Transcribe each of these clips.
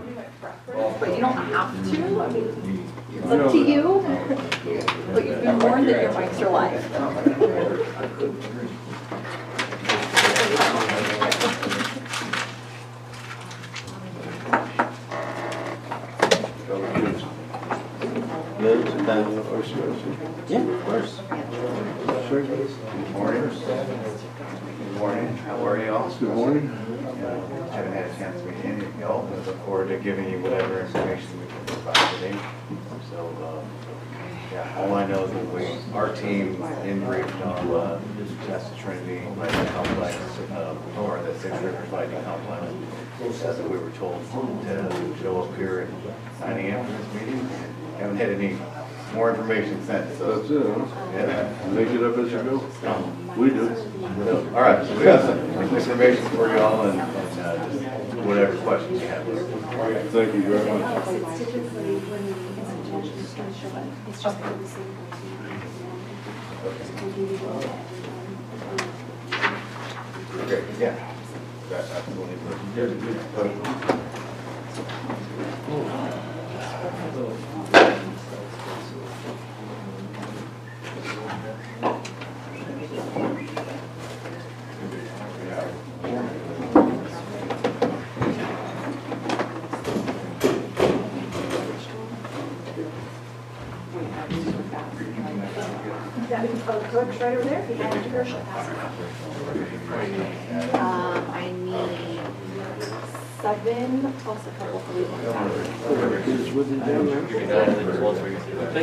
be my preference, but you don't have to. I mean, it's up to you. But you've been warned that your mics are live. Yeah, of course. Sure. Good morning. Good morning. How are you all? Good morning. Haven't had a chance to meet any of y'all, but look forward to giving you whatever information we can provide today. So, yeah, all I know is that our team in briefed on that's the Trinity Lighting Complex, or the Six Rivers Lighting Complex. As we were told to show up here at 9 a.m. for this meeting. Haven't had any more information since. So. That's it, huh? Yeah. Make it up as you go. We do. All right, so we got some information for you all and just whatever questions you have. Thank you very much. Okay, yeah. That's absolutely good. Cook's right over there. If you have to go, she'll pass it. I need 7 plus a couple for leave.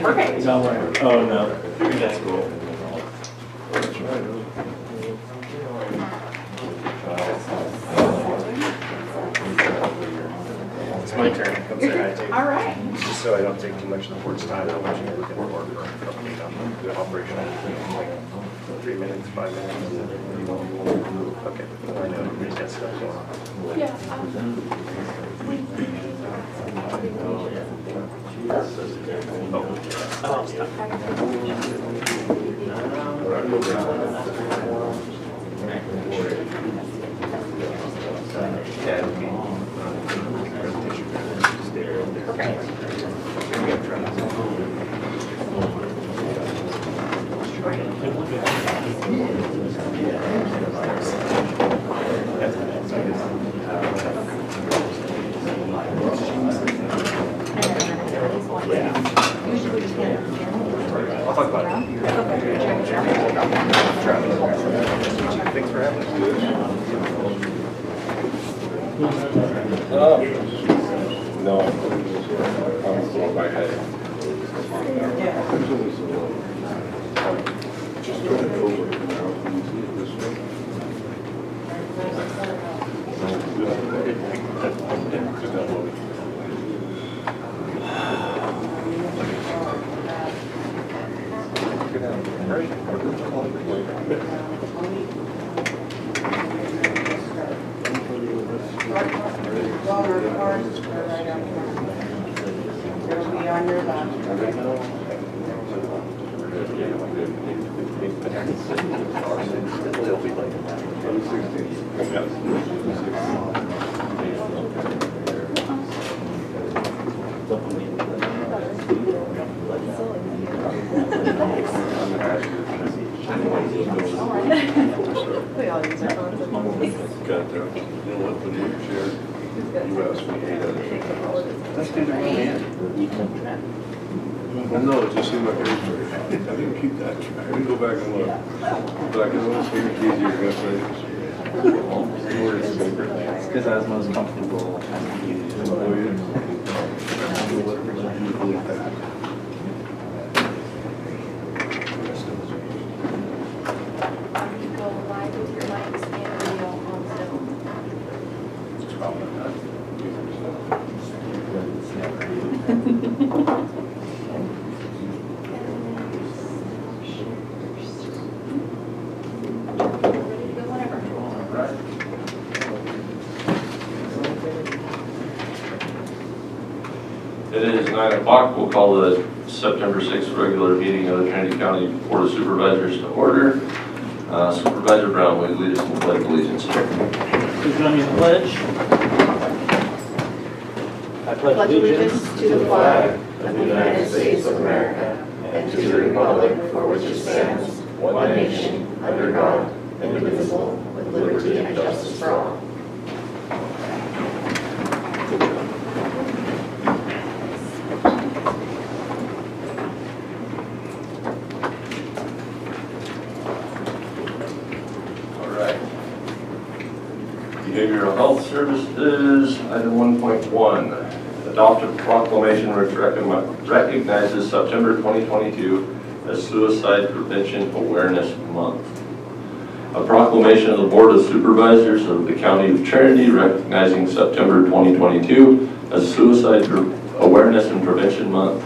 Perfect. Oh, no. That's cool. That's right. It's my turn. Come say hi to you. All right. Just so I don't take too much of the board's time, I want you to look at the work or update on the operation. 3 minutes, 5 minutes. Okay. I know everybody's got stuff going on. Yeah. Oh, stop. Yeah, it'll be presentation. I'll talk about it. Thanks for having us. No. I'm going by head. Just turn it over now. This way. It'll be on your left. They'll be like. We all use our phones. Got there. You know what, when you shared, you asked me 8 out of 10. Well, no, it just seemed like I didn't keep that track. I didn't go back and look. But I can always think it's easier to say. It's because I was most comfortable. Oh, yeah. You go live with your mics and video on Zoom. It is 9 o'clock. We'll call the September 6th regular meeting of the Trinity County Board of Supervisors to order. Supervisor Brown, will you lead us in the pledge of allegiance? Please join me in the pledge. pledge allegiance to the flag of the United States of America and to the republic for which it stands, one nation, under God, indivisible, with liberty and justice for all. Behavioral Health Services, item 1.1, adopt a proclamation which recognizes September 2022 as Suicide Prevention Awareness Month. A proclamation of the Board of Supervisors of the County of Trinity recognizing September 2022 as Suicide Awareness and Prevention Month.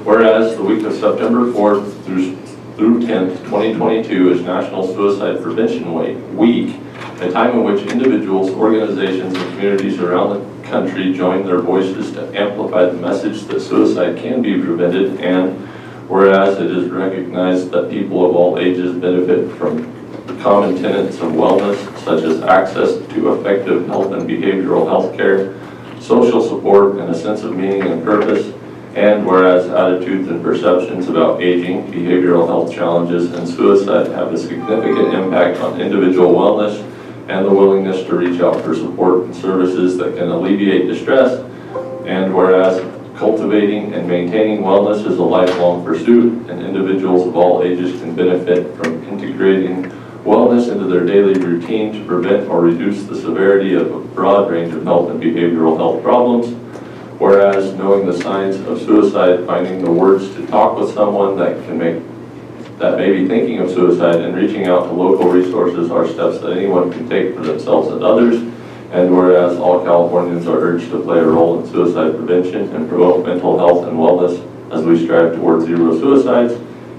Whereas the week of September 4th through 10th, 2022 is National Suicide Prevention Week, a time in which individuals, organizations, and communities around the country join their voices to amplify the message that suicide can be prevented, and whereas it is recognized that people of all ages benefit from the common tenets of wellness, such as access to effective health and behavioral health care, social support, and a sense of meaning and purpose, and whereas attitudes and perceptions about aging, behavioral health challenges, and suicide have a significant impact on individual wellness and the willingness to reach out for support and services that can alleviate distress, and whereas cultivating and maintaining wellness is a lifelong pursuit, and individuals of all ages can benefit from integrating wellness into their daily routine to prevent or reduce the severity of a broad range of health and behavioral health problems, whereas knowing the signs of suicide, finding the words to talk with someone that may be thinking of suicide, and reaching out to local resources are steps that anyone can take for themselves and others. And whereas all Californians are urged to play a role in suicide prevention and promote mental health and wellness as we strive towards zero suicides.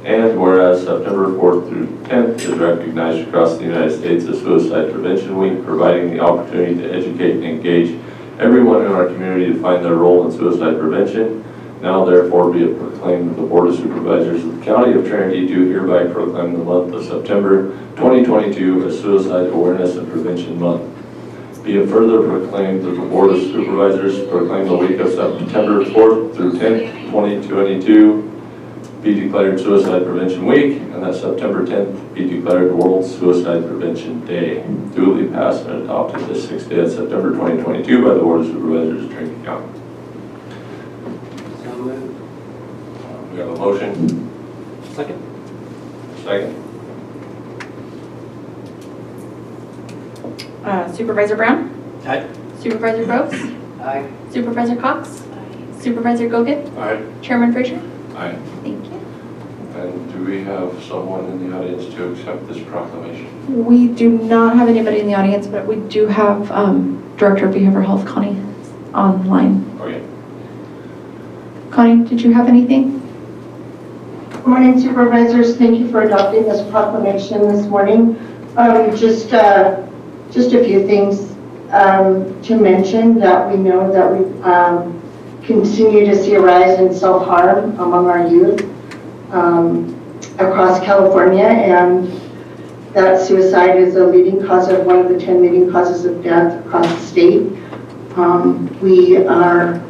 And whereas September 4th through 10th is recognized across the United States as Suicide Prevention Week, providing the opportunity to educate and engage everyone in our community to find their role in suicide prevention. Now therefore be it proclaimed that the Board of Supervisors of the County of Trinity do hereby proclaim the month of September 2022 as Suicide Awareness and Prevention Month. Be it further proclaimed that the Board of Supervisors proclaim the week of September 4th through 10th, 2022 be declared Suicide Prevention Week, and that September 10th be declared World Suicide Prevention Day. Duly passed and adopted this 6th day of September 2022 by the Board of Supervisors of Trinity County. We have a motion. Second. Second. Supervisor Brown? Aye. Supervisor Groves? Aye. Supervisor Cox? Supervisor Gogan? Aye. Chairman Frazier? Aye. Thank you. And do we have someone in the audience to accept this proclamation? We do not have anybody in the audience, but we do have Director of Behavioral Health, Connie, online. Okay. Connie, did you have anything? Good morning, Supervisors. Thank you for adopting this proclamation this morning. Just a few things to mention that we know that we continue to see a rise in self-harm among our youth across California, and that suicide is a leading cause of one of the 10 leading causes of death across the state. We are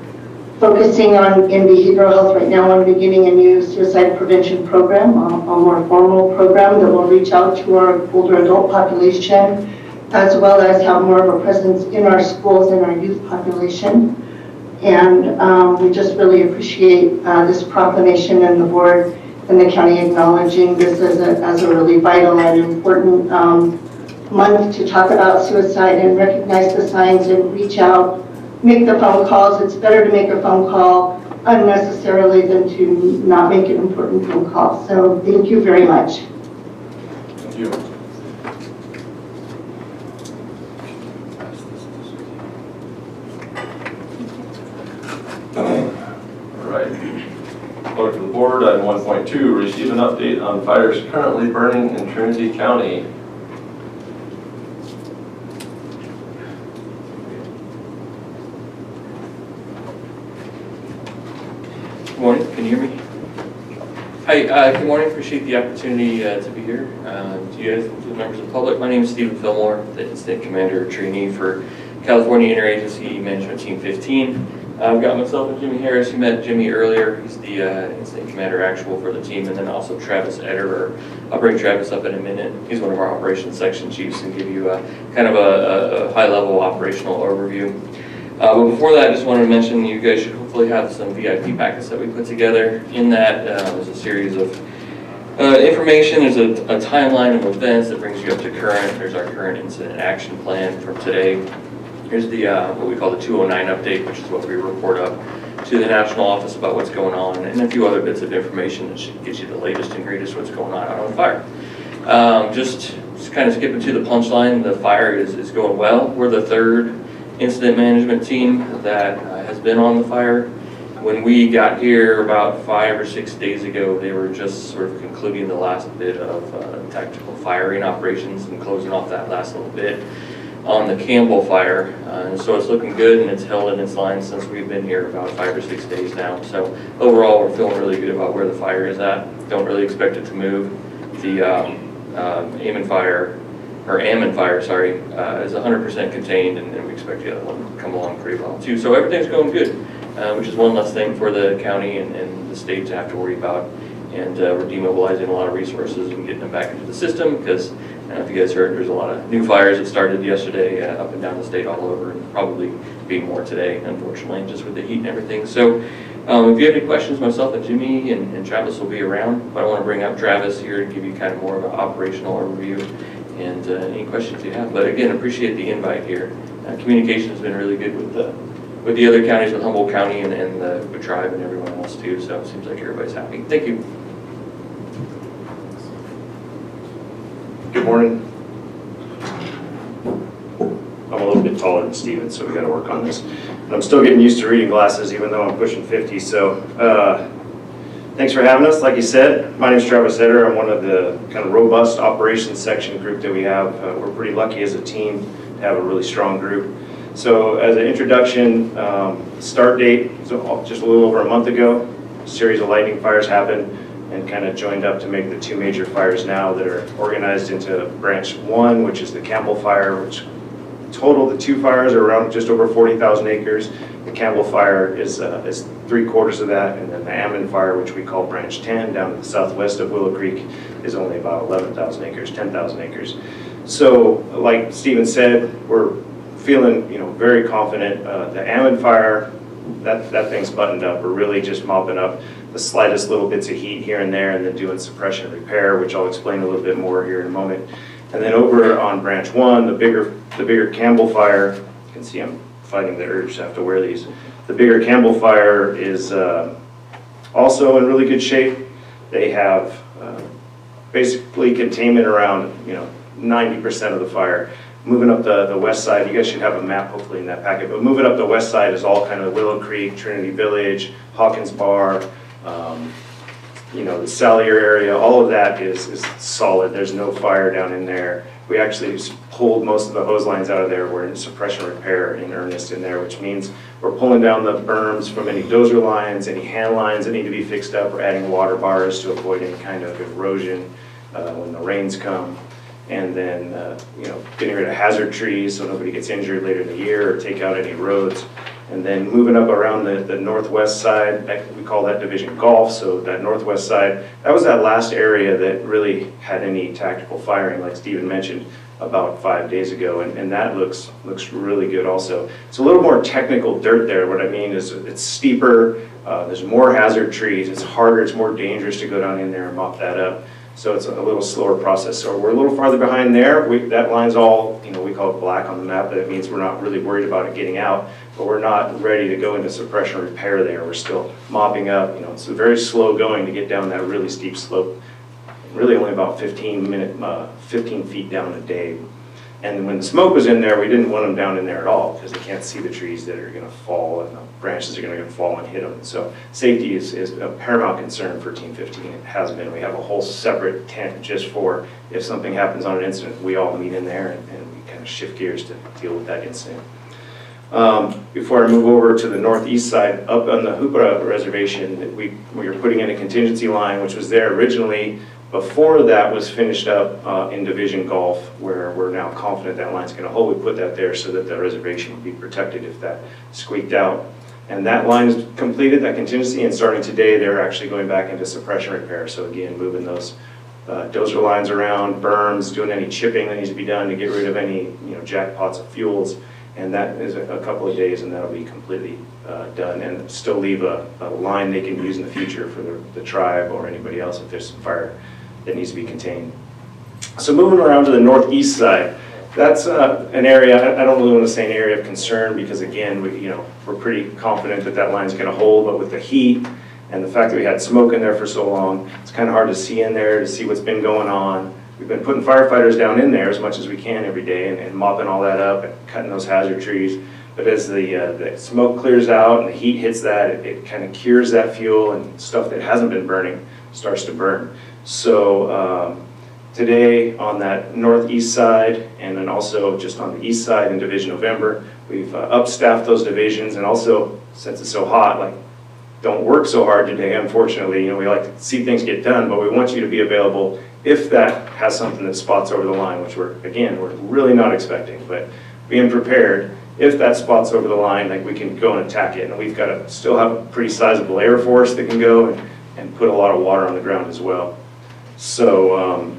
focusing in behavioral health right now on beginning a new suicide prevention program, a more formal program that will reach out to our older adult population, as well as have more of a presence in our schools and our youth population. And we just really appreciate this proclamation and the board and the county acknowledging this as a really vital and important month to talk about suicide and recognize the signs and reach out, make the phone calls. It's better to make a phone call unnecessarily than to not make an important phone call. So thank you very much. Thank you. All right. Clerk of the Board, item 1.2, receive an update on fires currently burning in Trinity County. Good morning, can you hear me? Hi, good morning, appreciate the opportunity to be here. To you guys, to the members of the public, my name is Stephen Fillmore, the Incident Commander at Trinity for California Interagency Management Team 15. I've got myself and Jimmy Harris. You met Jimmy earlier. He's the incident commander actual for the team, and then also Travis Ederer. I'll bring Travis up in a minute. He's one of our operations section chiefs and give you kind of a high-level operational overview. But before that, I just wanted to mention you guys should hopefully have some VIP packets that we put together. In that, there's a series of information. There's a timeline of events that brings you up to current. There's our current incident action plan from today. Here's the what we call the 209 update, which is what we report up to the national office about what's going on, and a few other bits of information that should get you the latest and greatest what's going on out on the fire. Just kind of skipping to the punchline, the fire is going well. We're the third incident management team that has been on the fire. When we got here about 5 or 6 days ago, they were just sort of concluding the last bit of tactical firing operations and closing off that last little bit on the Campbell fire, and so it's looking good, and it's held in its line since we've been here about 5 or 6 days now. So overall, we're feeling really good about where the fire is at. Don't really expect it to move. The Ammon fire, sorry, is 100% contained, and we expect the other one to come along pretty well too. So everything's going good, which is one less thing for the county and the state to have to worry about. And we're demobilizing a lot of resources and getting them back into the system because, I don't know if you guys heard, there's a lot of new fires that started yesterday up and down the state all over, and probably be more today, unfortunately, just with the heat and everything. So if you have any questions, myself and Jimmy and Travis will be around, but I want to bring up Travis here to give you kind of more of an operational overview and any questions you have. But again, appreciate the invite here. Communication has been really good with the other counties, with Humboldt County and the tribe and everyone else too, so it seems like everybody's happy. Thank you. Good morning. I'm a little bit taller than Steven, so we got to work on this. And I'm still getting used to reading glasses, even though I'm pushing 50. So thanks for having us. Like you said, my name is Travis Eder. I'm one of the kind of robust operations section group that we have. We're pretty lucky as a team to have a really strong group. So as an introduction, start date, so just a little over a month ago, a series of lightning fires happened, and kind of joined up to make the 2 major fires now that are organized into branch 1, which is the Campbell fire, which total the 2 fires are around just over 40,000 acres. The Campbell fire is 3/4 of that, and then the Ammon fire, which we call branch 10, down to the southwest of Willow Creek, is only about 11,000 acres, 10,000 acres. So like Steven said, we're feeling very confident. The Ammon fire, that thing's buttoned up. We're really just mopping up the slightest little bits of heat here and there, and then doing suppression repair, which I'll explain a little bit more here in a moment. And then over on branch 1, the bigger Campbell fire, you can see I'm fighting the urge to have to wear these. The bigger Campbell fire is also in really good shape. They have basically containment around 90% of the fire. Moving up the west side, you guys should have a map hopefully in that packet, but moving up the west side is all kind of Willow Creek, Trinity Village, Hawkins Bar, the Sallier area. All of that is solid. There's no fire down in there. We actually pulled most of the hose lines out of there. We're in suppression repair in earnest in there, which means we're pulling down the berms from any dozer lines, any hand lines that need to be fixed up. We're adding water bars to avoid any kind of erosion when the rains come. And then, getting rid of hazard trees so nobody gets injured later in the year, or take out any roads. And then moving up around the northwest side, we call that Division Golf, so that northwest side, that was that last area that really had any tactical firing, like Steven mentioned, about 5 days ago, and that looks really good also. It's a little more technical dirt there. What I mean is it's steeper, there's more hazard trees, it's harder, it's more dangerous to go down in there and mop that up. So it's a little slower process. So we're a little farther behind there. That line's all, we call it black on the map, but it means we're not really worried about it getting out, but we're not ready to go into suppression repair there. We're still mopping up, it's very slow going to get down that really steep slope. Really only about 15 feet down a day. And when the smoke was in there, we didn't want them down in there at all because they can't see the trees that are going to fall and the branches are going to fall and hit them. So safety is a paramount concern for Team 15. It has been. We have a whole separate tent just for if something happens on an incident, we all meet in there and we kind of shift gears to deal with that incident. Before I move over to the northeast side, up on the Hoopra Reservation, we were putting in a contingency line, which was there originally before that was finished up in Division Golf, where we're now confident that line's going to hold. We put that there so that the reservation would be protected if that squeaked out. And that line is completed, that contingency, and starting today, they're actually going back into suppression repair. So again, moving those dozer lines around, berms, doing any chipping that needs to be done to get rid of any jackpots of fuels. And that is a couple of days, and that'll be completely done, and still leave a line they can use in the future for the tribe or anybody else if there's some fire that needs to be contained. So moving around to the northeast side, that's an area, I don't really want to say an area of concern, because again, we're pretty confident that that line's going to hold, but with the heat and the fact that we had smoke in there for so long, it's kind of hard to see in there, to see what's been going on. We've been putting firefighters down in there as much as we can every day and mopping all that up and cutting those hazard trees. But as the smoke clears out and the heat hits that, it kind of cures that fuel, and stuff that hasn't been burning starts to burn. So today on that northeast side, and then also just on the east side in Division November, we've upstaffed those divisions, and also, since it's so hot, don't work so hard today, unfortunately. We like to see things get done, but we want you to be available if that has something that spots over the line, which we're really not expecting, but being prepared. If that spots over the line, we can go and attack it. And we've got to still have a pretty sizable air force that can go and put a lot of water on the ground as well. So,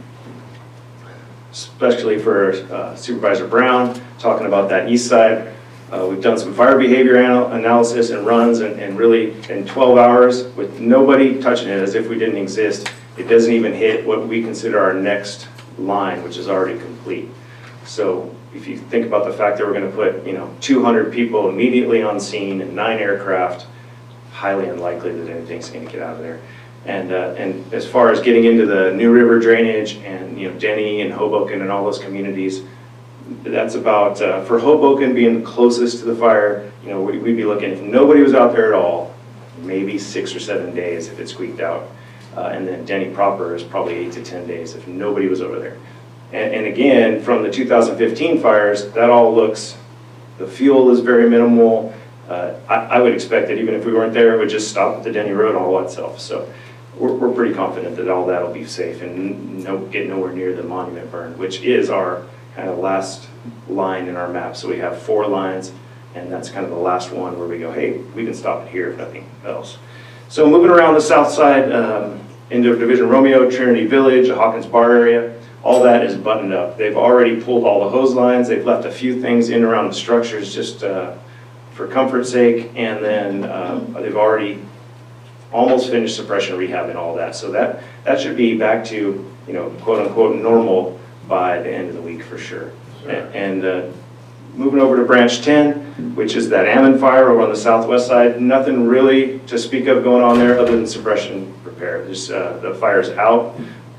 especially for Supervisor Brown, talking about that east side, we've done some fire behavior analysis and runs, and really in 12 hours with nobody touching it, as if we didn't exist, it doesn't even hit what we consider our next line, which is already complete. So if you think about the fact that we're going to put 200 people immediately on scene and 9 aircraft, highly unlikely that anything's going to get out of there. And as far as getting into the New River drainage and Denny and Hoboken and all those communities, that's about for Hoboken being closest to the fire. We'd be looking, if nobody was out there at all, maybe 6 or 7 days if it squeaked out. And then Denny proper is probably 8 to 10 days if nobody was over there. And again, from the 2015 fires, that all looks, the fuel is very minimal. I would expect that even if we weren't there, it would just stop at the Denny Road all itself. So we're pretty confident that all that will be safe and get nowhere near the monument burn, which is our kind of last line in our map. So we have 4 lines, and that's kind of the last one where we go, hey, we can stop it here if nothing else. So moving around the south side into Division Romeo, Trinity Village, the Hawkins Bar area, all that is buttoned up. They've already pulled all the hose lines. They've left a few things in around the structures just for comfort's sake, and then they've already almost finished suppression rehab and all that. So that should be back to quote unquote normal by the end of the week for sure. And moving over to Branch 10, which is that Ammon fire over on the southwest side, nothing really to speak of going on there other than suppression repair. There's the fire's out,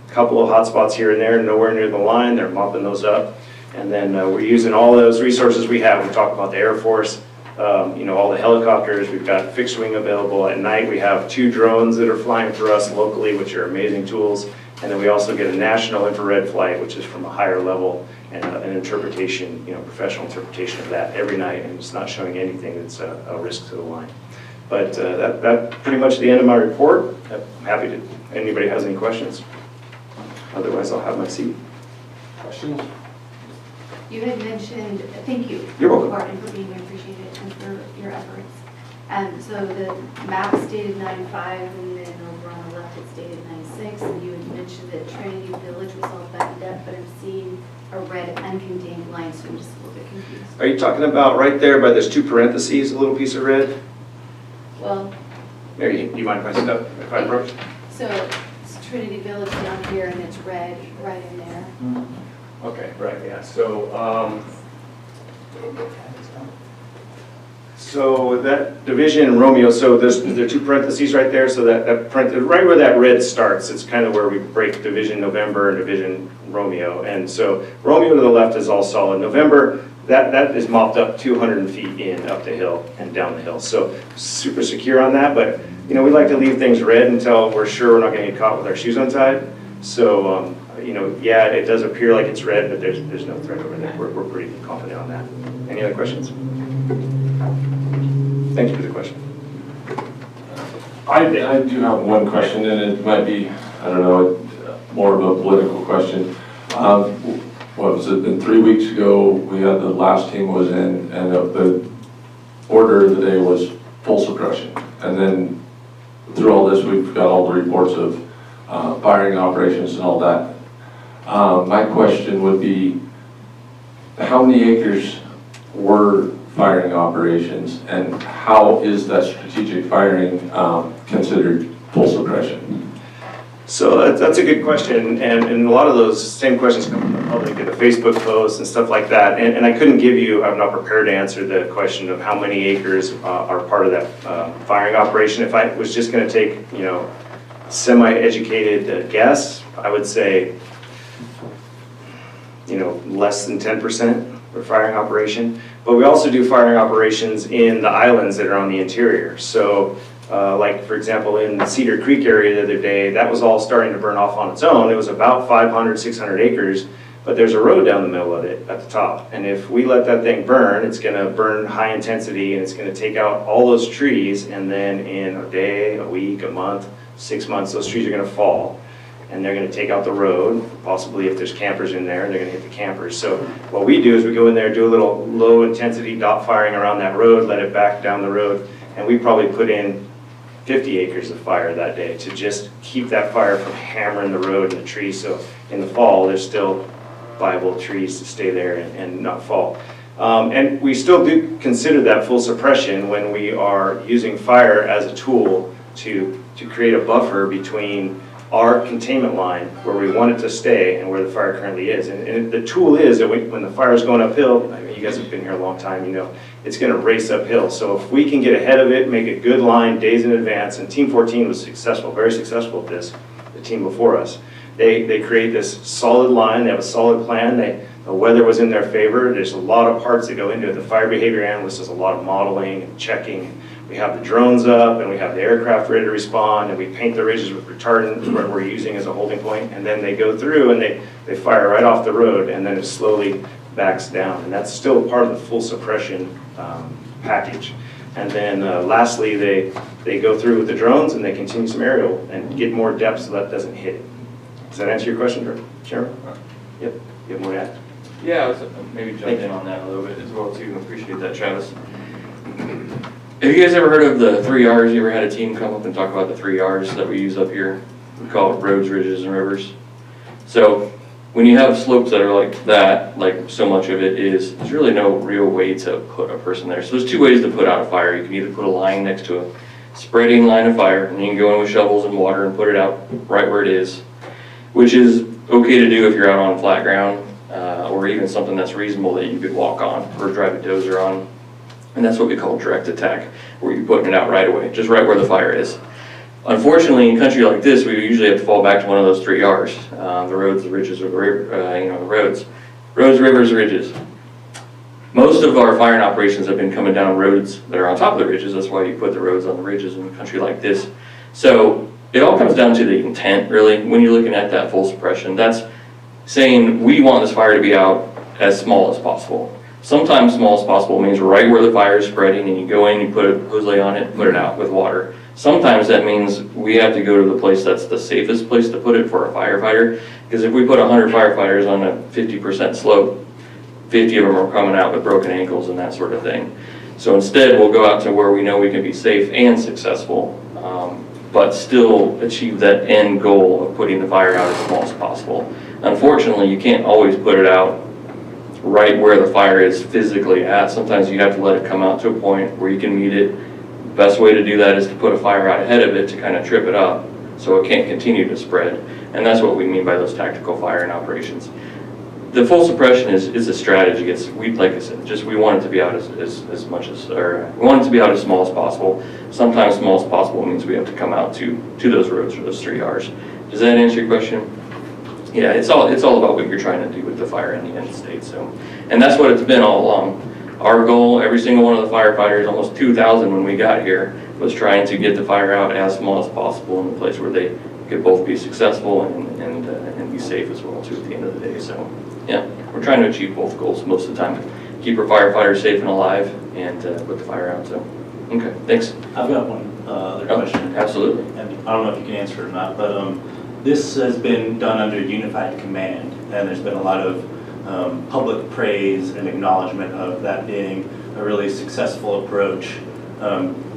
a couple of hot spots here and there, nowhere near the line. They're mopping those up, and then we're using all those resources we have. We talked about the Air Force, all the helicopters. We've got fixed wing available at night. We have 2 drones that are flying for us locally, which are amazing tools. And then we also get a national infrared flight, which is from a higher level, and an interpretation, professional interpretation of that every night, and it's not showing anything that's a risk to the line. But that's pretty much the end of my report. I'm happy to, anybody has any questions? Otherwise, I'll have my seat. Questions? You had mentioned, thank you. You're welcome. Martin, for being here, appreciate it, and for your efforts. And so the map stated 95, and then over on the left it stated 96, and you had mentioned that Trinity Village was all buttoned up, but I'm seeing a red uncontained line, so I'm just a little bit confused. Are you talking about right there by those 2 parentheses, a little piece of red? Well, Mary, do you mind if I step, if I approach? so it's Trinity Village down here, and it's red right in there. Okay, right, yeah. So that division in Romeo, so there are 2 parentheses right there, so that right where that red starts, it's kind of where we break Division November and Division Romeo. And so Romeo to the left is all solid. November, that is mopped up 200 feet in, up the hill and down the hill. So super secure on that, but we like to leave things red until we're sure we're not going to get caught with our shoes untied. So, yeah, it does appear like it's red, but there's no threat over there. We're pretty confident on that. Any other questions? Thank you for the question. I do have one question, and it might be, I don't know, more of a political question. What was it, 3 weeks ago, we had the last team was in, and the order of the day was full suppression. And then through all this, we've got all the reports of firing operations and all that. My question would be, how many acres were firing operations, and how is that strategic firing considered full suppression? So that's a good question, and a lot of those same questions come from the public in the Facebook posts and stuff like that. And I couldn't give you, I'm not prepared to answer the question of how many acres are part of that firing operation. If I was just going to take, semi-educated guess, I would say, less than 10% for firing operation. But we also do firing operations in the islands that are on the interior. So like for example in Cedar Creek area the other day, that was all starting to burn off on its own. It was about 500, 600 acres, but there's a road down the middle of it at the top. And if we let that thing burn, it's gonna burn high intensity and it's gonna take out all those trees, and then in a day, a week, a month, 6 months, those trees are gonna fall. And they're going to take out the road. Possibly if there's campers in there, they're going to hit the campers. So what we do is we go in there, do a little low intensity dot firing around that road, let it back down the road, and we probably put in 50 acres of fire that day to just keep that fire from hammering the road and the trees. So in the fall, there's still viable trees to stay there and not fall. And we still do consider that full suppression when we are using fire as a tool to create a buffer between our containment line, where we want it to stay, and where the fire currently is. And the tool is that when the fire is going uphill, I mean, you guys have been here a long time, it's going to race uphill. So if we can get ahead of it, make a good line days in advance, and Team 14 was successful, very successful at this, the team before us. They create this solid line, they have a solid plan, the weather was in their favor, there's a lot of parts that go into it. The fire behavior analyst does a lot of modeling and checking. We have the drones up, and we have the aircraft ready to respond, and we paint the ridges with retardant where we're using as a holding point, and then they go through and they fire right off the road, and then it slowly backs down. And that's still part of the full suppression package. And then lastly, they go through with the drones, and they continue some aerial and get more depth so that doesn't hit it. Does that answer your question, Chairman? Yep. You have more to add? Yeah, I was maybe jump in on that a little bit as well too. Appreciate that, Travis. Have you guys ever heard of the 3 R's? You ever had a team come up and talk about the 3 R's that we use up here? We call it roads, ridges, and rivers. So when you have slopes that are like that, like so much of it is, there's really no real way to put a person there. So there's 2 ways to put out a fire. You can either put a line next to a spreading line of fire, and you can go in with shovels and water and put it out right where it is, which is okay to do if you're out on flat ground, or even something that's reasonable that you could walk on or drive a dozer on. And that's what we call direct attack, where you're putting it out right away, just right where the fire is. Unfortunately, in a country like this, we usually have to fall back to one of those 3 R's, the roads, the ridges, or the roads. Roads, rivers, ridges. Most of our firing operations have been coming down roads that are on top of the ridges. That's why you put the roads on the ridges in a country like this. So it all comes down to the intent, really. When you're looking at that full suppression, that's saying we want this fire to be out as small as possible. Sometimes small as possible means right where the fire is spreading, and you go in, you put a hose lay on it, put it out with water. Sometimes that means we have to go to the place that's the safest place to put it for a firefighter, because if we put 100 firefighters on a 50% slope, 50 of them are coming out with broken ankles and that sort of thing. So instead, we'll go out to where we know we can be safe and successful, but still achieve that end goal of putting the fire out as small as possible. Unfortunately, you can't always put it out right where the fire is physically at. Sometimes you have to let it come out to a point where you can meet it. The best way to do that is to put a fire out ahead of it to kind of trip it up so it can't continue to spread. And that's what we mean by those tactical firing operations. The full suppression is a strategy. Like I said, we want it to be out as much as, or we want it to be out as small as possible. Sometimes small as possible means we have to come out to those roads or those 3 R's. Does that answer your question? Yeah, it's all about what you're trying to do with the fire in the end state. So, and that's what it's been all along. Our goal, every single one of the firefighters, almost 2,000 when we got here, was trying to get the fire out as small as possible in a place where they could both be successful and be safe as well too at the end of the day. So, yeah, we're trying to achieve both goals most of the time. Keep our firefighters safe and alive, and put the fire out. So, okay, thanks. I've got one other question. Absolutely. And I don't know if you can answer it or not, but this has been done under unified command, and there's been a lot of public praise and acknowledgement of that being a really successful approach.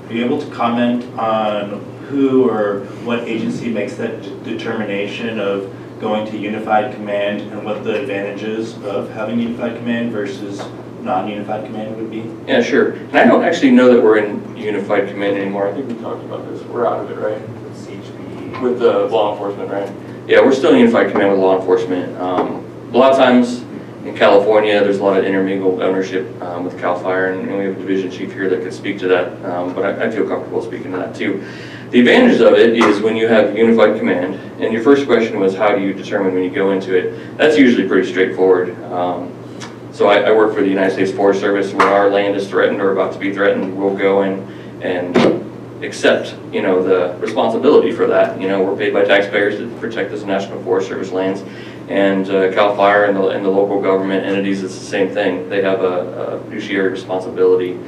are you able to comment on who or what agency makes that determination of going to unified command and what the advantages of having unified command versus non-unified command would be? Yeah, sure. And I don't actually know that we're in unified command anymore. I think we talked about this. We're out of it, right? With the law enforcement, right? Yeah, we're still in unified command with law enforcement. A lot of times in California, there's a lot of intermingled ownership with CAL FIRE, and we have a division chief here that could speak to that, but I feel comfortable speaking to that too. The advantage of it is when you have unified command, and your first question was how do you determine when you go into it, that's usually pretty straightforward. So I work for the United States Forest Service. When our land is threatened or about to be threatened, we'll go in and accept, the responsibility for that. We're paid by taxpayers to protect this National Forest Service lands, and CAL FIRE and the local government entities, it's the same thing. They have a fiduciary responsibility.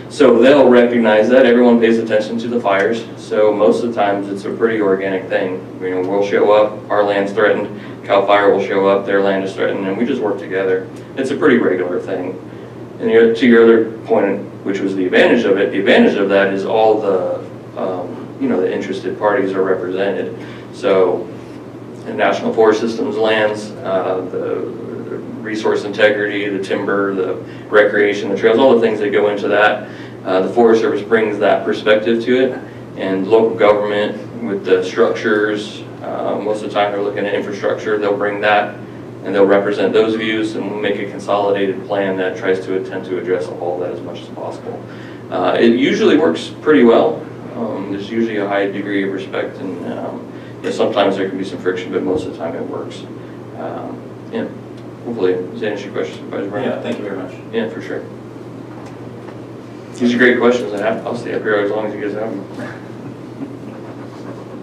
So they'll recognize that. Everyone pays attention to the fires. So most of the times it's a pretty organic thing. We'll show up, our land's threatened, CAL FIRE will show up, their land is threatened, and we just work together. It's a pretty regular thing. And to your other point, which was the advantage of it, the advantage of that is all the, the interested parties are represented. So the National Forest System's lands, the resource integrity, the timber, the recreation, the trails, all the things that go into that. The Forest Service brings that perspective to it, and local government with the structures, most of the time they're looking at infrastructure, they'll bring that and they'll represent those views, and we'll make a consolidated plan that tries to attempt to address all that as much as possible. It usually works pretty well. There's usually a high degree of respect, and sometimes there can be some friction, but most of the time it works. Yeah. Hopefully, does that answer your question, Supervisor Brown? Yeah, thank you very much. Yeah, for sure. These are great questions. I'll stay up here as long as you guys have them.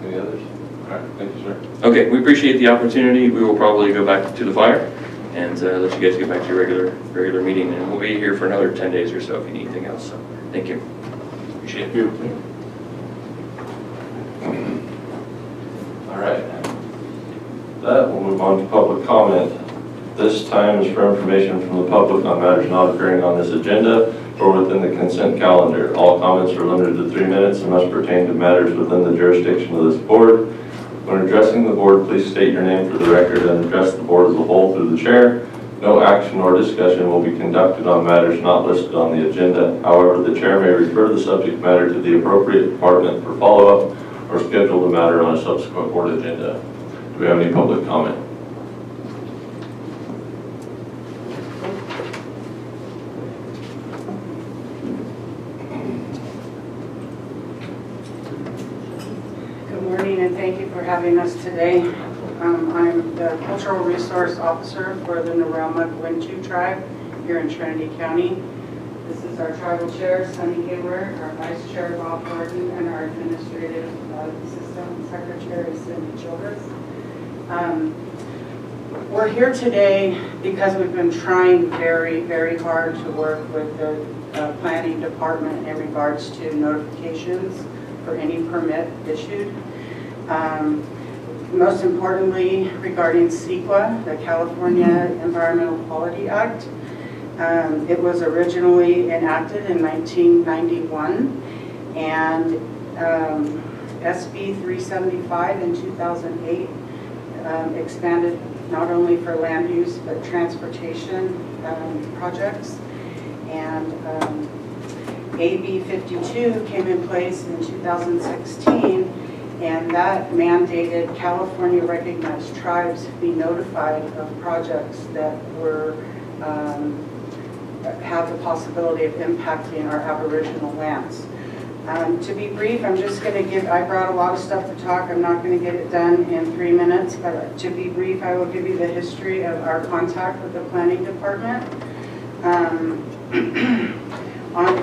Any others? All right, thank you, sir. Okay, we appreciate the opportunity. We will probably go back to the fire and let you guys get back to your regular meeting, and we'll be here for another 10 days or so if you need anything else. So, thank you. Appreciate it. All right. That we'll move on to public comment. This time is for information from the public on matters not appearing on this agenda or within the consent calendar. All comments are limited to 3 minutes and must pertain to matters within the jurisdiction of this board. When addressing the board, please state your name for the record and address the board as a whole through the chair. No action or discussion will be conducted on matters not listed on the agenda. However, the chair may refer the subject matter to the appropriate department for follow-up or schedule the matter on a subsequent board agenda. Do we have any public comment? Good morning, and thank you for having us today. I'm the Cultural Resource Officer for the Naramuk-Wintu tribe here in Trinity County. This is our tribal chair, Sunny Hayward, our vice chair, Bob Gordon, and our administrative assistant secretary, Cindy Childress. We're here today because we've been trying very, very hard to work with the planning department in regards to notifications for any permit issued. Most importantly, regarding CEQA, the California Environmental Quality Act. It was originally enacted in 1991, and SB 375 in 2008 expanded not only for land use but transportation projects, and AB 52 came in place in 2016, and that mandated California recognized tribes be notified of projects that were have the possibility of impacting our Aboriginal lands. To be brief, I'm just going to I brought a lot of stuff to talk. I'm not going to get it done in 3 minutes, but to be brief, I will give you the history of our contact with the planning department. On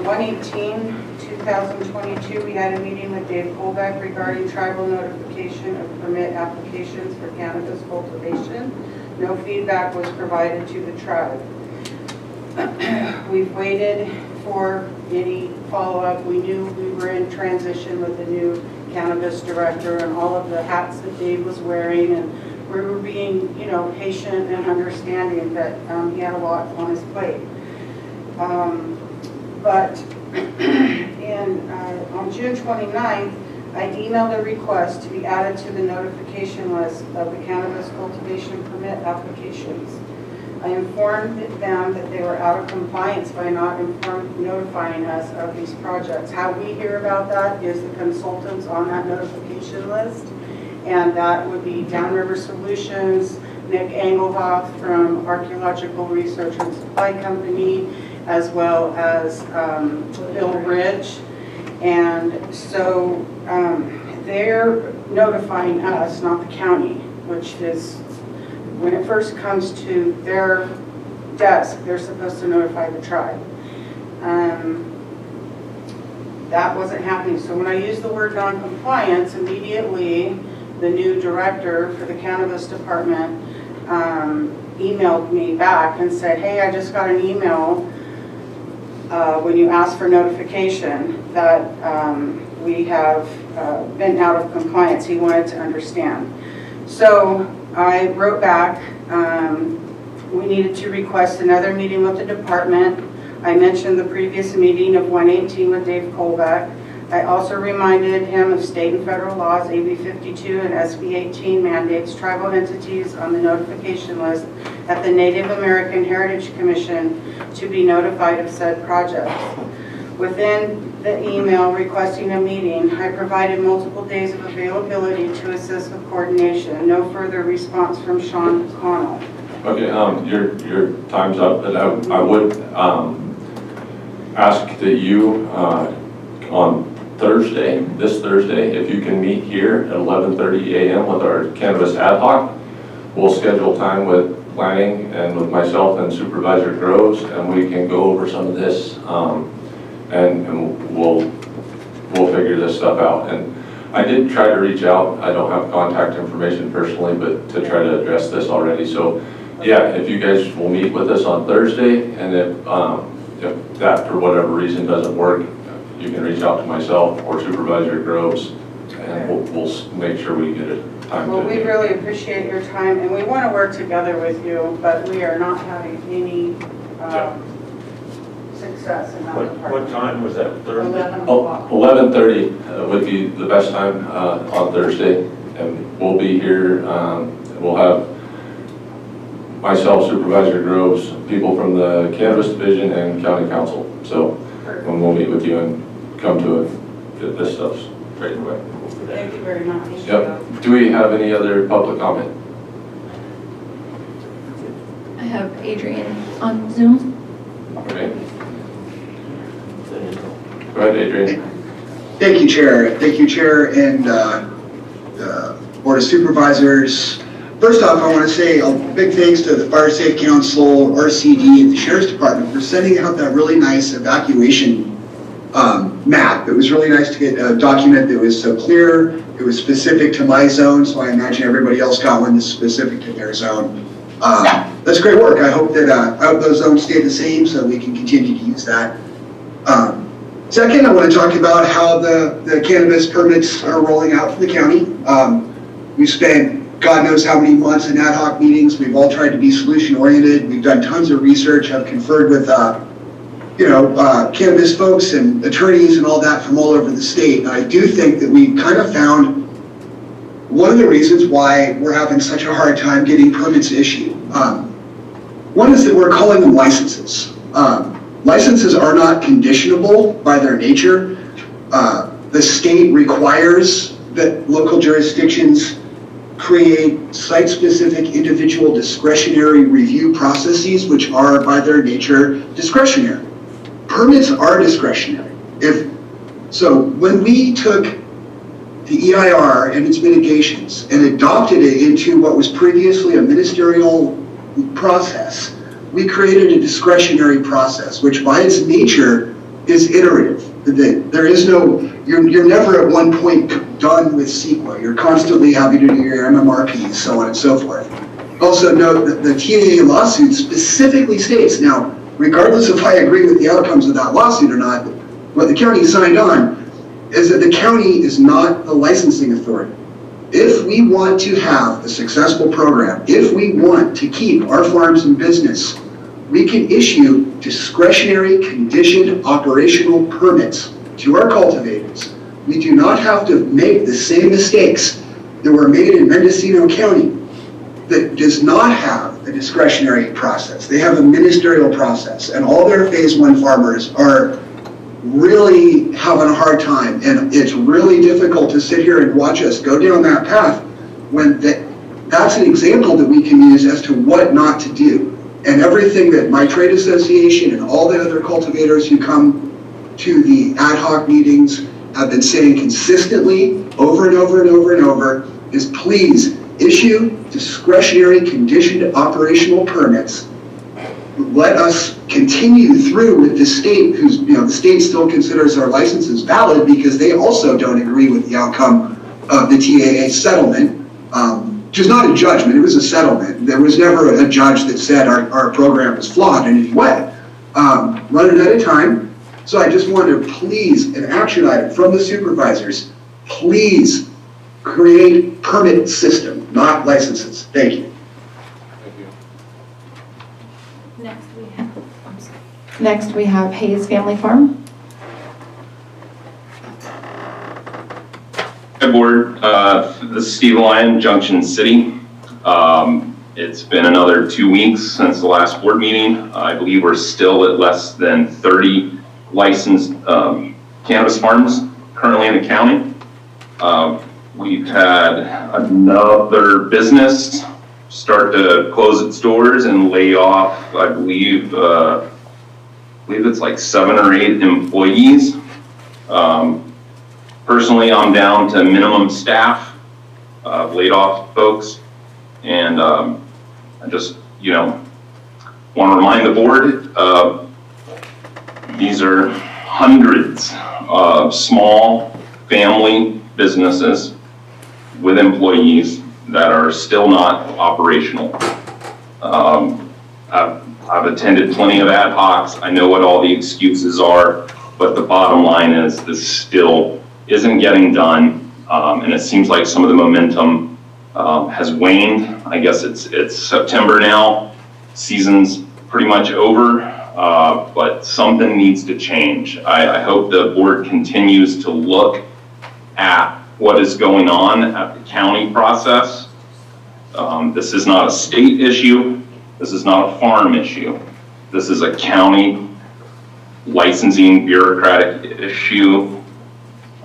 1/18/2022, we had a meeting with Dave Colbeck regarding tribal notification of permit applications for cannabis cultivation. No feedback was provided to the tribe. We've waited for any follow-up. We knew we were in transition with the new cannabis director and all of the hats that Dave was wearing, and we were being, patient and understanding that he had a lot on his plate. But on June 29th, I emailed a request to be added to the notification list of the cannabis cultivation permit applications. I informed them that they were out of compliance by not notifying us of these projects. How we hear about that is the consultants on that notification list, and that would be Downriver Solutions, Nick Engelhoff from Archaeological Research and Supply Company, as well as Bill Ridge. And so they're notifying us, not the county, which is, when it first comes to their desk, they're supposed to notify the tribe. That wasn't happening. So when I used the word non-compliance, immediately the new director for the cannabis department emailed me back and said, hey, I just got an email when you asked for notification that we have been out of compliance. He wanted to understand. So I wrote back, we needed to request another meeting with the department. I mentioned the previous meeting of 118 with Dave Colbeck. I also reminded him of state and federal laws, AB 52 and SB 18 mandates tribal entities on the notification list at the Native American Heritage Commission to be notified of said projects. Within the email requesting a meeting, I provided multiple days of availability to assist with coordination. No further response from Sean Connell. Okay, your time's up, but I would ask that you on Thursday, this Thursday, if you can meet here at 11:30 a.m. with our cannabis ad hoc. We'll schedule time with planning and with myself and Supervisor Groves, and we can go over some of this, and we'll figure this stuff out. And I did try to reach out. I don't have contact information personally, but to try to address this already. So yeah, if you guys will meet with us on Thursday, and if that for whatever reason doesn't work, you can reach out to myself or Supervisor Groves, and we'll make sure we get a time. Well, we really appreciate your time, and we want to work together with you, but we are not having any success in that department. What time was that, Thursday? 11 o'clock. 11:30 would be the best time on Thursday, and we'll be here. We'll have myself, Supervisor Groves, people from the Cannabis Division and County Council. So when we'll meet with you and come to it, get this stuff straight away. Thank you very much. Yep. Do we have any other public comment? I have Adrian on Zoom. Okay. Go ahead, Adrian. Thank you, Chair. Thank you, Chair, and Board of Supervisors. First off, I want to say a big thanks to the Fire Safe Council, RCD, and the Sheriff's Department for sending out that really nice evacuation map. It was really nice to get a document that was so clear. It was specific to my zone, so I imagine everybody else got one that's specific to their zone. That's great work. I hope that those zones stay the same so we can continue to use that. Second, I want to talk about how the cannabis permits are rolling out for the county. We've spent God knows how many months in ad hoc meetings. We've all tried to be solution oriented. We've done tons of research. I've conferred with cannabis folks and attorneys and all that from all over the state. And I do think that we kind of found one of the reasons why we're having such a hard time getting permits issued. One is that we're calling them licenses. Licenses are not conditionable by their nature. The state requires that local jurisdictions create site-specific individual discretionary review processes, which are by their nature discretionary. Permits are discretionary. So when we took the EIR and its mitigations and adopted it into what was previously a ministerial process, we created a discretionary process, which by its nature is iterative. There is no, you're never at one point done with CEQA. You're constantly having to do your MMRPs, so on and so forth. Also note that the TAA lawsuit specifically states, now, regardless if I agree with the outcomes of that lawsuit or not, what the county signed on is that the county is not the licensing authority. If we want to have a successful program, if we want to keep our farms in business, we can issue discretionary conditioned operational permits to our cultivators, we do not have to make the same mistakes that were made in Mendocino County that does not have a discretionary process. They have a ministerial process, and all their phase 1 farmers are really having a hard time, and it's really difficult to sit here and watch us go down that path when that's an example that we can use as to what not to do. And everything that my trade association and all the other cultivators who come to the ad hoc meetings have been saying consistently over and over and over and over is please issue discretionary conditioned operational permits. Let us continue through with the state, who's, the state still considers our licenses valid because they also don't agree with the outcome of the TAA settlement, which is not a judgment, it was a settlement. There was never a judge that said our program is flawed in any way. Running out of time, so I just wanted to please, an action item from the supervisors, please create permit system, not licenses. Thank you. Thank you. Next we have Hayes Family Farm. Hi, Board. This is Steve Lyon, Junction City. It's been another 2 weeks since the last board meeting. I believe we're still at less than 30 licensed cannabis farms currently in the county. We've had another business start to close its doors and lay off, I believe it's like 7 or 8 employees. Personally, I'm down to minimum staff. I've laid off folks, and I just, want to remind the board, these are hundreds of small family businesses with employees that are still not operational. I've attended plenty of ad hocs. I know what all the excuses are, but the bottom line is this still isn't getting done, and it seems like some of the momentum has waned. I guess it's September now, season's pretty much over, but something needs to change. I hope the board continues to look at what is going on at the county process. This is not a state issue. This is not a farm issue. This is a county licensing bureaucratic issue.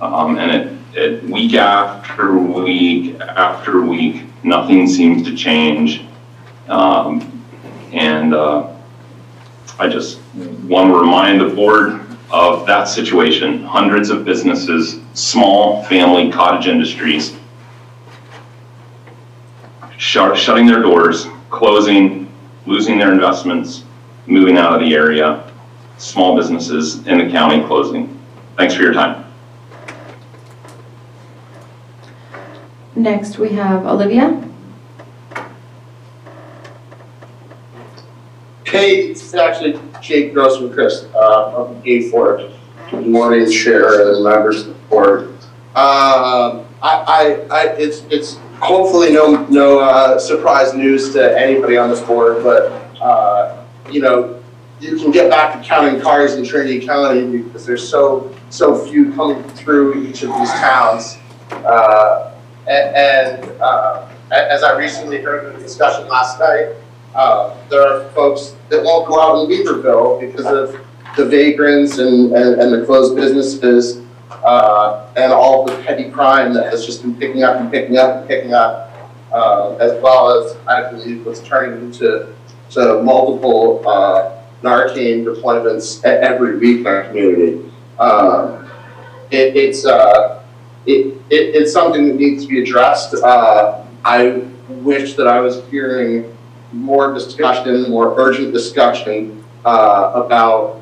And it week after week after week, nothing seems to change. I just want to remind the board of that situation. Hundreds of businesses, small family cottage industries, shutting their doors, closing, losing their investments, moving out of the area, small businesses in the county closing. Thanks for your time. Next we have Olivia. Hey, it's actually Jake Grossman Chris from A4. Good morning, Chair and members of the board. It's hopefully no surprise news to anybody on this board, but you can get back to counting cars in Trinity County because there's so few coming through each of these towns. As I recently heard in the discussion last night, there are folks that won't go out in Weaverville because of the vagrants and the closed businesses and all the petty crime that has just been picking up, as well as I believe what's turning into multiple Narcan deployments every week in our community. It's something that needs to be addressed. I wish that I was hearing more discussion, more urgent discussion about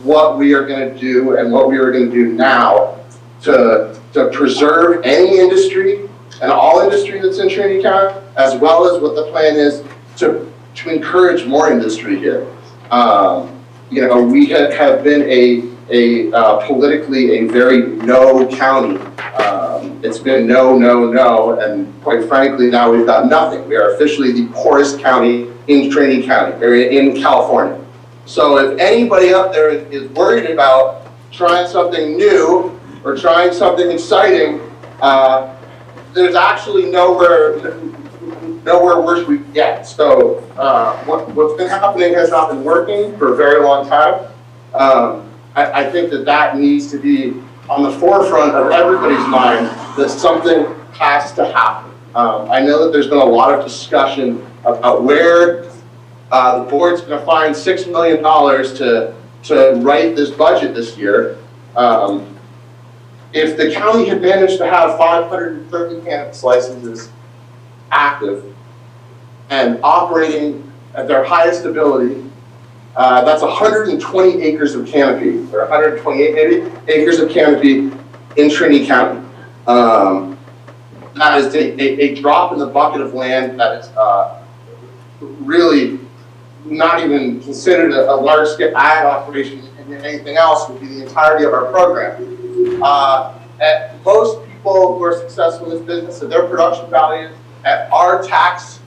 what we are going to do and what we are going to do now to preserve any industry and all industry that's in Trinity County, as well as what the plan is to encourage more industry here. We have been politically a very no county. It's been no, and quite frankly, now we've got nothing. We are officially the poorest county in Trinity County, area in California. So if anybody up there is worried about trying something new or trying something exciting, there's actually nowhere worse we can get. So what's been happening has not been working for a very long time. I think that needs to be on the forefront of everybody's mind, that something has to happen. I know that there's been a lot of discussion about where the board's going to find $6 million to write this budget this year. If the county had managed to have 530 cannabis licenses active and operating at their highest ability, that's 120 acres of canopy, or 128 maybe, acres of canopy in Trinity County. That is a drop in the bucket of land that is really not even considered a large-scale ag operation, and anything else would be the entirety of our program. Most people who are successful in this business, at their production values, at our tax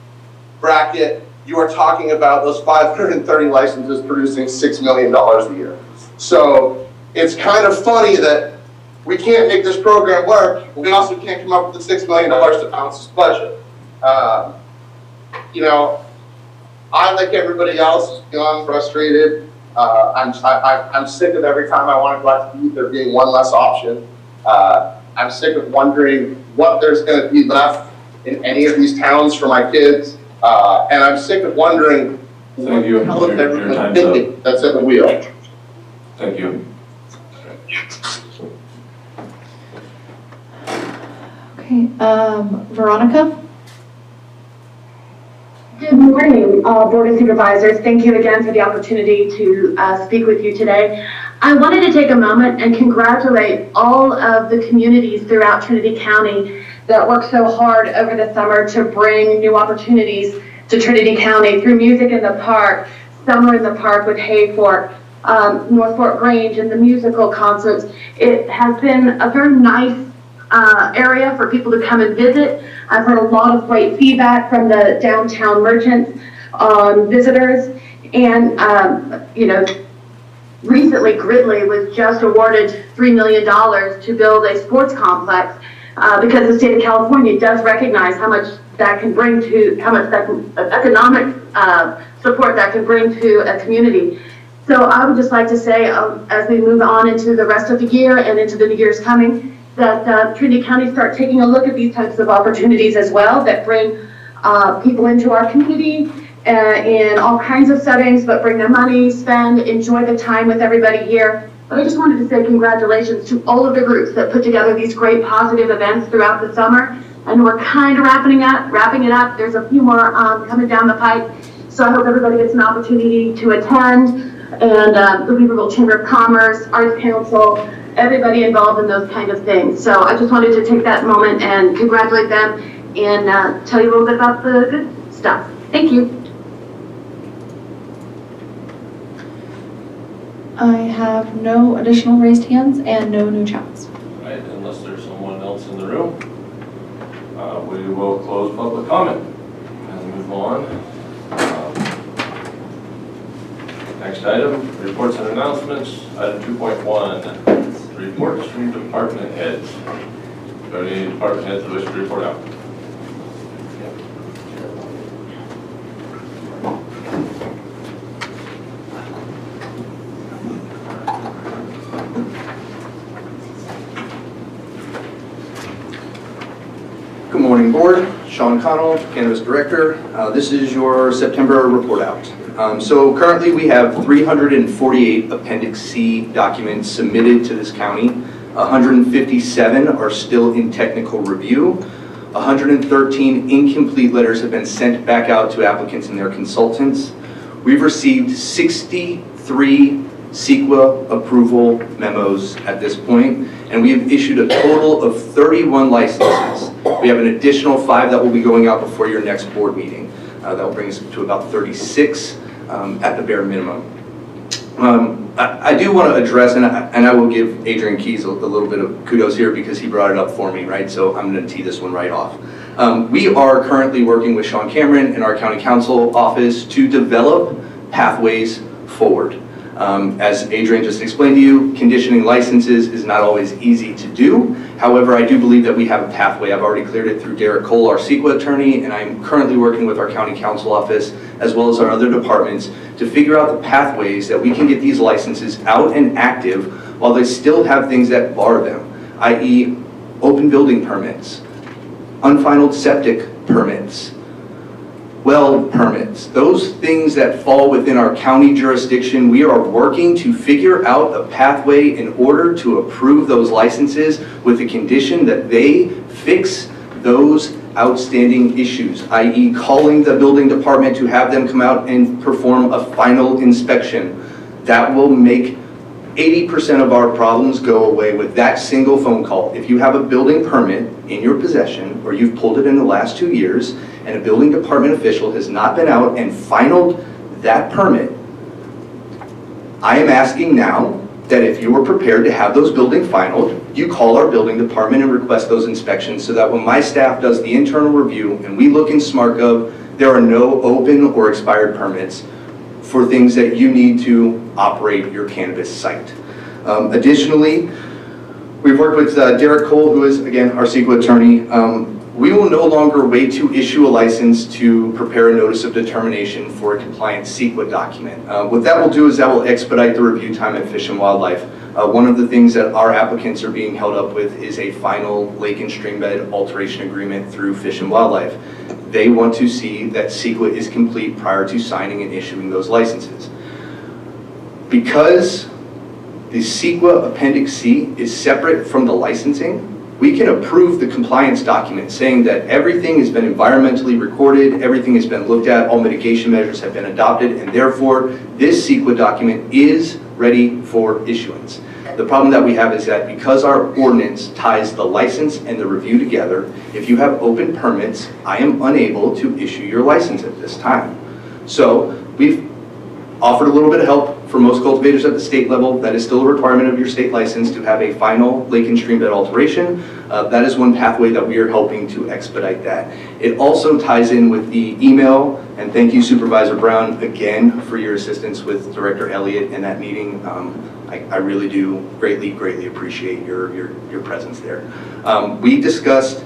bracket, you are talking about those 530 licenses producing $6 million a year. So it's kind of funny that we can't make this program work, but we also can't come up with the $6 million to balance this budget. You know, I, like everybody else, is beyond frustrated. I'm sick of every time I want to go out to eat there being one less option. I'm sick of wondering what there's going to be left in any of these towns for my kids. And I'm sick of wondering what the hell is everyone thinking that's at the wheel. Thank you. Okay, Veronica? Good morning, Board of Supervisors. Thank you again for the opportunity to speak with you today. I wanted to take a moment and congratulate all of the communities throughout Trinity County that worked so hard over the summer to bring new opportunities to Trinity County through Music in the Park, Summer in the Park with Hayfork, North Fort Grange, and the musical concerts. It has been a very nice area for people to come and visit. I've heard a lot of great feedback from the downtown merchants on visitors. And, you know, recently Gridley was just awarded $3 million to build a sports complex because the state of California does recognize how much that can bring to, how much that can, economic support that can bring to a community. So I would just like to say, as we move on into the rest of the year and into the years coming, that Trinity County start taking a look at these types of opportunities as well that bring people into our community in all kinds of settings, but bring their money, spend, enjoy the time with everybody here. But I just wanted to say congratulations to all of the groups that put together these great positive events throughout the summer. And we're kind of wrapping it up. There's a few more coming down the pipe. So I hope everybody gets an opportunity to attend. And the Weaverville Chamber of Commerce, Arts Council, everybody involved in those kind of things. So I just wanted to take that moment and congratulate them and tell you a little bit about the good stuff. Thank you. I have no additional raised hands and no new chats. All right, unless there's someone else in the room, we will close public comment and move on. Next item, reports and announcements. Item 2.1, reports from department heads. Are there any department heads that wish to report out? Good morning, Board. Sean Connell, Cannabis Director. This is your September report out. So currently we have 348 Appendix C documents submitted to this county. 157 are still in technical review. 113 incomplete letters have been sent back out to applicants and their consultants. We've received 63 CEQA approval memos at this point, and we have issued a total of 31 licenses. We have an additional 5 that will be going out before your next board meeting. That will bring us to about 36 at the bare minimum. I do want to address, and I will give Adrian Keys a little bit of kudos here because he brought it up for me, right? So I'm going to tee this one right off. We are currently working with Sean Cameron in our county council office to develop pathways forward. As Adrian just explained to you, conditioning licenses is not always easy to do. However, I do believe that we have a pathway. I've already cleared it through Derek Cole, our CEQA attorney, and I'm currently working with our county council office as well as our other departments to figure out the pathways that we can get these licenses out and active while they still have things that bar them, i.e. open building permits, unfinalized septic permits, well permits, those things that fall within our county jurisdiction. We are working to figure out a pathway in order to approve those licenses with the condition that they fix those outstanding issues, i.e. calling the building department to have them come out and perform a final inspection. That will make 80% of our problems go away with that single phone call. If you have a building permit in your possession, or you've pulled it in the last 2 years, and a building department official has not been out and finalized that permit, I am asking now that if you are prepared to have those buildings finalized, you call our building department and request those inspections so that when my staff does the internal review and we look in SmartGov, there are no open or expired permits for things that you need to operate your cannabis site. Additionally, we've worked with Derek Cole, who is, again, our CEQA attorney. We will no longer wait to issue a license to prepare a notice of determination for a compliant CEQA document. What that will do is that will expedite the review time at Fish and Wildlife. One of the things that our applicants are being held up with is a final lake and stream bed alteration agreement through Fish and Wildlife. They want to see that CEQA is complete prior to signing and issuing those licenses. Because the CEQA Appendix C is separate from the licensing, we can approve the compliance document saying that everything has been environmentally recorded, everything has been looked at, all mitigation measures have been adopted, and therefore this CEQA document is ready for issuance. The problem that we have is that because our ordinance ties the license and the review together, if you have open permits, I am unable to issue your license at this time. So we've offered a little bit of help for most cultivators at the state level. That is still a requirement of your state license to have a final lake and stream bed alteration. That is one pathway that we are helping to expedite that. It also ties in with the email, and thank you Supervisor Brown again for your assistance with Director Elliott in that meeting. I really do greatly appreciate your presence there. We discussed,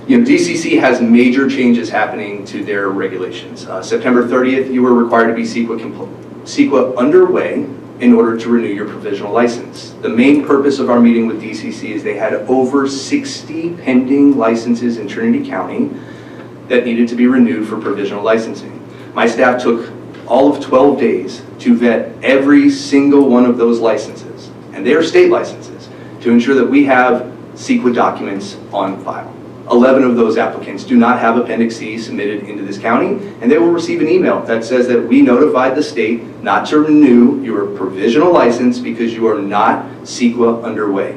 DCC has major changes happening to their regulations. September 30th, you were required to be CEQA underway in order to renew your provisional license. The main purpose of our meeting with DCC is they had over 60 pending licenses in Trinity County that needed to be renewed for provisional licensing. My staff took all of 12 days to vet every single one of those licenses, and they are state licenses, to ensure that we have CEQA documents on file. 11 of those applicants do not have Appendix C submitted into this county, and they will receive an email that says that we notified the state not to renew your provisional license because you are not CEQA underway.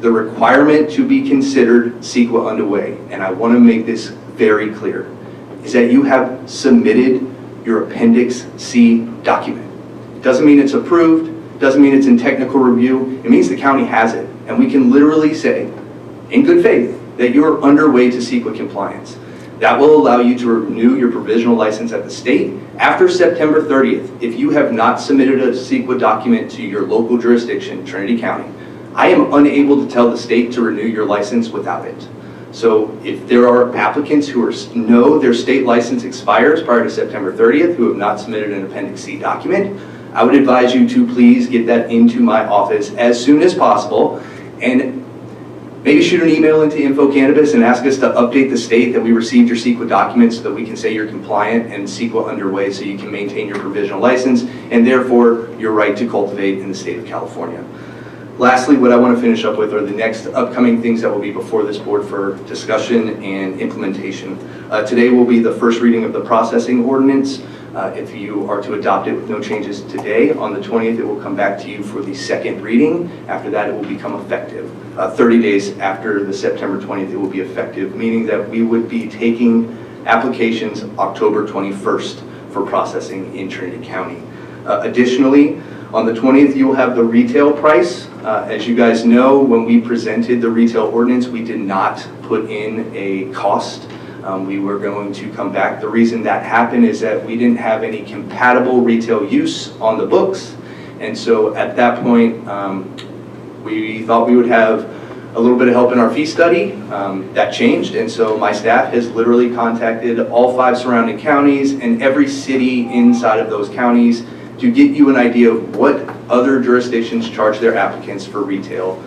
The requirement to be considered CEQA underway, and I want to make this very clear, is that you have submitted your Appendix C document. It doesn't mean it's approved, doesn't mean it's in technical review, it means the county has it, and we can literally say, in good faith, that you are underway to CEQA compliance. That will allow you to renew your provisional license at the state after September 30th. If you have not submitted a CEQA document to your local jurisdiction, Trinity County, I am unable to tell the state to renew your license without it. So if there are applicants who know their state license expires prior to September 30th who have not submitted an Appendix C document, I would advise you to please get that into my office as soon as possible, and maybe shoot an email into Info Cannabis and ask us to update the state that we received your CEQA documents so that we can say you're compliant and CEQA underway so you can maintain your provisional license and therefore your right to cultivate in the state of California. Lastly, what I want to finish up with are the next upcoming things that will be before this board for discussion and implementation. Today will be the first reading of the processing ordinance. If you are to adopt it with no changes today, on the 20th it will come back to you for the second reading. After that it will become effective. 30 days after the September 20th it will be effective, meaning that we would be taking applications October 21st for processing in Trinity County. Additionally, on the 20th you will have the retail price. As you guys know, when we presented the retail ordinance, we did not put in a cost. We were going to come back. The reason that happened is that we didn't have any compatible retail use on the books, And so at that point, we thought we would have a little bit of help in our fee study. That changed, and so my staff has literally contacted all 5 surrounding counties and every city inside of those counties to get you an idea of what other jurisdictions charge their applicants for retail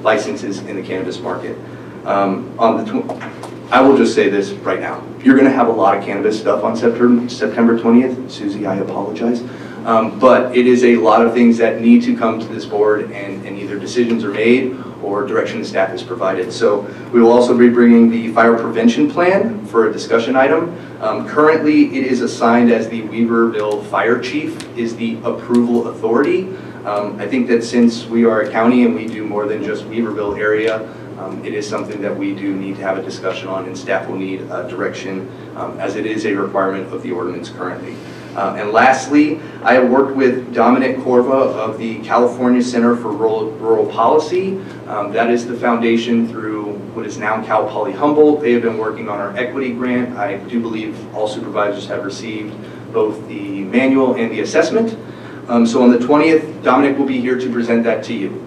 licenses in the cannabis market. I will just say this right now. You're going to have a lot of cannabis stuff on September 20th. Susie, I apologize. But it is a lot of things that need to come to this board, and either decisions are made or direction to staff is provided. So we will also be bringing the fire prevention plan for a discussion item. Currently, it is assigned as the Weaverville Fire Chief is the approval authority. I think that since we are a county and we do more than just Weaverville area, it is something that we do need to have a discussion on, and staff will need direction as it is a requirement of the ordinance currently. And lastly, I have worked with Dominic Corva of the California Center for Rural Policy. That is the foundation through what is now Cal Poly Humboldt. They have been working on our equity grant. I do believe all supervisors have received both the manual and the assessment. So on the 20th, Dominic will be here to present that to you.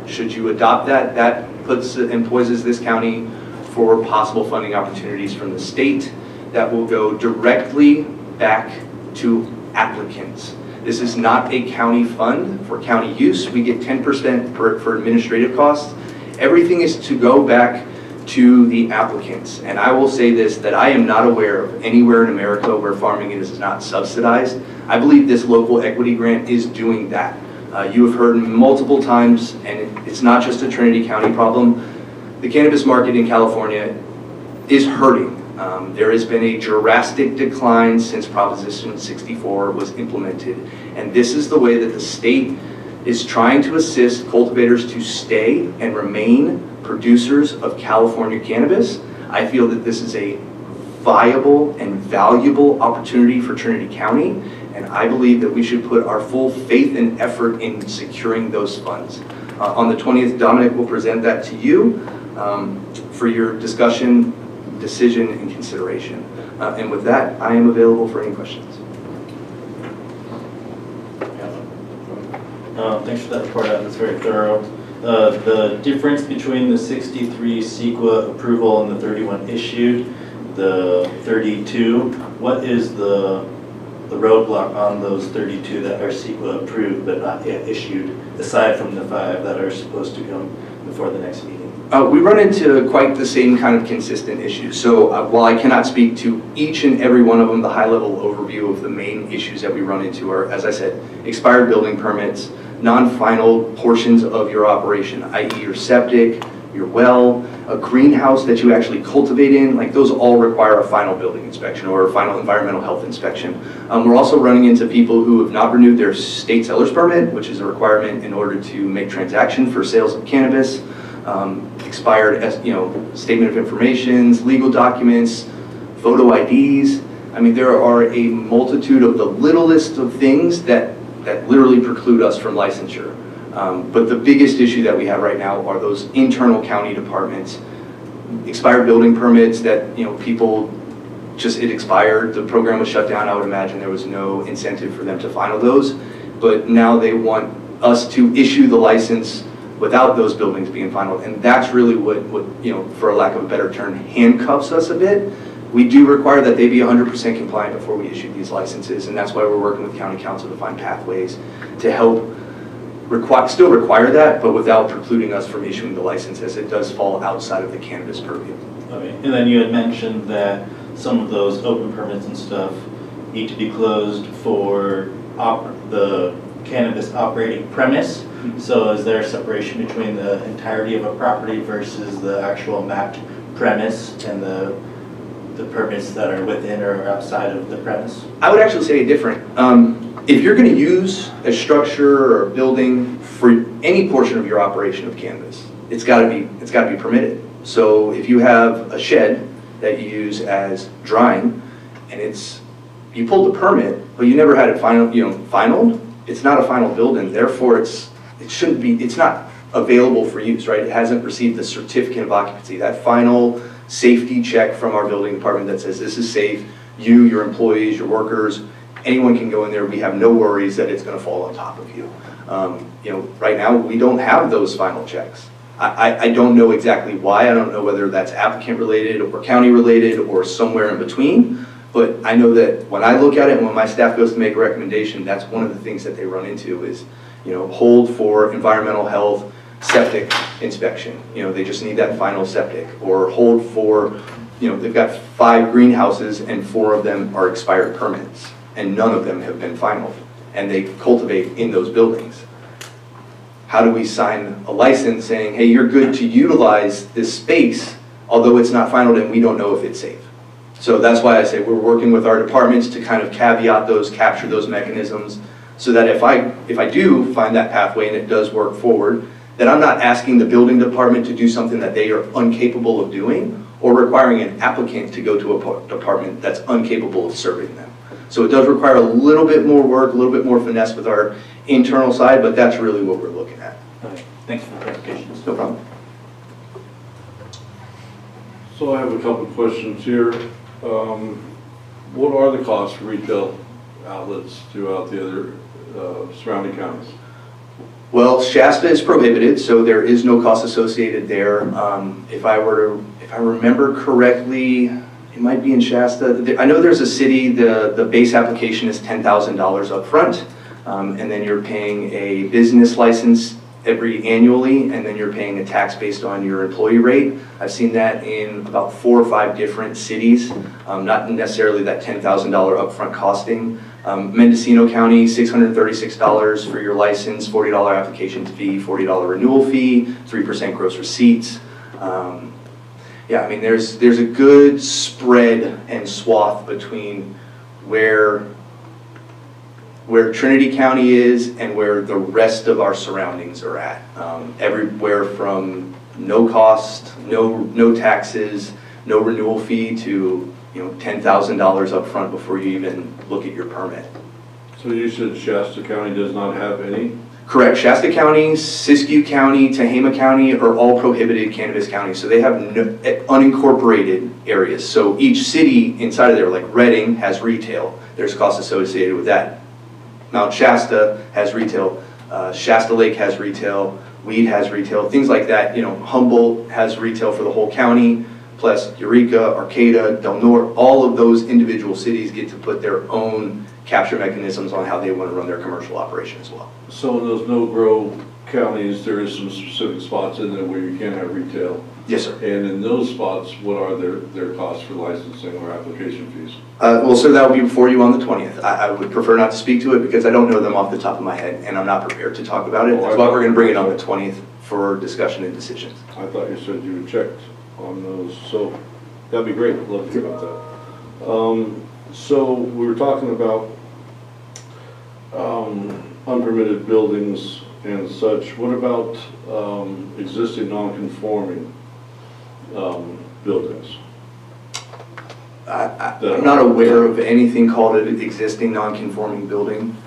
Should you adopt that, that puts and poises this county for possible funding opportunities from the state that will go directly back to applicants. This is not a county fund for county use. We get 10% for administrative costs. Everything is to go back to the applicants. And I will say this, that I am not aware of anywhere in America where farming is not subsidized. I believe this local equity grant is doing that. You have heard multiple times, and it's not just a Trinity County problem. The cannabis market in California is hurting. There has been a drastic decline since Proposition 64 was implemented. And this is the way that the state is trying to assist cultivators to stay and remain producers of California cannabis. I feel that this is a viable and valuable opportunity for Trinity County, and I believe that we should put our full faith and effort in securing those funds. On the 20th, Dominic will present that to you for your discussion, decision, and consideration. And with that, I am available for any questions. Thanks for that report out, that's very thorough. The difference between the 63 CEQA approval and the 31 issued, the 32, what is the roadblock on those 32 that are CEQA approved but not yet issued, aside from the 5 that are supposed to come before the next meeting? We run into quite the same kind of consistent issues. So while I cannot speak to each and every one of them, the high-level overview of the main issues that we run into are, as I said, expired building permits, non-final portions of your operation, i.e. your septic, your well, a greenhouse that you actually cultivate in, like those all require a final building inspection or a final environmental health inspection. We're also running into people who have not renewed their state seller's permit, which is a requirement in order to make transaction for sales of cannabis. Expired, statement of informations, legal documents, photo IDs. I mean, there are a multitude of the littlest of things that literally preclude us from licensure. But the biggest issue that we have right now are those internal county departments, expired building permits that, people just, it expired, the program was shut down. I would imagine there was no incentive for them to final those, but now they want us to issue the license without those buildings being final, and that's really what for a lack of a better term, handcuffs us a bit. We do require that they be 100% compliant before we issue these licenses, and that's why we're working with county council to find pathways to help still require that, but without precluding us from issuing the license, as it does fall outside of the cannabis purview. Okay, and then you had mentioned that some of those open permits and stuff need to be closed for the cannabis operating premise. So is there a separation between the entirety of a property versus the actual mapped premise and the permits that are within or outside of the premise? I would actually say different. If you're going to use a structure or a building for any portion of your operation of cannabis, it's got to be permitted. So if you have a shed that you use as drying, and you pulled the permit, but you never had it finaled, it's not a final building. Therefore, it's not available for use, right? It hasn't received the certificate of occupancy, that final safety check from our building department that says this is safe. You, your employees, your workers, anyone can go in there. We have no worries that it's going to fall on top of you. Right now, we don't have those final checks. I don't know exactly why. I don't know whether that's applicant related or county related or somewhere in between. But I know that when I look at it and when my staff goes to make a recommendation, that's one of the things that they run into is, hold for environmental health, septic inspection. They just need that final septic. Or hold for, they've got 5 greenhouses and 4 of them are expired permits and none of them have been finalized. And they cultivate in those buildings. How do we sign a license saying, hey, you're good to utilize this space, although it's not finalized and we don't know if it's safe? So that's why I say we're working with our departments to kind of caveat those, capture those mechanisms, so that if I do find that pathway and it does work forward, then I'm not asking the building department to do something that they are incapable of doing, or requiring an applicant to go to a department that's incapable of serving them. So it does require a little bit more work, a little bit more finesse with our internal side, but that's really what we're looking at. Okay, thanks for the clarifications. No problem. So I have a couple of questions here. What are the costs for retail outlets throughout the other surrounding counties? Well, Shasta is prohibited, so there is no cost associated there. If I remember correctly, it might be in Shasta. I know there's a city, the base application is $10,000 up front, and then you're paying a business license annually, and then you're paying a tax based on your employee rate. I've seen that in about 4 or 5 different cities, not necessarily that $10,000 upfront costing. Mendocino County, $636 for your license, $40 application fee, $40 renewal fee, 3% gross receipts. Yeah, I mean, there's a good spread and swath between where Trinity County is and where the rest of our surroundings are at. Everywhere from no cost, no taxes, no renewal fee to $10,000 up front before you even look at your permit. So you said Shasta County does not have any? Correct. Shasta County, Siskiyou County, Tehama County are all prohibited cannabis counties. So they have unincorporated areas. So each city inside of there, like Redding, has retail. There's costs associated with that. Mount Shasta has retail. Shasta Lake has retail. Weed has retail. Things like that. Humboldt has retail for the whole county. Plus Eureka, Arcata, Del Norte, all of those individual cities get to put their own capture mechanisms on how they want to run their commercial operation as well. So in those no-grow counties, there is some specific spots in there where you can't have retail? Yes, sir. And in those spots, what are their costs for licensing or application fees? Well, sir, that will be before you on the 20th. I would prefer not to speak to it because I don't know them off the top of my head, and I'm not prepared to talk about it. That's why we're going to bring it on the 20th for discussion and decisions. I thought you said you had checked on those, so that'd be great. I'd love to hear about that. So we were talking about unpermitted buildings and such. What about existing non-conforming buildings? I'm not aware of anything called an existing non-conforming building,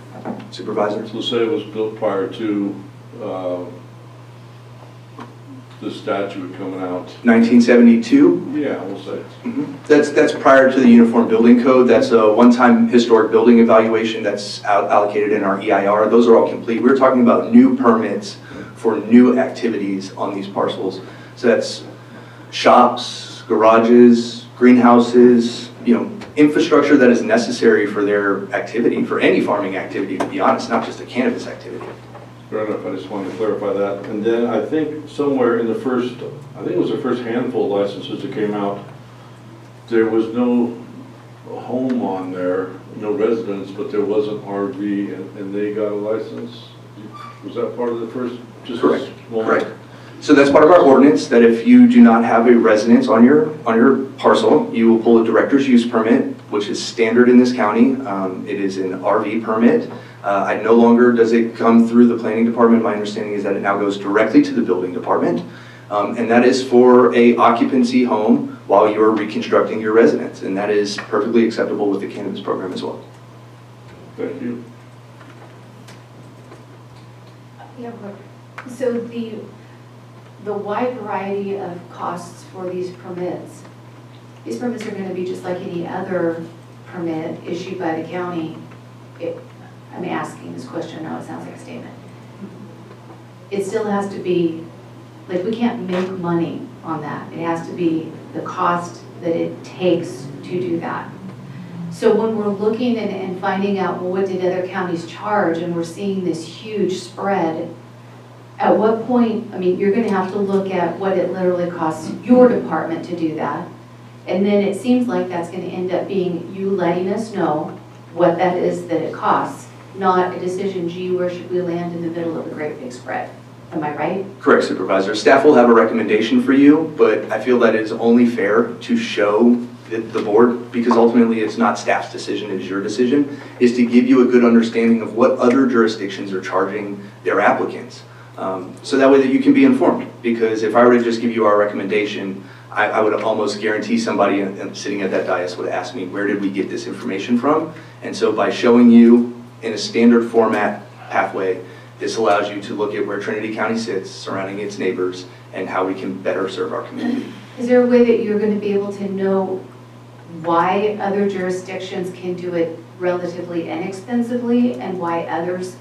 Supervisor. So say it was built prior to the statute coming out. 1972? Yeah, we'll say. That's prior to the Uniform Building Code. That's a one-time historic building evaluation that's allocated in our EIR. Those are all complete. We're talking about new permits for new activities on these parcels. So that's shops, garages, greenhouses, infrastructure that is necessary for their activity, for any farming activity, to be honest, not just a cannabis activity. Fair enough, I just wanted to clarify that. And then I think somewhere in the first, I think it was the first handful of licenses that came out, there was no home on there, no residence, but there was an RV and they got a license. Was that part of the first? Just correct, correct. So that's part of our ordinance, that if you do not have a residence on your parcel, you will pull a director's use permit, which is standard in this county. It is an RV permit. No longer does it come through the planning department. My understanding is that it now goes directly to the building department. And that is for a occupancy home while you're reconstructing your residence. And that is perfectly acceptable with the cannabis program as well. Thank you. Yeah, so the wide variety of costs for these permits are going to be just like any other permit issued by the county. I'm asking this question, I know it sounds like a statement. It still has to be, like, we can't make money on that. It has to be the cost that it takes to do that. So when we're looking and finding out, well, what did other counties charge, and we're seeing this huge spread, at what point, I mean, you're gonna have to look at what it literally costs your department to do that. And then it seems like that's gonna end up being you letting us know what that is that it costs, not a decision, gee, where should we land in the middle of a great big spread? Am I right? Correct, Supervisor. Staff will have a recommendation for you, but I feel that it is only fair to show the board, because ultimately it's not staff's decision, it is your decision, is to give you a good understanding of what other jurisdictions are charging their applicants. So that way that you can be informed, because if I were to just give you our recommendation, I would almost guarantee somebody sitting at that dais would ask me, where did we get this information from? And so by showing you in a standard format pathway, this allows you to look at where Trinity County sits, surrounding its neighbors, and how we can better serve our community. Is there a way that you're going to be able to know why other jurisdictions can do it relatively inexpensively and why others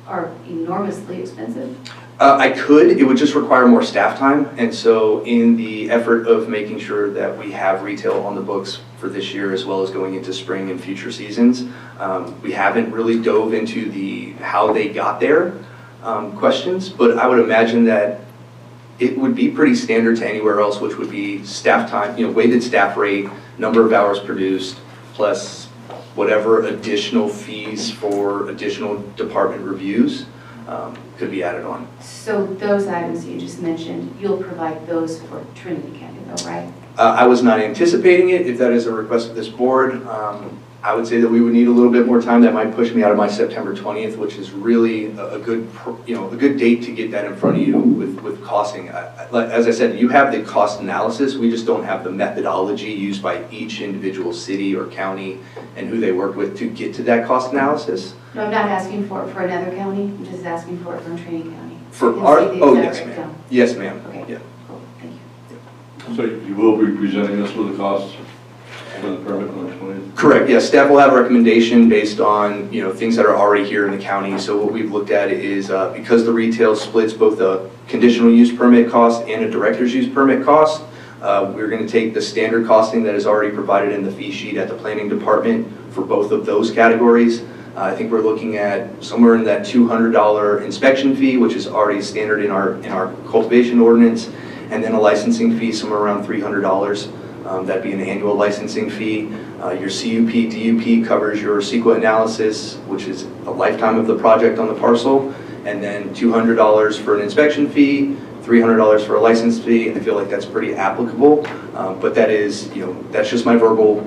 are enormously expensive? I could, it would just require more staff time, and so in the effort of making sure that we have retail on the books for this year as well as going into spring and future seasons, we haven't really dove into the how they got there questions, but I would imagine that it would be pretty standard to anywhere else, which would be staff time, weighted staff rate, number of hours produced, plus whatever additional fees for additional department reviews could be added on. So those items you just mentioned, you'll provide those for Trinity County though, right? I was not anticipating it. If that is a request of this board, I would say that we would need a little bit more time. That might push me out of my September 20th, which is really a good date to get that in front of you with costing. As I said, you have the cost analysis. We just don't have the methodology used by each individual city or county and who they worked with to get to that cost analysis. No, I'm not asking for it for another county. I'm just asking for it from Trinity County. For You can our, see the oh exact yes, ma'am. breakdown. Yes, ma'am. Okay. Yeah. Cool. Thank you. So you will be presenting us with the costs for the permit on the 20th? Correct, yes. Staff will have a recommendation based on, things that are already here in the county. So what we've looked at is because the retail splits both a conditional use permit cost and a director's use permit cost, we're going to take the standard costing that is already provided in the fee sheet at the planning department for both of those categories. I think we're looking at somewhere in that $200 inspection fee, which is already standard in our cultivation ordinance, and then a licensing fee somewhere around $300. That'd be an annual licensing fee. Your CUP, DUP covers your CEQA analysis, which is a lifetime of the project on the parcel, and then $200 for an inspection fee, $300 for a license fee. I feel like that's pretty applicable, but that is, that's just my verbal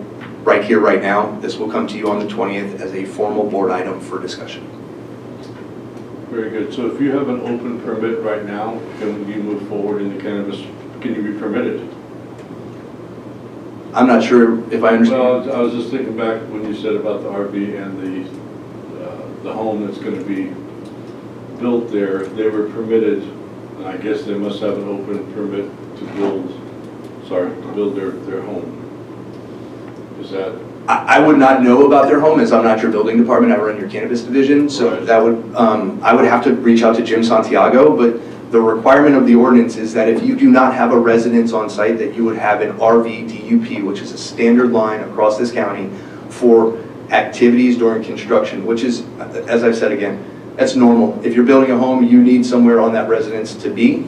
right here, right now. This will come to you on the 20th as a formal board item for discussion. Very good. So if you have an open permit right now, can you move forward in the cannabis, can you be permitted? I'm not sure if I understand. Well, I was just thinking back when you said about the RV and the home that's going to be built there. They were permitted, and I guess they must have an open permit to build their home. Is that? I would not know about their home, as I'm not your building department. I run your cannabis division, so right. that would I would have to reach out to Jim Santiago. But the requirement of the ordinance is that if you do not have a residence on site, that you would have an RV DUP, which is a standard line across this county for activities during construction, which is, as I've said again, that's normal. If you're building a home, you need somewhere on that residence to be.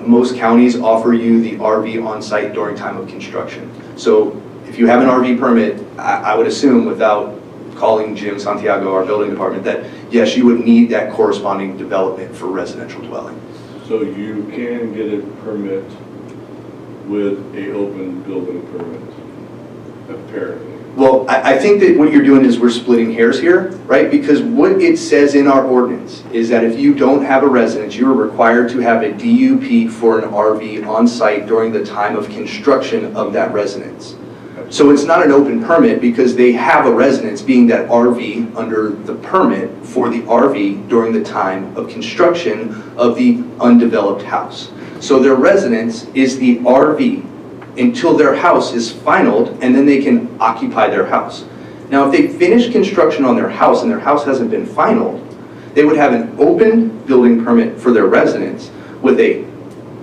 Most counties offer you the RV on site during time of construction. So if you have an RV permit, I would assume, without calling Jim Santiago, our building department, that yes, you would need that corresponding development for residential dwelling. So you can get a permit with a open building permit, apparently. Well, I think that what you're doing is we're splitting hairs here, right? Because what it says in our ordinance is that if you don't have a residence, you are required to have a DUP for an RV on site during the time of construction of that residence. So it's not an open permit because they have a residence, being that RV under the permit for the RV during the time of construction of the undeveloped house. So their residence is the RV until their house is finalized, and then they can occupy their house. Now, if they finish construction on their house and their house hasn't been finalized, they would have an open building permit for their residence with a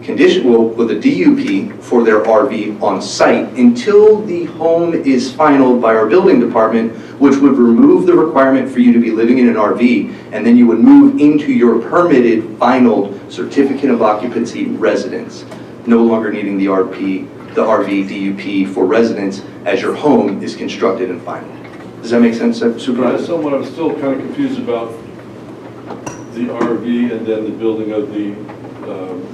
with a DUP for their RV on site until the home is finalized by our building department, which would remove the requirement for you to be living in an RV, and then you would move into your permitted final certificate of occupancy residence, no longer needing the RV DUP for residence as your home is constructed and final. Does that make sense, Supervisor? I'm still kind of confused about the RV and then the building of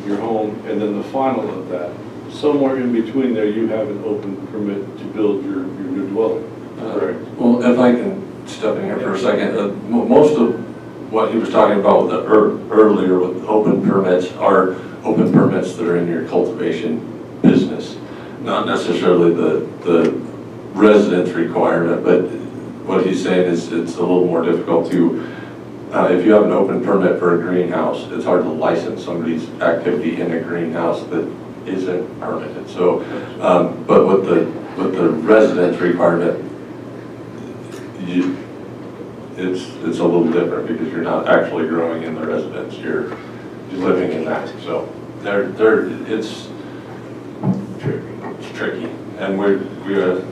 your home and then the final of that. Somewhere in between there, you have an open permit to build your new dwelling. Correct. Well, if I can step in here for a second, most of what he was talking about with earlier with open permits are open permits that are in your cultivation business, not necessarily the residence requirement, but what he's saying is it's a little more difficult to, if you have an open permit for a greenhouse, it's hard to license somebody's activity in a greenhouse that isn't permitted. So, but with the residence requirement, it's a little different because you're not actually growing in the residence, you're living in that. So it's tricky, and we are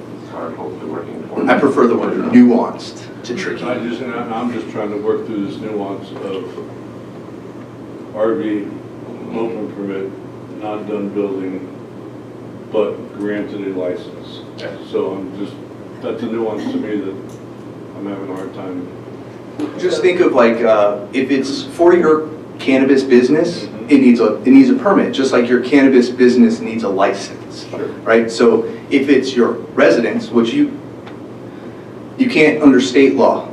hopefully working towards. I prefer the word nuanced to tricky. I'm just trying to work through this nuance of RV, open permit, not done building, but granted a license. So that's a nuance to me that I'm having a hard time. Just think of like, if it's for your cannabis business, it needs a permit, just like your cannabis business needs a license, right? So if it's your residence, which you can't under state law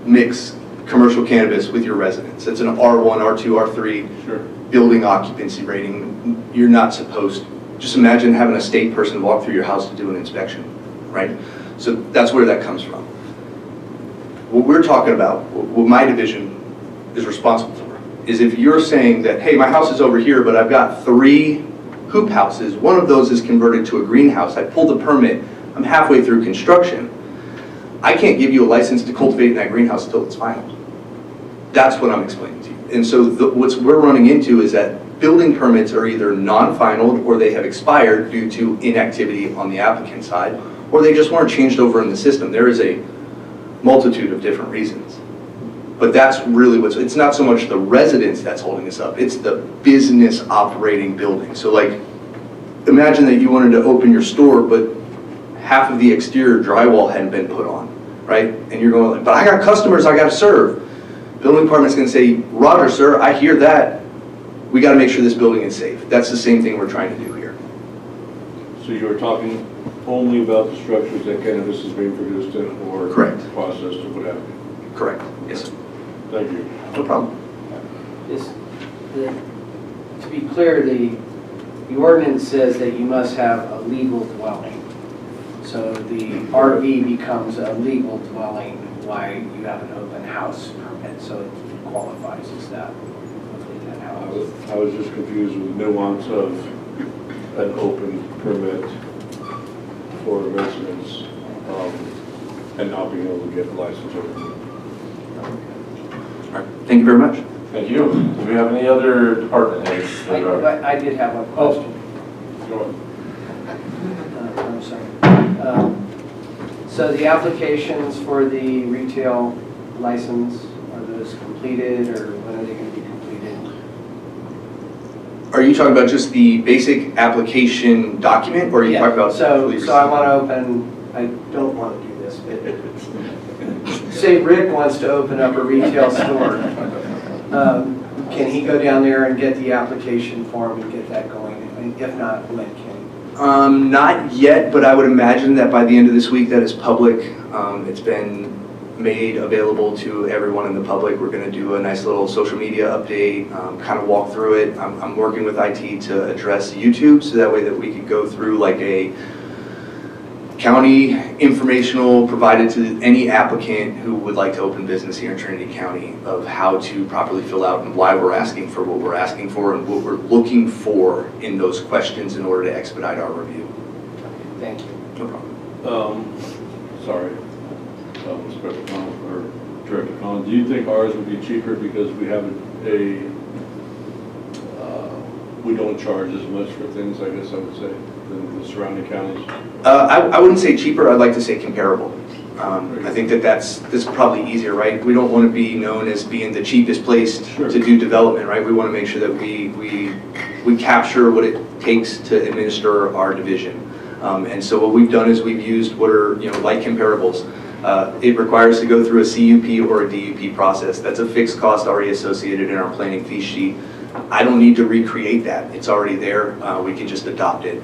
mix commercial cannabis with your residence. It's an R1, R2, R3 building occupancy rating. You're not supposed to. Just imagine having a state person walk through your house to do an inspection, right? So that's where that comes from. What we're talking about, what my division is responsible for, is if you're saying that, hey, my house is over here, but I've got 3 hoop houses, one of those is converted to a greenhouse, I pulled the permit, I'm halfway through construction, I can't give you a license to cultivate in that greenhouse until it's final. That's what I'm explaining to you. And so what we're running into is that building permits are either non-final or they have expired due to inactivity on the applicant side, or they just weren't changed over in the system. There is a multitude of different reasons. But that's really it's not so much the residence that's holding us up, it's the business operating building. So like, imagine that you wanted to open your store, but half of the exterior drywall hadn't been put on, right? And you're going like, but I got customers I gotta serve. Building department's gonna say, Roger, sir, I hear that. We gotta make sure this building is safe. That's the same thing we're trying to do here. So you're talking only about the structures that cannabis is being produced in or processed or what have you? Correct, yes. Thank you. No problem. To be clear, the ordinance says that you must have a legal dwelling. So the RV becomes a legal dwelling while you have an open house permit, so it qualifies as that. I was just confused with the nuance of an open permit for residents and not being able to get a license over. All right, thank you very much. Thank you. Do we have any other department heads? I did have a question. Go ahead. I'm sorry. So the applications for the retail license, are those completed or when are they going to be completed? Are you talking about just the basic application document, or are you talking about? So I want to open, I don't want to do this, but say Rick wants to open up a retail store. Can he go down there and get the application form and get that going? And if not, when can he? Not yet, but I would imagine that by the end of this week that is public. It's been made available to everyone in the public. We're going to do a nice little social media update, kind of walk through it. I'm working with IT to address YouTube so that way that we could go through like a county informational provided to any applicant who would like to open business here in Trinity County of how to properly fill out and why we're asking for what we're asking for and what we're looking for in those questions in order to expedite our review. Thank you. No problem. Sorry. Special Counsel or Director Collins, do you think ours would be cheaper because we have we don't charge as much for things, I guess I would say, than the surrounding counties? I wouldn't say cheaper, I'd like to say comparable. I think that's probably easier, right? We don't want to be known as being the cheapest place to do development, right? We want to make sure that we capture what it takes to administer our division. And so what we've done is we've used what are like comparables. It requires to go through a CUP or a DUP process. That's a fixed cost already associated in our planning fee sheet. I don't need to recreate that. It's already there. We can just adopt it.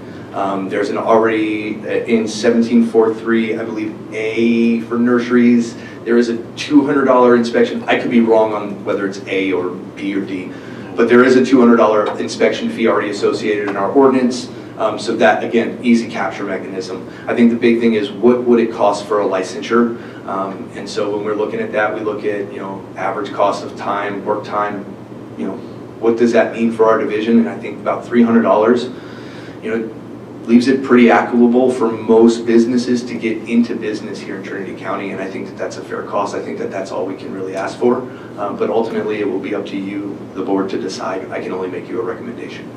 There's an already in 1743, I believe, A for nurseries. There is a $200 inspection. I could be wrong on whether it's A or B or D, but there is a $200 inspection fee already associated in our ordinance. So that, again, easy capture mechanism. I think the big thing is what would it cost for a licensure? And so when we're looking at that, we look at, average cost of time, work time, what does that mean for our division? And I think about $300, leaves it pretty equitable for most businesses to get into business here in Trinity County. And I think that that's a fair cost. I think that that's all we can really ask for. But ultimately, it will be up to you, the board, to decide. I can only make you a recommendation.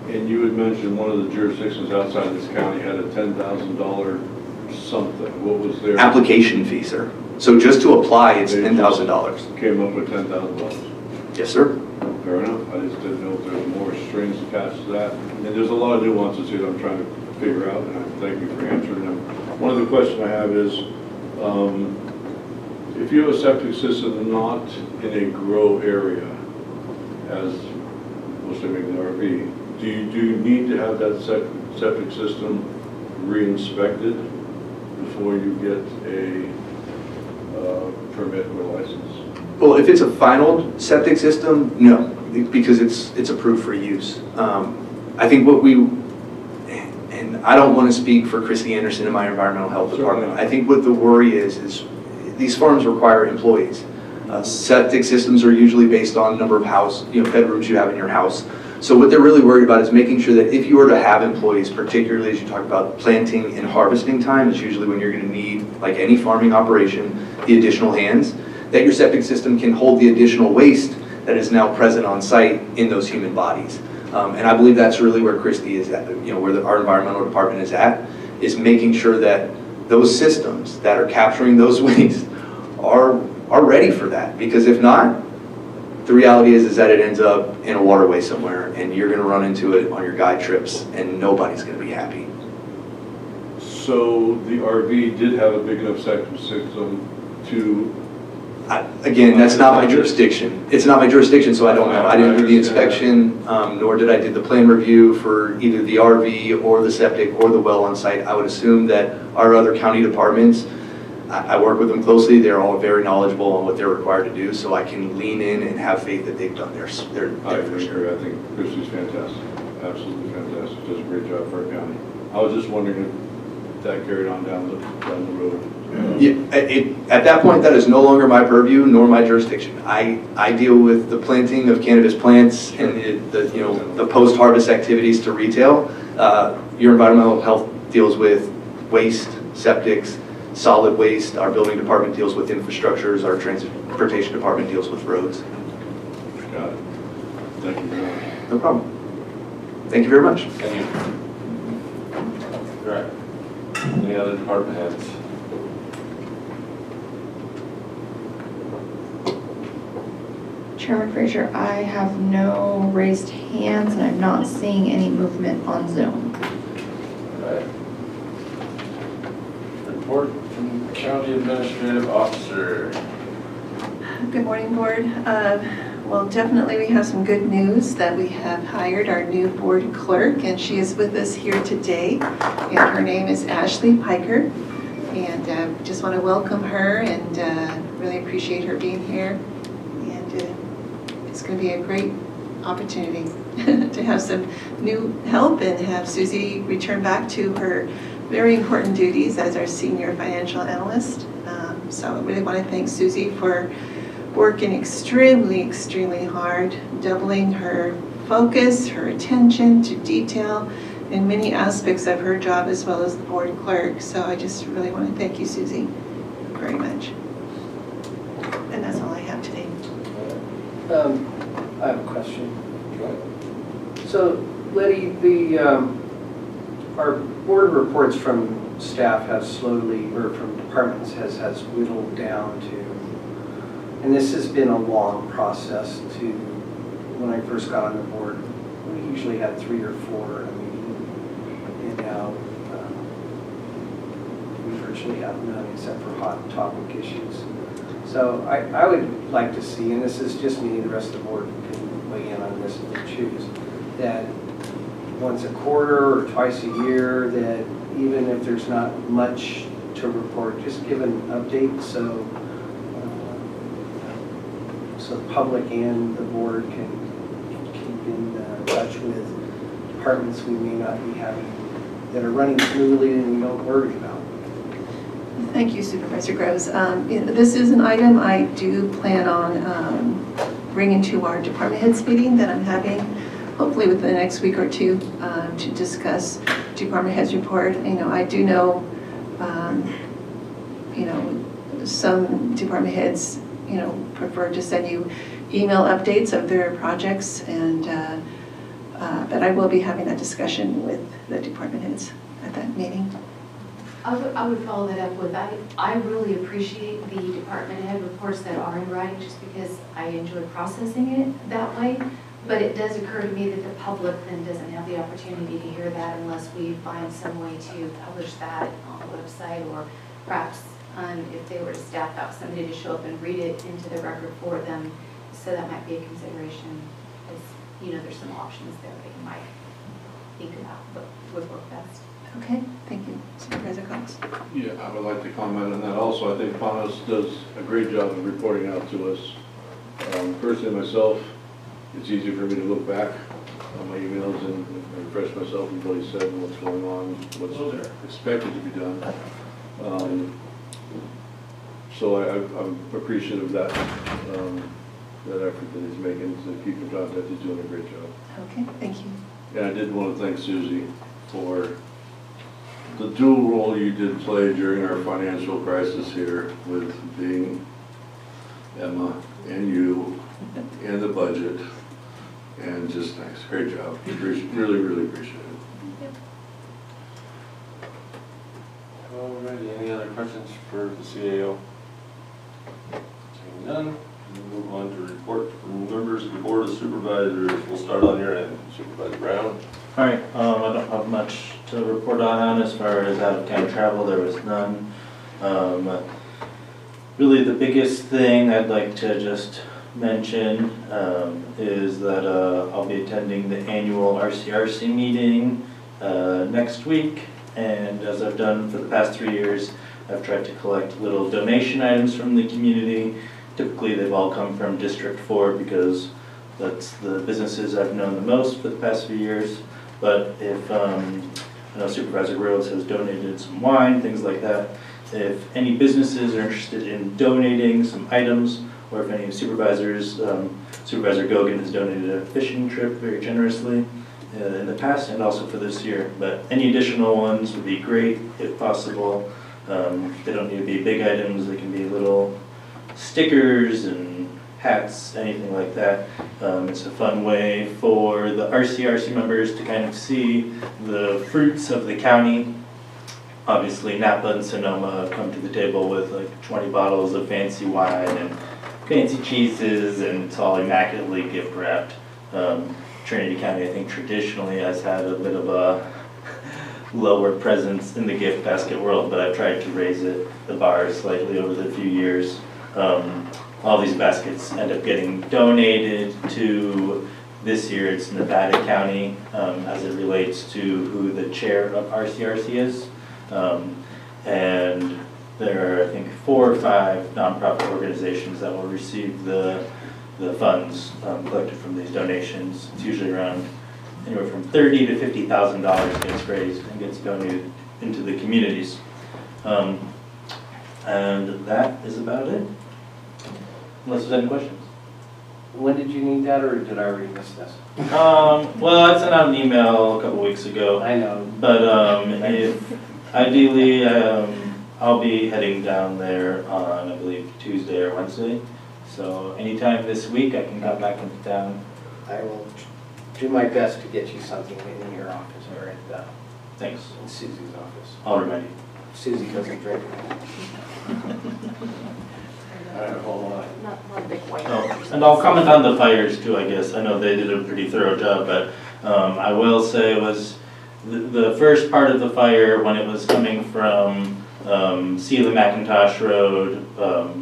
And you had mentioned one of the jurisdictions outside this county had a $10,000 something. What was their application fee, sir? So just to apply, it's $10,000. Came up with $10,000. Yes, sir. Fair enough. I just didn't know if there was more strings attached to that. And there's a lot of nuances here that I'm trying to figure out, and I thank you for answering them. One of the questions I have is, if you have a septic system not in a grow area, as we'll say maybe the RV, do you need to have that septic system re-inspected before you get a permit or license? Well, if it's a final septic system, no, because it's approved for use. I think what and I don't want to speak for Christy Anderson in my environmental health department. I think what the worry is these farms require employees. Septic systems are usually based on number of bedrooms you have in your house. So what they're really worried about is making sure that if you were to have employees, particularly as you talk about planting and harvesting time, is usually when you're going to need, like any farming operation, the additional hands, that your septic system can hold the additional waste that is now present on site in those human bodies. And I believe that's really where Christy is at, where our environmental department is making sure that those systems that are capturing those waste are ready for that. Because if not, the reality is that it ends up in a waterway somewhere, and you're going to run into it on your guide trips, and nobody's going to be happy. So the RV did have a big enough septic system to... Again, that's not my jurisdiction. It's not my jurisdiction, so I don't know. I didn't do the inspection, nor did I do the plan review for either the RV or the septic or the well on site. I would assume that our other county departments, I work with them closely. They're all very knowledgeable on what they're required to do, so I can lean in and have faith that they've done theirs. I agree. I think Christy's fantastic. Absolutely fantastic. Does a great job for our county. I was just wondering if that carried on down the road. At that point, that is no longer my purview nor my jurisdiction. I deal with the planting of cannabis plants and the post-harvest activities to retail. Your environmental health deals with waste, septics, solid waste. Our building department deals with infrastructures. Our transportation department deals with roads. Got it. Thank you very much. No problem. Thank you very much. Thank you. All right. Any other department heads? Chairman Frazier, I have no raised hands and I'm not seeing any movement on Zoom. All right. Report from County Administrative Officer. Good morning, Board. Well, definitely we have some good news that we have hired our new board clerk, and she is with us here today, and her name is Ashley Piker, and just want to welcome her and really appreciate her being here, and it's going to be a great opportunity to have some new help and have Susie return back to her very important duties as our senior financial analyst. So I really want to thank Susie for working extremely hard, doubling her focus, her attention to detail in many aspects of her job as well as the board clerk. So I just really want to thank you, Susie. very much. And that's all I have today. I have a question. So, Letty, our board reports from staff have slowly, or from departments has whittled down to, and this has been a long process to, when I first got on the board, we usually had 3 or 4 a meeting, and now we virtually have none except for hot topic issues. So I would like to see, and this is just me, the rest of the board can weigh in on this if they choose, that once a quarter or twice a year, that even if there's not much to report, just give an update so the public and the board can keep in touch with departments we may not be having, that are running smoothly and we don't worry about. Thank you, Supervisor Groves. This is an item I do plan on bringing to our department heads meeting that I'm having hopefully within the next week or two to discuss department heads report. I do know, some department heads, prefer to send you email updates of their projects, and but I will be having that discussion with the department heads at that meeting. I would follow that up with, I really appreciate the department head reports that are in writing just because I enjoy processing it that way. But it does occur to me that the public then doesn't have the opportunity to hear that unless we find some way to publish that on the website, or perhaps if they were to staff out somebody to show up and read it into the record for them. So that might be a consideration, as there's some options there that you might think about what would work best. Okay, thank you. Supervisor Cox. Yeah, I would like to comment on that also. I think Panos does a great job of reporting out to us. Personally, myself, it's easy for me to look back on my emails and refresh myself with what he said and what's going on, what's expected to be done. So I'm appreciative of that effort that he's making to keep in contact. He's doing a great job. Okay, thank you. And I did want to thank Susie for the dual role you did play during our financial crisis here, with being Emma and you and the budget. And just thanks, great job. Really, really appreciate it. Yep. Alrighty, any other questions for the CAO? Seeing none, we'll move on to report from members of the Board of Supervisors. We'll start on your end, Supervisor Brown. All right, I don't have much to report on as far as out-of-county travel. There was none. Really, the biggest thing I'd like to just mention is that I'll be attending the annual RCRC meeting next week, and as I've done for the past 3 years, I've tried to collect little donation items from the community. Typically they've all come from District 4 because that's the businesses I've known the most for the past few years. But if I know Supervisor Groves has donated some wine, things like that. If any businesses are interested in donating some items, or if any supervisors, Supervisor Gogan has donated a fishing trip very generously in the past and also for this year. But any additional ones would be great if possible. They don't need to be big items, they can be little stickers and hats, anything like that. It's a fun way for the RCRC members to kind of see the fruits of the county. Obviously Napa and Sonoma have come to the table with like 20 bottles of fancy wine and fancy cheeses, and it's all immaculately gift wrapped. Trinity County, I think, traditionally has had a bit of a lower presence in the gift basket world, but I've tried to raise the bar slightly over the few years. All these baskets end up getting donated to, this year it's Nevada County, as it relates to who the chair of RCRC is. And there are, I think, 4 or 5 nonprofit organizations that will receive the funds collected from these donations. It's usually around anywhere from $30,000 to $50,000 gets raised and gets donated into the communities. And that is about it. Unless there's any questions. When did you need that, or did I already miss this? Well, I sent out an email a couple weeks ago. I know. But if ideally, I'll be heading down there on, I believe, Tuesday or Wednesday. So anytime this week, I can come back into town. I will do my best to get you something in your office or at Thanks. in Susie's office. I'll remind you. Susie doesn't drink. I don't know, hold on. Not a big white. Oh, and I'll comment on the fires too, I guess. I know they did a pretty thorough job, but I will say was the first part of the fire when it was coming from Sealy McIntosh Road,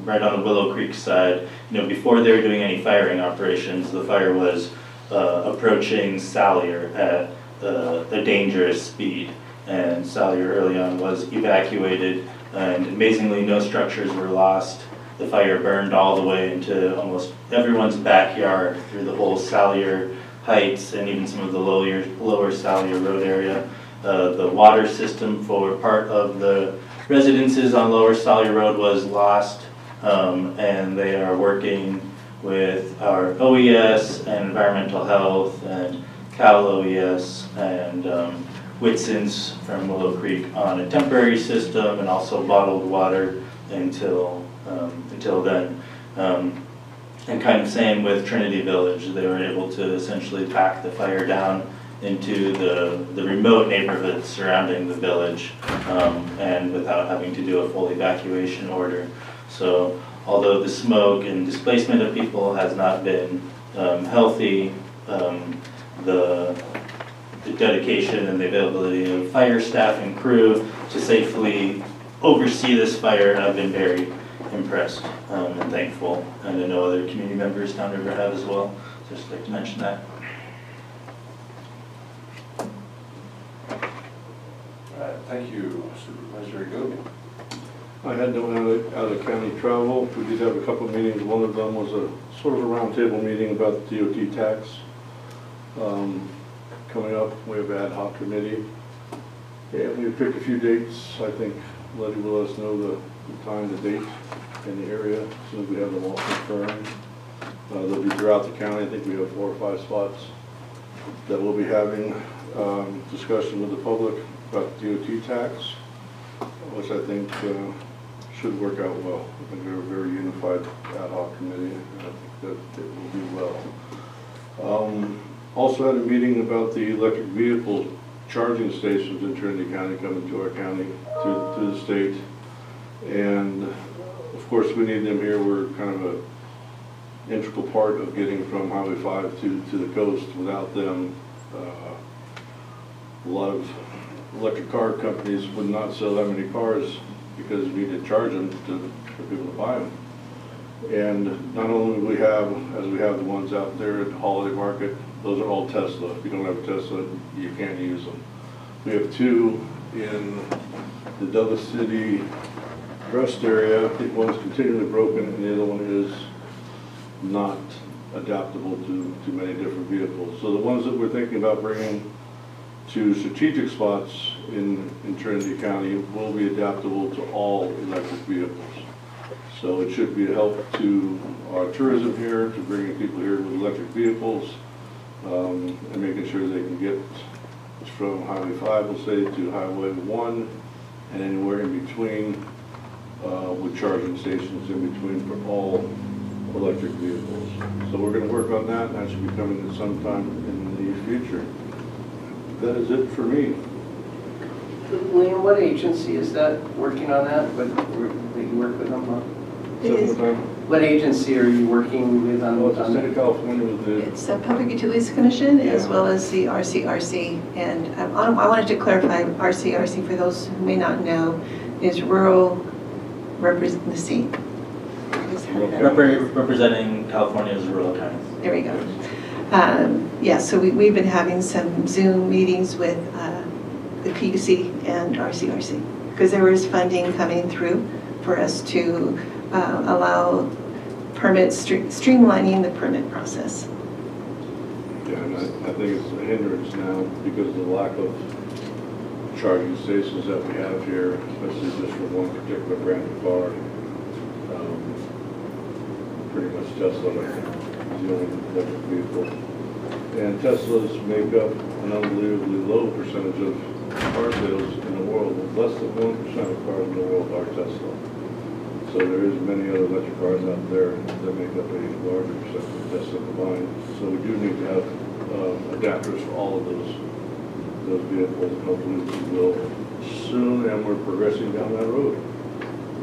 right on the Willow Creek side, before they were doing any firing operations, the fire was approaching Salyer at a dangerous speed. And Salyer early on was evacuated, and amazingly no structures were lost. The fire burned all the way into almost everyone's backyard through the whole Salyer Heights and even some of the lower Salyer Road area. The water system for part of the residences on lower Salyer Road was lost, and they are working with our OES and environmental health and Cal OES and Whitson's from Willow Creek on a temporary system and also bottled water until then. And kind of same with Trinity Village. They were able to essentially pack the fire down into the remote neighborhoods surrounding the village and without having to do a full evacuation order. So although the smoke and displacement of people has not been healthy, the dedication and the availability of fire staff and crew to safely oversee this fire, I've been very impressed and thankful. And I know other community members downriver have as well. Just like to mention that. Thank you, Supervisor Gogan. I had no out-of-county travel. We did have a couple of meetings. One of them was a sort of a roundtable meeting about the DOT tax. Coming up, we have an ad hoc committee. And we picked a few dates. I think Letty will let us know the time, the date, and the area as soon as we have them all confirmed. They'll be throughout the county. I think we have 4 or 5 spots that we'll be having discussion with the public about the DOT tax, which I think should work out well. I think they're a very unified ad hoc committee, and I think that it will do well. Also had a meeting about the electric vehicle charging stations in Trinity County coming to our county through the state. And of course we need them here. We're kind of an integral part of getting from Highway 5 to the coast. Without them, a lot of electric car companies would not sell that many cars because you need to charge them for people to buy them. And not only we have the ones out there at the Holiday Market, those are all Tesla. If you don't have a Tesla, you can't use them. We have 2 in the Douglas City rest area. I think one's continually broken and the other one is not adaptable to many different vehicles. So the ones that we're thinking about bringing to strategic spots in Trinity County will be adaptable to all electric vehicles. So it should be a help to our tourism here, to bringing people here with electric vehicles, and making sure they can get from Highway 5, we'll say, to Highway 1, and anywhere in between, with charging stations in between for all electric vehicles. So we're going to work on that, and that should be coming at some time in the future. That is it for me. William, what agency is that working on that? That you work with them on? What agency are you working with on? Well, it's the state of California with the... It's the Public Utilities Commission as well as the RCRC. And I wanted to clarify, RCRC, for those who may not know, is Rural Representing California's rural counties. There we go. Yeah, so we've been having some Zoom meetings with the PUC and RCRC because there was funding coming through for us to allow permits, streamlining the permit process. Yeah, and I think it's a hindrance now because of the lack of charging stations that we have here, especially just for one particular brand of car. Pretty much Tesla, I think, is the only electric vehicle. And Teslas make up an unbelievably low percentage of car sales in the world, less than 1% of cars in the world are Tesla. So there is many other electric cars out there that make up a larger percentage of Tesla combined. So we do need to have adapters for all of those vehicles, and hopefully we will soon, and we're progressing down that road.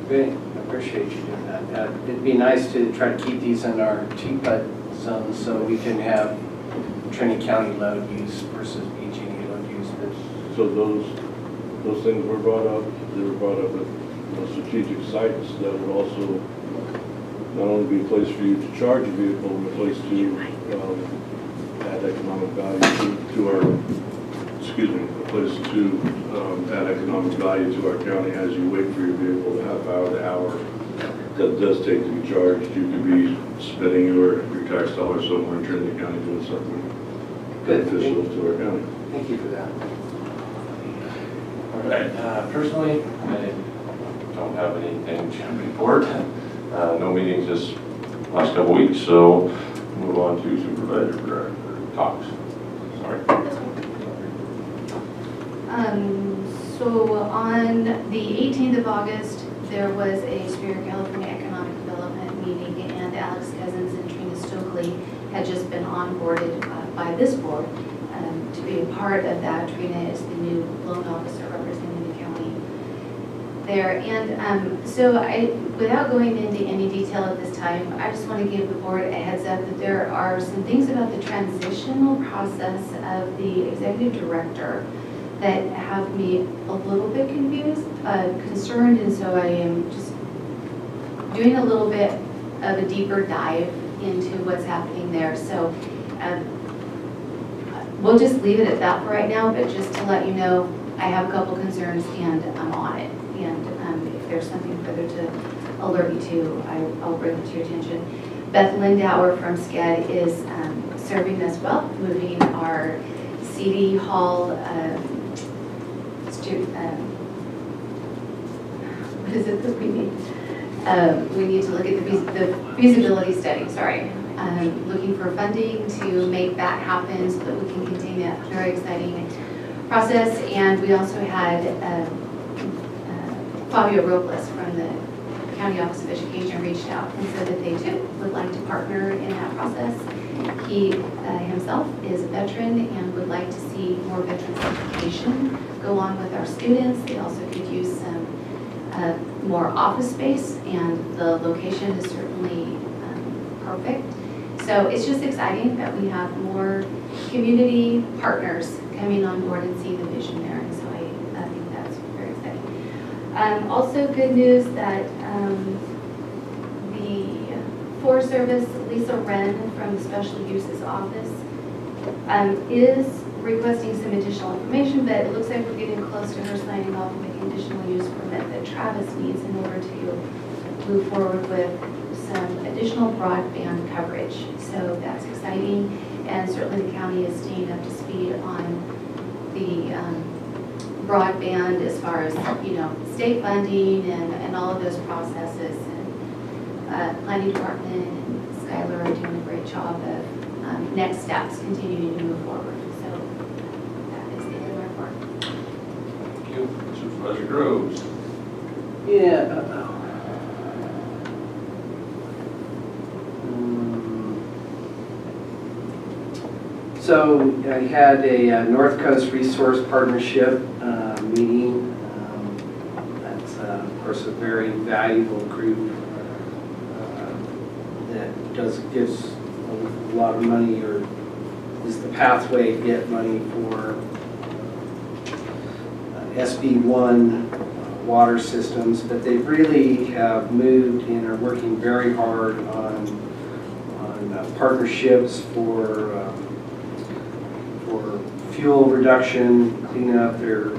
Great, I appreciate you doing that. It'd be nice to try to keep these in our T-PUD zones so we can have Trinity County load use versus BG&E load use. So those things were brought up. They were brought up at strategic sites that would also not only be a place for you to charge a vehicle, but a place to add economic value to our, a place to add economic value to our county as you wait for your vehicle the half hour to hour that it does take to be charged. You could be spending your tax dollars somewhere in Trinity County doing something beneficial to our county. Thank you for that. All right, personally, I don't have anything to report. No meetings this last couple weeks, so move on to supervisor talks. Sorry. So on the 18th of August, there was a Superior California Economic Development meeting, and Alex Cousins and Trina Stokely had just been onboarded by this board to be a part of that. Trina is the new loan officer representing the county there. And so without going into any detail at this time, I just want to give the board a heads up that there are some things about the transitional process of the executive director that have me a little bit confused, concerned, and so I am just doing a little bit of a deeper dive into what's happening there. So we'll just leave it at that for right now, but just to let you know, I have a couple concerns and I'm on it. And if there's something further to alert you to, I'll bring it to your attention. Beth Lindauer from SCED is serving us well, moving our CD Hall what is it that we need? We need to look at the feasibility study, sorry. Looking for funding to make that happen so that we can continue that very exciting process. And we also had Fabio Robles from the County Office of Education reached out and said that they too would like to partner in that process. He himself is a veteran and would like to see more veterans education go on with our students. They also could use some more office space, and the location is certainly perfect. So it's just exciting that we have more community partners coming on board and seeing the vision there, and so I think that's very exciting. Also good news that the Forest Service, Lisa Wren from the Special Uses Office, is requesting some additional information, but it looks like we're getting close to her signing off of a conditional use permit that Travis needs in order to move forward with some additional broadband coverage. So that's exciting, and certainly the county is staying up to speed on the broadband as far as, state funding and all of those processes. And planning department and Skylar are doing a great job of next steps continuing to move forward. So that is the end of my report. Thank you. Supervisor Groves. Yeah. So I had a North Coast Resource Partnership meeting. That's, of course, a very valuable group that gives a lot of money, or is the pathway to get money for SB1 water systems, but they really have moved and are working very hard on partnerships for fuel reduction, cleanup. They're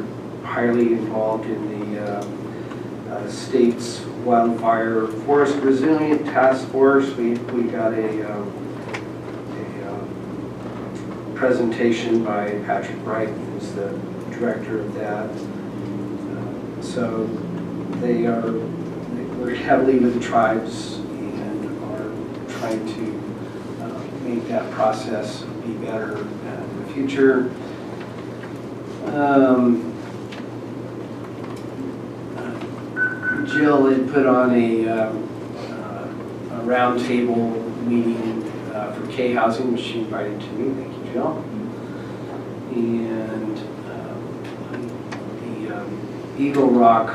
highly involved in the state's wildfire forest resilient task force. We got a presentation by Patrick Wright, who's the director of that. So they work heavily with the tribes and are trying to make that process be better in the future. Jill had put on a roundtable meeting for K Housing, which she invited to me. Thank you, Jill. And the Eagle Rock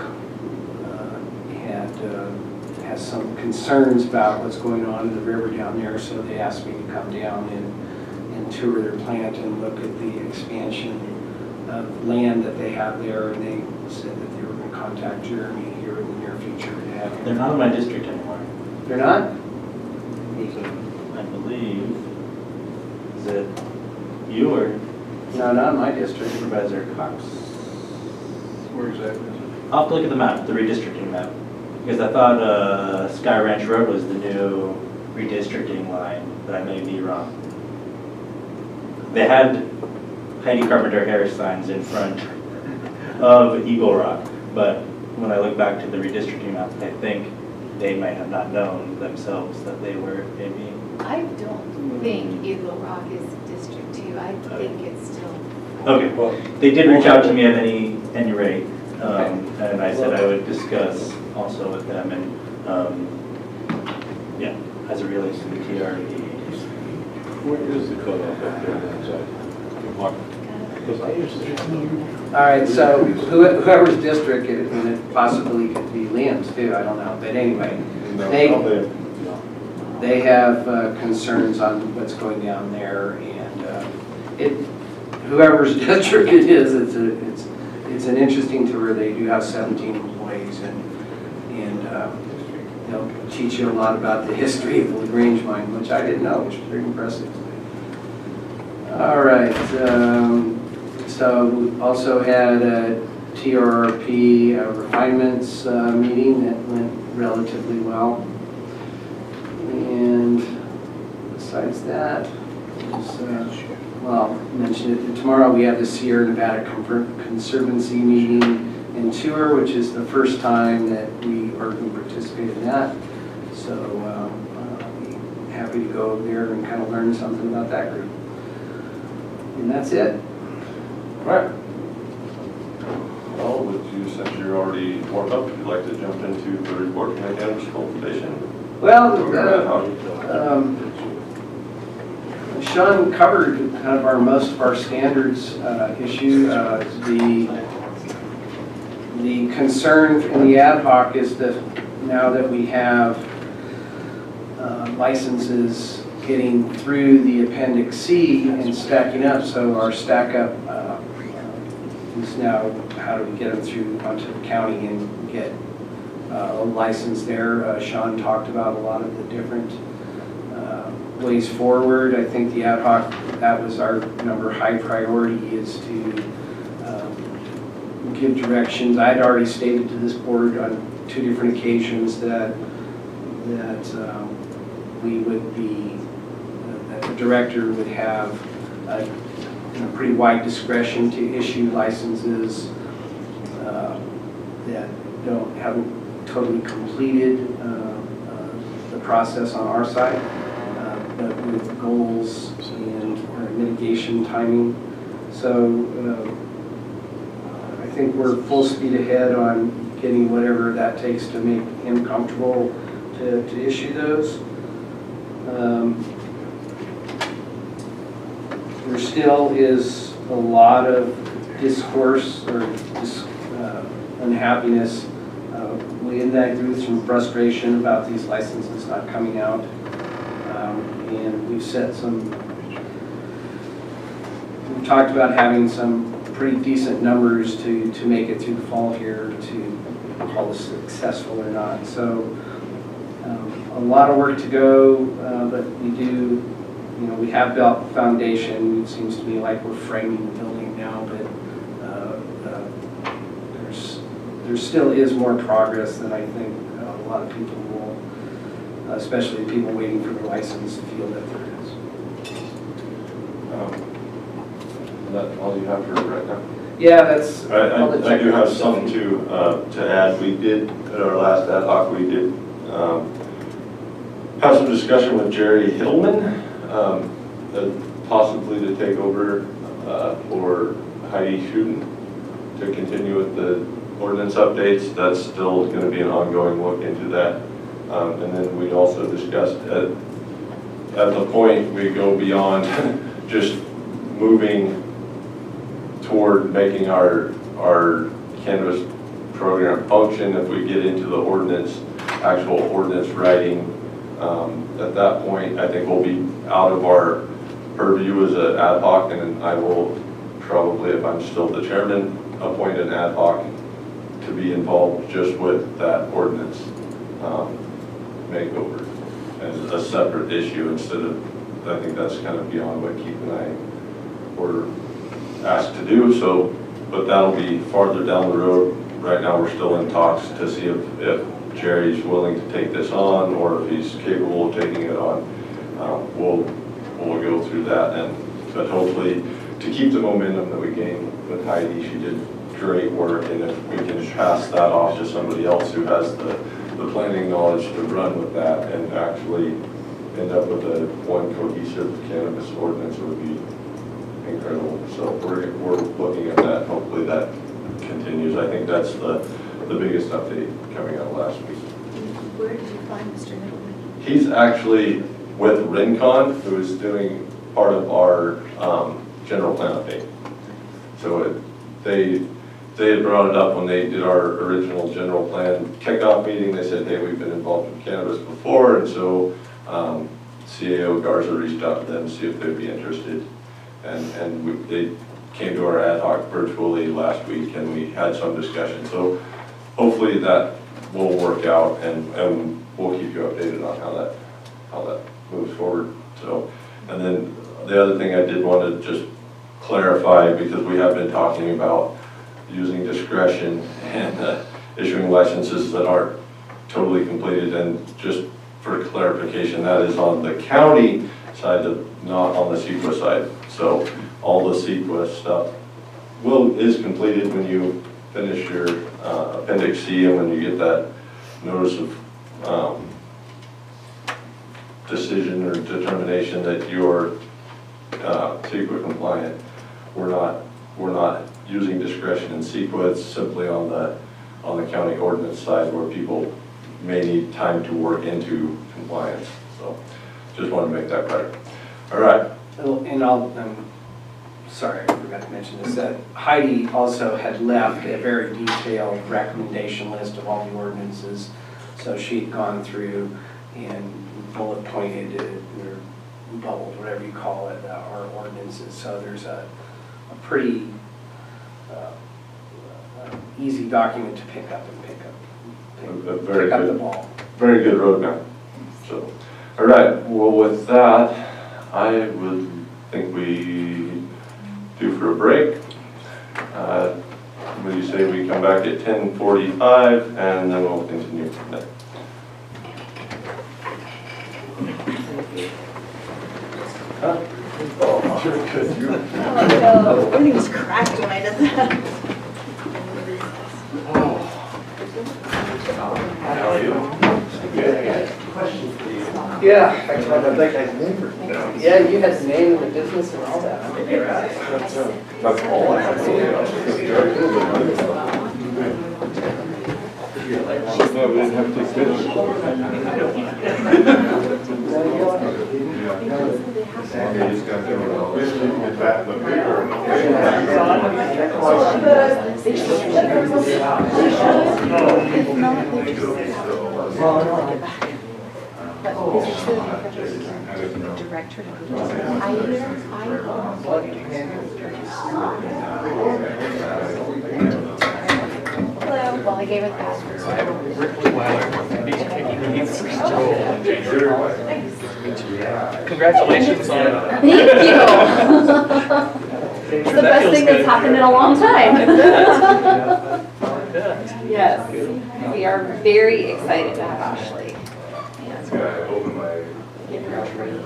has some concerns about what's going on in the river down there, so they asked me to come down and tour their plant and look at the expansion of land that they have there, and they said that they were going to contact Jeremy here in the near future to have him. They're not in my district anymore. They're not? I believe, is it you or? No, not in my district. Supervisor Cox. Where exactly is it? I'll have to look at the map, the redistricting map. Because I thought Sky Ranch Road was the new redistricting line, but I may be wrong. They had Heidi Carpenter Harris signs in front of Eagle Rock, but when I look back to the redistricting map, I think they might have not known themselves that they were maybe. I don't think Eagle Rock is District 2. I think it's still. Okay, well, they did reach out to me at any rate, and I said I would discuss also with them, and yeah, as it relates to the TRD. Where is the cutoff up there on that side? Because I used to. All right, so whoever's district, and it possibly could be Liam's too, I don't know. But anyway, they have concerns on what's going down there, and whoever's district it is, it's an interesting tour. They do have 17 employees, and they'll teach you a lot about the history of the LaGrange mine, which I didn't know, which was very impressive. All right, so we also had a TRRP refinements meeting that went relatively well. And besides that, well, I mentioned it, tomorrow we have the Sierra Nevada Conservancy meeting and tour, which is the first time that we are going to participate in that. So I'll be happy to go over there and kind of learn something about that group. And that's it. All right. Well, since you're already warmed up, would you like to jump into the report from cannabis cultivation? Well, Sean covered kind of most of our standards issue. The concern in the ad hoc is that now that we have licenses getting through the Appendix C and stacking up, so our stack up is now how do we get them through onto the county and get a license there. Sean talked about a lot of the different ways forward. I think the ad hoc, that was our high priority, is to give directions. I had already stated to this board on 2 different occasions that we would be, that the director would have pretty wide discretion to issue licenses that haven't totally completed the process on our side, but with goals and mitigation timing. So I think we're full speed ahead on getting whatever that takes to make him comfortable to issue those. There still is a lot of discourse or unhappiness in that group, some frustration about these licenses not coming out. And we've talked about having some pretty decent numbers to make it through the fall here to call this successful or not. So a lot of work to go, but we have built the foundation. It seems to me like we're framing the building now, but there still is more progress than I think a lot of people will, especially people waiting for their license, feel that there is. Is that all you have for right now? Yeah, that's. I do have something to add. We did, at our last ad hoc, we did have some discussion with Jerry Hittleman, possibly to take over for Heidi Schuten to continue with the ordinance updates, that's still going to be an ongoing look into that. And then we also discussed at the point we go beyond just moving toward making our cannabis program function. If we get into the ordinance, actual ordinance writing, at that point, I think we'll be out of our purview as an ad hoc, and I will probably, if I'm still the chairman, appoint an ad hoc to be involved just with that ordinance makeover as a separate issue instead of, I think that's kind of beyond what Keith and I were asked to do. So, but that'll be farther down the road. Right now we're still in talks to see if Jerry's willing to take this on or if he's capable of taking it on. We'll go through that, but hopefully to keep the momentum that we gained with Heidi, she did great work, and if we can pass that off to somebody else who has the planning knowledge to run with that and actually end up with a one cohesive cannabis ordinance, it would be incredible. So we're looking at that. Hopefully that continues. I think that's the biggest update coming out last week. Where did you find Mr. Middleman? He's actually with Rincon, who is doing part of our general plan update. So they had brought it up when they did our original general plan kickoff meeting. They said, hey, we've been involved in cannabis before, and so CAO Garza reached out to them to see if they'd be interested. And they came to our ad hoc virtually last week, and we had some discussion. So hopefully that will work out, and we'll keep you updated on how that moves forward. So, and then the other thing I did want to just clarify, because we have been talking about using discretion and issuing licenses that aren't totally completed, and just for clarification, that is on the county side, not on the CEQA side. So all the CEQA stuff is completed when you finish your Appendix C and when you get that notice of decision or determination that you're CEQA compliant. We're not using discretion in CEQA. It's simply on the county ordinance side where people may need time to work into compliance. So just want to make that clear. All right. And I'm sorry, I forgot to mention this, that Heidi also had left a very detailed recommendation list of all the ordinances. So she'd gone through and bullet pointed or bubbled, whatever you call it, our ordinances. So there's a pretty easy document to pick up and pick up the ball. Very good roadmap. So, all right. Well, with that, I would think we do for a break. What do you say we come back at 10:45 and then we'll continue from there. Huh? Oh, you're good. Oh, no. Everything was cracked when I did that. How are you? Good. Question for you. Yeah. Yeah, you had the name of the business and all that. That's all I have to say. No, we didn't have to take pictures. Direct her to go Hello. Well, I gave it that. Congratulations on it. Thank you. It's the best thing that's happened in a long time. Yes, we are very excited to have Ashley. Get her training,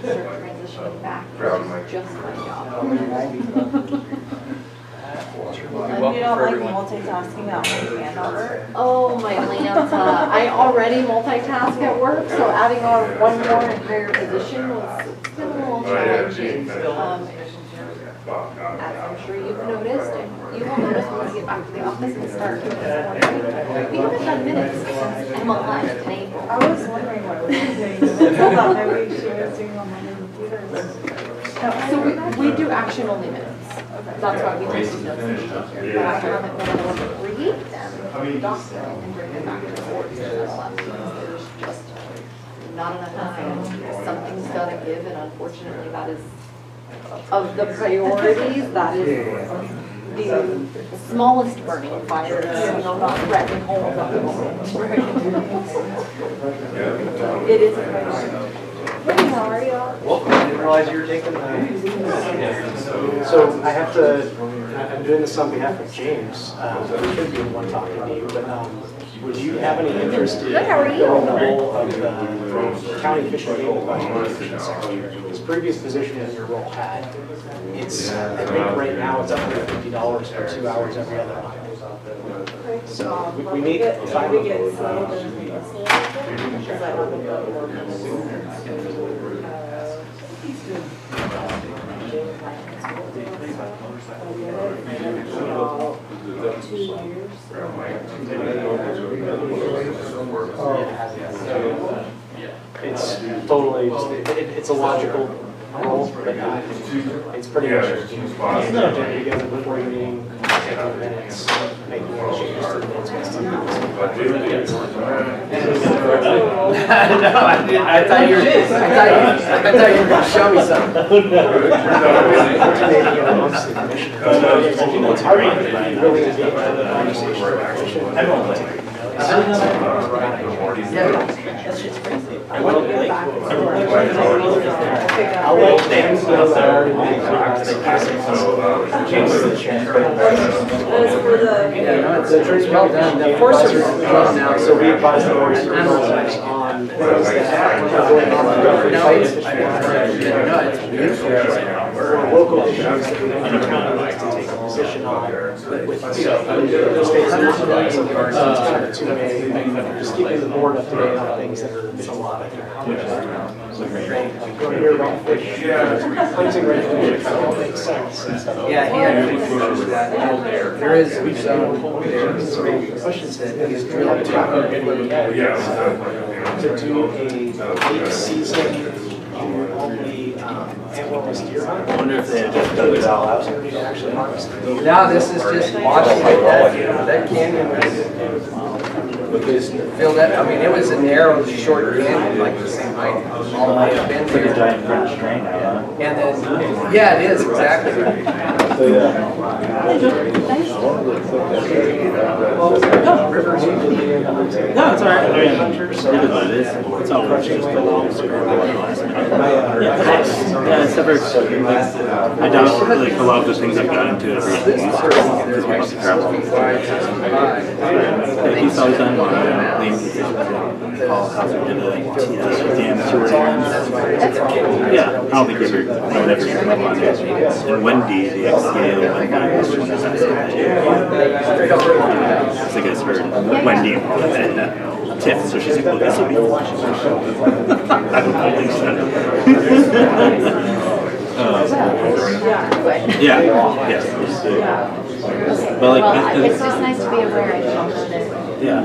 start transitioning back. It's just my job. You don't like multitasking that way, Hanover? Oh, my Lanta. I already multitask at work, so adding on one more entire position was a little challenging. As I'm sure you've noticed, you you'll notice when we get back to the office and start doing this morning, we haven't done minutes since Emma left in April. I was wondering what was saying. I thought maybe she was doing on my computer. So we do action only minutes. That's why we take these notes and keep here. But I haven't been able to read them, document, and bring them back to the board. There's just not enough time. Something's got to give, and unfortunately, that is of the priorities. That is the smallest burning fires. Not threatening homes at the moment. It is a priority. Hey, how are you? Well, I didn't realize you were taking So I have to, I'm doing this on behalf of James. We should be the one talking to you, but would you have any interest in filling the role of the county fish and game advisory secretary? His previous position in your role had, it's, I think right now it's $150 for 2 hours every other month. So we meet 5 o'clock. It's totally, it's a logical role, but it's pretty much, you guys before your meeting, taking minutes, making changes to the minutes. I thought you were going to show me something. It's hard to really engage in the conversation. That's just crazy. I'll let James know that I already made James is the chair. The Trinity well done. The forces are well now, so we advise the board supervisors on things that are going on in the fights. It's beautiful right now. For local issues that the county needs to take a position on with the state just keeping the board up to date on things that are a lot of hear about fish, hunting regulations, all makes sense. Yeah, he had pushes that. There is some questions that he's drilled to do a season only antlerless deer hunt. I wonder if they have just done it all out. To actually harvest. No, this is just watching like that. That canyon was filled up. I mean, it was a narrow, short canyon, like the same height all the way up in there. Like a giant French drain out, huh? And then, yeah, it is exactly. No, it's all right. I mean, really what it is. It's all just yeah, it's never, I doubt like a lot of the things I've gotten into is because we used to travel. He's always done Paul Hauser did the dam tour. Yeah, I don't think he ever, no one ever came up on it. And Wendy, the ex-Yale Wendy, was one of I think it's her, Wendy, and Tiff, so she's like, well, this will be I don't think so. Yeah, yes. But like, it's just nice to be aware and know that. Yeah.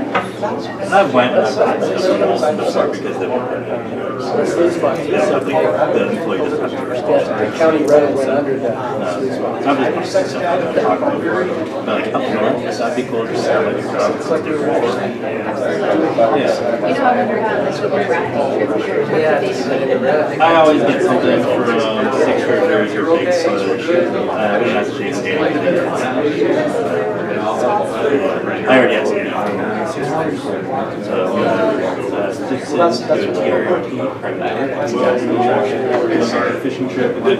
I've went and I've done stuff before because they were the employee doesn't have to be responsible. The county road went under that. I'm just stuff I'm talking about. But like up north, that'd be cool to just have like a crowd. It's like they're You know, I wonder how like the rafting trip. I always get something from Six Rivers or Big Sur. I mean, that's Jake's game. I already have seen it. So fishing trip. And then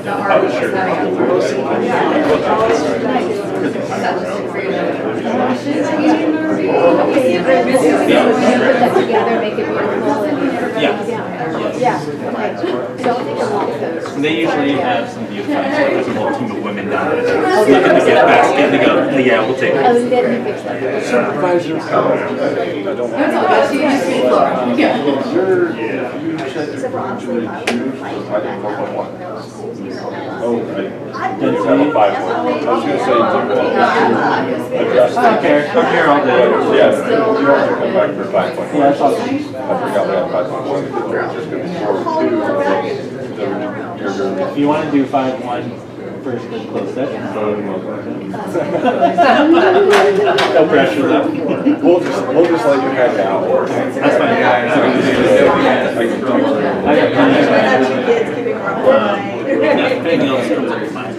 our Together, make it beautiful. Yeah. Yeah, okay. Don't think I'm all those. They usually have some beautiful, there's a whole team of women down there looking to get basket and they go, yeah, we'll take Oh, it. then you fix that. Supervisors. That's all right, so you just speak for yeah. Except for honestly, if I was in a fight, that Oh, I didn't have a 5-1. I was gonna say, I'm here all day. Yeah, you have to come back for 5.1. Yeah, that's awesome. I forgot we had 5.1. It's just gonna be 4-2. If you want to do 5-1 first and close session, so no pressure though. We'll just let you hang out. That's fine. If anything else comes up with mine.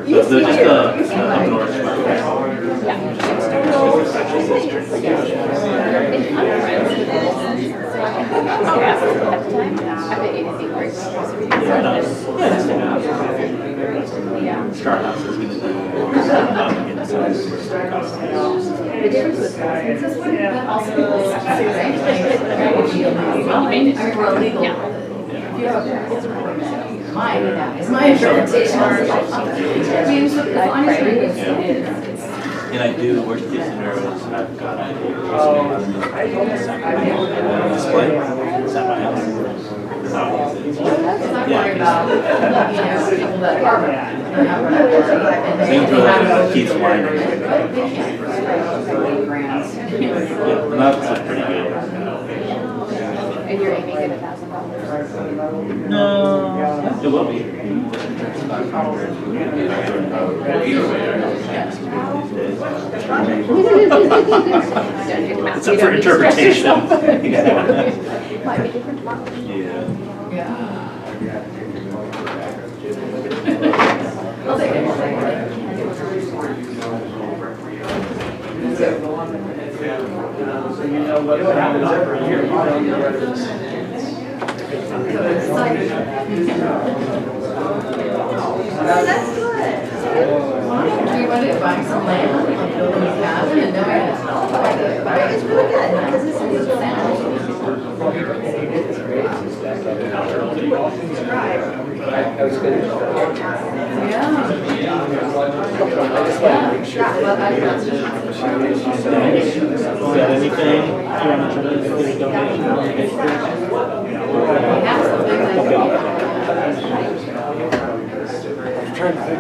They're just up north. Start house is going to be the difference with my interpretation. And I do, worst case scenarios, I've got display. Is that my house? Keith's wine. That's pretty good. And you're aiming at $1,000? No, it will be. It's up for interpretation. Might be different tomorrow. Yeah. I'll take it. So you know what happens every year. That's good. Do you want to buy some land and building a cabin and knowing it's not like it? But it's really good because this is Got anything you want to try to get a donation? I'm trying to think.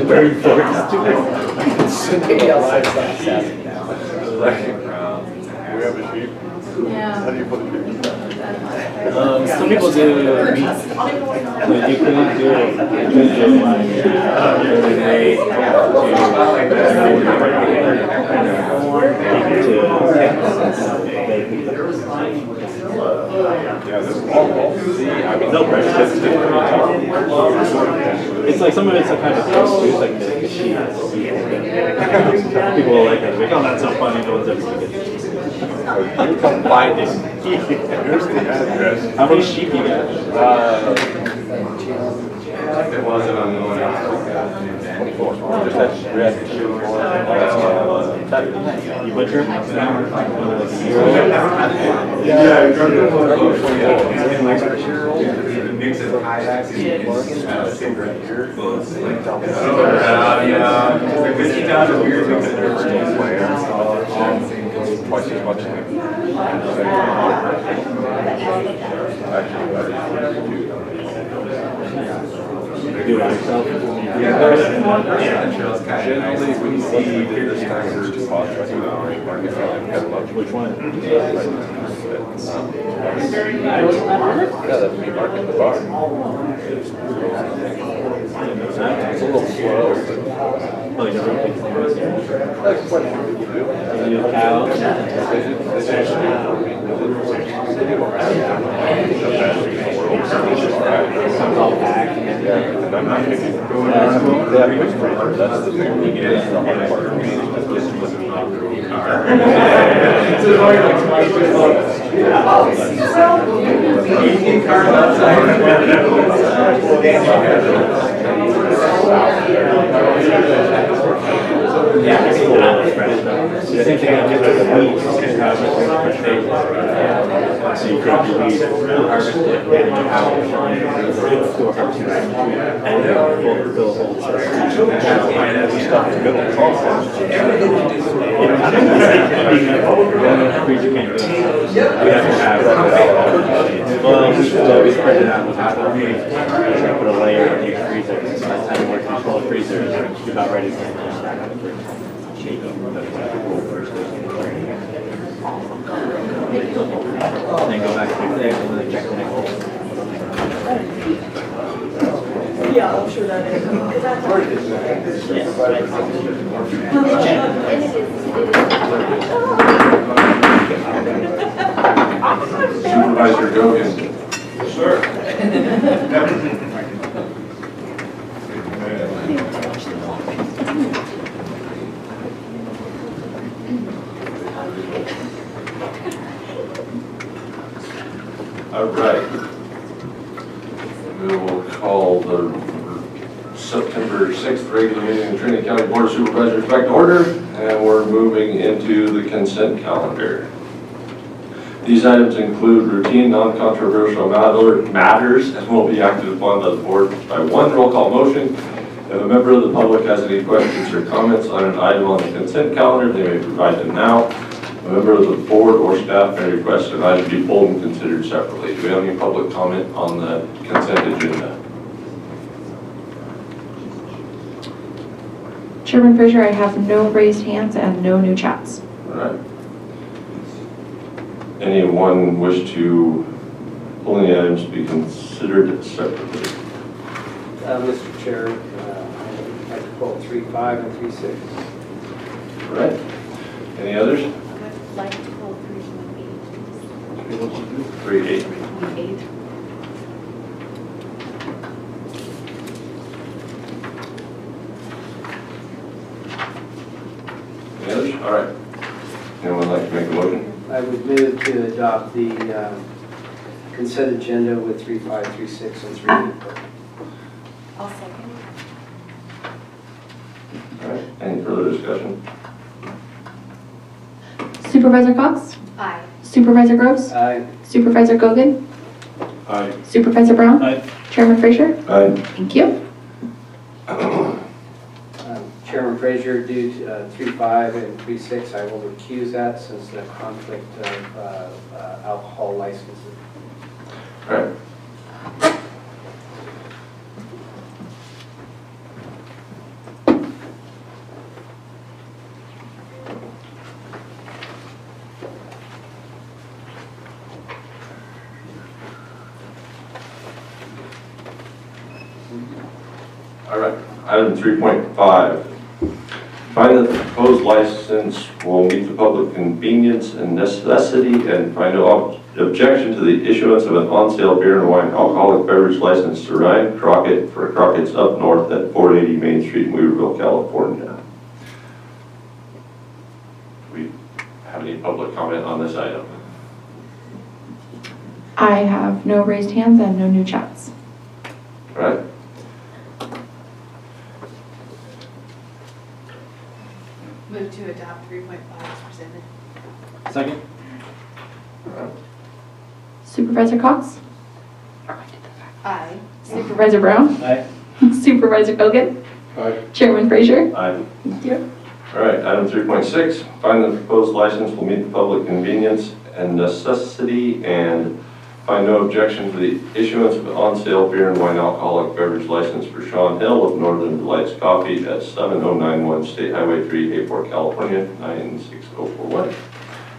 Very important. Maybe else we have a sheep. Yeah. How do you put a sheep? Some people do meat. You can do it. No pressure. It's like some of it's a kind of close to, it's like the sheep. People will like that. Like, oh, that's so funny. No one's ever seen it. You come find it. Here's the address. How many sheep you got? It wasn't on the one. Just that red sheep. You butcher? Twice as much. Do it yourself? Generally, we see this taxes to cost right now. Which one? Yeah, that's me marking the bar. It's a little slow. Like that's what people do. you cow? I'm not picking. That's the thing. That's the hard part. Same thing I did with the weeds. So you take the weeds, harvest it, and then you have it go harvesting and fill holes. We have to have, well, we spread it out with hot water. We put a layer and you freeze it. By the time you work in the freezer, it's about ready to stack up for shaking. Then go back to the thing and then check the next one. Yeah, I'm sure that is. Supervisor Gogan. Sir. All right. We will call the September 6th regular meeting of the Trinity County Board of Supervisors back to order, and we're moving into the consent calendar. These items include routine, non-controversial matters and will be acted upon by the board by one roll call motion. If a member of the public has any questions or comments on an item on the consent calendar, they may provide them now. A member of the board or staff may request an item be pulled and considered separately. Do we have any public comment on the consent agenda? Chairman Fraser, I have no raised hands and no new chats. All right. Anyone wish to pull any items to be considered separately? Mr. Chair, I'd like to pull 3.5 and 3.6. All right. Any others? I would like to pull 3.8. 3.8. 3.8. Any others? All right. Anyone like to make a motion? I would move to adopt the consent agenda with 3.5, 3.6, and 3.8. I'll second. All right. Any further discussion? Supervisor Cox? Aye. Supervisor Groves? Aye. Supervisor Gogan? Aye. Supervisor Brown? Aye. Chairman Fraser? Aye. Thank you. Chairman Fraser, due to 3.5 and 3.6, I will recuse that since the conflict of alcohol licenses. All right. All right, item 3.5. Find that the proposed license will meet the public convenience and necessity and find no objection to the issuance of an on-sale beer and wine alcoholic beverage license to Ryan Crockett for Crockett's Up North at 480 Main Street, Weaverville, California. Do we have any public comment on this item? I have no raised hands and no new chats. All right. Move to adopt 3.5 as presented. Second. Supervisor Cox? Aye. Supervisor Brown? Aye. Supervisor Gogan? Aye. Chairman Fraser? Aye. Thank you. All right, item 3.6, find the proposed license will meet the public convenience and necessity and find no objection to the issuance of an on-sale beer and wine alcoholic beverage license for Sean Hill of Northern Delights Coffee at 7091 State Highway 3, Hayport, California, 96041.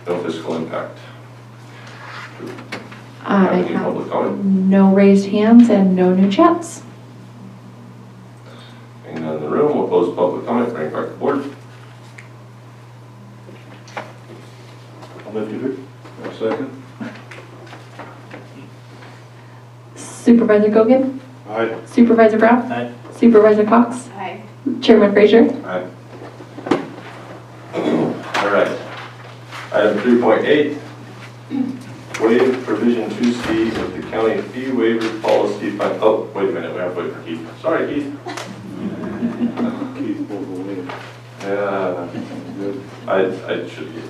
No fiscal impact. I Have any have public comment? no raised hands and no new chats. Being none in the room, we'll close public comment, bring it back to the board. I'll move to approve. Second. Supervisor Gogan? Aye. Supervisor Brown? Aye. Supervisor Cox? Aye. Chairman Fraser? Aye. All right. Item 3.8, waive provision 2C of the County fee waiver policy by, oh, wait a minute, we have to wait for Keith. Sorry, Keith. Keith will go in. Yeah, I should be.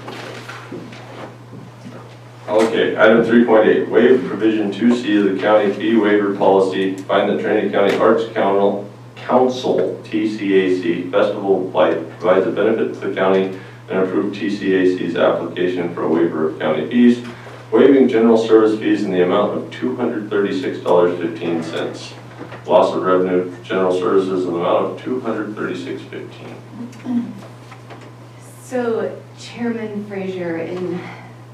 Okay, item 3.8, waive provision 2C of the county fee waiver policy, find the Trinity County Arts Council, TCAC, Festival of Light, provides a benefit to the county and approve TCAC's application for a waiver of county fees, waiving general service fees in the amount of $236.15. Loss of revenue, general services in the amount of $236.15. So Chairman Frazier and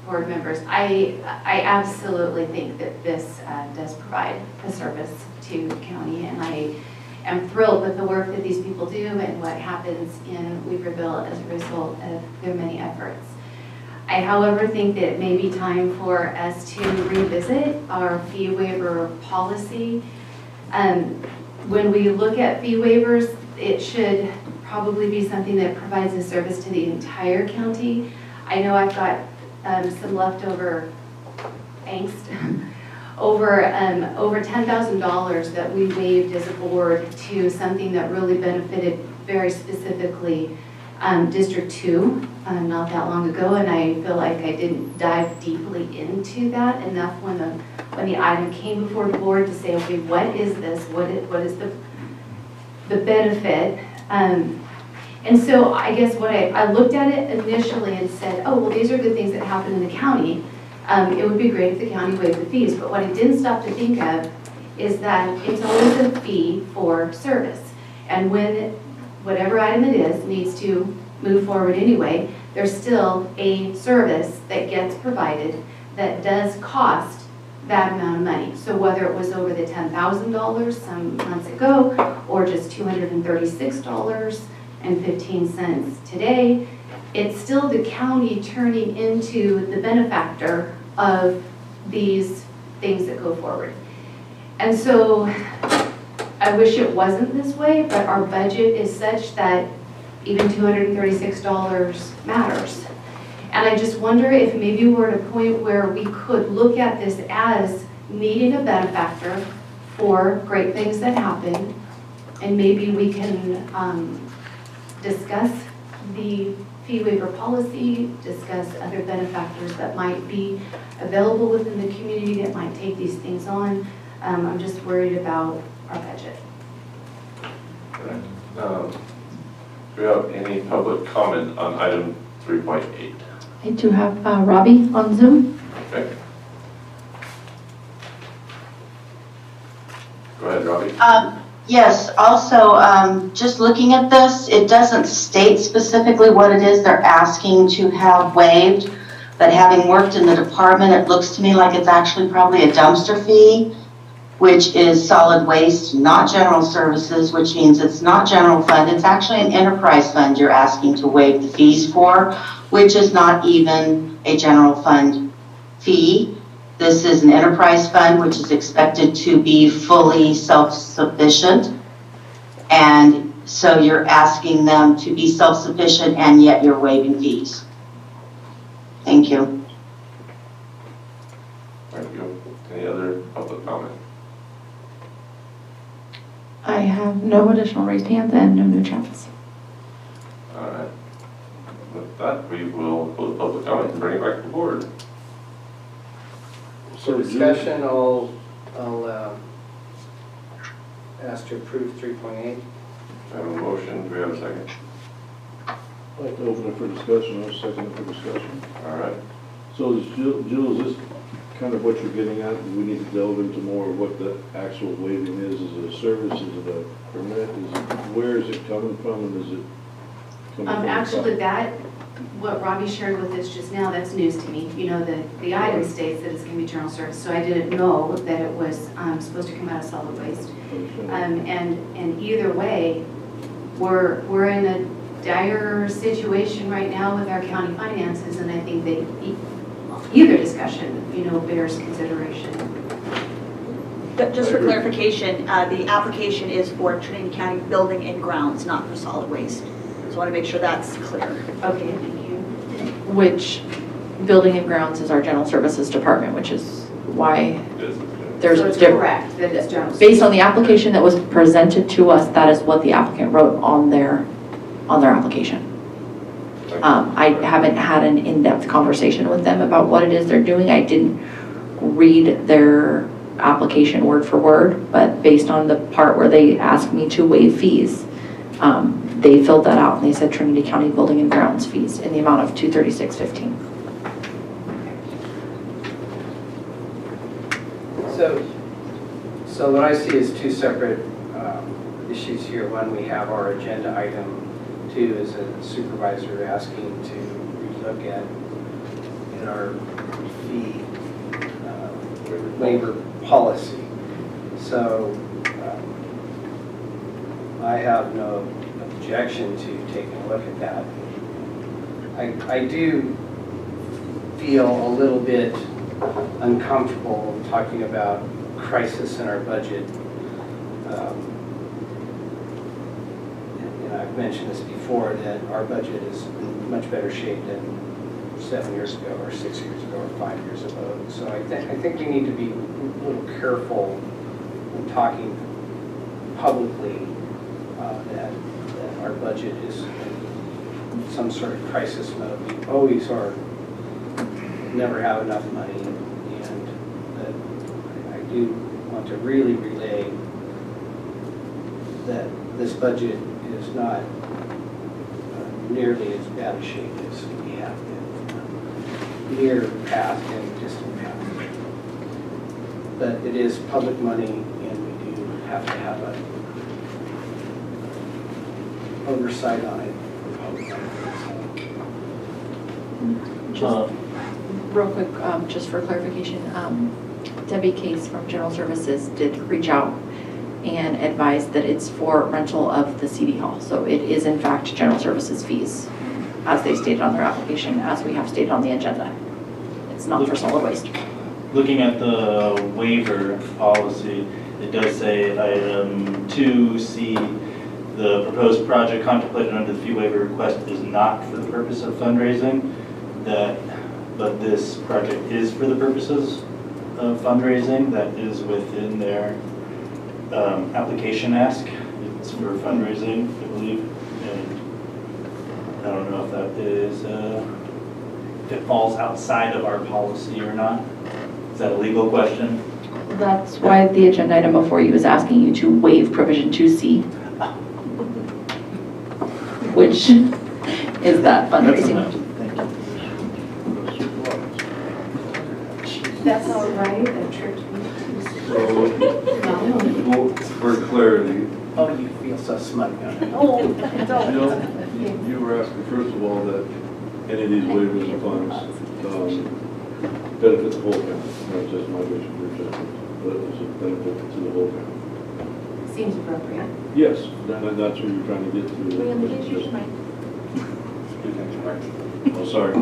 board members, I absolutely think that this does provide a service to the county, and I am thrilled with the work that these people do and what happens in Weaverville as a result of their many efforts. I, however, think that it may be time for us to revisit our fee waiver policy. When we look at fee waivers, it should probably be something that provides a service to the entire county. I know I've got some leftover angst over $10,000 that we waived as a board to something that really benefited very specifically District 2 not that long ago, and I feel like I didn't dive deeply into that enough when the item came before the board to say, okay, what is this? What is the benefit? And so I guess what I looked at it initially and said, oh, well, these are good things that happen in the county. It would be great if the county waived the fees, but what I didn't stop to think of is that it's always a fee for service. And when whatever item it is needs to move forward anyway, there's still a service that gets provided that does cost that amount of money. So whether it was over the $10,000 some months ago or just $236.15 today, it's still the county turning into the benefactor of these things that go forward. And so I wish it wasn't this way, but our budget is such that even $236 matters. And I just wonder if maybe we're at a point where we could look at this as needing a benefactor for great things that happen, and maybe we can discuss the fee waiver policy, discuss other benefactors that might be available within the community that might take these things on. I'm just worried about our budget. Do we have any public comment on item 3.8? I do have Robbie on Zoom. Okay. Go ahead, Robbie. Yes, also, just looking at this, it doesn't state specifically what it is they're asking to have waived, but having worked in the department, it looks to me like it's actually probably a dumpster fee, which is solid waste, not general services, which means it's not general fund. It's actually an enterprise fund you're asking to waive the fees for, which is not even a general fund fee. This is an enterprise fund, which is expected to be fully self-sufficient. And so you're asking them to be self-sufficient, and yet you're waiving fees. Thank you. Thank you. Any other public comment? I have no additional raised hands and no new chats. All right. With that, we will close public comment and bring it back to the board. For discussion, I'll ask to approve 3.8. I have a motion. Do we have a second? I'd like to open it for discussion. I'll second it for discussion. All right. So is Jill, is this kind of what you're getting at? Do we need to delve into more of what the actual waiving is? Is it a service? Is it a permit? Where is it coming from, and is it coming from? Actually, what Robbie shared with us just now, that's news to me. You know, the item states that it's going to be general service, so I didn't know that it was supposed to come out of solid waste. And either way, we're in a dire situation right now with our county finances, and I think that either discussion, bears consideration. But just for clarification, the application is for Trinity County Building and Grounds, not for solid waste. So I want to make sure that's clear. Okay, thank you. Which Building and Grounds is our general services department, which is why there's So it's different. correct that it's general. Based on the application that was presented to us, that is what the applicant wrote on their application. I haven't had an in-depth conversation with them about what it is they're doing. I didn't read their application word for word, but based on the part where they asked me to waive fees, they filled that out and they said Trinity County Building and Grounds fees in the amount of $236.15. So what I see is two separate issues here. One, we have our agenda item. Two is a supervisor asking to relook at our fee waiver policy. So I have no objection to taking a look at that. I do feel a little bit uncomfortable talking about crisis in our budget. And I've mentioned this before, that our budget is in much better shape than 7 years ago or 6 years ago or 5 years ago. So I think we need to be a little careful when talking publicly that our budget is in some sort of crisis mode. We always are, never have enough money, and I do want to really relay that this budget is not nearly as bad a shape as we have in near past and distant past. But it is public money, and we do have to have a oversight on it for public money. Just real quick, just for clarification, Debbie Case from General Services did reach out and advised that it's for rental of the CD hall. So it is in fact General Services fees, as they stated on their application, as we have stated on the agenda. It's not for solid waste. Looking at the waiver policy, it does say item 2C, the proposed project contemplated under the fee waiver request is not for the purpose of fundraising, but this project is for the purposes of fundraising. That is within their application ask. It's for fundraising, I believe, and I don't know if that is, if it falls outside of our policy or not. Is that a legal question? That's why the agenda item before you is asking you to waive provision 2C, which is that fundraising. That's all right, the church meeting. So, for clarity, Oh, you feel so smug on it. Oh, you were asking first of all that any of these waivers of funds benefit the whole county, not just my bishop or just, but it's a benefit to the whole county. Seems appropriate. Yes, that's what you're trying to get to. Oh, sorry.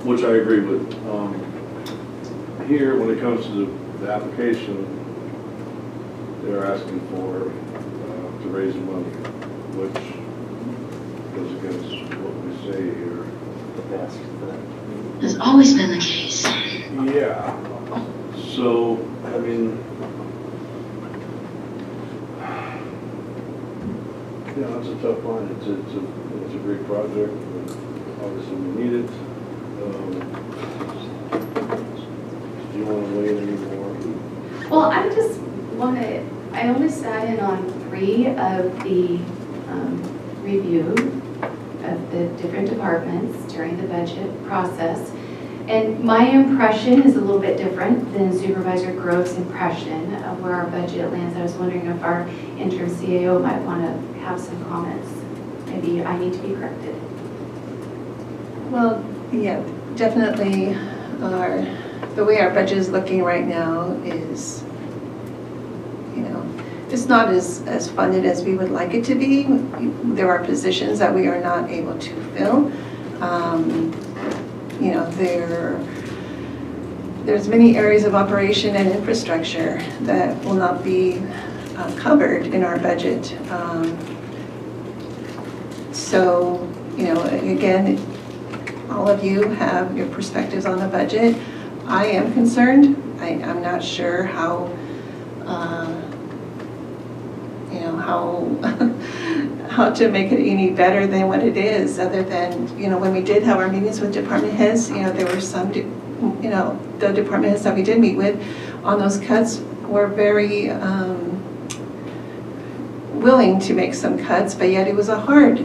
Which I agree with. Here, when it comes to the application, they're asking for to raise money, which goes against what we say here. Has always been the case. Yeah. So, I mean, yeah, it's a tough one. It's a great project. And obviously, we need it. Do you want to weigh in any more? Well, I just want to, I only sat in on 3 of the review of the different departments during the budget process. And my impression is a little bit different than Supervisor Grove's impression of where our budget lands. I was wondering if our interim CAO might want to have some comments. Maybe I need to be corrected. Well, yeah, definitely the way our budget is looking right now is, it's not as funded as we would like it to be. There are positions that we are not able to fill. There's many areas of operation and infrastructure that will not be covered in our budget. So, again, all of you have your perspectives on the budget. I am concerned I'm not sure how, how to make it any better than what it is, other than, when we did have our meetings with department heads, there were some, the department heads that we did meet with on those cuts were very willing to make some cuts, but yet it was a hard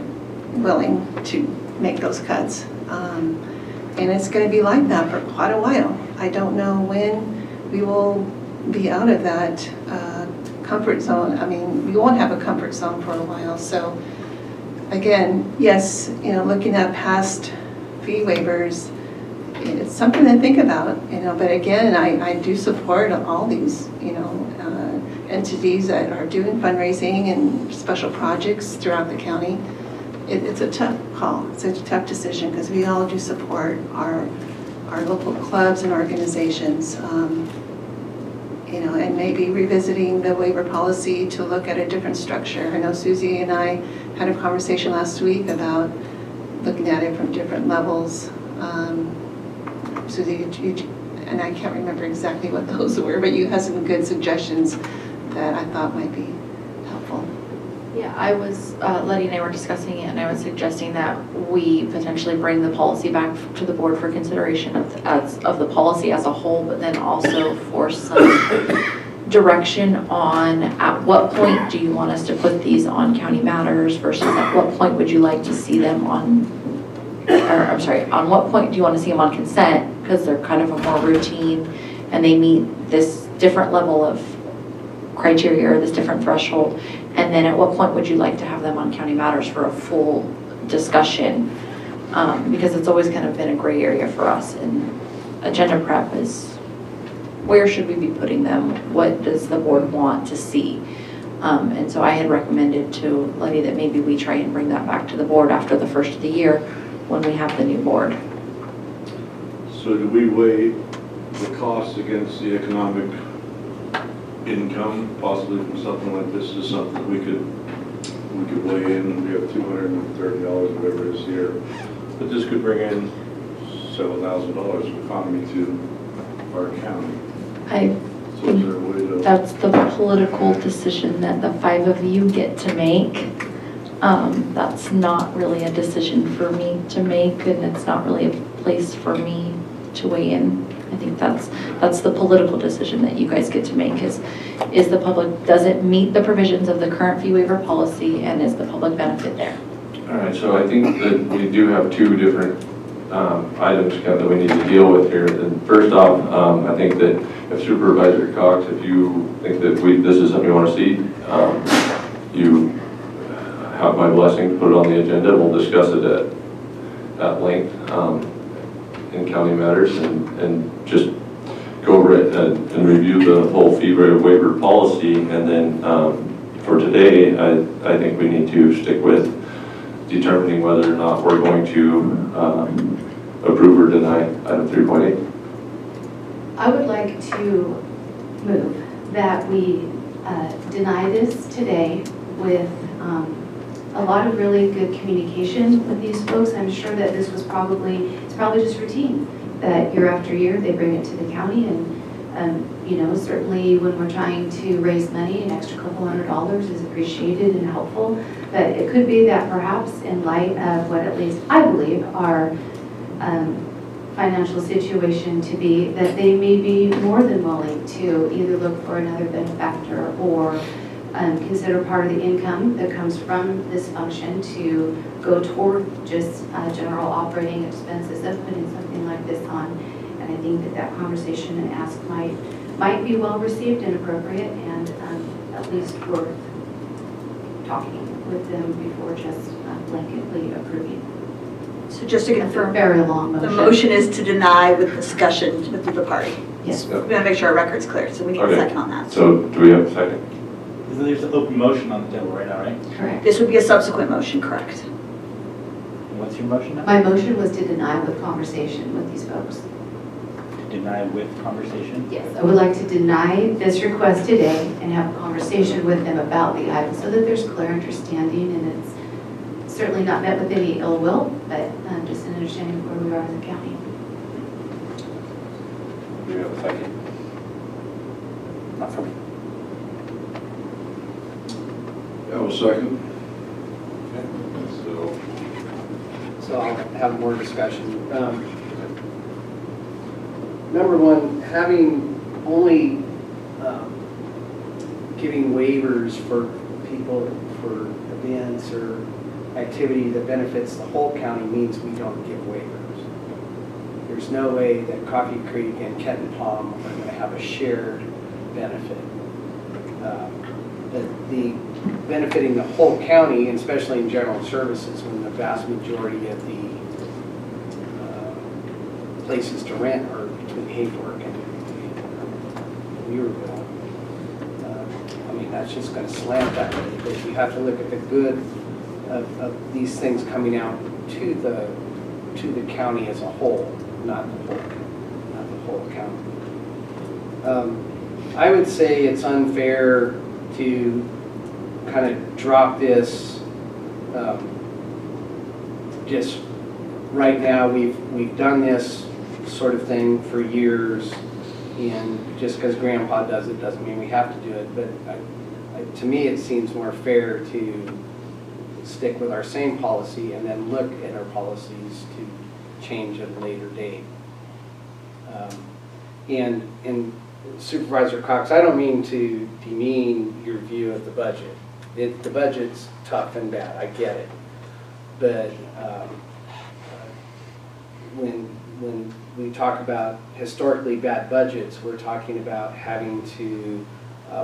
willing to make those cuts. And it's going to be like that for quite a while. I don't know when we will be out of that comfort zone. I mean, we won't have a comfort zone for a while. So again, yes, looking at past fee waivers, it's something to think about, but again, I do support all these, entities that are doing fundraising and special projects throughout the county. It's a tough call. It's a tough decision because we all do support our local clubs and organizations. And maybe revisiting the waiver policy to look at a different structure. I know Susie and I had a conversation last week about looking at it from different levels. Susie, and I can't remember exactly what those were, but you had some good suggestions that I thought might be helpful. Yeah, I was, Letty and I were discussing it, and I was suggesting that we potentially bring the policy back to the board for consideration of the policy as a whole, but then also for some direction on at what point do you want us to put these on county matters versus at what point would you like to see them on, on what point do you want to see them on consent, because they're kind of a more routine and they meet this different level of criteria or this different threshold, and then at what point would you like to have them on county matters for a full discussion, because it's always kind of been a gray area for us. And agenda prep is, where should we be putting them? What does the board want to see? And so I had recommended to Letty that maybe we try and bring that back to the board after the first of the year when we have the new board. So do we weigh the cost against the economic income, possibly from something like this? Is something we could weigh in? We have $230 or whatever it is here, but this could bring in several $1,000s of economy to our county. So is there a way to... That's the political decision that the 5 of you get to make. That's not really a decision for me to make, and it's not really a place for me to weigh in. I think that's the political decision that you guys get to make is the public, does it meet the provisions of the current fee waiver policy, and is the public benefit there? All right, so I think that we do have 2 different items that we need to deal with here. And first off, I think that if Supervisor Cox, if you think that this is something you want to see, you have my blessing to put it on the agenda. We'll discuss it at length in county matters and just go over it and review the whole fee waiver policy. And then for today, I think we need to stick with determining whether or not we're going to approve or deny item 3.8. I would like to move that we deny this today with a lot of really good communication with these folks. I'm sure that this was it's probably just routine that year after year they bring it to the county, and certainly when we're trying to raise money, an extra couple $100s is appreciated and helpful. But it could be that perhaps in light of what at least I believe our financial situation to be, that they may be more than willing to either look for another benefactor or consider part of the income that comes from this function to go toward just general operating expenses of putting something like this on. And I think that conversation and ask might be well received and appropriate, and at least worth talking with them before just blanketly approving. So just to confirm, very long motion. The motion is to deny with discussion with the party. Yes. We want to make sure our record's clear, so we need a second on that. So do we have a second? There's an open motion on the table right now, right? Correct. This would be a subsequent motion, correct? What's your motion now? My motion was to deny with conversation with these folks. Deny with conversation? Yes, I would like to deny this request today and have a conversation with them about the item so that there's clear understanding, and it's certainly not met with any ill will, but just an understanding of where we are as a county. Do we have a second? not for me. That was second. So I'll have more discussion. Number one, having only giving waivers for people for events or activity that benefits the whole county means we don't give waivers. There's no way that Coffee Creek and Kenton Palm are going to have a shared benefit. The benefiting the whole county, and especially in general services, when the vast majority of the places to rent are between Hayfork and Weaverville. I mean, that's just going to slant that way, because you have to look at the good of these things coming out to the county as a whole, not the whole county. I would say it's unfair to kind of drop this just right now. We've done this sort of thing for years, and just because Grandpa does it doesn't mean we have to do it. But to me, it seems more fair to stick with our same policy and then look at our policies to change at a later date. And Supervisor Cox, I don't mean to demean your view of the budget. The budget's tough and bad, I get it. But when we talk about historically bad budgets, we're talking about having to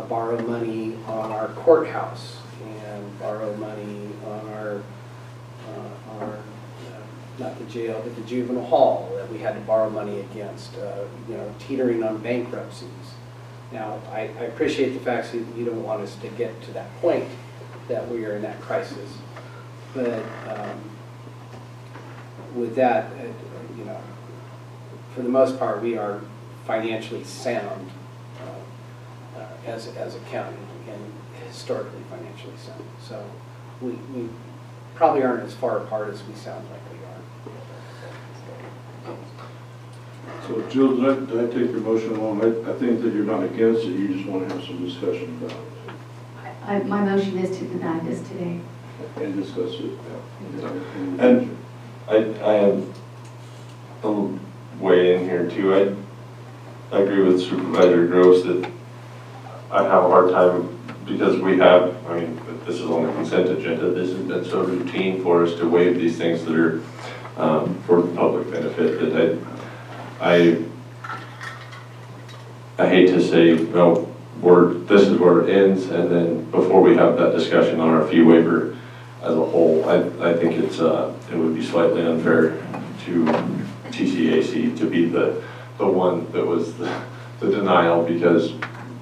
borrow money on our courthouse and borrow money on our not the jail, but the juvenile hall that we had to borrow money against, teetering on bankruptcies. Now, I appreciate the fact that you don't want us to get to that point, that we are in that crisis. But with that, for the most part, we are financially sound as a county, and historically financially sound. So we probably aren't as far apart as we sound like we are. So Jill, did I take your motion along? I think that you're not against it, you just want to have some discussion about it. My motion is to deny this today. And discuss it. Yeah. And I have a way in here too. I agree with Supervisor Gross that I have a hard time, because this is on the consent agenda. This has been so routine for us to waive these things that are for the public benefit, that I hate to say, no, this is where it ends, and then before we have that discussion on our fee waiver as a whole, I think it would be slightly unfair to TCAC to be the one that was the denial, because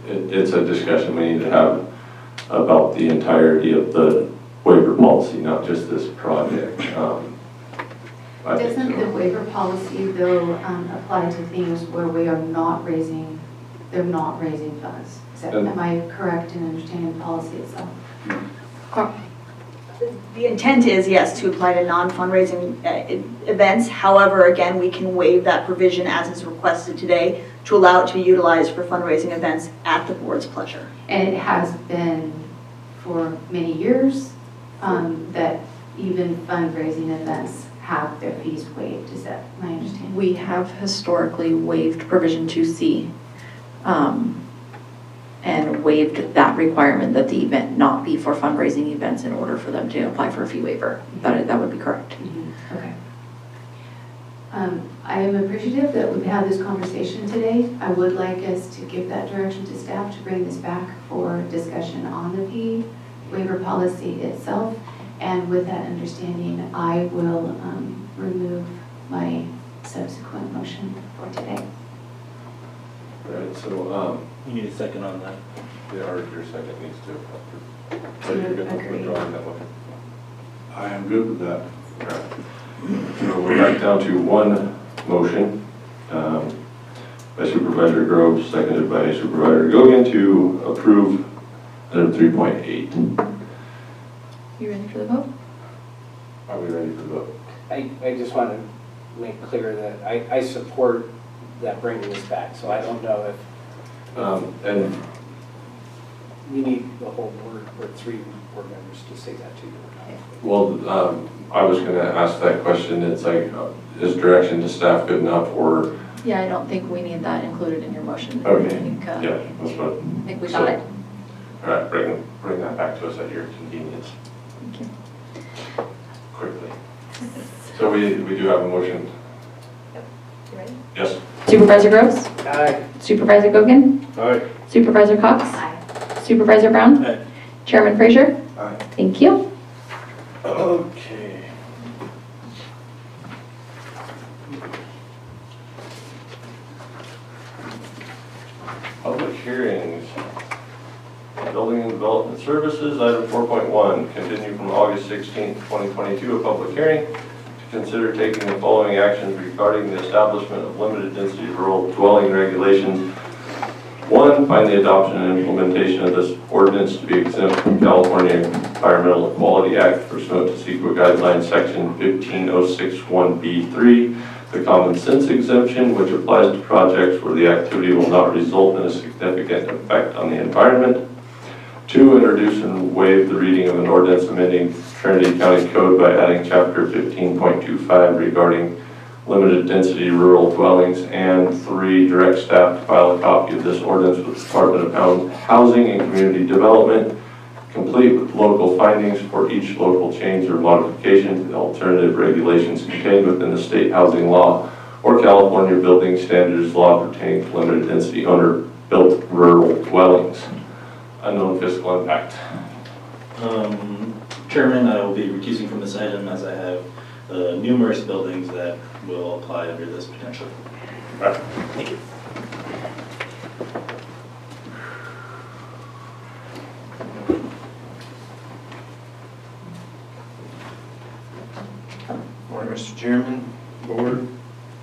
it's a discussion we need to have about the entirety of the waiver policy, not just this project. Doesn't the waiver policy, though, apply to things where we are not raising funds? Am I correct in understanding the policy itself? The intent is, yes, to apply to non-fundraising events. However, again, we can waive that provision as is requested today to allow it to be utilized for fundraising events at the board's pleasure. And it has been for many years that even fundraising events have their fees waived. Is that my understanding? We have historically waived provision 2C and waived that requirement that the event not be for fundraising events in order for them to apply for a fee waiver. That would be correct. Mm-hmm. Okay. I am appreciative that we've had this conversation today. I would like us to give that direction to staff to bring this back for discussion on the fee waiver policy itself. And with that understanding, I will remove my subsequent motion for today. All right, so You need a second on that. your second needs to. So you're good with withdrawing that motion? I am good with that. Okay. So we're back down to one motion by Supervisor Groves, seconded by Supervisor Gogan, to approve item 3.8. You ready for the vote? Are we ready for the vote? I just want to make clear that I support that bringing this back, so I don't know if And You need the whole board, or 3 board members to say that to you. Well, I was gonna ask that question. It's like, is direction to staff good enough, or? Yeah, I don't think we need that included in your motion. Okay, I think, yeah, that's what. I think we got it. All right, bring that back to us at your convenience. Thank you. Quickly. So we do have a motion. You ready? Yes. Supervisor Groves? Aye. Supervisor Gogan? Aye. Supervisor Cox? Aye. Supervisor Brown? Aye. Chairman Frazier? Aye. Thank you. Okay. Public hearings. Building and Development Services, item 4.1, continue from August 16th, 2022, a public hearing to consider taking the following actions regarding the establishment of limited density rural dwelling regulations. 1, find the adoption and implementation of this ordinance to be exempt from California Environmental Quality Act pursuant to CEQA Guidelines Section 15061B3, the common sense exemption, which applies to projects where the activity will not result in a significant effect on the environment. 2, introduce and waive the reading of an ordinance amending Trinity County Code by adding Chapter 15.25 regarding limited density rural dwellings. And 3, direct staff to file a copy of this ordinance with the Department of Housing and Community Development, complete with local findings for each local change or modification to the alternative regulations contained within the state housing law or California building standards law pertaining to limited density owner-built rural dwellings. Unknown fiscal impact. Chairman, I will be recusing from this item as I have numerous buildings that will apply under this potentially. Right. Thank you. Morning, Mr. Chairman, Board.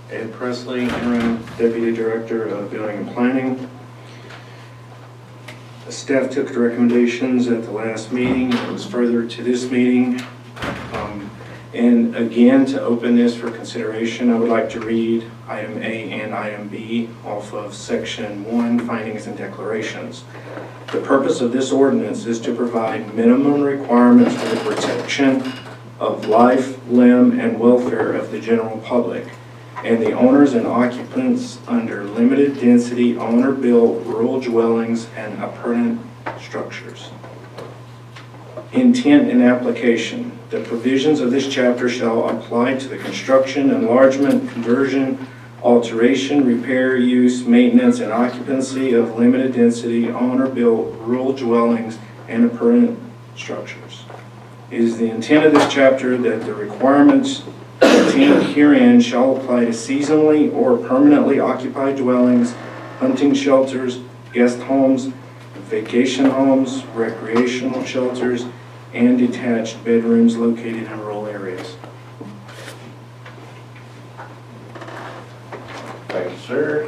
Ed Presley, Interim Deputy Director of Building and Planning. The staff took the recommendations at the last meeting. It was further to this meeting. And again, to open this for consideration, I would like to read item A and item B off of section 1, findings and declarations. The purpose of this ordinance is to provide minimum requirements for the protection of life, limb, and welfare of the general public and the owners and occupants under limited density owner-built rural dwellings and appurtenant structures. Intent and application. The provisions of this chapter shall apply to the construction, enlargement, conversion, alteration, repair, use, maintenance, and occupancy of limited density owner-built rural dwellings and appurtenant structures. It is the intent of this chapter that the requirements contained herein shall apply to seasonally or permanently occupied dwellings, hunting shelters, guest homes, vacation homes, recreational shelters, and detached bedrooms located in rural areas. Thank you, sir.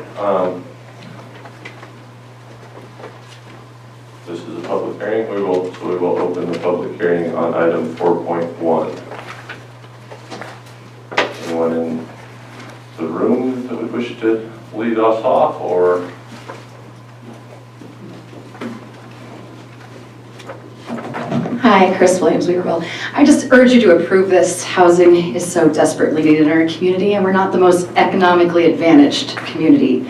This is a public hearing. We will open the public hearing on item 4.1. Anyone in the room that would wish to lead us off, or? Hi, Chris Williams, Weaverville. I just urge you to approve this. Housing is so desperately needed in our community, and we're not the most economically advantaged community,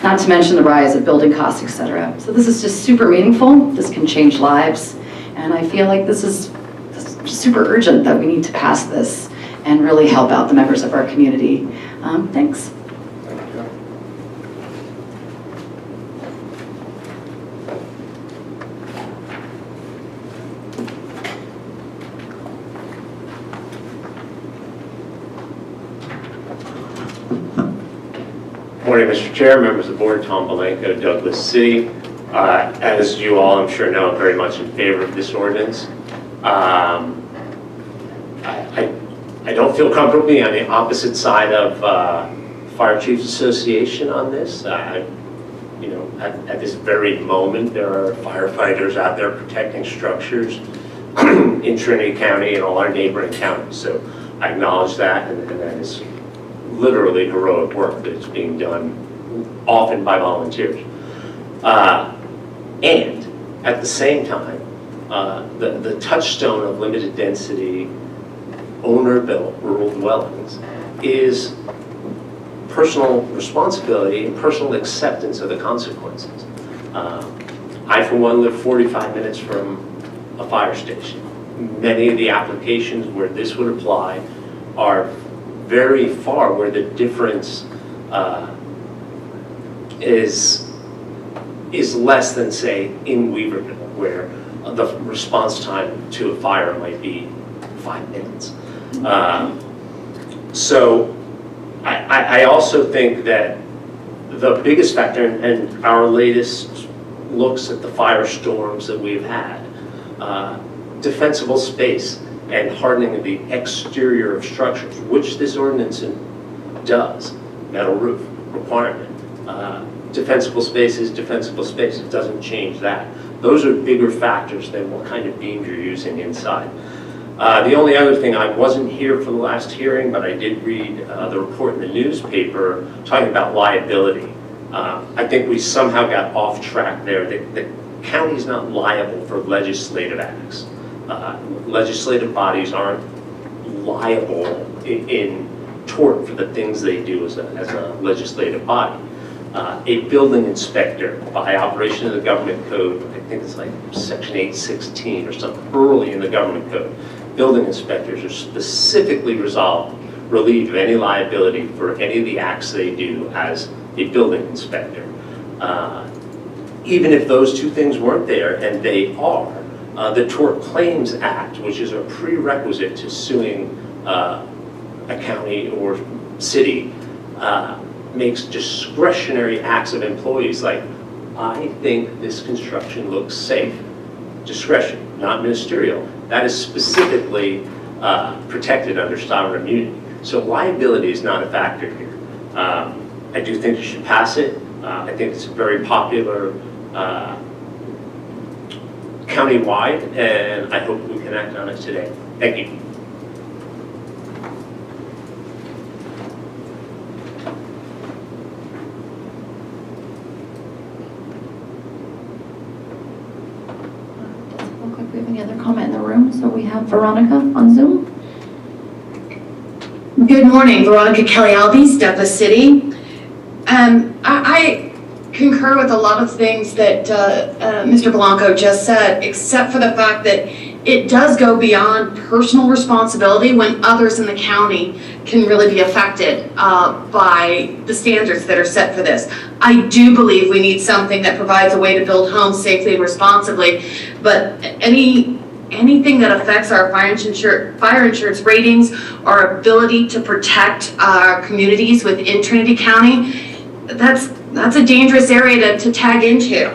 not to mention the rise of building costs, etc. So this is just super meaningful. This can change lives, and I feel like this is super urgent that we need to pass this and really help out the members of our community. Thanks. Morning, Mr. Chair, members of the board, Tom Belenko, Douglas City. As you all, I'm sure know, I'm very much in favor of this ordinance. I don't feel comfortable being on the opposite side of Fire Chiefs Association on this. You know, at this very moment, there are firefighters out there protecting structures in Trinity County and all our neighboring counties. So I acknowledge that, and that is literally heroic work that's being done often by volunteers. And At the same time, the touchstone of limited density owner-built rural dwellings is personal responsibility and personal acceptance of the consequences. I, for one, live 45 minutes from a fire station. Many of the applications where this would apply are very far, where the difference is less than, say, in Weaverville, where the response time to a fire might be 5 minutes. So I also think that the biggest factor, and our latest looks at the firestorms that we've had, defensible space and hardening of the exterior of structures, which this ordinance does, metal roof requirement. Defensible space is defensible space, it doesn't change that. Those are bigger factors than what kind of beams you're using inside. The only other thing, I wasn't here for the last hearing, but I did read the report in the newspaper talking about liability. I think we somehow got off track there. The county's not liable for legislative acts. Legislative bodies aren't liable in tort for the things they do as a legislative body. A building inspector, by operation of the government code, I think it's like section 816 or something, early in the government code, building inspectors are specifically relieved of any liability for any of the acts they do as a building inspector. Even if those two things weren't there, and they are, the Tort Claims Act, which is a prerequisite to suing a county or city, makes discretionary acts of employees like, I think this construction looks safe. Discretion, not ministerial. That is specifically protected under sovereign immunity. So liability is not a factor here. I do think you should pass it. I think it's very popular countywide, and I hope we can act on it today. Thank you. Look like we have any other comment in the room, so we have Veronica on Zoom. Good morning, Veronica Kelly Alves, Douglas City. I concur with a lot of things that Mr. Blanco just said, except for the fact that it does go beyond personal responsibility when others in the county can really be affected by the standards that are set for this. I do believe we need something that provides a way to build homes safely and responsibly, but anything that affects our fire insurance ratings, our ability to protect our communities within Trinity County, that's a dangerous area to tag into.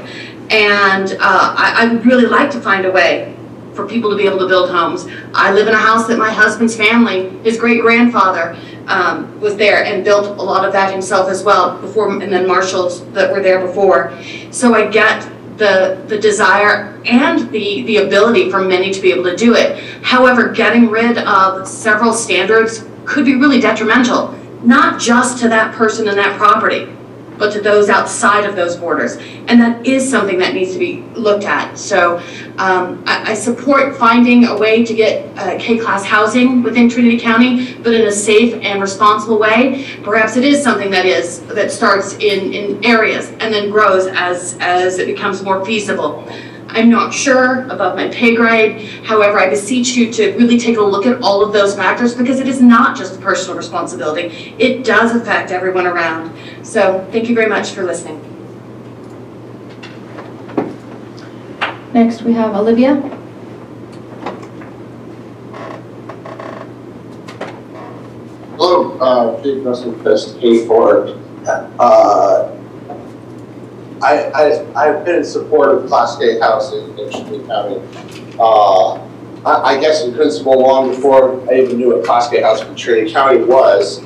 And I'd really like to find a way for people to be able to build homes. I live in a house that my husband's family, his great-grandfather, was there and built a lot of that himself as well, and then Marshalls that were there before. So I get the desire and the ability for many to be able to do it. However, getting rid of several standards could be really detrimental, not just to that person and that property, but to those outside of those borders. And that is something that needs to be looked at. So I support finding a way to get K-class housing within Trinity County, but in a safe and responsible way. Perhaps it is something that starts in areas and then grows as it becomes more feasible. I'm not sure above my pay grade. However, I beseech you to really take a look at all of those factors, because it is not just a personal responsibility. It does affect everyone around. So thank you very much for listening. Next, we have Olivia. Hello, Jake Russell, Fest A4. I've been in support of Class A housing in Trinity County. I guess in principle, long before I even knew what Class A housing in Trinity County was.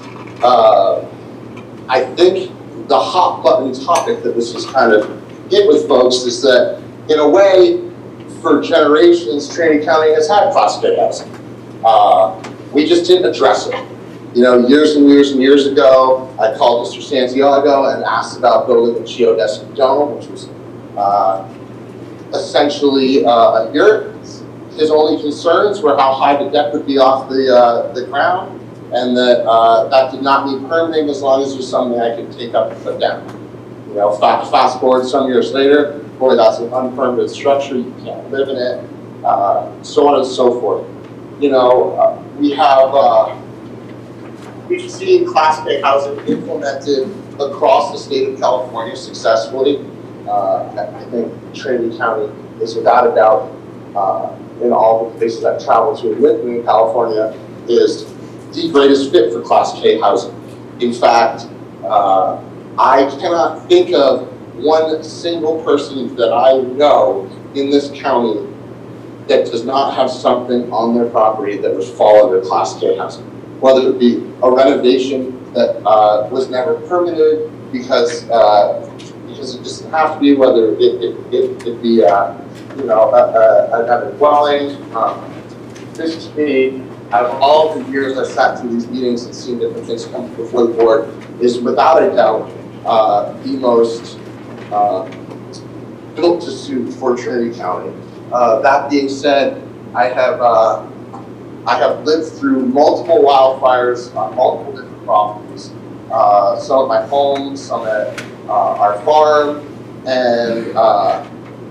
I think the hot button topic that this has kind of hit with folks is that, in a way, for generations, Trinity County has had Class A housing. We just didn't address it. You know, years and years and years ago, I called Mr. Santiago and asked about building a geodesic dome, which was essentially a yurt. His only concerns were how high the deck would be off the ground, and that that did not need permitting as long as it was something I could take up and put down. You know, fast forward some years later, boy, that's an unpermitted structure, you can't live in it, so on and so forth. You know, we've seen Class K housing implemented across the state of California successfully. I think Trinity County is without a doubt, in all the places I've traveled to and lived in California, is the greatest fit for Class K housing. In fact, I cannot think of one single person that I know in this county that does not have something on their property that would fall under Class K housing. Whether it be a renovation that was never permitted because it just didn't have to be, whether it be another dwelling. This to me, out of all the years I sat through these meetings and seen different things come before the board, is without a doubt the most built to suit for Trinity County. That being said, I have lived through multiple wildfires on multiple different properties. Some at my home, some at our farm, and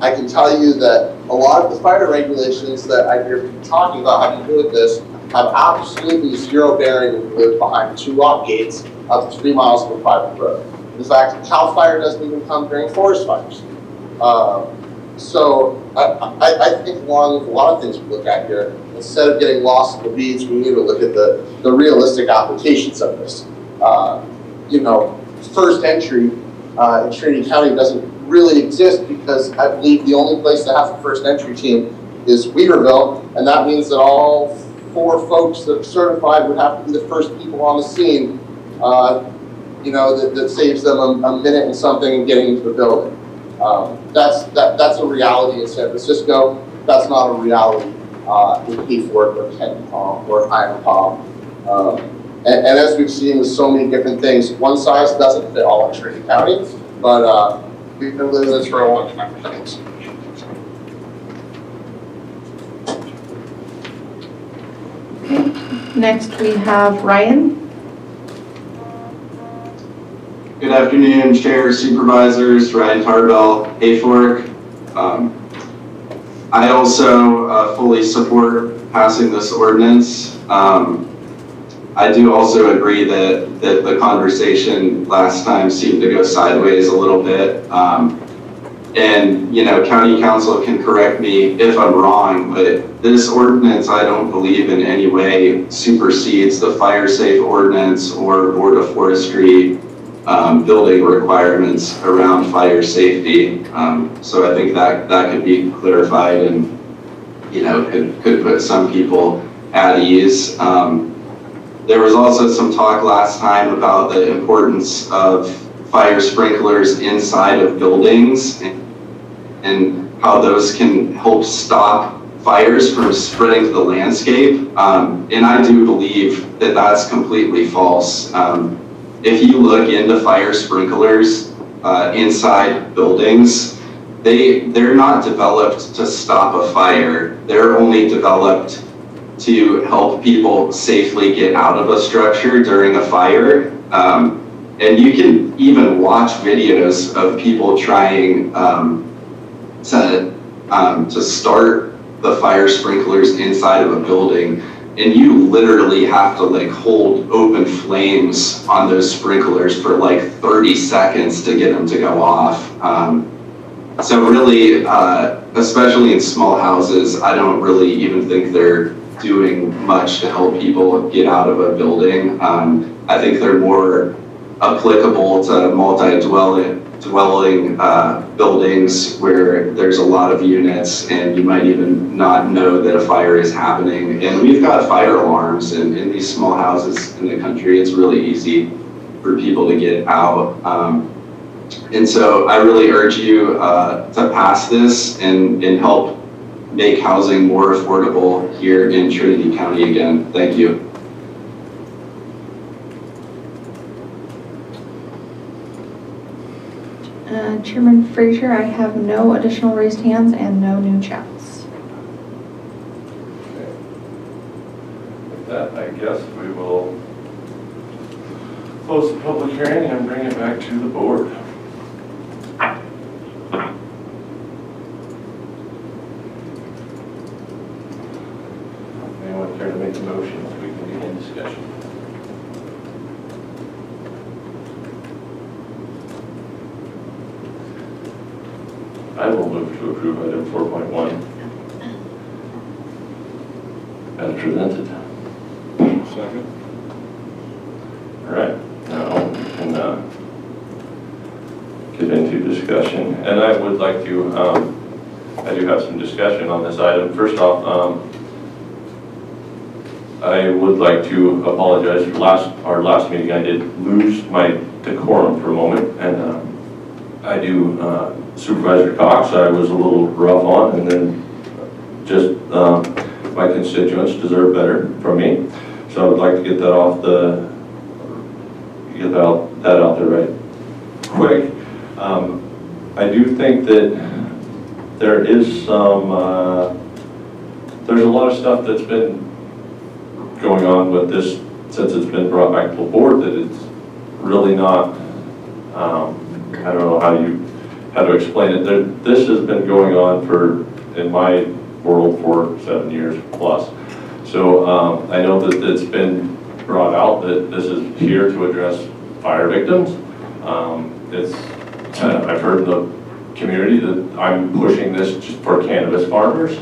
I can tell you that a lot of the fire regulations that I hear people talking about having to do with this have absolutely zero bearing when you live behind 2 lock gates up to 3 miles of a private road. In fact, CAL FIRE doesn't even come during forest fires. So I think along with a lot of things we look at here, instead of getting lost in the weeds, we need to look at the realistic applications of this. You know, first entry in Trinity County doesn't really exist because I believe the only place that has a first entry team is Weaverville, and that means that all 4 folks that are certified would have to be the first people on the scene. You know, that saves them a minute and something in getting into the building. That's a reality in San Francisco. That's not a reality in Hayfork or Kenton Palm or Highland Palm. And as we've seen with so many different things, one size doesn't fit all in Trinity County, but we've been living this for a long time. Thanks. Next, we have Ryan. Good afternoon, Chair, Supervisors, Ryan Tarbell, Hayfork. I also fully support passing this ordinance. I do also agree that the conversation last time seemed to go sideways a little bit. And, you know, County Council can correct me if I'm wrong, but this ordinance, I don't believe in any way supersedes the fire safe ordinance or Board of Forestry building requirements around fire safety. So I think that could be clarified and, you know, could put some people at ease. There was also some talk last time about the importance of fire sprinklers inside of buildings and how those can help stop fires from spreading to the landscape. And I do believe that that's completely false. If you look into fire sprinklers inside buildings, they're not developed to stop a fire. They're only developed to help people safely get out of a structure during a fire. And you can even watch videos of people trying to start the fire sprinklers inside of a building, and you literally have to like hold open flames on those sprinklers for like 30 seconds to get them to go off. So really, especially in small houses, I don't really even think they're doing much to help people get out of a building. I think they're more applicable to multi-dwelling buildings where there's a lot of units and you might even not know that a fire is happening. And we've got fire alarms in these small houses in the country. It's really easy for people to get out. And so I really urge you to pass this and help make housing more affordable here in Trinity County again. Thank you. Chairman Frazier, I have no additional raised hands and no new chats. With that, I guess we will close the public hearing and bring it back to the board. Anyone care to make a motion so we can begin discussion? I will move to approve item 4.1 as presented. Second. All right, now we can get into discussion. And I would like to, I do have some discussion on this item. First off, I would like to apologize for our last meeting. I did lose my decorum for a moment, and I do Supervisor Cox, I was a little rough on, and then just my constituents deserve better from me. So I would like to get that off that out there right quick. I do think that there is some, there's a lot of stuff that's been going on with this since it's been brought back to the board that it's really not, I don't know how to explain it. This has been going on in my world for 7 years plus. So I know that it's been brought out that this is here to address fire victims. I've heard in the community that I'm pushing this just for cannabis farmers.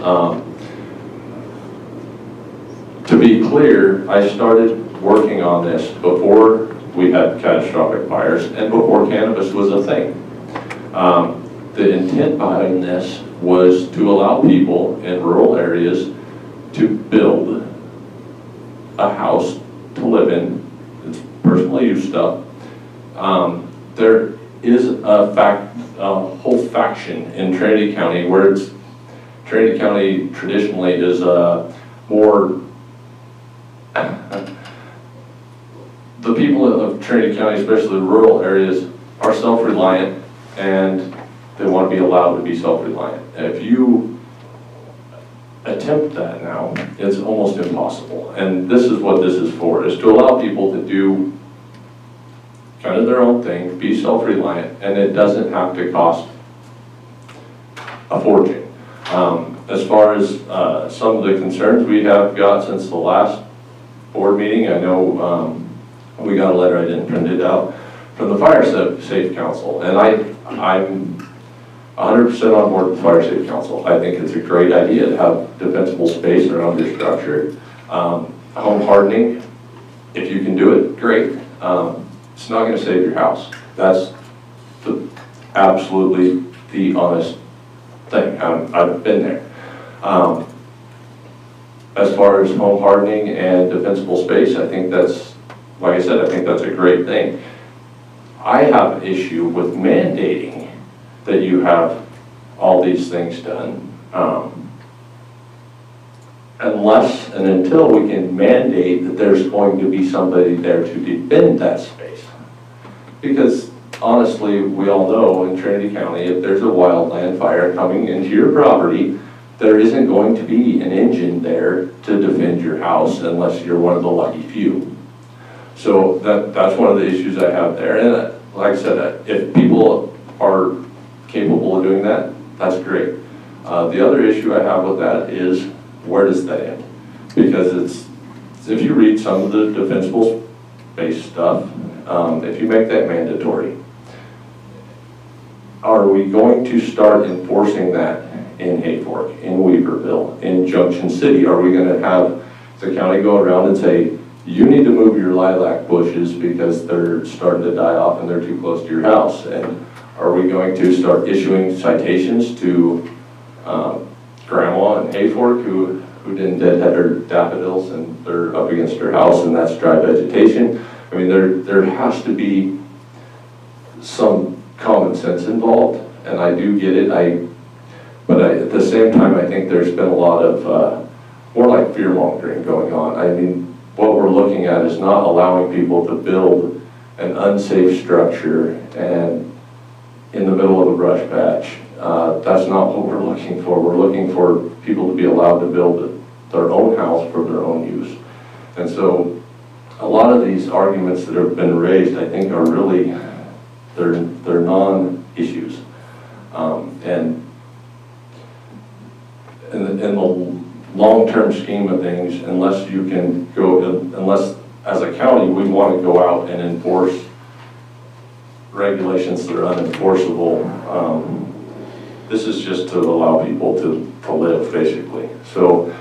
To be clear, I started working on this before we had catastrophic fires and before cannabis was a thing. The intent behind this was to allow people in rural areas to build a house to live in. It's personal use stuff. There is a whole faction in Trinity County where Trinity County traditionally is more the people of Trinity County, especially the rural areas, are self-reliant and they want to be allowed to be self-reliant. If you attempt that now, it's almost impossible. And this is what this is for, is to allow people to do kind of their own thing, be self-reliant, and it doesn't have to cost a fortune. As far as some of the concerns we have got since the last board meeting, I know we got a letter, I didn't print it out, from the Fire Safe Council, and I'm 100% on board with Fire Safe Council. I think it's a great idea to have defensible space around your structure. Home hardening, if you can do it, great. It's not going to save your house. That's absolutely the honest thing. I've been there. As far as home hardening and defensible space, I think that's, like I said, I think that's a great thing. I have an issue with mandating that you have all these things done. Unless and until we can mandate that there's going to be somebody there to defend that space. Because honestly, we all know in Trinity County, if there's a wildland fire coming into your property, there isn't going to be an engine there to defend your house unless you're one of the lucky few. So that's one of the issues I have there. And like I said, if people are capable of doing that, that's great. The other issue I have with that is, where does that end? Because if you read some of the defensible space stuff, if you make that mandatory, are we going to start enforcing that in Hayfork, in Weaverville, in Junction City? Are we going to have the county go around and say, you need to move your lilac bushes because they're starting to die off and they're too close to your house? And are we going to start issuing citations to grandma in Hayfork who didn't deadhead her daffodils and they're up against her house and that's dry vegetation? I mean, there has to be some common sense involved, and I do get it. But at the same time, I think there's been a lot of more like fear-mongering going on. I mean, what we're looking at is not allowing people to build an unsafe structure and in the middle of a brush patch. That's not what we're looking for. We're looking for people to be allowed to build their own house for their own use. And so a lot of these arguments that have been raised, I think, are really, they're non-issues. And in the long-term scheme of things, unless you can go, unless as a county we want to go out and enforce regulations that are unenforceable, this is just to allow people to live, basically. So,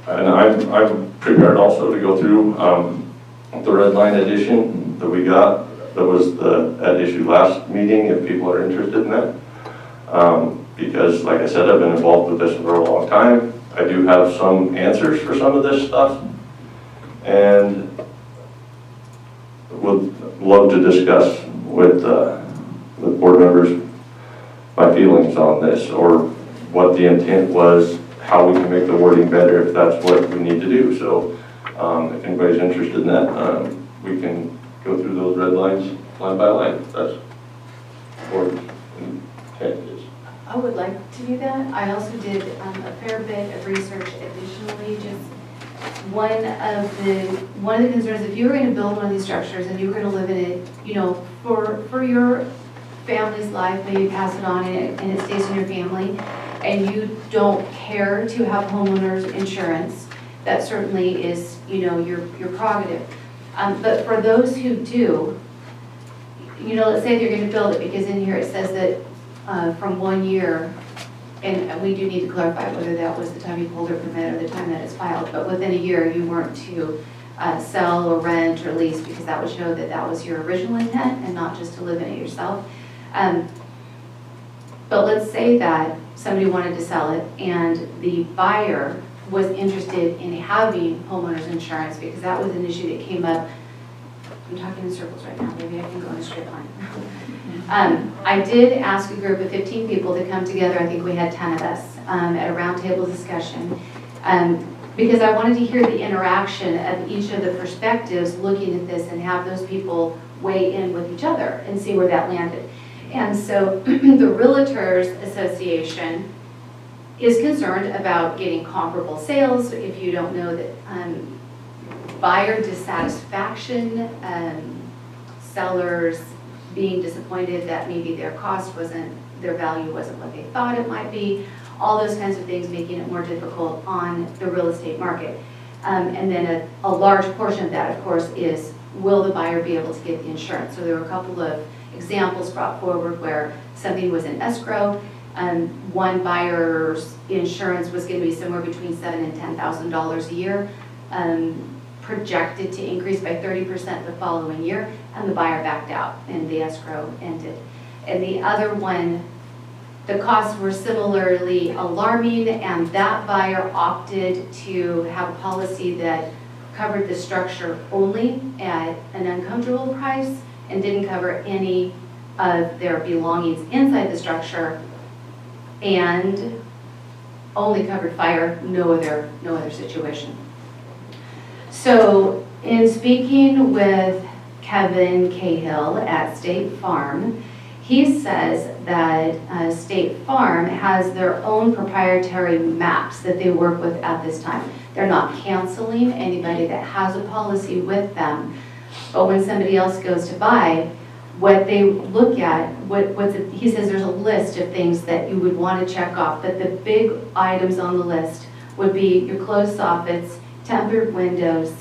and I'm prepared also to go through the red line edition that we got, that was at issue last meeting, if people are interested in that. Because, like I said, I've been involved with this for a long time. I do have some answers for some of this stuff, and would love to discuss with board members my feelings on this, or what the intent was, how we can make the wording better if that's what we need to do. So if anybody's interested in that, we can go through those red lines line by line. That's what intent is. I would like to do that. I also did a fair bit of research additionally. Just one of the concerns, if you were going to build one of these structures and you were going to live in it, you know, for your family's life, maybe pass it on and it stays in your family, and you don't care to have homeowners insurance, that certainly is, you know, your prerogative. But for those who do, you know, let's say they're going to build it, because in here it says that from 1 year, and we do need to clarify whether that was the time you pulled your permit or the time that it's filed, but within a year you weren't to sell or rent or lease, because that would show that that was your original intent and not just to live in it yourself. But let's say that somebody wanted to sell it and the buyer was interested in having homeowners insurance, because that was an issue that came up. I'm talking in circles right now, maybe I can go in a straight line. I did ask a group of 15 people to come together. I think we had 10 of us at a roundtable discussion, because I wanted to hear the interaction of each of the perspectives looking at this and have those people weigh in with each other and see where that landed. And so the Realtors Association is concerned about getting comparable sales. If you don't know that, buyer dissatisfaction, sellers being disappointed that maybe their value wasn't what they thought it might be, all those kinds of things making it more difficult on the real estate market. And then a large portion of that, of course, is will the buyer be able to get the insurance? So there were a couple of examples brought forward where something was in escrow. One buyer's insurance was going to be somewhere between $7,000 and $10,000 a year, projected to increase by 30% the following year, and the buyer backed out and the escrow ended. And the other one, the costs were similarly alarming, and that buyer opted to have a policy that covered the structure only at an uncomfortable price and didn't cover any of their belongings inside the structure, and only covered fire, no other situation. So in speaking with Kevin Cahill at State Farm, he says that State Farm has their own proprietary maps that they work with at this time. They're not canceling anybody that has a policy with them, but when somebody else goes to buy, what they look at, he says there's a list of things that you would want to check off, but the big items on the list would be your closed soffits, tempered windows,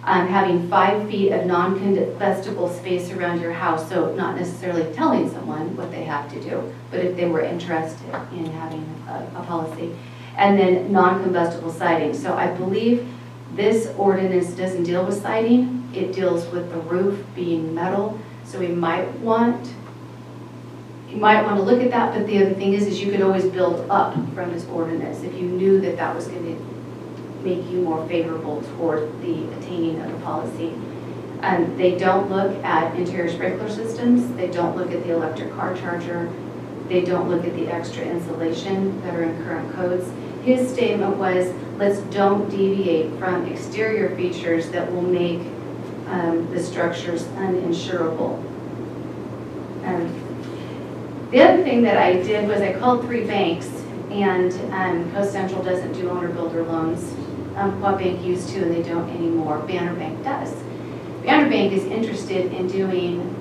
having 5 feet of non-combustible space around your house, so not necessarily telling someone what they have to do, but if they were interested in having a policy. And then non-combustible siding. So I believe this ordinance doesn't deal with siding, it deals with the roof being metal. So you might want to look at that, but the other thing is you could always build up from this ordinance if you knew that that was going to make you more favorable toward the attaining of the policy. They don't look at interior sprinkler systems, they don't look at the electric car charger, they don't look at the extra insulation that are in current codes. His statement was, let's don't deviate from exterior features that will make the structures uninsurable. The other thing that I did was I called 3 banks, and Coast Central doesn't do owner-builder loans. Quad Bank used to, and they don't anymore. Banner Bank does. Banner Bank is interested in doing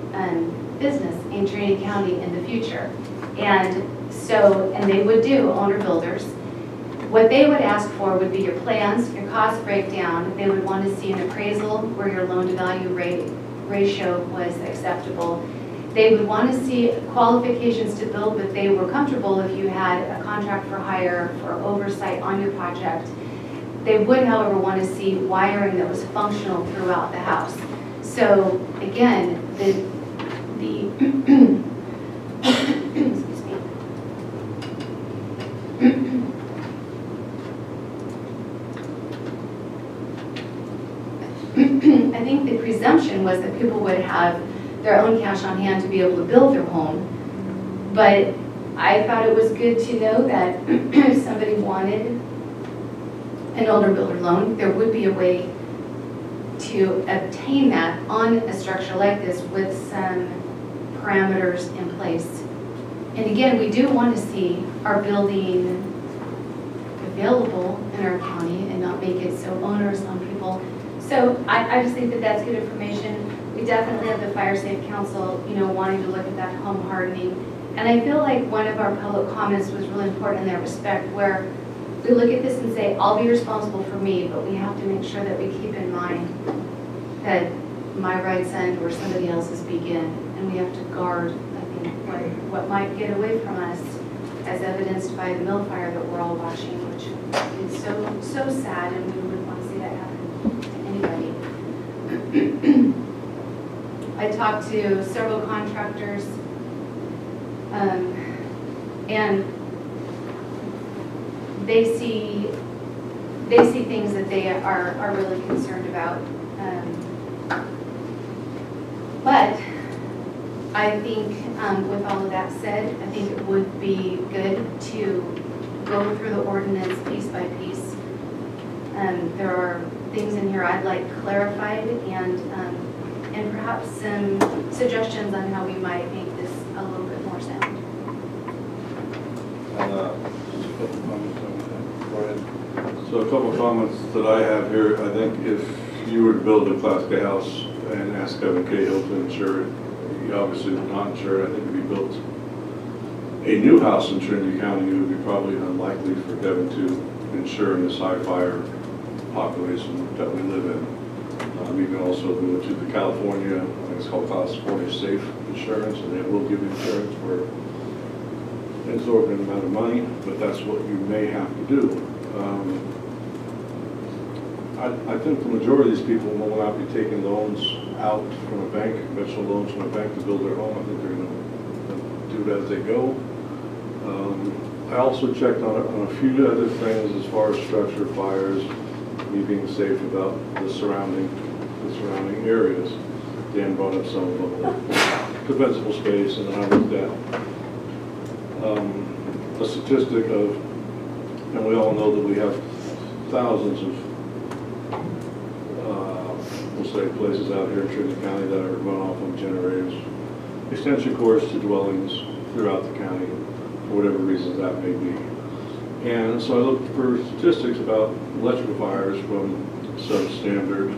business in Trinity County in the future. And they would do owner builders. What they would ask for would be your plans, your cost breakdown. They would want to see an appraisal where your loan to value ratio was acceptable. They would want to see qualifications to build, but they were comfortable if you had a contract for hire for oversight on your project. They would, however, want to see wiring that was functional throughout the house. So again, excuse me. I think the presumption was that people would have their own cash on hand to be able to build their home. But I thought it was good to know that if somebody wanted an owner builder loan, there would be a way to obtain that on a structure like this with some parameters in place. And again, we do want to see our building available in our county and not make it so onerous on people. So I just think that that's good information. We definitely have the Fire Safe Council, wanting to look at that home hardening. And I feel like one of our public comments was really important in that respect, where we look at this and say, I'll be responsible for me, but we have to make sure that we keep in mind that my rights end where somebody else's begin. And we have to guard, I think, what might get away from us, as evidenced by the mill fire that we're all watching, which is so sad, and we wouldn't want to see that happen to anybody. I talked to several contractors, and they see things that they are really concerned about. But I think with all of that said, I think it would be good to go through the ordinance piece by piece. There are things in here I'd like clarified, and perhaps some suggestions on how we might make this a little bit more sound. Just a couple comments on that. Go ahead. So a couple of comments that I have here. I think if you were to build a Class K house and ask Kevin Cahill to insure it, he obviously would not insure it. I think if he built a new house in Trinity County, it would be probably unlikely for Kevin to insure in this high fire population that we live in. You can also go to the California, I think it's called California Safe Insurance, and they will give you insurance for an exorbitant amount of money, but that's what you may have to do. I think the majority of these people will not be taking loans out from a bank, conventional loans from a bank to build their home. I think they're going to do it as they go. I also checked on a few other things as far as structure, fires, me being safe about the surrounding areas. Dan brought up some of them, defensible space, and I looked at a statistic of, and we all know that we have thousands of, we'll say, places out here in Trinity County that are run off of generators, extension cords to dwellings throughout the county, for whatever reasons that may be. And so I looked for statistics about electrical fires from substandard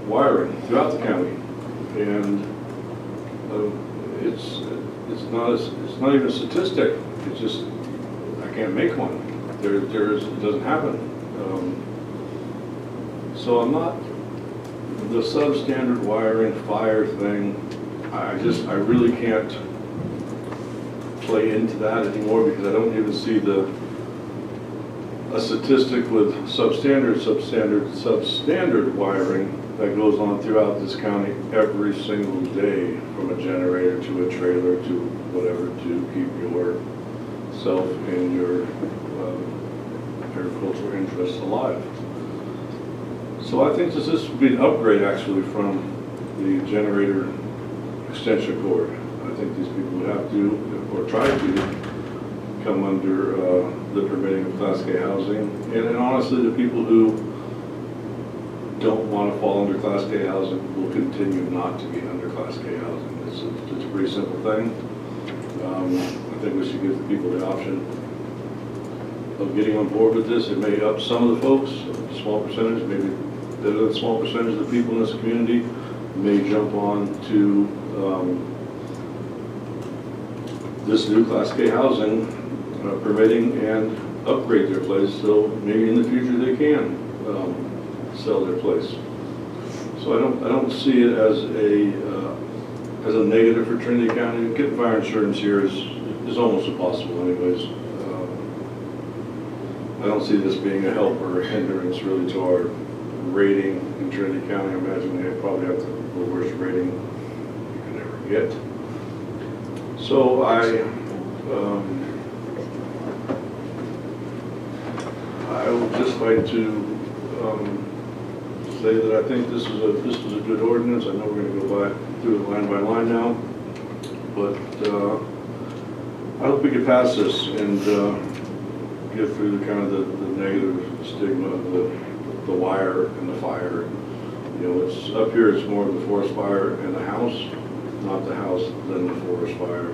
wiring throughout the county, and it's not even a statistic. It's just I can't make one. It doesn't happen. So I'm not the substandard wiring fire thing. I really can't play into that anymore because I don't even see a statistic with substandard wiring that goes on throughout this county every single day, from a generator to a trailer to whatever, to keep yourself and your agricultural interests alive. So I think this would be an upgrade actually from the generator extension cord. I think these people would have to, or try to, come under the permitting of Class K housing. And honestly, the people who don't want to fall under Class K housing will continue not to be under Class K housing. It's a pretty simple thing. I think we should give the people the option of getting on board with this. It may up some of the folks, a small percentage, maybe the small percentage of the people in this community may jump on to this new Class K housing permitting and upgrade their place, so maybe in the future they can sell their place. So I don't see it as a negative for Trinity County. Getting fire insurance here is almost impossible anyways. I don't see this being a help or a hindrance really to our rating in Trinity County. I imagine they probably have the worst rating you can ever get. So I would just like to say that I think this is a good ordinance. I know we're going to go through it line by line now, but I hope we can pass this and get through the kind of the negative stigma of the wire and the fire. You know, it's up here. It's more of the forest fire and the house, not the house then the forest fire.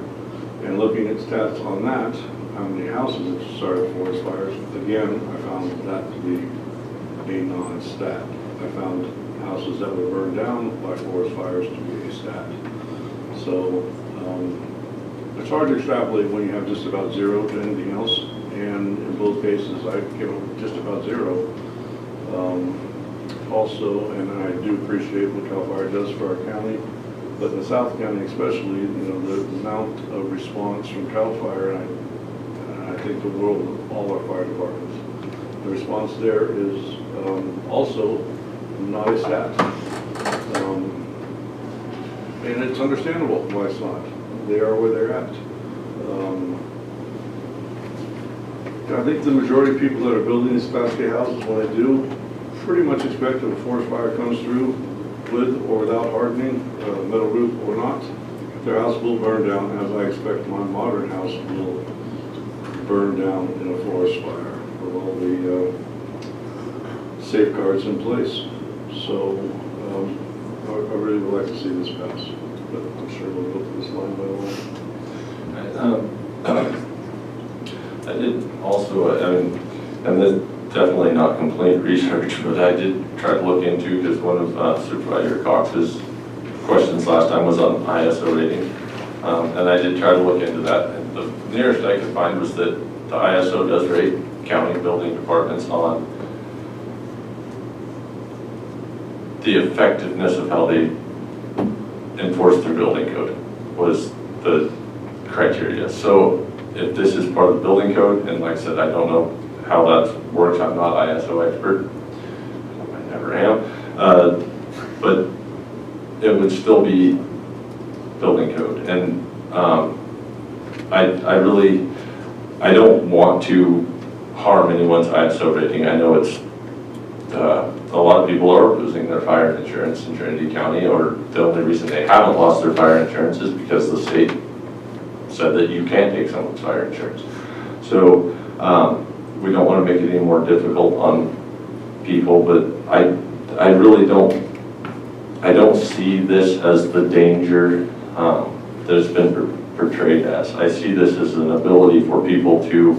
And looking at stats on that, how many houses have started forest fires? Again, I found that to be a non-stat. I found houses that were burned down by forest fires to be a stat. So it's hard to extrapolate when you have just about zero to anything else. And in both cases, I came up with just about zero. Also, and I do appreciate what CAL FIRE does for our county, but in South County especially, you know, the amount of response from CAL FIRE, and I think the world of all our fire departments, the response there is also not a stat. And it's understandable why it's not. They are where they're at. I think the majority of people that are building these Class K houses, when they do, pretty much expect that a forest fire comes through with or without hardening, metal roof or not, their house will burn down, as I expect my modern house will burn down in a forest fire with all the safeguards in place. So I really would like to see this pass, but I'm sure we'll go through this line by line. I did also, I mean, and this definitely not complete research, but I did try to look into, because one of Supervisor Cox's questions last time was on ISO rating, and I did try to look into that. And the nearest I could find was that the ISO does rate county building departments on the effectiveness of how they enforce their building code was the criteria. So if this is part of the building code, and like I said, I don't know how that works, I'm not ISO expert, I never am, but it would still be building code. And I don't want to harm anyone's ISO rating. I know it's, a lot of people are losing their fire insurance in Trinity County, or the only reason they haven't lost their fire insurance is because the state said that you can't take someone's fire insurance. So we don't want to make it any more difficult on people, but I really don't see this as the danger that has been portrayed as. I see this as an ability for people to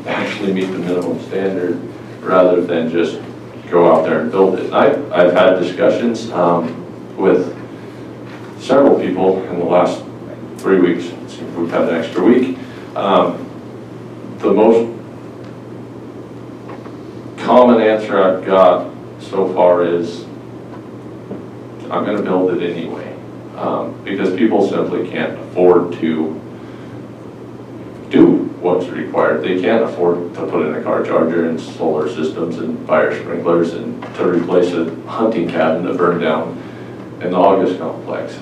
actually meet the minimum standard rather than just go out there and build it. I've had discussions with several people in the last 3 weeks. We've had an extra week. The most common answer I've got so far is, I'm going to build it anyway, because people simply can't afford to do what's required. They can't afford to put in a car charger and solar systems and fire sprinklers and to replace a hunting cabin that burned down in the August complex.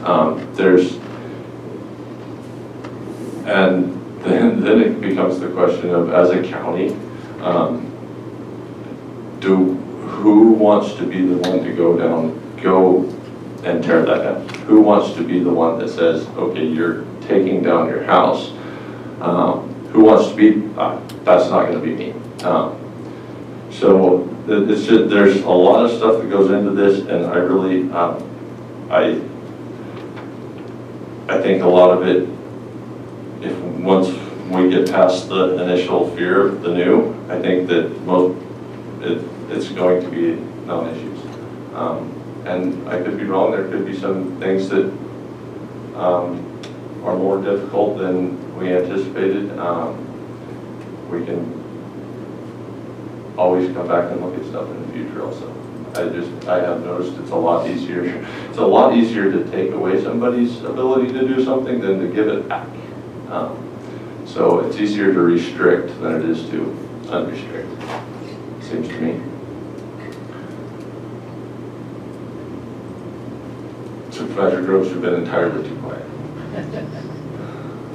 And then it becomes the question of, as a county, who wants to be the one to go and tear that down? Who wants to be the one that says, okay, you're taking down your house? Who wants to be, that's not going to be me. So it's just, there's a lot of stuff that goes into this, and I really, I think a lot of it, if once we get past the initial fear of the new, I think that it's going to be non-issues. And I could be wrong, there could be some things that are more difficult than we anticipated. We can always come back and look at stuff in the future also. I have noticed it's a lot easier. It's a lot easier to take away somebody's ability to do something than to give it back. So it's easier to restrict than it is to unrestrict, seems to me. Supervisor Groves, you've been entirely too quiet.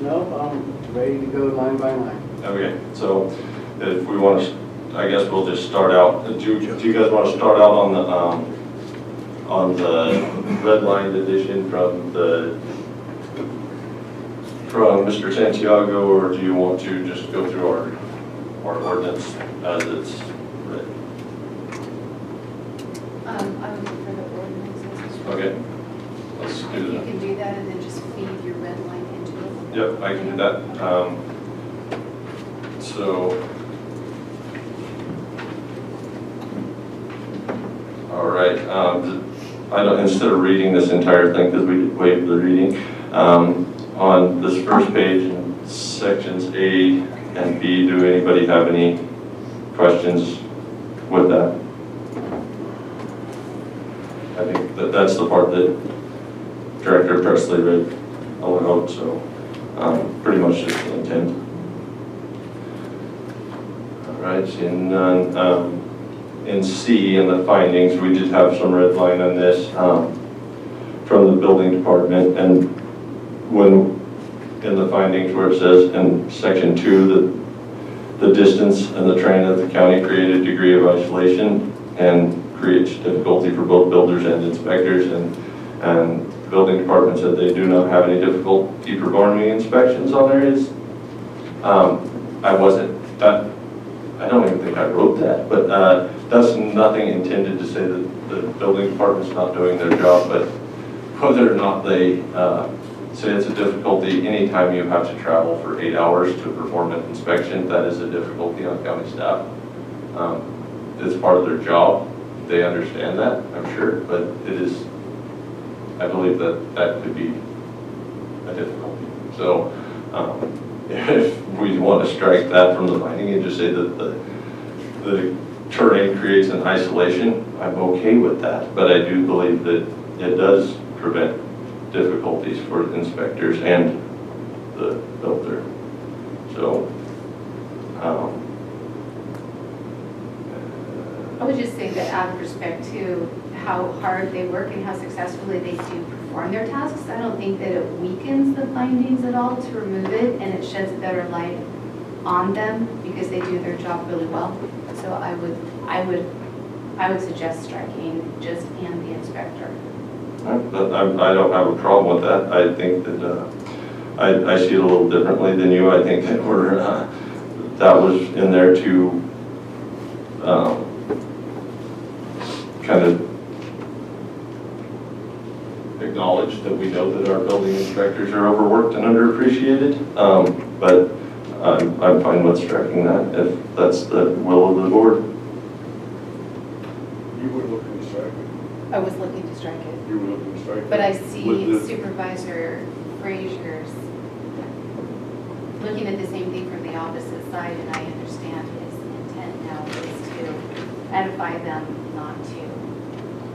Nope, I'm ready to go line by line. Okay, so if we want to, I guess we'll just start out. Do you guys want to start out on the red line edition from Mr. Santiago, or do you want to just go through our ordinance as it's written? I would prefer the ordinances. Okay, let's do that. You can do that and then just feed your red line into it. Yep, I can do that. So, all right. I don't, instead of reading this entire thing, because we waived the reading, on this first page in sections A and B, do anybody have any questions with that? I think that's the part that Director Presley read aloud, so pretty much just the intent. All right, seeing none. In C, in the findings, we did have some red line on this from the building department, and when in the findings where it says in section 2 that the distance and the terrain of the county create a degree of isolation and creates difficulty for both builders and inspectors, and the building department said they do not have any difficulty performing inspections on areas. I don't even think I wrote that, but that's nothing intended to say that the building department's not doing their job, but whether or not they say it's a difficulty, anytime you have to travel for 8 hours to perform an inspection, that is a difficulty on county staff. It's part of their job. They understand that, I'm sure, but it is, I believe that could be a difficulty. So if we want to strike that from the finding and just say that the terrain creates an isolation, I'm okay with that, but I do believe that it does prevent difficulties for inspectors and the builder. So I would just say that out of respect to how hard they work and how successfully they do perform their tasks, I don't think that it weakens the findings at all to remove it, and it sheds a better light on them because they do their job really well. So I would suggest striking just and the inspector. But I don't have a problem with that. I think that I see it a little differently than you. I think that that was in there to kind of acknowledge that we know that our building inspectors are overworked and underappreciated. But I'm fine with striking that if that's the will of the board. You were looking to strike it. I was looking to strike it. You were looking to strike it. But I see Supervisor Frazier's looking at the same thing from the opposite side, and I understand his intent now is to edify them not to.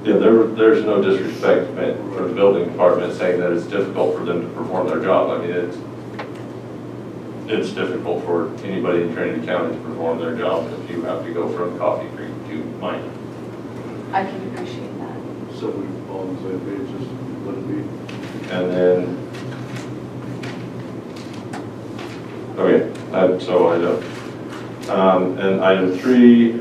Yeah, there's no disrespect meant for the building department saying that it's difficult for them to perform their job. I mean, it's difficult for anybody in Trinity County to perform their job if you have to go from Coffee Creek to Minot. I can appreciate that. So we all on the same page, just let it be. And then, okay, so I don't. And item 3,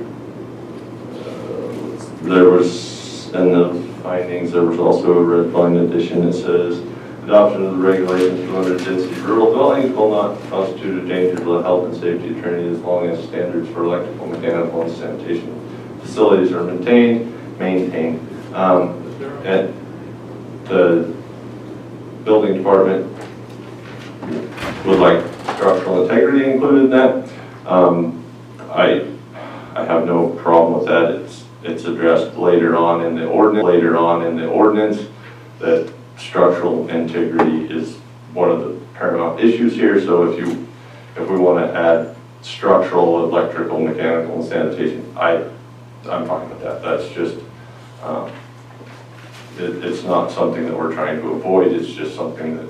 there was, in the findings, there was also a red line addition that says, Adoption of the regulations for limited density rural dwellings will not constitute a danger to the health and safety of Trinity as long as standards for electrical, mechanical, and sanitation facilities are maintained. And the building department would like structural integrity included in that. I have no problem with that. It's addressed later on in the ordinance that structural integrity is one of the paramount issues here. So if we want to add structural, electrical, mechanical, and sanitation, I'm fine with that. That's just it's not something that we're trying to avoid. It's just something that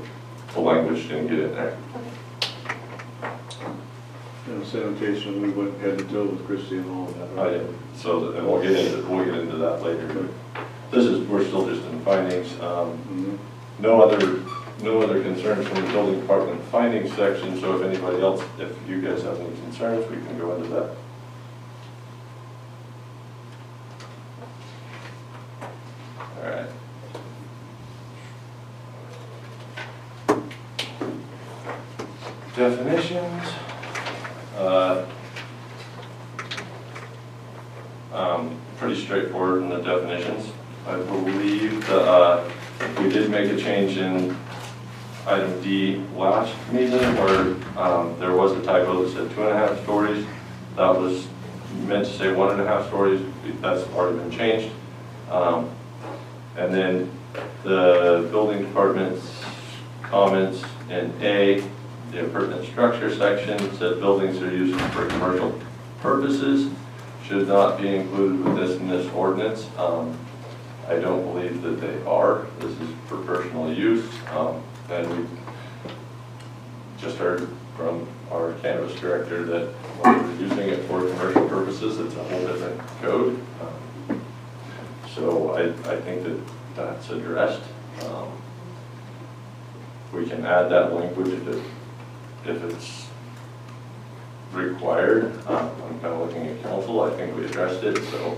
the language didn't get in there. And sanitation, we went ahead and dealt with Christie and all of that. Right? So and we'll get into that later. But we're still just in findings. No other concerns from the building department findings section. So if anybody else, if you guys have any concerns, we can go into that. All right. Definitions. Pretty straightforward in the definitions. I believe that we did make a change in item D last meeting where there was a typo that said 2.5 stories. That was meant to say 1.5 stories. That's already been changed. And then the building department's comments in A, the appurtenant structure section said buildings are used for commercial purposes should not be included with this ordinance. I don't believe that they are. This is for personal use. And we just heard from our cannabis director that when we're using it for commercial purposes, it's a whole different code. So I think that that's addressed. We can add that language if it's required. I'm kind of looking at council. I think we addressed it. So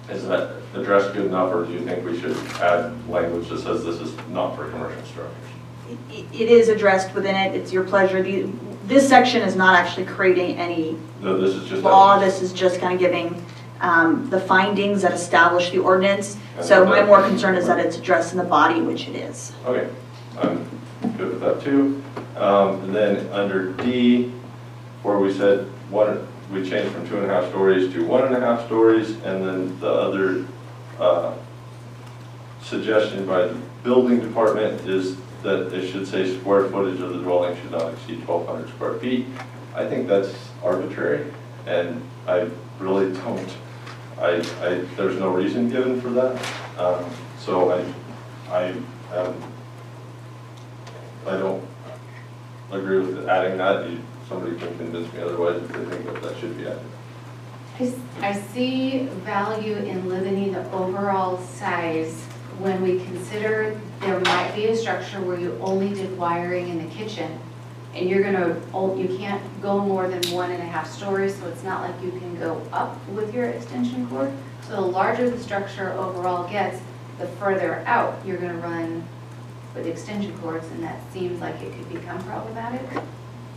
is that addressed good enough, or do you think we should add language that says this is not for commercial structures? It is addressed within it. It's your pleasure. This section is not actually creating any law. This is just kind of giving the findings that establish the ordinance. So my more concern is that it's addressed in the body, which it is. Okay, I'm good with that too. And then under D, where we said we changed from 2.5 stories to 1.5 stories, and then the other suggestion by the building department is that it should say square footage of the dwelling should not exceed 1,200 square feet. I think that's arbitrary, and I really don't. There's no reason given for that. So I don't agree with adding that. Somebody can convince me otherwise if they think that should be added. I see value in limiting the overall size when we consider there might be a structure where you only did wiring in the kitchen, and you can't go more than 1.5 stories, so it's not like you can go up with your extension cord. So the larger the structure overall gets, the further out you're going to run with extension cords, and that seems like it could become problematic.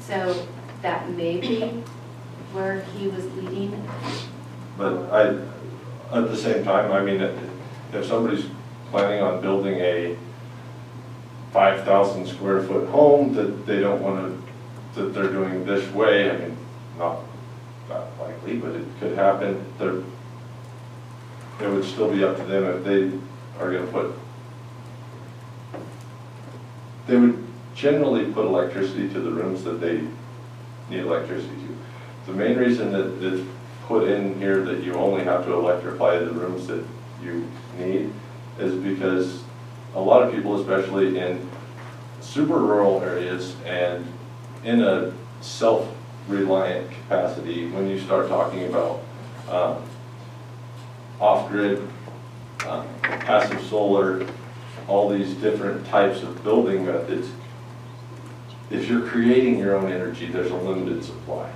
So that may be where he was leading. But at the same time, I mean, if somebody's planning on building a 5,000 square foot home that they don't want to, that they're doing this way, I mean, not likely, but it could happen. It would still be up to them if they are going to put, they would generally put electricity to the rooms that they need electricity to. The main reason that it's put in here that you only have to electrify the rooms that you need is because a lot of people, especially in super rural areas and in a self-reliant capacity, when you start talking about off-grid, passive solar, all these different types of building methods, if you're creating your own energy, there's a limited supply.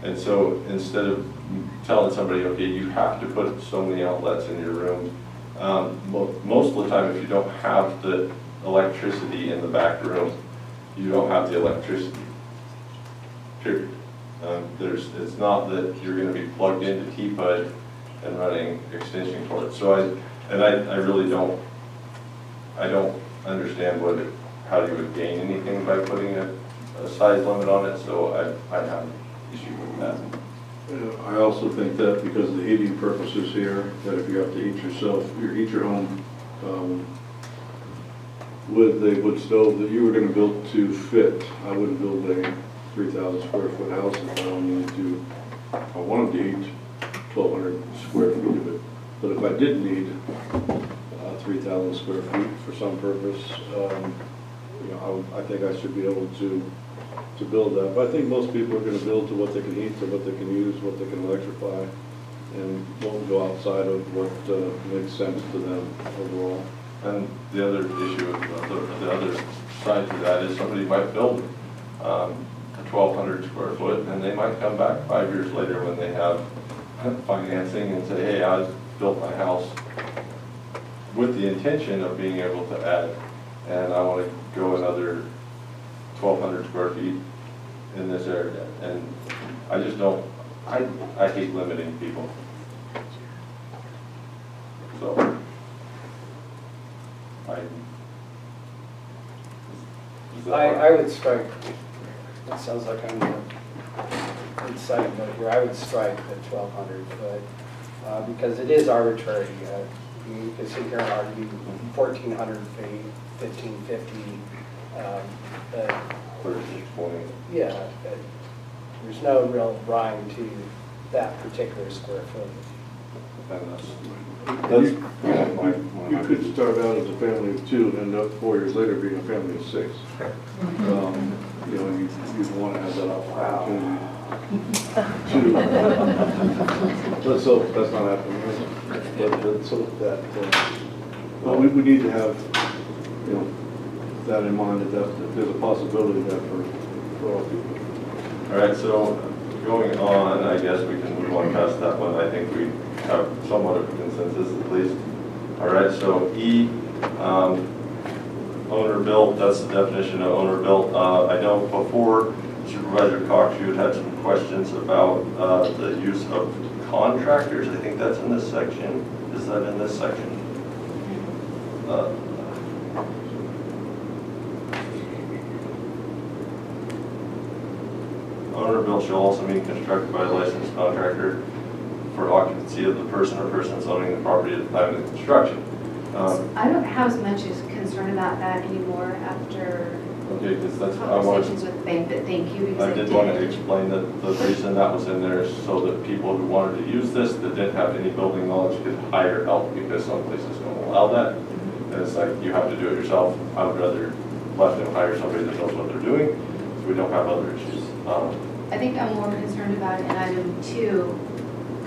And so instead of telling somebody, okay, you have to put so many outlets in your room, Most of the time, if you don't have the electricity in the back room, you don't have the electricity, period. It's not that you're gonna be plugged into T-PUD and running extension cords. So I really don't understand how you would gain anything by putting a size limit on it, so I have an issue with that. I also think that because of the heating purposes here, that if you have to heat your home with a wood stove that you were going to build to fit, I wouldn't build a 3,000 square foot house if I wanted to heat 1,200 square feet of it. But if I did need 3,000 square feet for some purpose, I think I should be able to build that. But I think most people are going to build to what they can heat, to what they can use, what they can electrify, and won't go outside of what makes sense to them overall. And the other issue, the other side to that is somebody might build a 1,200 square foot, and they might come back 5 years later when they have financing and say, hey, I built my house with the intention of being able to add, and I want to go another 1,200 square feet in this area. And I just don't, I hate limiting people. So, I would strike, it sounds like I'm inciting vote here, I would strike the 1,200 foot because it is arbitrary. You can sit here and argue 1,400 feet, 1,550. Yeah, there's no real rhyme to that particular square foot. You could start out as a family of 2 and end up 4 years later being a family of 6. You'd want to have that opportunity to. Let's hope that's not happening. But let's hope that. Well, we need to have that in mind that there's a possibility of that for all people. all right, so going on, I guess we can move on past that one. I think we have somewhat of a consensus at least. All right, so E, owner built, that's the definition of owner built. I know before Supervisor Cox, you had some questions about the use of contractors. I think that's in this section. Is that in this section? Owner built shall also mean constructed by a licensed contractor for occupancy of the person or persons owning the property at the time of the construction. I don't have as much as concern about that anymore after Okay, because that's what I wanted. conversations with the bank, but thank you because I did want to explain that the reason that was in there is so that people who wanted to use this that didn't have any building knowledge could hire help, because some places don't allow that. And it's like, you have to do it yourself. I would rather let them hire somebody that knows what they're doing, so we don't have other issues. I think I'm more concerned about in item 2.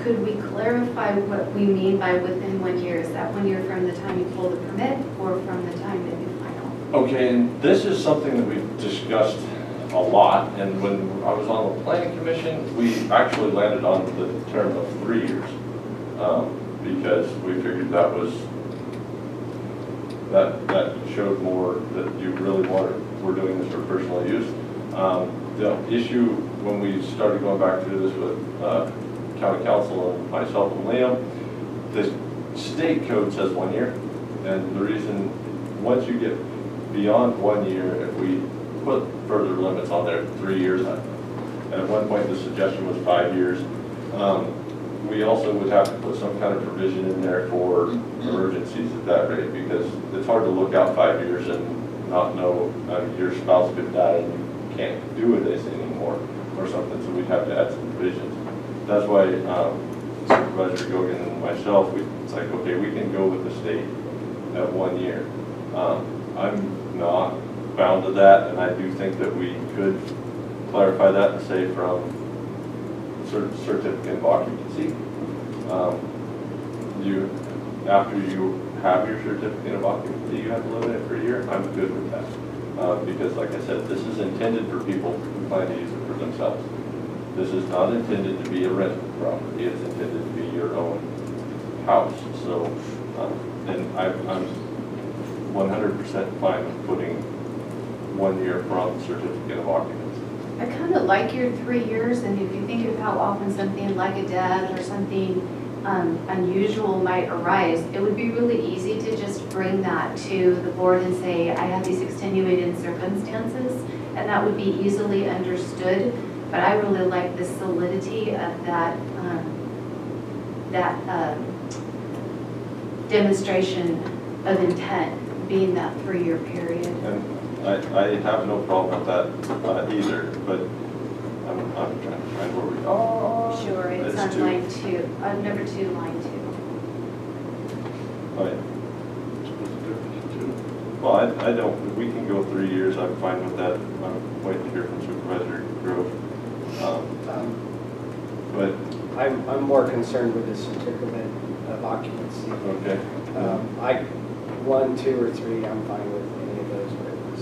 Could we clarify what we mean by within 1 year? Is that 1 year from the time you pull the permit or from the time that you final? Okay, and this is something that we've discussed a lot, and when I was on the planning commission, we actually landed on the term of 3 years, because we figured that was, that showed more that you really were doing this for personal use. The issue when we started going back through this with county council and myself and Liam, the state code says 1 year, and the reason, once you get beyond 1 year, if we put further limits on there, 3 years, and at one point the suggestion was 5 years, we also would have to put some kind of provision in there for emergencies at that rate, because it's hard to look out 5 years and not know your spouse could die and you can't do this anymore or something, so we'd have to add some provisions. That's why Supervisor Gogan and myself, it's like, okay, we can go with the state at 1 year. I'm not bound to that, and I do think that we could clarify that and say from certificate of occupancy. After you have your certificate of occupancy, you have to live in it for a year. I'm good with that, because like I said, this is intended for people who plan to use it for themselves. This is not intended to be a rental property. It's intended to be your own house. So And I'm 100% fine with putting 1 year from certificate of occupancy. I kind of like your 3 years, and if you think of how often something like a death or something unusual might arise, it would be really easy to just bring that to the board and say, I have these extenuating circumstances, and that would be easily understood. But I really like the solidity of that, demonstration of intent being that 3-year period. And I have no problem with that either, but I'm trying to find where we are. Sure, it's on line 2, number 2, line 2. Right. Well, I don't, we can go 3 years, I'm fine with that. I'm waiting to hear from Supervisor Grove. But I'm more concerned with the certificate of occupancy. okay. 1, 2, or 3, I'm fine with any of those.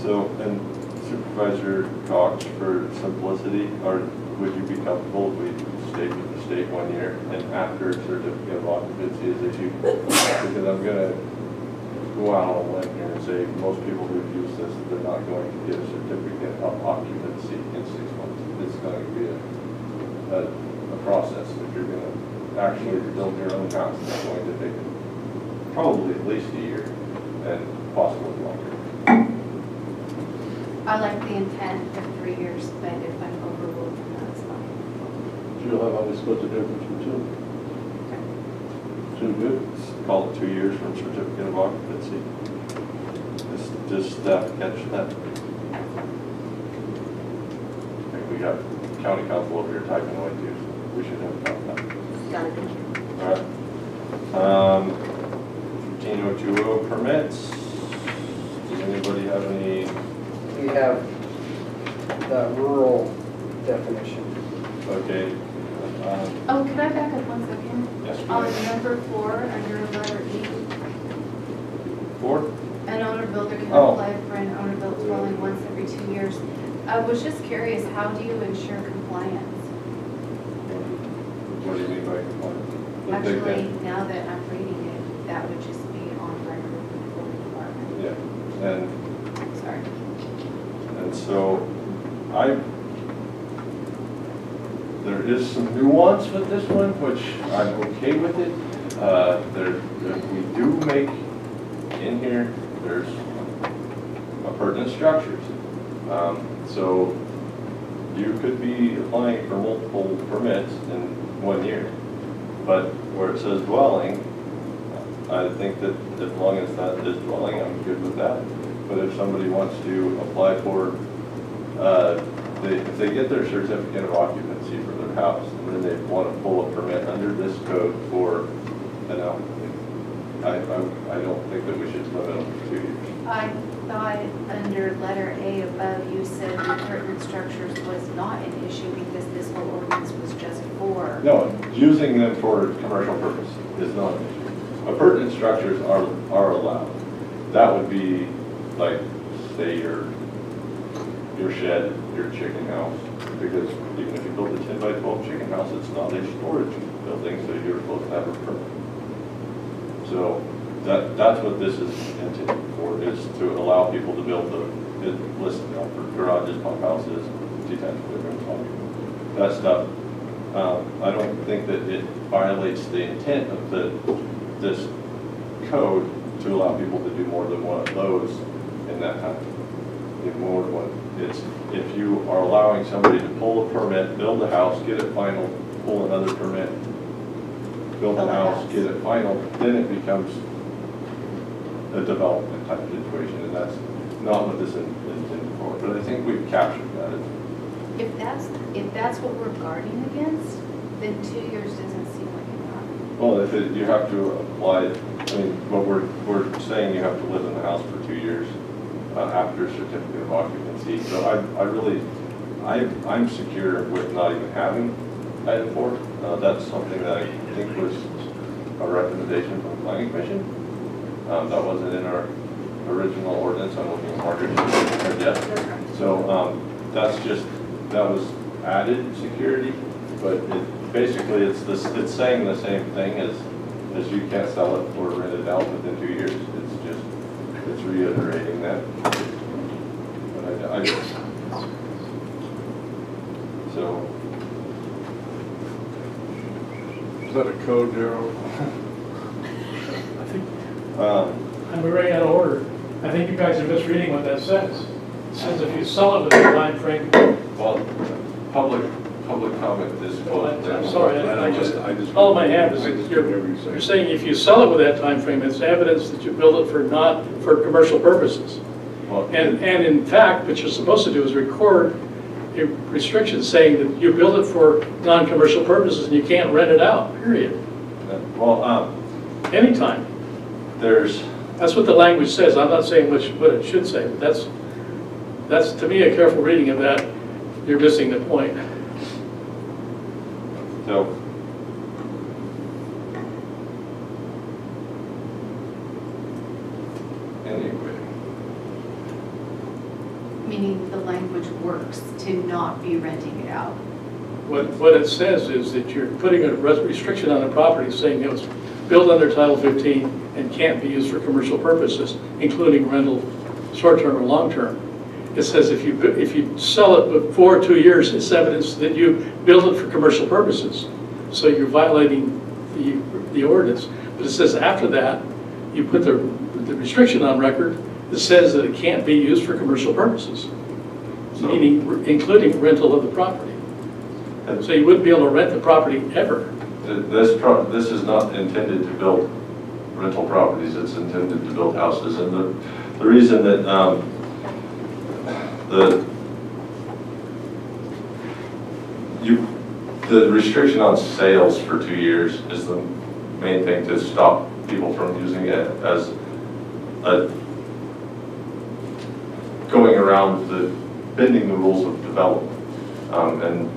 So, and Supervisor Cox, for simplicity, would you be comfortable if we stayed with the state 1 year and after certificate of occupancy is issued? Because I'm going to go out on a limb here and say most people who use this, they're not going to get a certificate of occupancy in 6 months. It's going to be a process. If you're going to actually build your own house, it's going to take probably at least a year and possibly longer. I like the intent of 3 years, but if I'm overruled, then that's fine. You'll have always split the difference from 2. 2 good? Call it 2 years from certificate of occupancy. Does staff catch that? Okay, we got county council over here typing away too, so we should have that. Got it, thank you. All right. 15020 permits. Does anybody have any? We have the rural definition. Okay. Oh, can I back up 1 second? Yes, On please. number 4, under letter E, 4? an owner builder can Oh. apply for an owner built dwelling once every 2 years. I was just curious, how do you ensure compliance? What do you mean by compliance? Actually, now that I'm reading it, that would just be on record with the building department. Yeah, and Sorry. so there is some nuance with this one, which I'm okay with it. We do make in here, there's appurtenant structures. So you could be applying for multiple permits in 1 year, but where it says dwelling, I think that as long as that is dwelling, I'm good with that. But if somebody wants to apply for, if they get their certificate of occupancy for their house, and then they want to pull a permit under this code for an applicant, I don't think that we should limit them to 2 years. I thought under letter A above, you said appurtenant structures was not an issue because this whole ordinance was just for. No, using them for commercial purpose is not an issue. Appurtenant structures are allowed. That would be like, say, your shed, your chicken house, because even if you build a 10 by 12 chicken house, it's not a storage building, so you're supposed to have a permit. So that's what this is intended for, is to allow people to build listen for garages, pump houses, detached bedrooms, that stuff. I don't think that it violates the intent of this code to allow people to do more than one of those in that time. More than one. It's if you are allowing somebody to pull a permit, build a house, get it final, pull another permit, build a house, get it final, then it becomes a development type situation, and that's not what this is intended for. But I think we've captured that. If that's what we're guarding against, then 2 years doesn't seem like enough. Well, if you have to apply, I mean, what we're saying, you have to live in the house for 2 years after certificate of occupancy. So I'm secure with not even having item 4. That's something that I think was a recommendation from the planning commission. That wasn't in our original ordinance. I'm looking at Margaret. Yes. So that was added security, but basically it's saying the same thing as is you can't sell it or rent it out within 2 years. It's reiterating that. But so. Is that a code, Darryl? I think, I'm running out of order. I think you guys are misreading what that says. It says if you sell it within a time frame. Well, public comment is. I'm sorry, all I have is you're saying if you sell it with that time frame, it's evidence that you build it for commercial purposes. And in fact, what you're supposed to do is record a restriction saying that you build it for non-commercial purposes and you can't rent it out, period. Well, anytime. That's what the language says. I'm not saying what it should say, but that's to me a careful reading of that. You're missing the point. So, anyway. Meaning the language works to not be renting it out. What it says is that you're putting a restriction on the property saying it was built under Title 15 and can't be used for commercial purposes, including rental, short-term or long-term. It says if you sell it before 2 years, it's evidence that you build it for commercial purposes. So you're violating the ordinance. But it says after that, you put the restriction on record that says that it can't be used for commercial purposes, meaning including rental of the property. So you wouldn't be able to rent the property ever. This is not intended to build rental properties. It's intended to build houses. And the reason that the restriction on sales for 2 years is the main thing to stop people from using it as going around bending the rules of development. And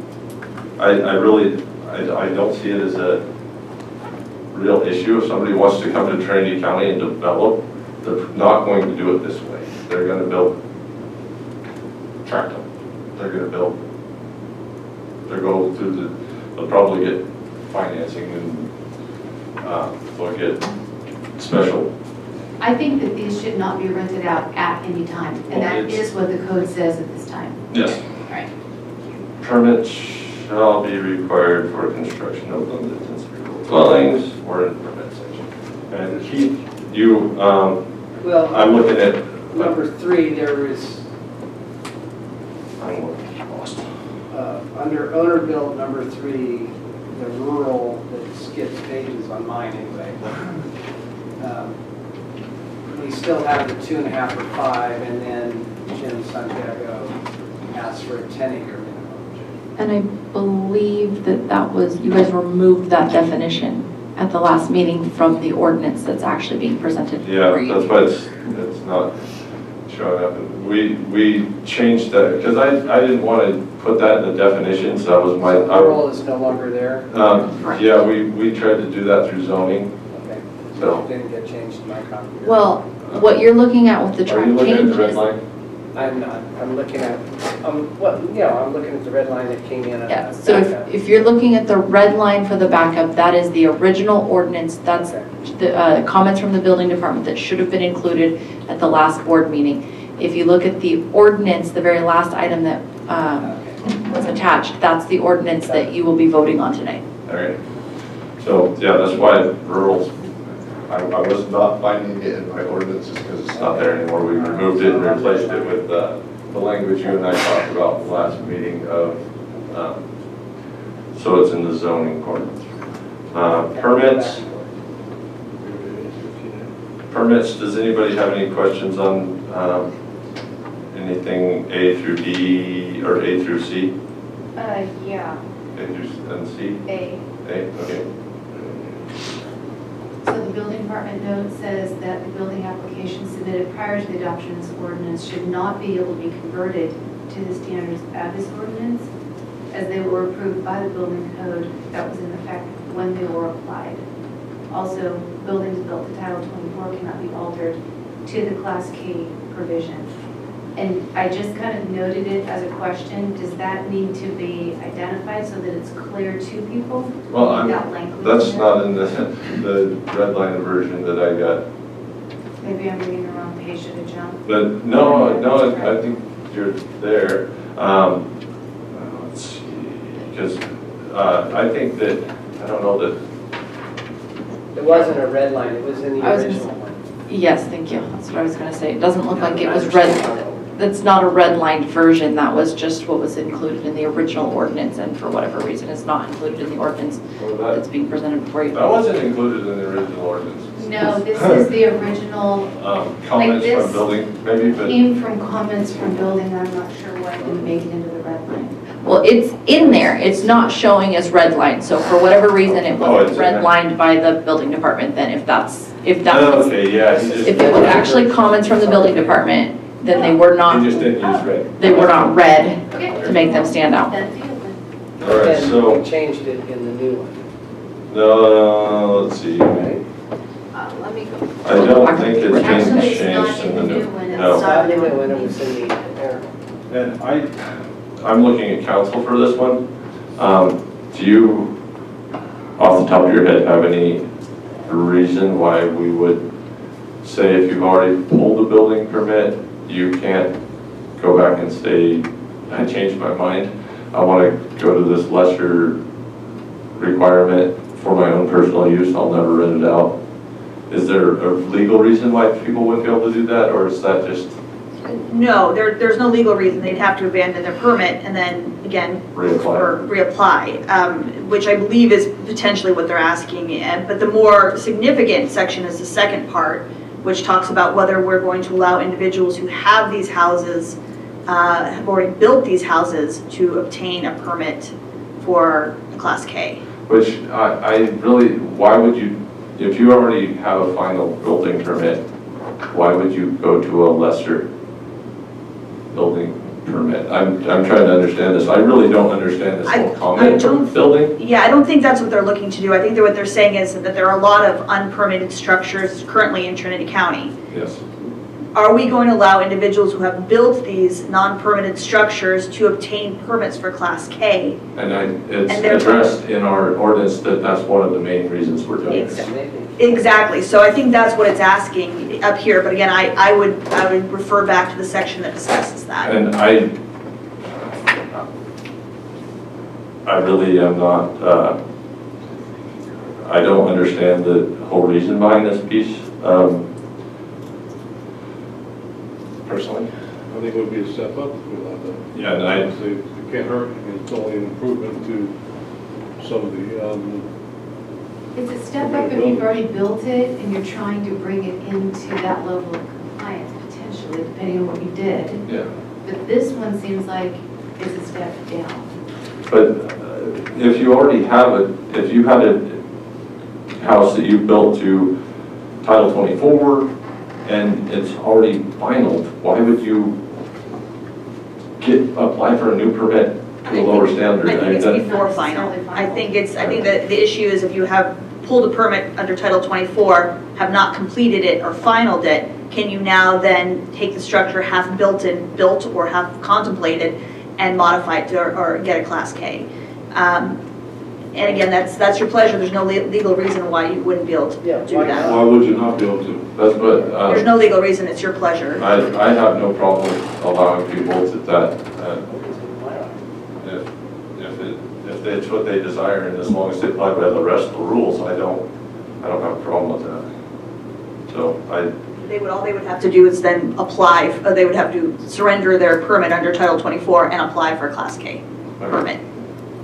I don't see it as a real issue. If somebody wants to come to Trinity County and develop, they're not going to do it this way. They're going to build tract them. They're going to build. They'll probably get financing and they'll get special. I think that these should not be rented out at any time, and that is what the code says at this time. Yes. All right. Permits shall be required for construction of limited density dwellings or in permit section. And Keith, well, I'm looking at number 3. There is I'm lost. Under owner build number 3, the rural that skips pages on mine anyway. We still have the 2.5 or 5, and then Jim Santiago asked for a 10-acre minimum. And I believe that was, you guys removed that definition at the last meeting from the ordinance that's actually being presented. Yeah, that's why it's not showing up. And we changed that because I didn't want to put that in the definitions. That was my. Rural is no longer there. Yeah, we tried to do that through zoning. Okay. So it didn't get changed in my copy. Well, what you're looking at with the track Are you looking changes. at the red line? I'm not. I'm looking at. I'm looking at the red line that came in. Yeah. So if you're looking at the red line for the backup, that is the original ordinance. That's the comments from the building department that should have been included at the last board meeting. If you look at the ordinance, the very last item that was attached, that's the ordinance that you will be voting on today. All right. So yeah, that's why rural. I was not finding it in my ordinances because it's not there anymore. We removed it and replaced it with the language you and I talked about the last meeting of. So it's in the zoning ordinance. Permits. Permits. Does anybody have any questions on anything A through D or A through C? Yeah. A through and C. A. Okay. So the building department note says that the building application submitted prior to the adoption of this ordinance should not be able to be converted to the standards of this ordinance, as they were approved by the building code that was in effect when they were applied. Also, buildings built to Title 24 cannot be altered to the Class K provision. And I just kind of noted it as a question. Does that need to be identified so that it's clear to people? Well, Without language that's in it? not in the red line version that I got. Maybe I'm reading the wrong page, should have jumped. But no, I think you're there. Let's see, because I think that, I don't know that, It wasn't a red line, it was in the I was original one. Yes, thank you. That's what I was going to say. It doesn't look like it was red. That's not a red-lined version. That was just what was included in the original ordinance, and for whatever reason, it's not included in the ordinance that's being presented before you. that wasn't included in the original ordinance. No, this is the original, Comments this from building, maybe, but. came from comments from building. I'm not sure why it didn't make it into the red line. Well, it's in there. It's not showing as red line. So for whatever reason, it it's wasn't in red there. lined by the building department. Then if that's Okay, yeah. He just, if it was actually comments from the building department, then they were not. He just didn't use red. They were not red Okay. to make them stand out. Then deal with it. All right, And so, we changed it in the new one, let's see. right? Let me go. I don't think it's been Actually, it's not changed in the new one. It's No. not Not in in the the new one, it one. was in the error. And I'm looking at council for this one. Do you, off the top of your head, have any reason why we would say if you've already pulled a building permit, you can't go back and say, I changed my mind, I want to go to this lesser requirement for my own personal use, I'll never rent it out? Is there a legal reason why people wouldn't be able to do that, or is that just No, there's no legal reason. They'd have to abandon their permit and then, again, reapply, which I believe is potentially what they're asking. But the more significant section is the second part, which talks about whether we're going to allow individuals who have these houses, have already built these houses, to obtain a permit for a Class K. Which I really, why would you, if you already have a final building permit, why would you go to a lesser building permit? I'm trying to understand this. I really don't understand this whole comment from building. Yeah, I don't think that's what they're looking to do. I think that what they're saying is that there are a lot of unpermitted structures currently in Trinity County. Yes. Are we going to allow individuals who have built these non-permitted structures to obtain permits for Class K? And it's addressed in our ordinance that that's one of the main reasons we're doing this. Exactly. So I think that's what it's asking up here. But again, I would refer back to the section that discusses that. And I really am not, I don't understand the whole reason behind this piece, personally. I think it would be a step up if we allowed that. Yeah, and Honestly, it can't hurt, it's only an improvement to some of the, It's a step up if you've already built it and you're trying to bring it into that level of compliance, potentially, depending on what you did. Yeah. But this one seems like it's a step down. But if you already have if you had a house that you built to Title 24 and it's already final, why would you apply for a new permit to a lower standard? I think it's before final. I think that the issue is if you have pulled a permit under Title 24, have not completed it or finalized it, can you now then take the structure half built or half contemplated and modify it to, or get a Class K? And again, that's your pleasure. There's no legal reason why you wouldn't be able to do that. why would you not be able to? That's what. There's no legal reason. It's your pleasure. I have no problem allowing people to that. If it's what they desire, and as long as they apply by the rest of the rules, I don't have a problem with that. So all they would have to do is then apply. They would have to surrender their permit under Title 24 and apply for a Class K permit.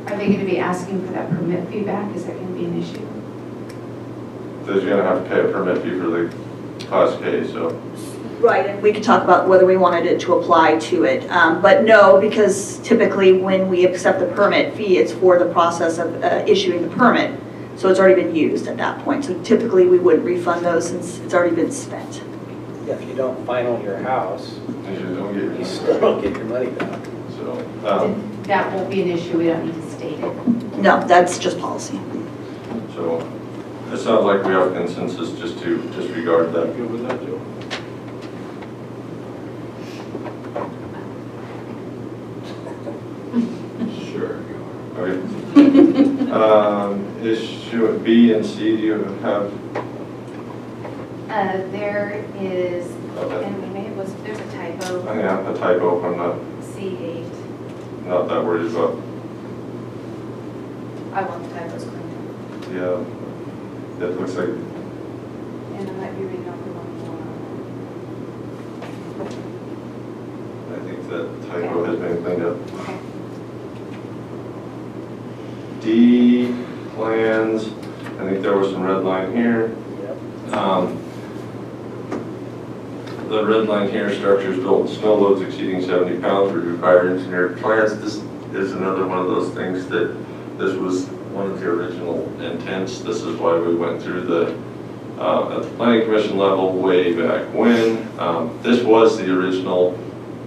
Are they going to be asking for that permit fee back? Is that going to be an issue? They're going to have to pay a permit fee for the Class K, so. Right, and we could talk about whether we wanted it to apply to it. But no, because typically when we accept the permit fee, it's for the process of issuing the permit. So it's already been used at that point. So typically we wouldn't refund those since it's already been spent. Yeah, if you don't final your house, you still don't get your money back. So that won't be an issue. We don't need to state it. No, that's just policy. So it sounds like we have consensus just to disregard that. Good with that, Joe? Issue B and C, do you have? There is, Okay. and we may have, there's a typo. Yeah, a typo, I'm C8. not that worried about. I want the typos cleaned up. Yeah, it looks like, And I might be reading off the wrong one. I think that typo has been cleaned up. Okay. D, plans, I think there was some red line here. The red line here, structures built with snow loads exceeding 70 pounds would require engineered plans. This is another one of those things that this was one of the original intents. This is why we went through the, at the planning commission level way back when. This was the original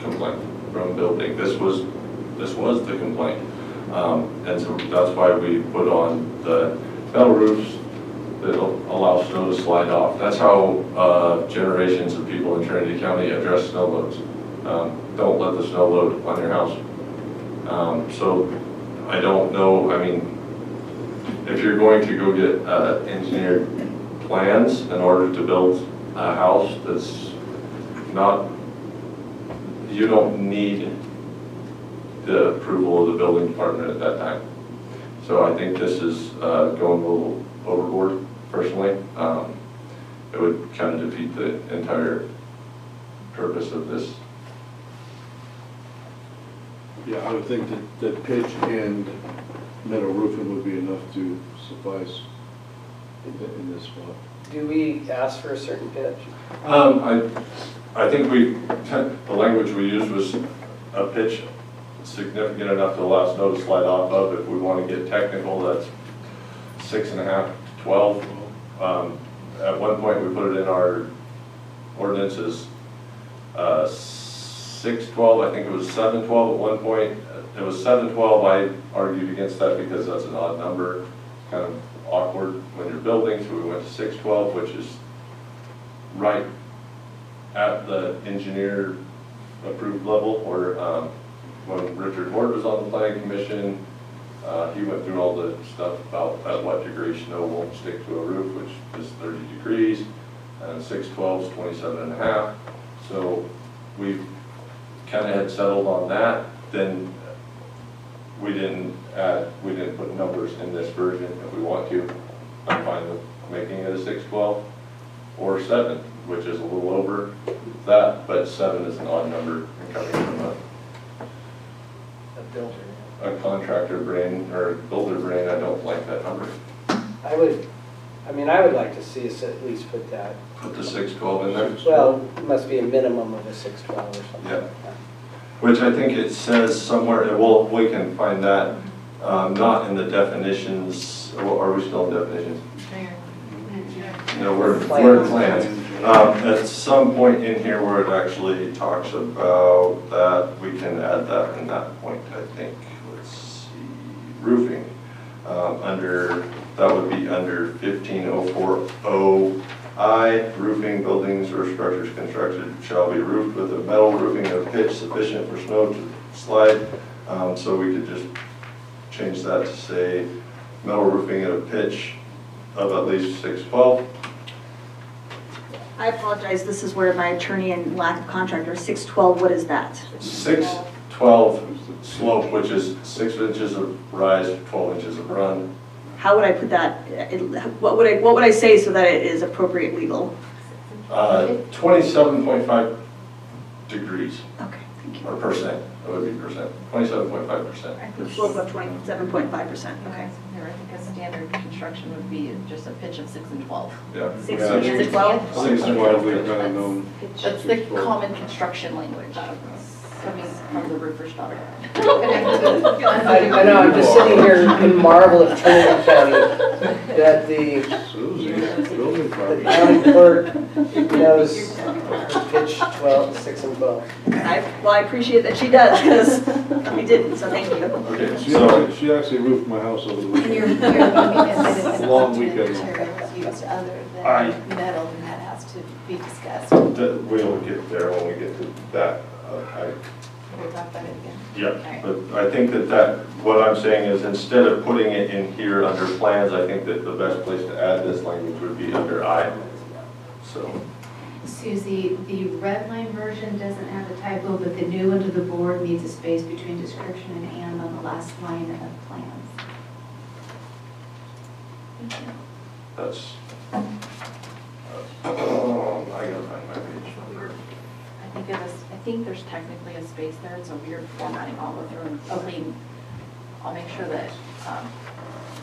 complaint from building. This was the complaint. And so that's why we put on the metal roofs that allow snow to slide off. That's how generations of people in Trinity County address snow loads. Don't let the snow load on your house. So I don't know, I mean, if you're going to go get engineered plans in order to build a house that's not, you don't need the approval of the building department at that time. So I think this is going a little overboard, personally. It would kind of defeat the entire purpose of this. Yeah, I would think that pitch and metal roofing would be enough to suffice in this spot. Do we ask for a certain pitch? I think the language we used was a pitch significant enough to allow snow to slide off of. If we want to get technical, that's 6.5 to 12. At one point, we put it in our ordinances 612. I think it was 712 at one point. It was 712. I argued against that because that's an odd number, kind of awkward when you're building. So we went to 612, which is right at the engineer approved level. Or when Richard Ward was on the planning commission, he went through all the stuff about at what degree snow won't stick to a roof, which is 30 degrees, and 612 is 27.5. So we kind of had settled on that. Then we didn't put numbers in this version. If we want to, I'm fine with making it a 612 or 7, which is a little over that, but 7 is an odd number coming from a contractor brain or builder brain. I don't like that number. I would like to see us at least put that. Put the 612 in there? Well, it must be a minimum of a 612 or something. Yeah. Which I think it says somewhere, well, we can find that, not in the definitions. Are we still in definitions? No, we're in plans. At some point in here where it actually talks about that, we can add that in that point, I think. Let's see, roofing. That would be under 15040I, roofing, buildings or structures constructed shall be roofed with a metal roofing of pitch sufficient for snow to slide. So we could just change that to say metal roofing at a pitch of at least 612. I apologize, this is where my attorney and lack of contractor, 612, what is that? 612 slope, which is 6 inches of rise, 12 inches of run. How would I put that, what would I say so that it is appropriate legal? 27.5 degrees. Okay, thank you. Or percent, that would be percent, 27.5%. Slope of 27.5%, okay. I think a standard construction would be just a pitch of 6 and 12. Yeah. 6 and 12? 6 and 12, we've kind of known. That's the common construction language. Coming from the roofer's daughter. I know, I'm just sitting here in marvel at Trinity County that the county clerk knows pitch 6 and 12. Well, I appreciate that she does, because we didn't, so thank you. Okay, She actually roofed my house over the weekend. Long weekend. Materials used other than metal, and that has to be discussed. We'll get there when we get to that. we'll talk about it again. Yeah, but I think that what I'm saying is instead of putting it in here under plans, I think that the best place to add this language would be under I. So, Susie, the red line version doesn't have a typo, but the new one to the board needs a space between description and on the last line of plans. that's, I gotta find my page. I think there's technically a space there. It's a weird formatting. I'll go through and clean. I'll make sure that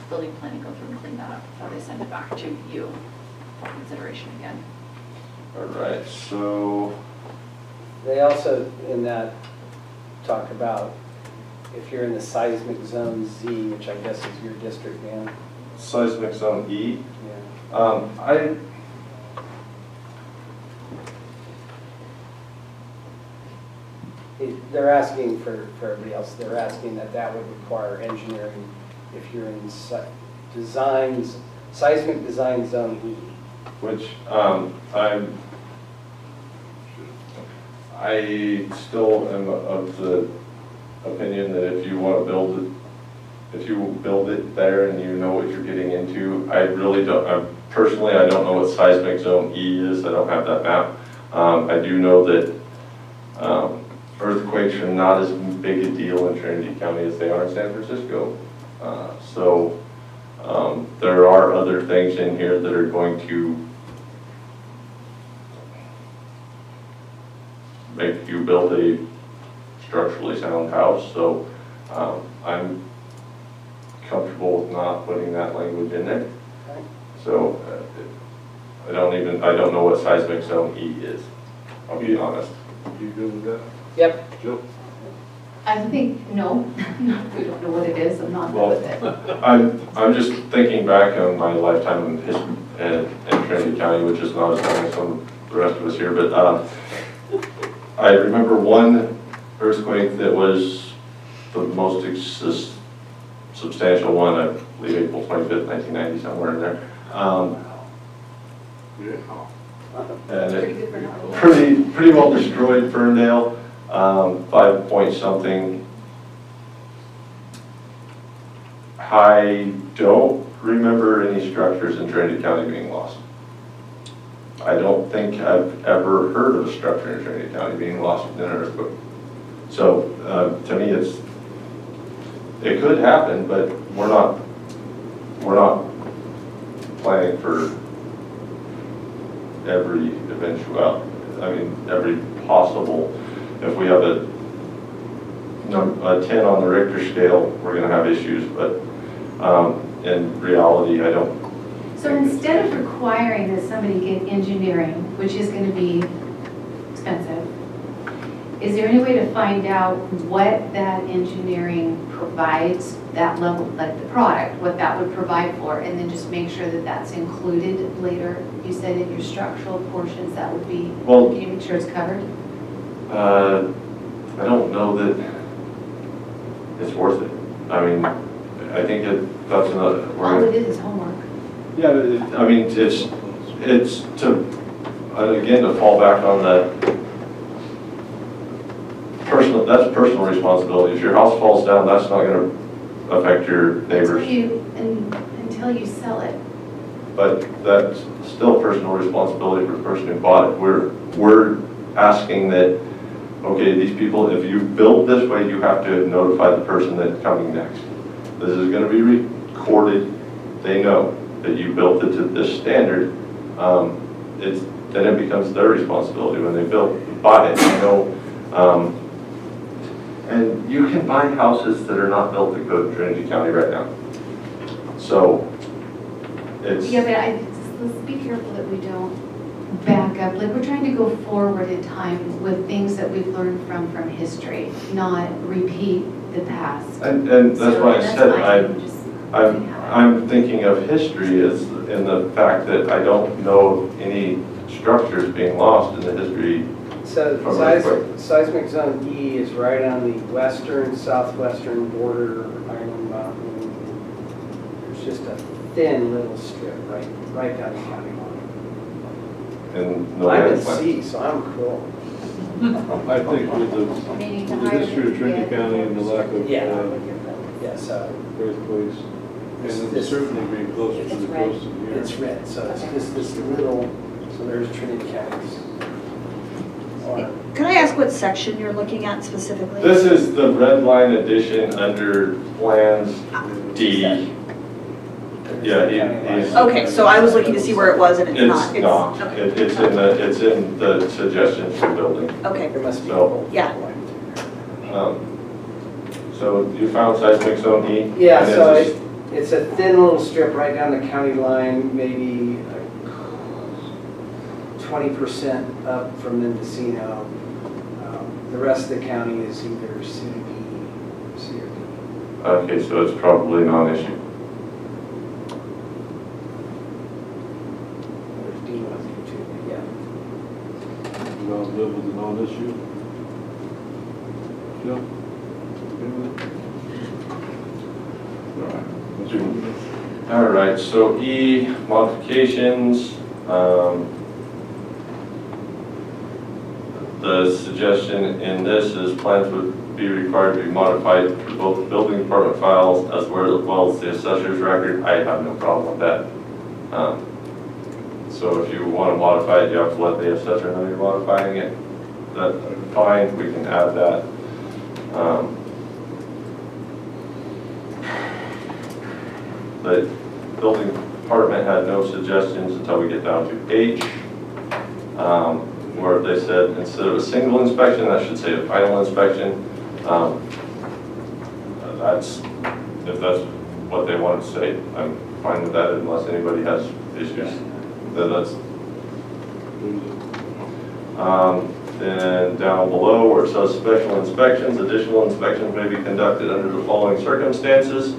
building planning go through and clean that up before they send it back to you for consideration again. All right, so, They also, in that, talk about if you're in the seismic zone Z, which I guess is your district, Dan. seismic zone E. Yeah. They're asking for everybody else, they're asking that would require engineering if you're in seismic design zone E. Which I still am of the opinion that if you want to build it, if you build it there and you know what you're getting into, I really don't, personally, I don't know what seismic zone E is. I don't have that map. I do know that earthquakes are not as big a deal in Trinity County as they are in San Francisco. So there are other things in here that are going to make you build a structurally sound house. So I'm comfortable with not putting that language in there. So I don't know what seismic zone E is. I'll be honest. You good with that? Yep. Jill? I think, no, we don't know what it is, I'm not good with it. I'm just thinking back on my lifetime in history in Trinity County, which is not as long as some of the rest of us here, but I remember one earthquake that was the most substantial one, I believe April 25th, 1990, somewhere in there. And it pretty well destroyed Ferndale, 5 point something. I don't remember any structures in Trinity County being lost. I don't think I've ever heard of a structure in Trinity County being lost in an earthquake. So to me, it could happen, but we're not planning for every eventuality. I mean, every possible. If we have a 10 on the Richter scale, we're going to have issues. But in reality, I don't. So instead of requiring that somebody get engineering, which is going to be expensive, is there any way to find out what that engineering provides, that level, like the product, what that would provide for, and then just make sure that that's included later? You said in your structural portions that would be, well, can you make sure it's covered? I don't know that it's worth it. I mean, I think that's another. All it is homework. Yeah, I mean, it's to, again, to fall back on the personal, that's personal responsibility. If your house falls down, that's not going to affect your neighbors. Until you sell it. But that's still personal responsibility for the person who bought it. We're asking that, okay, these people, if you build this way, you have to notify the person that's coming next. This is going to be recorded. They know that you built it to this standard. Then it becomes their responsibility when they buy it. You know, and you can buy houses that are not built to code in Trinity County right now. So it's. Yeah, but let's be careful that we don't back up. Like, we're trying to go forward in time with things that we've learned from history, not repeat the past. And that's why I said I'm thinking of history as in the fact that I don't know any structures being lost in the history. So seismic zone E is right on the western, southwestern border of Iron Mountain. There's just a thin little strip right down the county line. And no I'm man's at land. sea, so I'm cool. I think with the history of Trinity County and the lack of Yes, earthquakes, and then certainly being closer to the coast of here. it's red, so it's this little, so there's Trinity County's. Can I ask what section you're looking at specifically? This is the red line addition under plans D. Yeah, he's. Okay, so I was looking to see where it was and it's not. It's not. Okay. It's in the suggestions for building. Okay. There must be. So, Yeah. So you found seismic zone E? Yeah, and so it's it's a thin little strip right down the county line, maybe 20% up from Mendocino. The rest of the county is either C, B, C or D. okay, so it's probably non-issue. There's D1, D2, yeah. You all live with a non-issue? Yeah. All right, so E, modifications. The suggestion in this is plans would be required to be modified for both the building department files as well as the assessor's record. I have no problem with that. So if you want to modify it, you have to let the assessor know you're modifying it. That's fine, we can add that. The building department had no suggestions until we get down to H, where they said instead of a single inspection, that should say a final inspection. If that's what they want to say, I'm fine with that unless anybody has issues. Then down below where it says special inspections, additional inspections may be conducted under the following circumstances.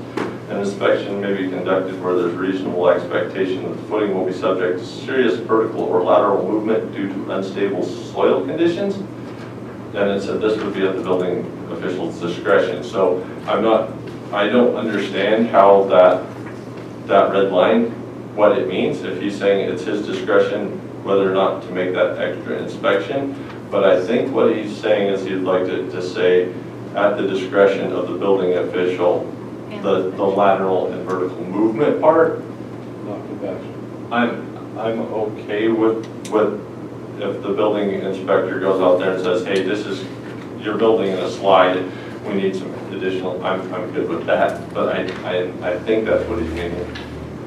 An inspection may be conducted where there's reasonable expectation that the footing will be subject to serious vertical or lateral movement due to unstable soil conditions. And it said this would be at the building official's discretion. So I don't understand how that red line, what it means, if he's saying it's his discretion whether or not to make that extra inspection. But I think what he's saying is he'd like to say at the discretion of the building official, the lateral and vertical movement part. Not compaction. I'm okay with if the building inspector goes out there and says, hey, you're building in a slide, we need some additional, I'm good with that, but I think that's what he's meaning.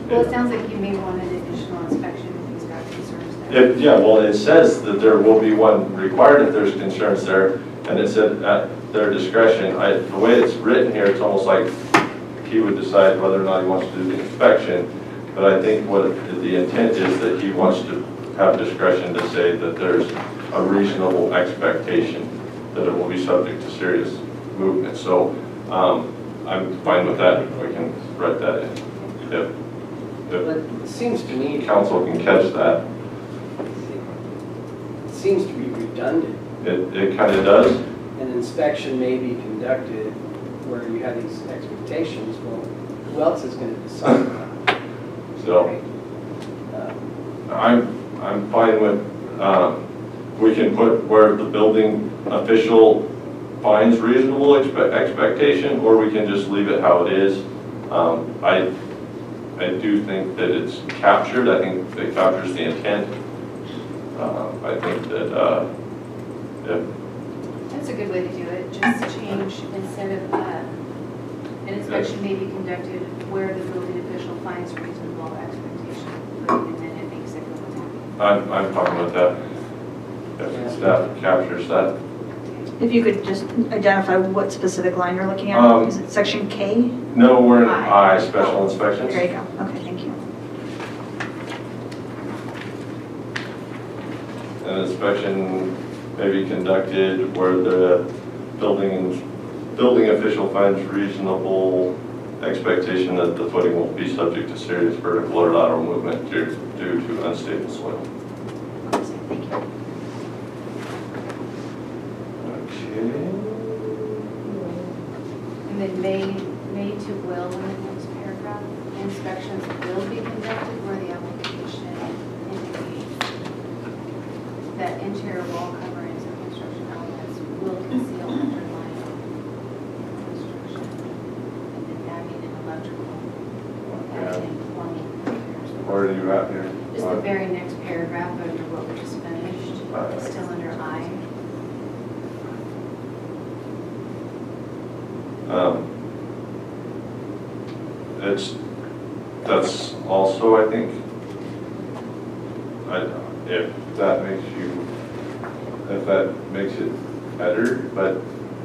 Well, it sounds like you may want an additional inspection if he's got concerns there. Yeah, well, it says that there will be one required if there's concerns there, and it said at their discretion. The way it's written here, it's almost like he would decide whether or not he wants to do the inspection, but I think what the intent is that he wants to have discretion to say that there's a reasonable expectation that it will be subject to serious movement. So I'm fine with that. We can write that in. It seems to me Council can catch that. it seems to be redundant. It kind of does. An inspection may be conducted where you have these expectations. Well, who else is going to decide that? So I'm fine with, we can put where the building official finds reasonable expectation, or we can just leave it how it is. I do think that it's captured. I think it captures the intent. I think that That's a good way to do it. Just change instead of an inspection may be conducted where the building official finds reasonable expectation, and then it makes it go happy. I'm fine with that. If staff captures that. If you could just identify what specific line you're looking at. Is it section K? No, we're in I, special inspections. There you go. Okay, thank you. An inspection may be conducted where the building official finds reasonable expectation that the footing will be subject to serious vertical or lateral movement due to unstable soil. Thank you. Okay. And then may to will in the next paragraph. Inspections will be conducted where the application indicates that interior wall coverings and construction where are you at here? Just the very next paragraph under what we just finished, still under I. That's also, I think, if that makes it better, but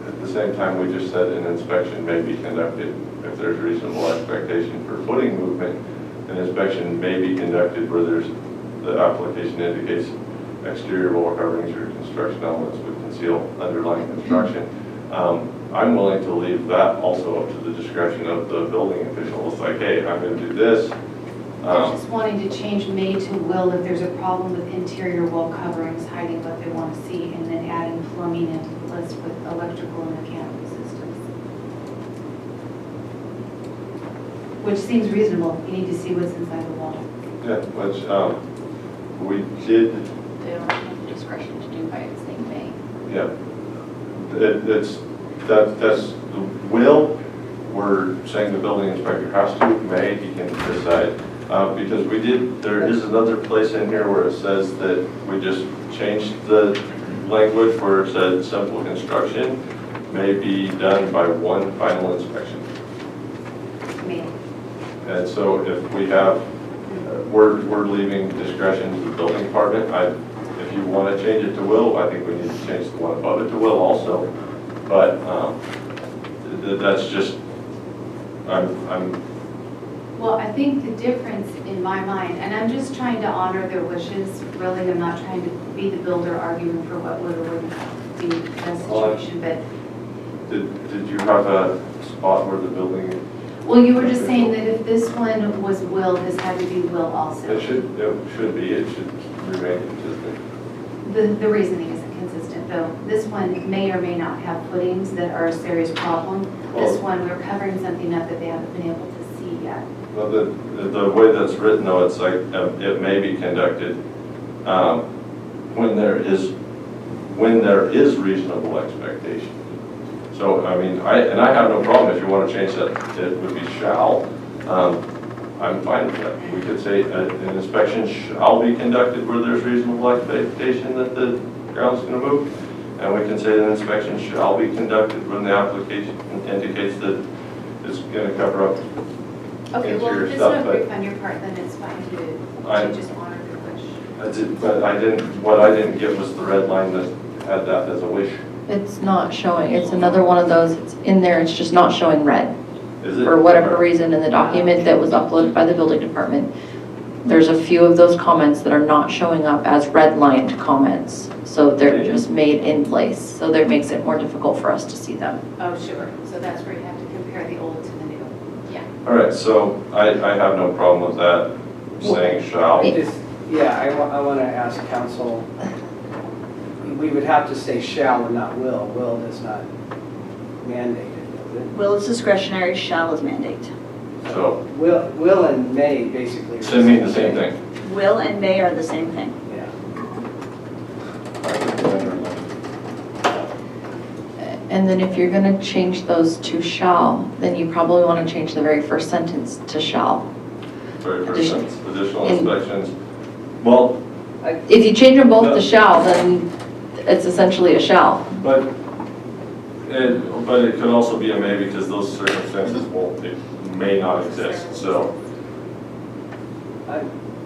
at the same time, we just said an inspection may be conducted if there's reasonable expectation for footing movement. An inspection may be conducted where the application indicates exterior wall coverings or construction elements would conceal underlying construction. I'm willing to leave that also up to the discretion of the building official. It's like, hey, I'm going to do this. They're just wanting to change may to will if there's a problem with interior wall coverings hiding what they want to see, and then adding plumbing into the list with electrical and mechanical systems. Which seems reasonable. You need to see what's inside the wall. Yeah, which we did. They don't have the discretion to do by saying may. Yeah, that's the will. We're saying the building inspector has to, may, he can decide. Because there is another place in here where it says that we just changed the language where it said simple construction may be done by one final inspection. May. And so if we have, we're leaving discretion to the building department. If you want to change it to will, I think we need to change the one above it to will also. But that's just, Well, I think the difference in my mind, and I'm just trying to honor their wishes, really, I'm not trying to be the builder arguing for what would or wouldn't be the best situation, but. Did you have a spot where the building? Well, you were just saying that if this one was will, this had to be will also. It should be, it should remain consistent. The reasoning isn't consistent, though. This one may or may not have footings that are a serious problem. This one, we're covering something up that they haven't been able to see yet. Well, the way that's written, though, it's like it may be conducted when there is reasonable expectation. So, I mean, I have no problem if you want to change that. It would be shall. I'm fine with that. We could say an inspection shall be conducted where there's reasonable expectation that the ground's going to move, and we can say an inspection shall be conducted when the application indicates that it's going to cover up. Okay, well, if it's no brief on your part, then it's fine to just honor the wish. But what I didn't get was the red line that had that as a wish. It's not showing, it's another one of those, it's in there, it's just not showing red. Is it? For whatever reason in the document that was uploaded by the building department, there's a few of those comments that are not showing up as red-lined comments. So they're just made in place. So that makes it more difficult for us to see them. Oh, sure. So that's where you have to compare the old to the new. Yeah. All right, so I have no problem with that saying shall. Yeah, I want to ask council, we would have to say shall and not will. Will is not mandated, does it? Will is discretionary, shall is mandate. So Will and may basically mean the same thing. Will and may are the same thing. Yeah. And then if you're going to change those to shall, then you probably want to change the very first sentence to shall. Very first sentence, additional inspections. Well, if you change them both to shall, then it's essentially a shall. But it could also be a may because those circumstances may not exist. So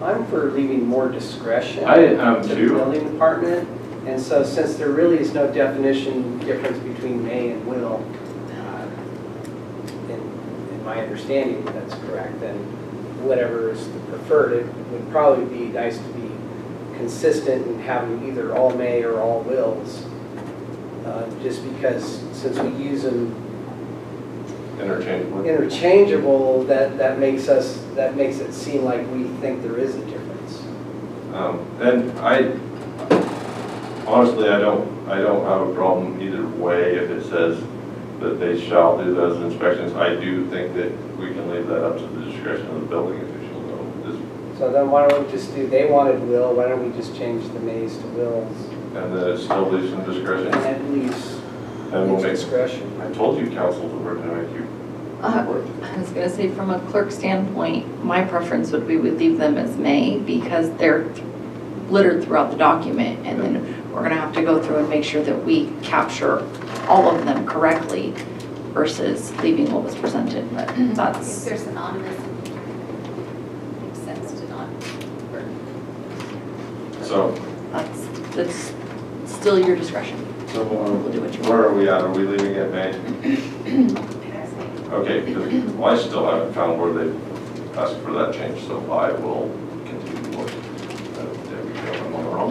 I'm for leaving more discretion I am to the too. building department. And so since there really is no definition difference between may and will, in my understanding that's correct, then whatever is preferred, it would probably be nice to be consistent in having either all may or all wills. Just because since we use them interchangeable, that makes it seem like we think there is a difference. And honestly, I don't have a problem either way if it says that they shall do those inspections. I do think that we can leave that up to the discretion of the building official, though. So then why don't we just do, they wanted will, why don't we just change the mays to wills? And then it still leaves some discretion. And it leaves And we'll make discretion. I told you, council, that we're going to make you I was gonna say, from a clerk standpoint, my preference would be we leave them as may, because they're littered throughout the document, and then we're gonna have to go through and make sure that we capture all of them correctly versus leaving what was presented, but If that's, they're synonymous, it makes sense to not. So, that's still your discretion. so We'll do what you where want. are we at? Are we leaving it May? Okay, because well, I still haven't found where they asked for that change, so I will continue working. There we go, I'm on the wrong.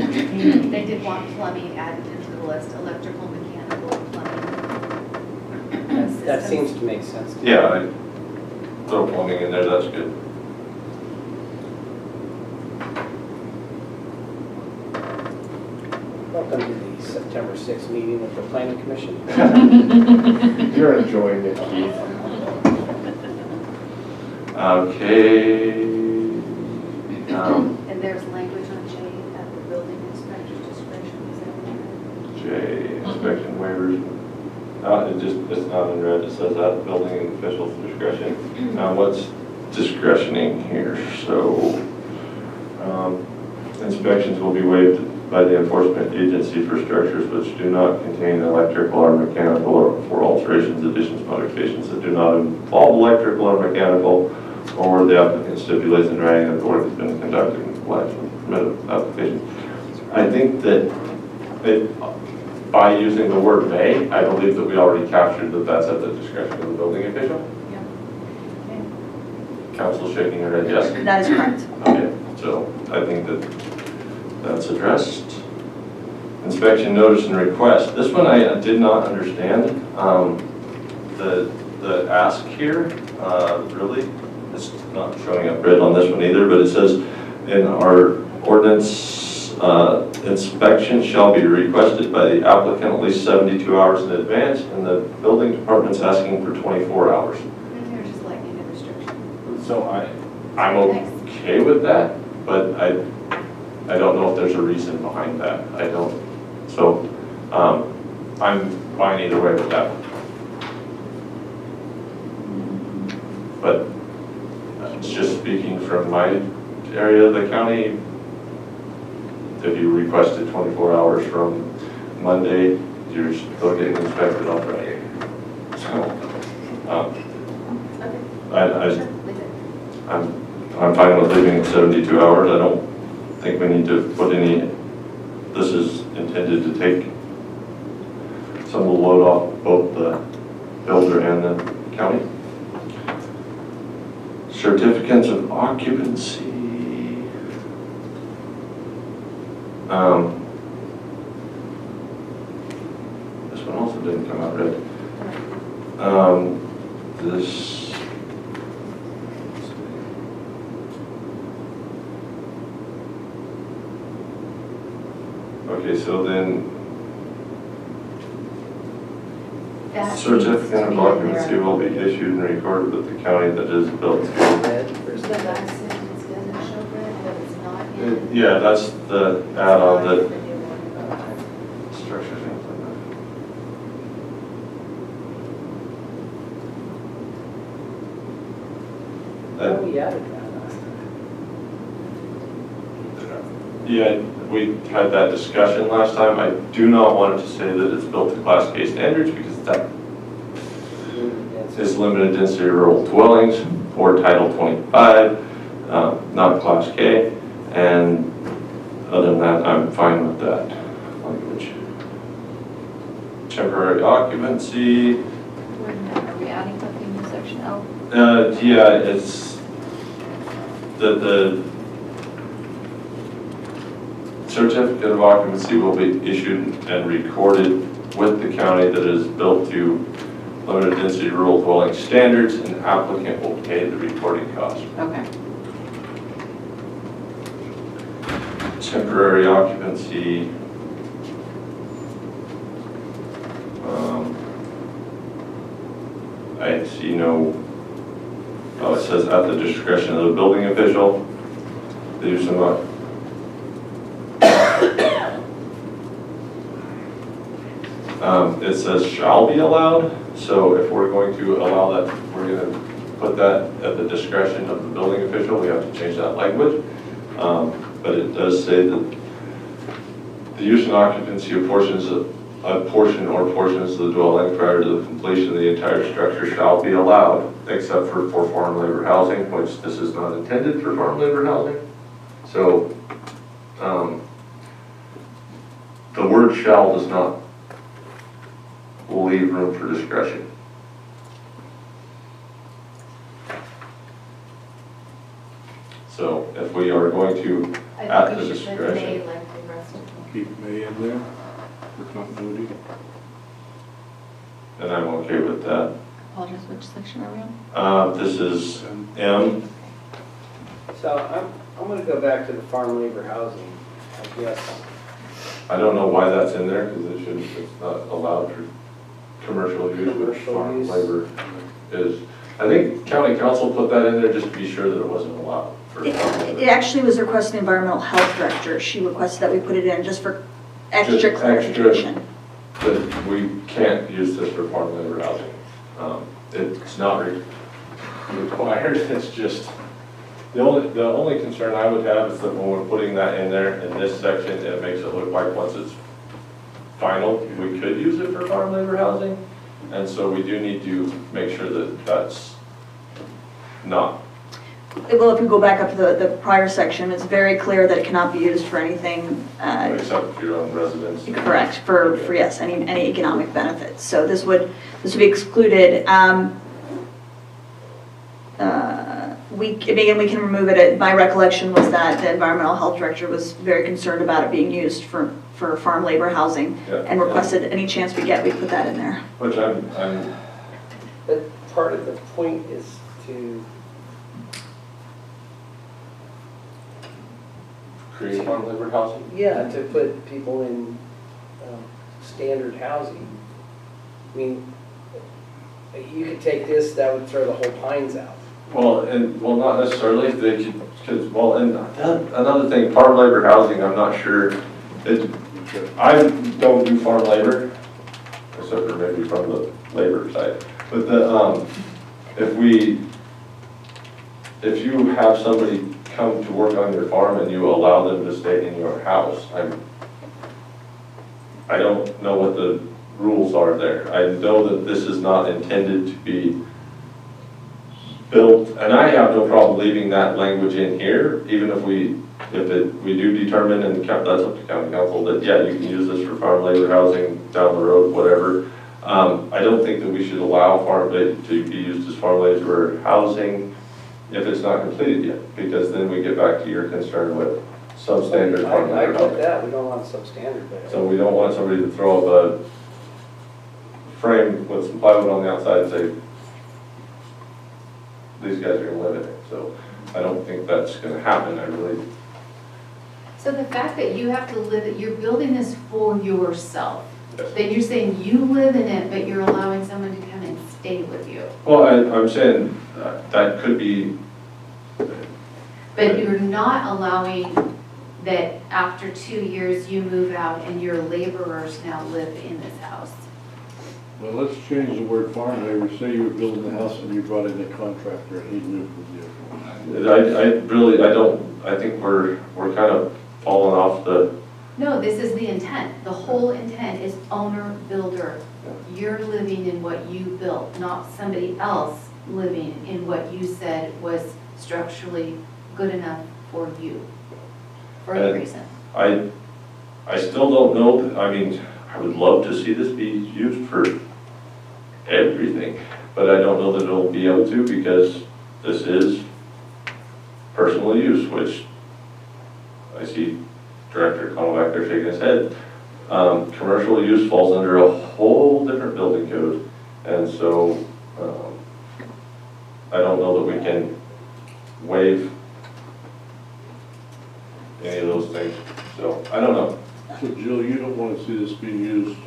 They did want plumbing added into the list, electrical, mechanical, plumbing. That seems to make sense. Yeah, I throw plumbing in there, that's good. Welcome to the September 6th meeting of the Planning Commission. You're enjoying it, Keith. Okay. And there's language on J at the building inspector's discretion, is that what J, inspection waivers. It's not in red, it says that building official's discretion. Now what's discretioning here? So, inspections will be waived by the enforcement agency for structures which do not contain electrical or mechanical, or for alterations, additions, modifications that do not involve electrical or mechanical, or the applicant stipulates in writing that the work has been conducted in compliance with permitted application. I think that by using the word may, I believe that we already captured that that's at the discretion of the building official. Council shaking her head yes. That is correct. Okay, so I think that that's addressed. Inspection notice and request. This one I did not understand. The ask here, really, it's not showing up red on this one either, but it says in our ordinance, inspection shall be requested by the applicant at least 72 hours in advance, and the building department's asking for 24 hours. And they're just liking the restriction. So I'm okay with that, but I don't know if there's a reason behind that. I don't. So I'm fine either way with that. But it's just speaking from my area of the county. If you requested 24 hours from Monday, you're still getting inspected on Friday. So I'm fine with leaving it 72 hours. I don't think we need to put any, this is intended to take some of the load off both the builder and the county. Certificates of occupancy. This one also didn't come out right. This. Okay, so then certificate of occupancy will be issued and recorded with the county that is built. The last sentence doesn't show red, but it's not in. Yeah, that's the add-on that structure things like that. Oh, we added that last time. Yeah, we had that discussion last time. I do not want it to say that it's built to Class K standards because that is limited density rural dwellings or Title 25, not Class K. And other than that, I'm fine with that language. Temporary occupancy. Are we adding something in section L? Yeah, it's the certificate of occupancy will be issued and recorded with the county that is built to limited density rural dwelling standards, and the applicant will pay the recording cost. Okay. Temporary occupancy. I see no, oh, it says at the discretion of the building official. There's some It says shall be allowed, so if we're going to allow that, we're going to put that at the discretion of the building official. We have to change that language. But it does say that the use and occupancy of portions of a portion or portions of the dwelling prior to the completion of the entire structure shall be allowed, except for farm labor housing, which this is not intended for farm labor housing. So the word shall does not leave room for discretion. So if we are going to, at the discretion, Keep may in there for continuity. then I'm okay with that. Apologize, which section are we on? This is M. So I'm going to go back to the farm labor housing, I guess. I don't know why that's in there, because it shouldn't, it's not allowed for commercial use, which farm labor is. I think county council put that in there just to be sure that it wasn't allowed for farm labor. It actually was requested the environmental health director. She requested that we put it in just for extra clarification. That we can't use this for farm labor housing. It's not required, it's just, the only concern I would have is that when we're putting that in there in this section, it makes it look like once it's final, we could use it for farm labor housing. And so we do need to make sure that that's not. Well, if we go back up to the prior section, it's very clear that it cannot be used for anything. Except for your own residence. Correct, for yes, any economic benefits. So this would be excluded. We can remove it. My recollection was that the environmental health director was very concerned about it being used for farm labor housing, and requested any chance we get, we put that in there. Which I'm. But part of the point is to create farm labor housing? Yeah, to put people in standard housing. I mean, you could take this, that would throw the whole Pines out. Well, not necessarily. They could, and another thing, farm labor housing, I'm not sure. I don't do farm labor, except for maybe from the labor side. But if you have somebody come to work on your farm and you allow them to stay in your house, I don't know what the rules are there. I know that this is not intended to be built, and I have no problem leaving that language in here, even if we do determine, and that's up to county council, that yeah, you can use this for farm labor housing down the road, whatever. I don't think that we should allow it to be used as farm labor housing if it's not completed yet, because then we get back to your concern with substandard farm labor housing. I get that, we don't want substandard there. So we don't want somebody to throw up a frame with some plywood on the outside and say, these guys are going to live in it. So I don't think that's going to happen. I really. So the fact that you have to live it, you're building this for yourself. Yes. Then you're saying you live in it, but you're allowing someone to come and stay with you. Well, I'm saying that could be. But you're not allowing that after 2 years you move out and your laborers now live in this house. Well, let's change the word farm labor. Say you were building the house and you brought in a contractor and he moved with you. I think we're kind of falling off the. No, this is the intent. The whole intent is owner builder. You're living in what you built, not somebody else living in what you said was structurally good enough for you, for any reason. I still don't know. I mean, I would love to see this be used for everything, but I don't know that it'll be able to, because this is personal use, which I see Director Connell back there shaking his head. Commercial use falls under a whole different building code, and so I don't know that we can waive any of those things. So I don't know. So Jill, you don't want to see this being used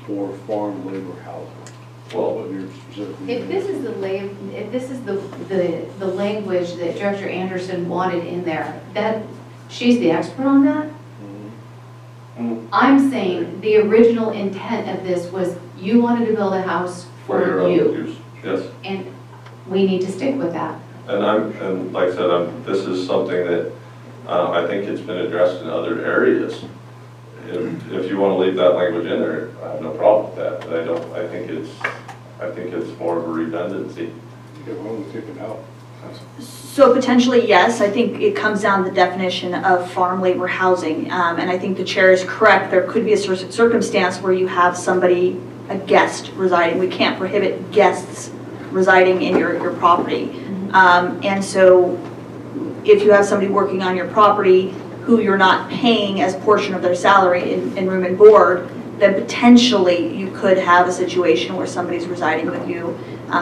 for farm labor housing? Well, what you're specifically If this is the language that Director Anderson wanted in there, that she's the expert on that. I'm saying the original intent of this was you wanted to build a house For your for own you. use, yes. And we need to stick with that. And like I said, this is something that I think it's been addressed in other areas. If you want to leave that language in there, I have no problem with that, but I think it's more of a redundancy. Yeah, why don't we take it out? So potentially, yes, I think it comes down to the definition of farm labor housing. And I think the chair is correct. There could be a circumstance where you have somebody, a guest residing. We can't prohibit guests residing in your property. And so if you have somebody working on your property who you're not paying as portion of their salary in room and board, then potentially you could have a situation where somebody's residing with you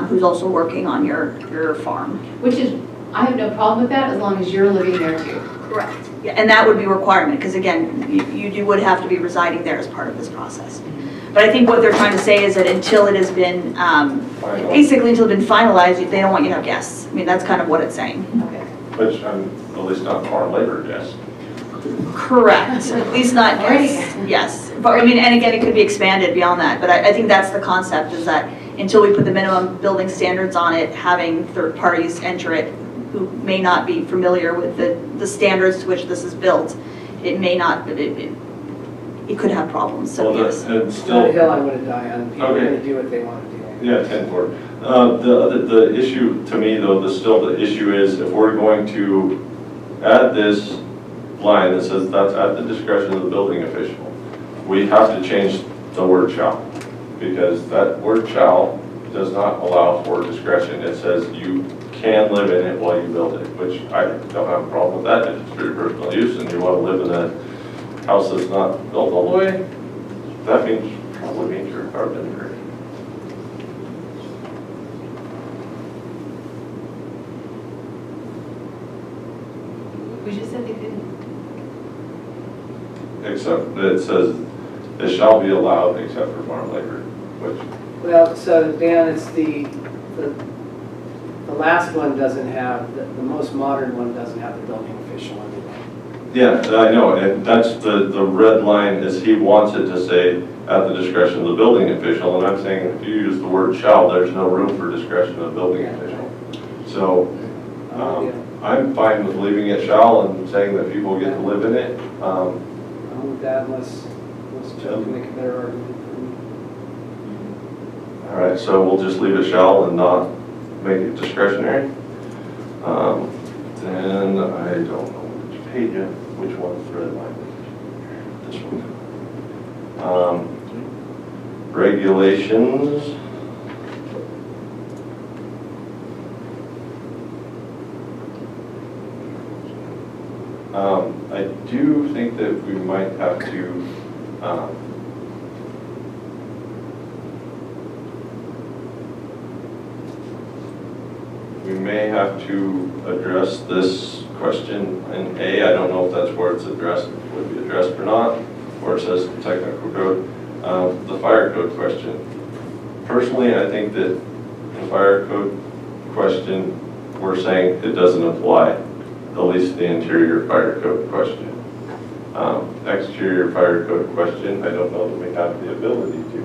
who's also working on your farm. Which is, I have no problem with that as long as you're living there too. Correct. Yeah, and that would be a requirement, because again, you would have to be residing there as part of this process. But I think what they're trying to say is that until it has been, basically until it's been finalized, they don't want you to have guests. I mean, that's kind of what it's saying. Okay. Which I'm at least not farm labor guest. Correct, at least not guests, yes. But I mean, and again, it could be expanded beyond that, but I think that's the concept, is that until we put the minimum building standards on it, having third parties enter it who may not be familiar with the standards to which this is built, it may not, it could have problems, so Well, yes. and Not a still, hill I want to die on. People are Okay. going to do what they want to do. yeah, 10-4. The issue to me though, the issue is if we're going to add this line that says that's at the discretion of the building official, we have to change the word shall, because that word shall does not allow for discretion. It says you can live in it while you build it, which I don't have a problem with that. If it's for your personal use and you want to live in a house that's not built all the way, that probably means you're a carpenter. We just said they couldn't. Except that it says it shall be allowed except for farm labor, which, Well, so Dan, it's the last one doesn't have, the most modern one doesn't have the building official in it. yeah, I know, and that's the red line is he wants it to say at the discretion of the building official, and I'm saying if you use the word shall, there's no room for discretion of the building official. So, I'm fine with leaving it shall and saying that people get to live in it. I'm with that unless Joe can make a better argument for me. All right, so we'll just leave it shall and not make it discretionary. Then I don't know which page, which one's red line? This one. Regulations. I do think that we might have to we may have to address this question in A. I don't know if that's where it's addressed, would be addressed or not, where it says technical code. The fire code question. Personally, I think that the fire code question, we're saying it doesn't apply, at least the interior fire code question. Exterior fire code question, I don't know that we have the ability to.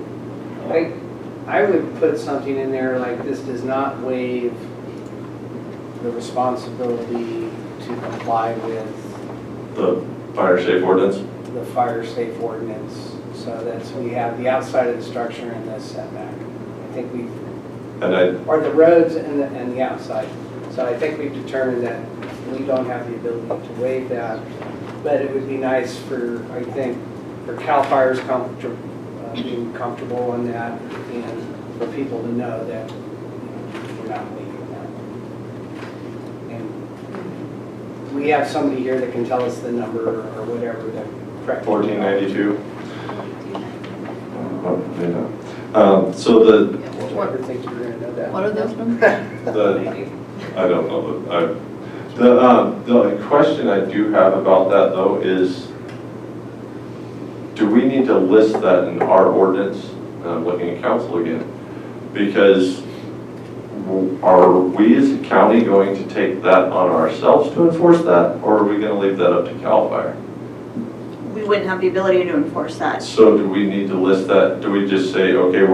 I would put something in there like this does not waive the responsibility to comply with The fire safe ordinance? the fire safe ordinance. So that's, we have the outside of the structure and the setback. I think we, or the roads and the outside. So I think we've determined that we don't have the ability to waive that. But it would be nice for, I think, for CAL FIRE's being comfortable on that and for people to know that we're not waiving that. And we have somebody here that can tell us the number or whatever the correct. 1492. So the. I never think you were going to know that. What are those numbers? I don't know. The question I do have about that though is, do we need to list that in our ordinance? And I'm looking at council again, because are we as a county going to take that on ourselves to enforce that, or are we going to leave that up to CAL FIRE? we wouldn't have the ability to enforce that. So do we need to list that? Do we just say, okay,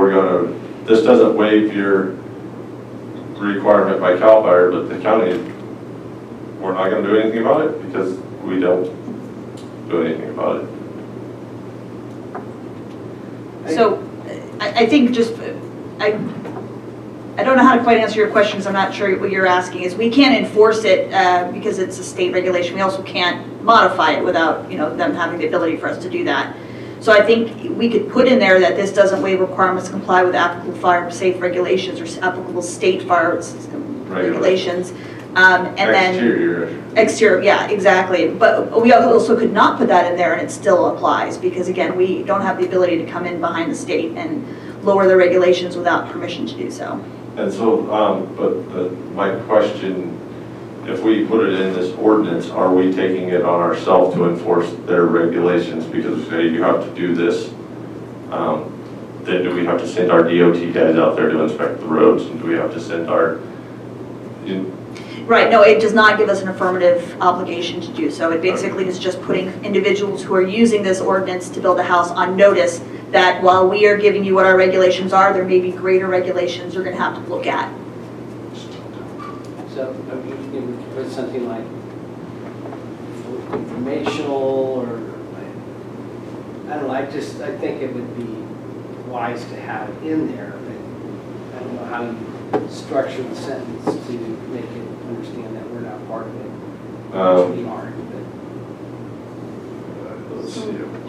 this doesn't waive your requirement by CAL FIRE, but the county, we're not gonna do anything about it because we don't do anything about it? So I think just, I don't know how to quite answer your questions. I'm not sure what you're asking is. We can't enforce it because it's a state regulation. We also can't modify it without, you know, them having the ability for us to do that. So I think we could put in there that this doesn't waive requirements to comply with applicable fire safe regulations or applicable state fire regulations. And then exterior, yeah, exactly. But we also could not put that in there and it still applies because again, we don't have the ability to come in behind the state and lower the regulations without permission to do so. And so, my question, if we put it in this ordinance, are we taking it on ourselves to enforce their regulations? Because say you have to do this, then do we have to send our DOT guys out there to inspect the roads? And do we have to send our... Right, no, it does not give us an affirmative obligation to do so. It basically is just putting individuals who are using this ordinance to build a house on notice that while we are giving you what our regulations are, there may be greater regulations you're going to have to look at. So you could put something like informational or, I don't know, I think it would be wise to have it in there, but I don't know how you structure the sentence to make it understand that we're not part of it, which we aren't.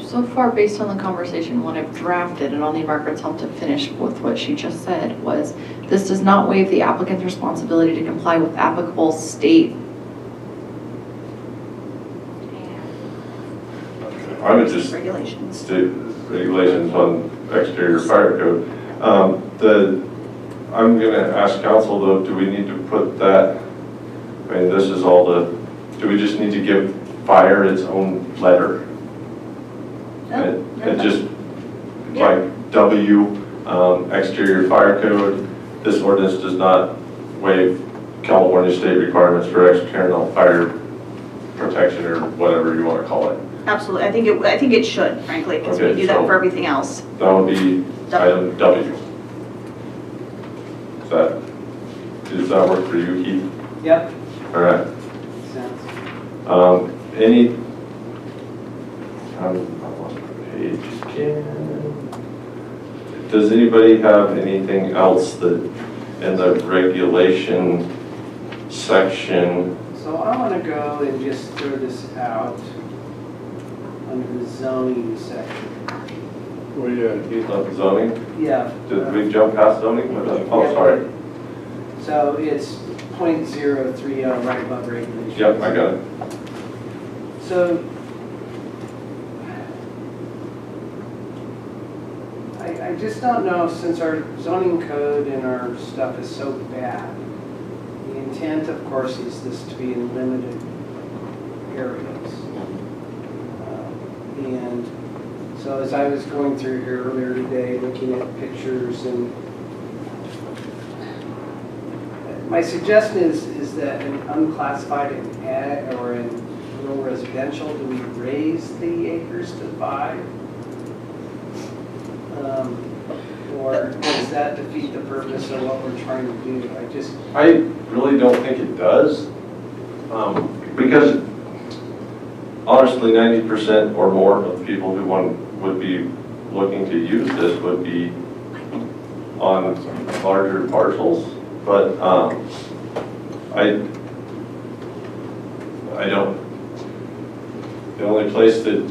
So far, based on the conversation, what I've drafted, and I'll need Margaret's help to finish with what she just said, was this does not waive the applicant's responsibility to comply with applicable state. I would just regulations. State regulations on exterior fire code. I'm going to ask council though, do we need to put that, I mean, this is all do we just need to give fire its own letter? It just, like W, exterior fire code, this ordinance does not waive California state requirements for external fire protection or whatever you want to call it. Absolutely, I think it should, frankly, because we do that for everything else. That would be item W. Does that work for you, Keith? Yep. All right. Sounds. I lost my page again. Does anybody have anything else that in the regulation section? So I want to go and just throw this out under the zoning section. Oh yeah, he's not zoning? Yeah. Did we jump past zoning? Oh, sorry. So it's .030 right above regulations. Yep, I got it. So I just don't know, since our zoning code and our stuff is so bad, the intent, of course, is this to be in limited areas. And so as I was going through here earlier today, looking at pictures, and my suggestion is that in unclassified in ag or in rural residential, do we raise the acres to 5? Or does that defeat the purpose of what we're trying to do? I really don't think it does, because honestly, 90% or more of the people who would be looking to use this would be on larger parcels. But I don't. The only place that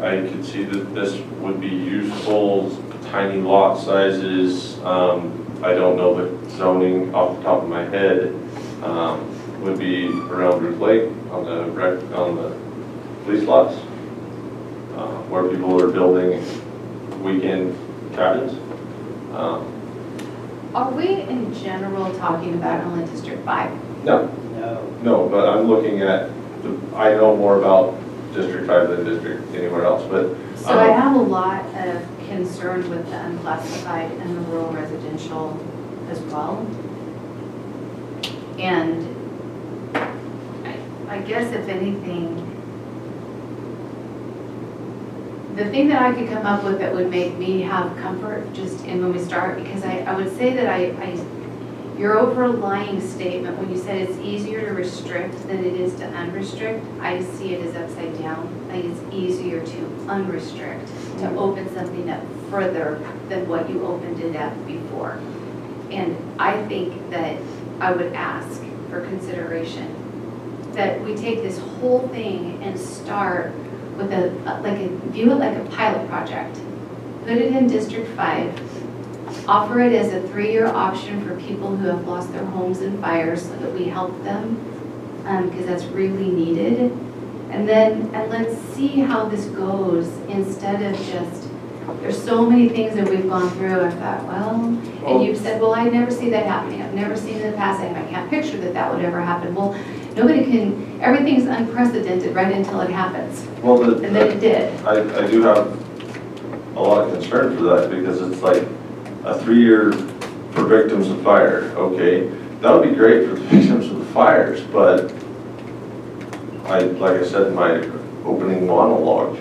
I could see that this would be useful, tiny lot sizes. I don't know the zoning off the top of my head. Would be around Root Lake on the police lots, where people are building weekend cabins. Are we in general talking about only District 5? No. No, but I'm looking at, I know more about District 5 than District anywhere else, but. So I have a lot of concern with the unclassified and the rural residential as well. And I guess if anything, The thing that I could come up with that would make me have comfort just in when we start, because I would say that your overlying statement, when you said it's easier to restrict than it is to unrestrict, I see it as upside down. Like it's easier to unrestrict, to open something up further than what you opened it up before. And I think that I would ask for consideration that we take this whole thing and start with view it like a pilot project. Put it in District 5, offer it as a 3-year option for people who have lost their homes in fires so that we help them, because that's really needed. And let's see how this goes instead of just, there's so many things that we've gone through. I thought, well, and you've said, well, I never see that happening. I've never seen it in the past. I can't picture that would ever happen. Well, nobody can, everything's unprecedented right until it happens. Well, and then it did. I do have a lot of concern for that because it's like a 3-year for victims of fire. Okay, that would be great for the victims of the fires, but like I said in my opening monologue,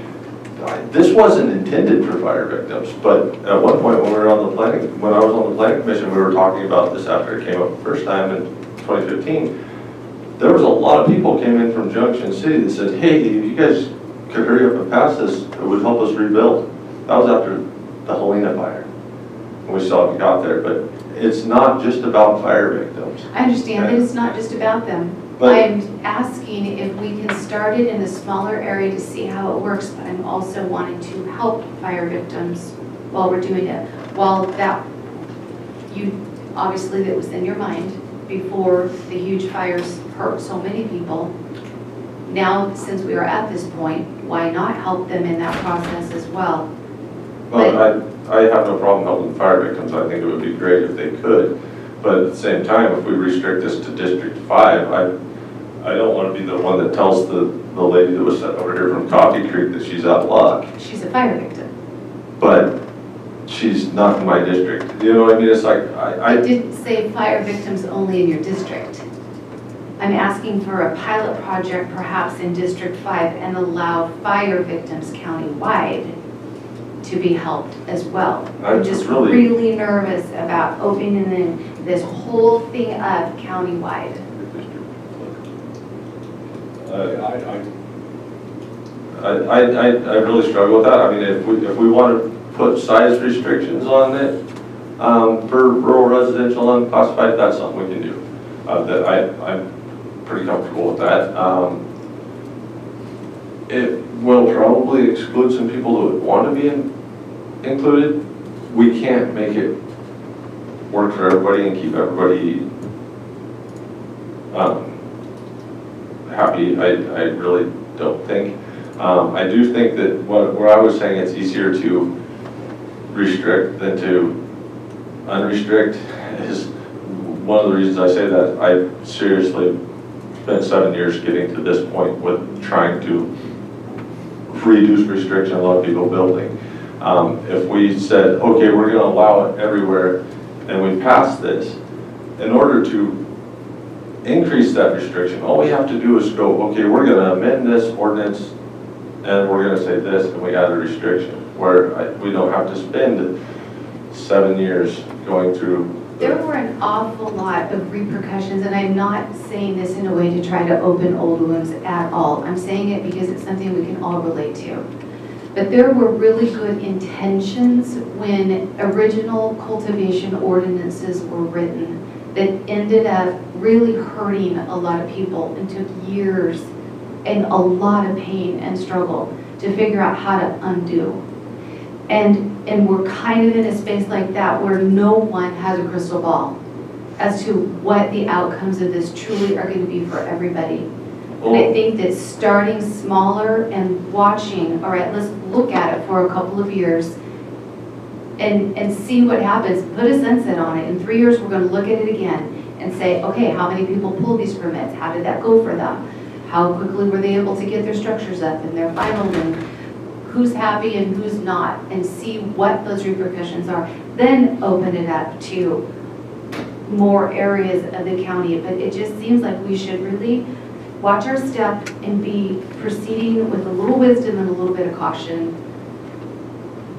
this wasn't intended for fire victims. But at one point when I was on the planning commission, we were talking about this after it came up the first time in 2015. There was a lot of people came in from Junction City that said, hey, if you guys could hurry up and pass this, it would help us rebuild. That was after the Helena fire, when we saw it got there. But it's not just about fire victims. I understand that it's not just about them. I'm asking if we can start it in a smaller area to see how it works, but I'm also wanting to help fire victims while we're doing it. While obviously that was in your mind before the huge fires hurt so many people. Now, since we are at this point, why not help them in that process as well? Well, I have no problem helping fire victims. I think it would be great if they could. But at the same time, if we restrict this to District 5, I don't want to be the one that tells the lady that was sent over here from Coffee Creek that she's out of luck. She's a fire victim. But she's not in my district. You know what I mean? It's like, I didn't say fire victims only in your district. I'm asking for a pilot project perhaps in District 5 and allow fire victims countywide to be helped as well. I'm just really nervous about opening this whole thing up countywide. I really struggle with that. I mean, if we want to put size restrictions on it for rural residential unclassified, that's something we can do. I'm pretty comfortable with that. It will probably exclude some people who would want to be included. We can't make it work for everybody and keep everybody happy. I really don't think. I do think that where I was saying it's easier to restrict than to unrestrict is one of the reasons I say that. I seriously spent 7 years getting to this point with trying to reduce restriction, a lot of people building. If we said, okay, we're going to allow it everywhere, and we pass this, in order to increase that restriction, all we have to do is go, okay, we're going to amend this ordinance, and we're going to say this, and we add a restriction, where we don't have to spend 7 years going through. There were an awful lot of repercussions, and I'm not saying this in a way to try to open old wounds at all. I'm saying it because it's something we can all relate to. But there were really good intentions when original cultivation ordinances were written that ended up really hurting a lot of people and took years and a lot of pain and struggle to figure out how to undo. And we're kind of in a space like that where no one has a crystal ball as to what the outcomes of this truly are going to be for everybody. And I think that starting smaller and watching, all right, let's look at it for a couple of years and see what happens. Put a sunset on it. In 3 years, we're going to look at it again and say, okay, how many people pulled these permits? How did that go for them? How quickly were they able to get their structures up and their final, and who's happy and who's not, and see what those repercussions are. Then open it up to more areas of the county. But it just seems like we should really watch our step and be proceeding with a little wisdom and a little bit of caution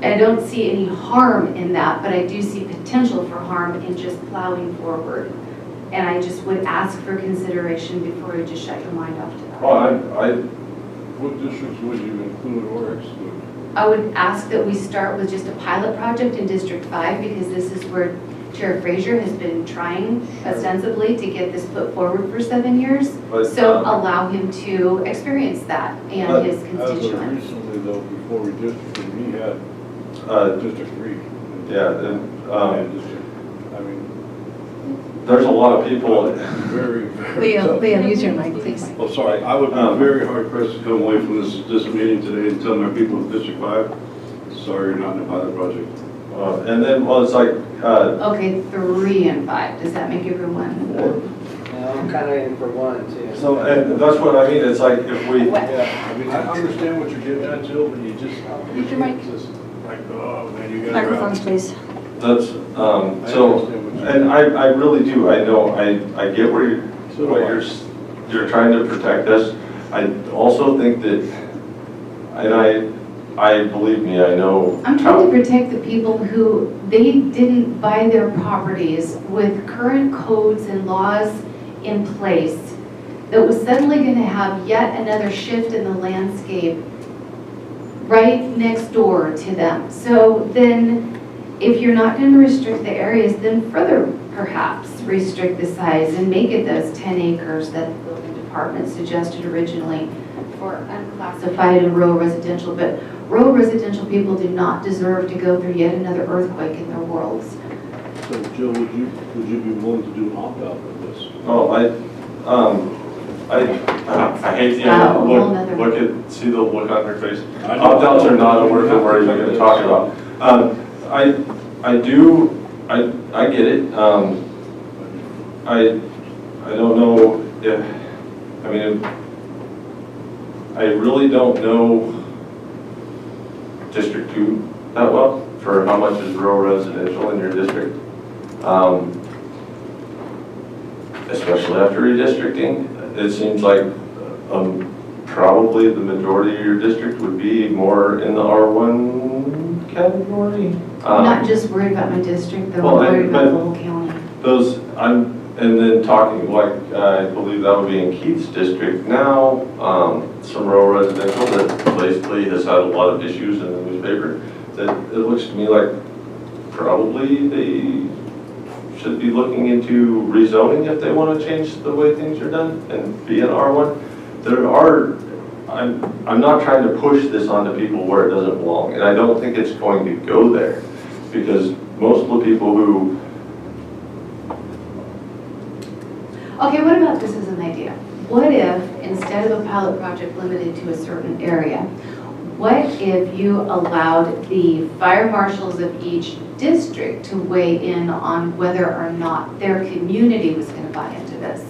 I don't see any harm in that, but I do see potential for harm in just plowing forward. And I just would ask for consideration before you just shut your mind off to that. Well, what districts would you include or exclude? I would ask that we start with just a pilot project in District 5 because this is where Chair Frazier has been trying ostensibly to get this put forward for 7 years. So allow him to experience that and his constituents. As of recently though, before we districted, we had District 3. Yeah, and, District, I mean, there's a lot of people. Very, very tough. Liam, use your mic, please. Oh, sorry, I would be very hard pressed to come away from this meeting today and tell my people in District 5, sorry, you're not in the pilot project. And then, well, it's like... Okay, 3 and 5. Does that make everyone? Yeah, I'm kind of in for 1 too. So, and that's what I mean, it's like if we... Yeah, I mean, I understand what you're getting at, Jill, but you just... Use your mic. Just like, oh, man, you got Microphones, please. That's, so, and I really do, I know, I get where you're trying to protect us. I also think that, and I believe me, I know. I'm trying to protect the people who, they didn't buy their properties with current codes and laws in place that was suddenly going to have yet another shift in the landscape right next door to them. So then, if you're not going to restrict the areas, then further perhaps restrict the size and make it those 10 acres that the building department suggested originally for unclassified and rural residential. But rural residential people do not deserve to go through yet another earthquake in their worlds. So, Jill, would you be willing to do an opt-out of this? Oh, I hate the see the look on her face. Opt-outs are not a word that we're even going to talk about. I get it. I don't know if, I mean, I really don't know District 2 that well for how much is rural residential in your district. Especially after redistricting, it seems like probably the majority of your district would be more in the R1 category. I'm not just worried about my district, though, Well, I'm worried about the whole county. And then talking like, I believe that would be in Keith's district now, some rural residential that basically has had a lot of issues in the newspaper, that it looks to me like probably they should be looking into rezoning if they want to change the way things are done and be an R1. I'm not trying to push this onto people where it doesn't belong, and I don't think it's going to go there, because most of the people who... Okay, what about this as an idea? What if, instead of a pilot project limited to a certain area, what if you allowed the fire marshals of each district to weigh in on whether or not their community was going to buy into this?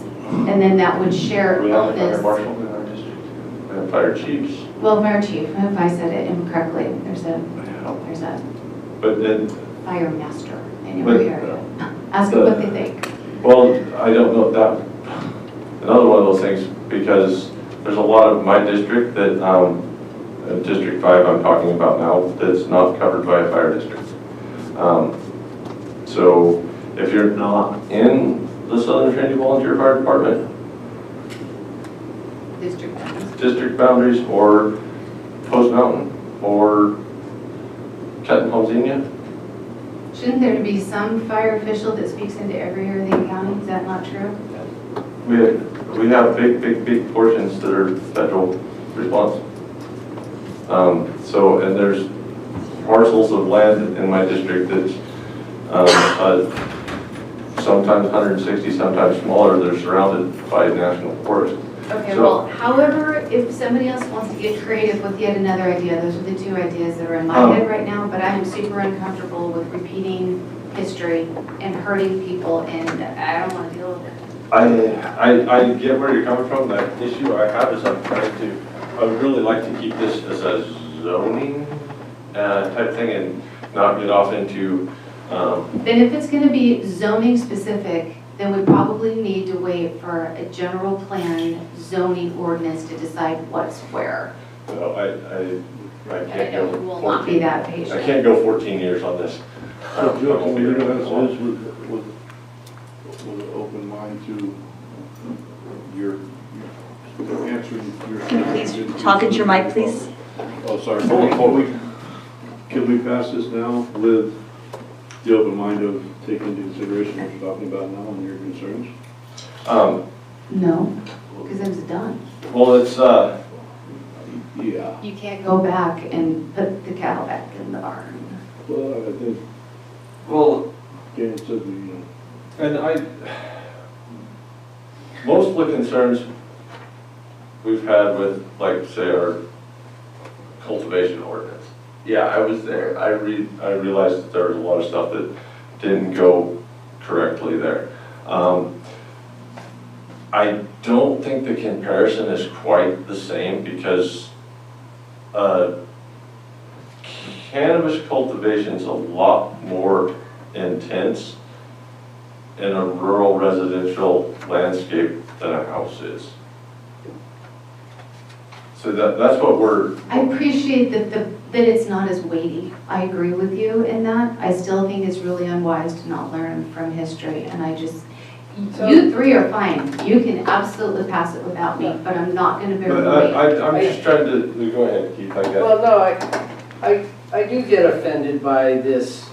And then that would share We have a onus. fire marshal in our district. We have fire chiefs. Well, fire chief, if I said it incorrectly, there's a But then, fire master in your area. Ask them what they think. well, I don't know that, another one of those things, because there's a lot of my district that, District 5 I'm talking about now, that's not covered by a fire district. So if you're not in the Southern Trinity Volunteer Fire Department, district boundaries, or Post Mountain, or Chattanooga, Shouldn't there be some fire official that speaks into every area of the county? Is that not true? we have big portions that are federal response. So, and there's parcels of land in my district that's sometimes 160, sometimes smaller. They're surrounded by national forest. Okay, So- well, however, if somebody else wants to get creative with yet another idea, those are the two ideas that are in my head right now, but I am super uncomfortable with repeating history and hurting people, and I don't want to deal with it. I get where you're coming from. That issue I have is I would really like to keep this as a zoning type thing and not get off into. Then if it's going to be zoning specific, then we probably need to wait for a general plan zoning ordinance to decide what's where. Well, I And I can't know go you will not be 14 that I patient. can't go 14 years on this. So Joe, I won't be can we there ask long. this with an open mind to your answering your. Can you please talk into your mic, please? Oh, sorry. Can we pass this now with the open mind of taking into consideration what you're talking about now and your concerns? No, because it was done. Well, it's, Yeah. You can't go back and put the cattle back in the barn. Well, I think, well, Dan said, you know. and most of the concerns we've had with, like, say, our cultivation ordinance. Yeah, I was there. I realized that there was a lot of stuff that didn't go correctly there. I don't think the comparison is quite the same because cannabis cultivation is a lot more intense in a rural residential landscape than a house is. So that's what we're. I appreciate that it's not as weighty. I agree with you in that. I still think it's really unwise to not learn from history, and I just, you three are fine. You can absolutely pass it without me, but I'm not gonna bear the weight. I'm just trying to, go ahead, Keith, I guess. Well, no, I do get offended by this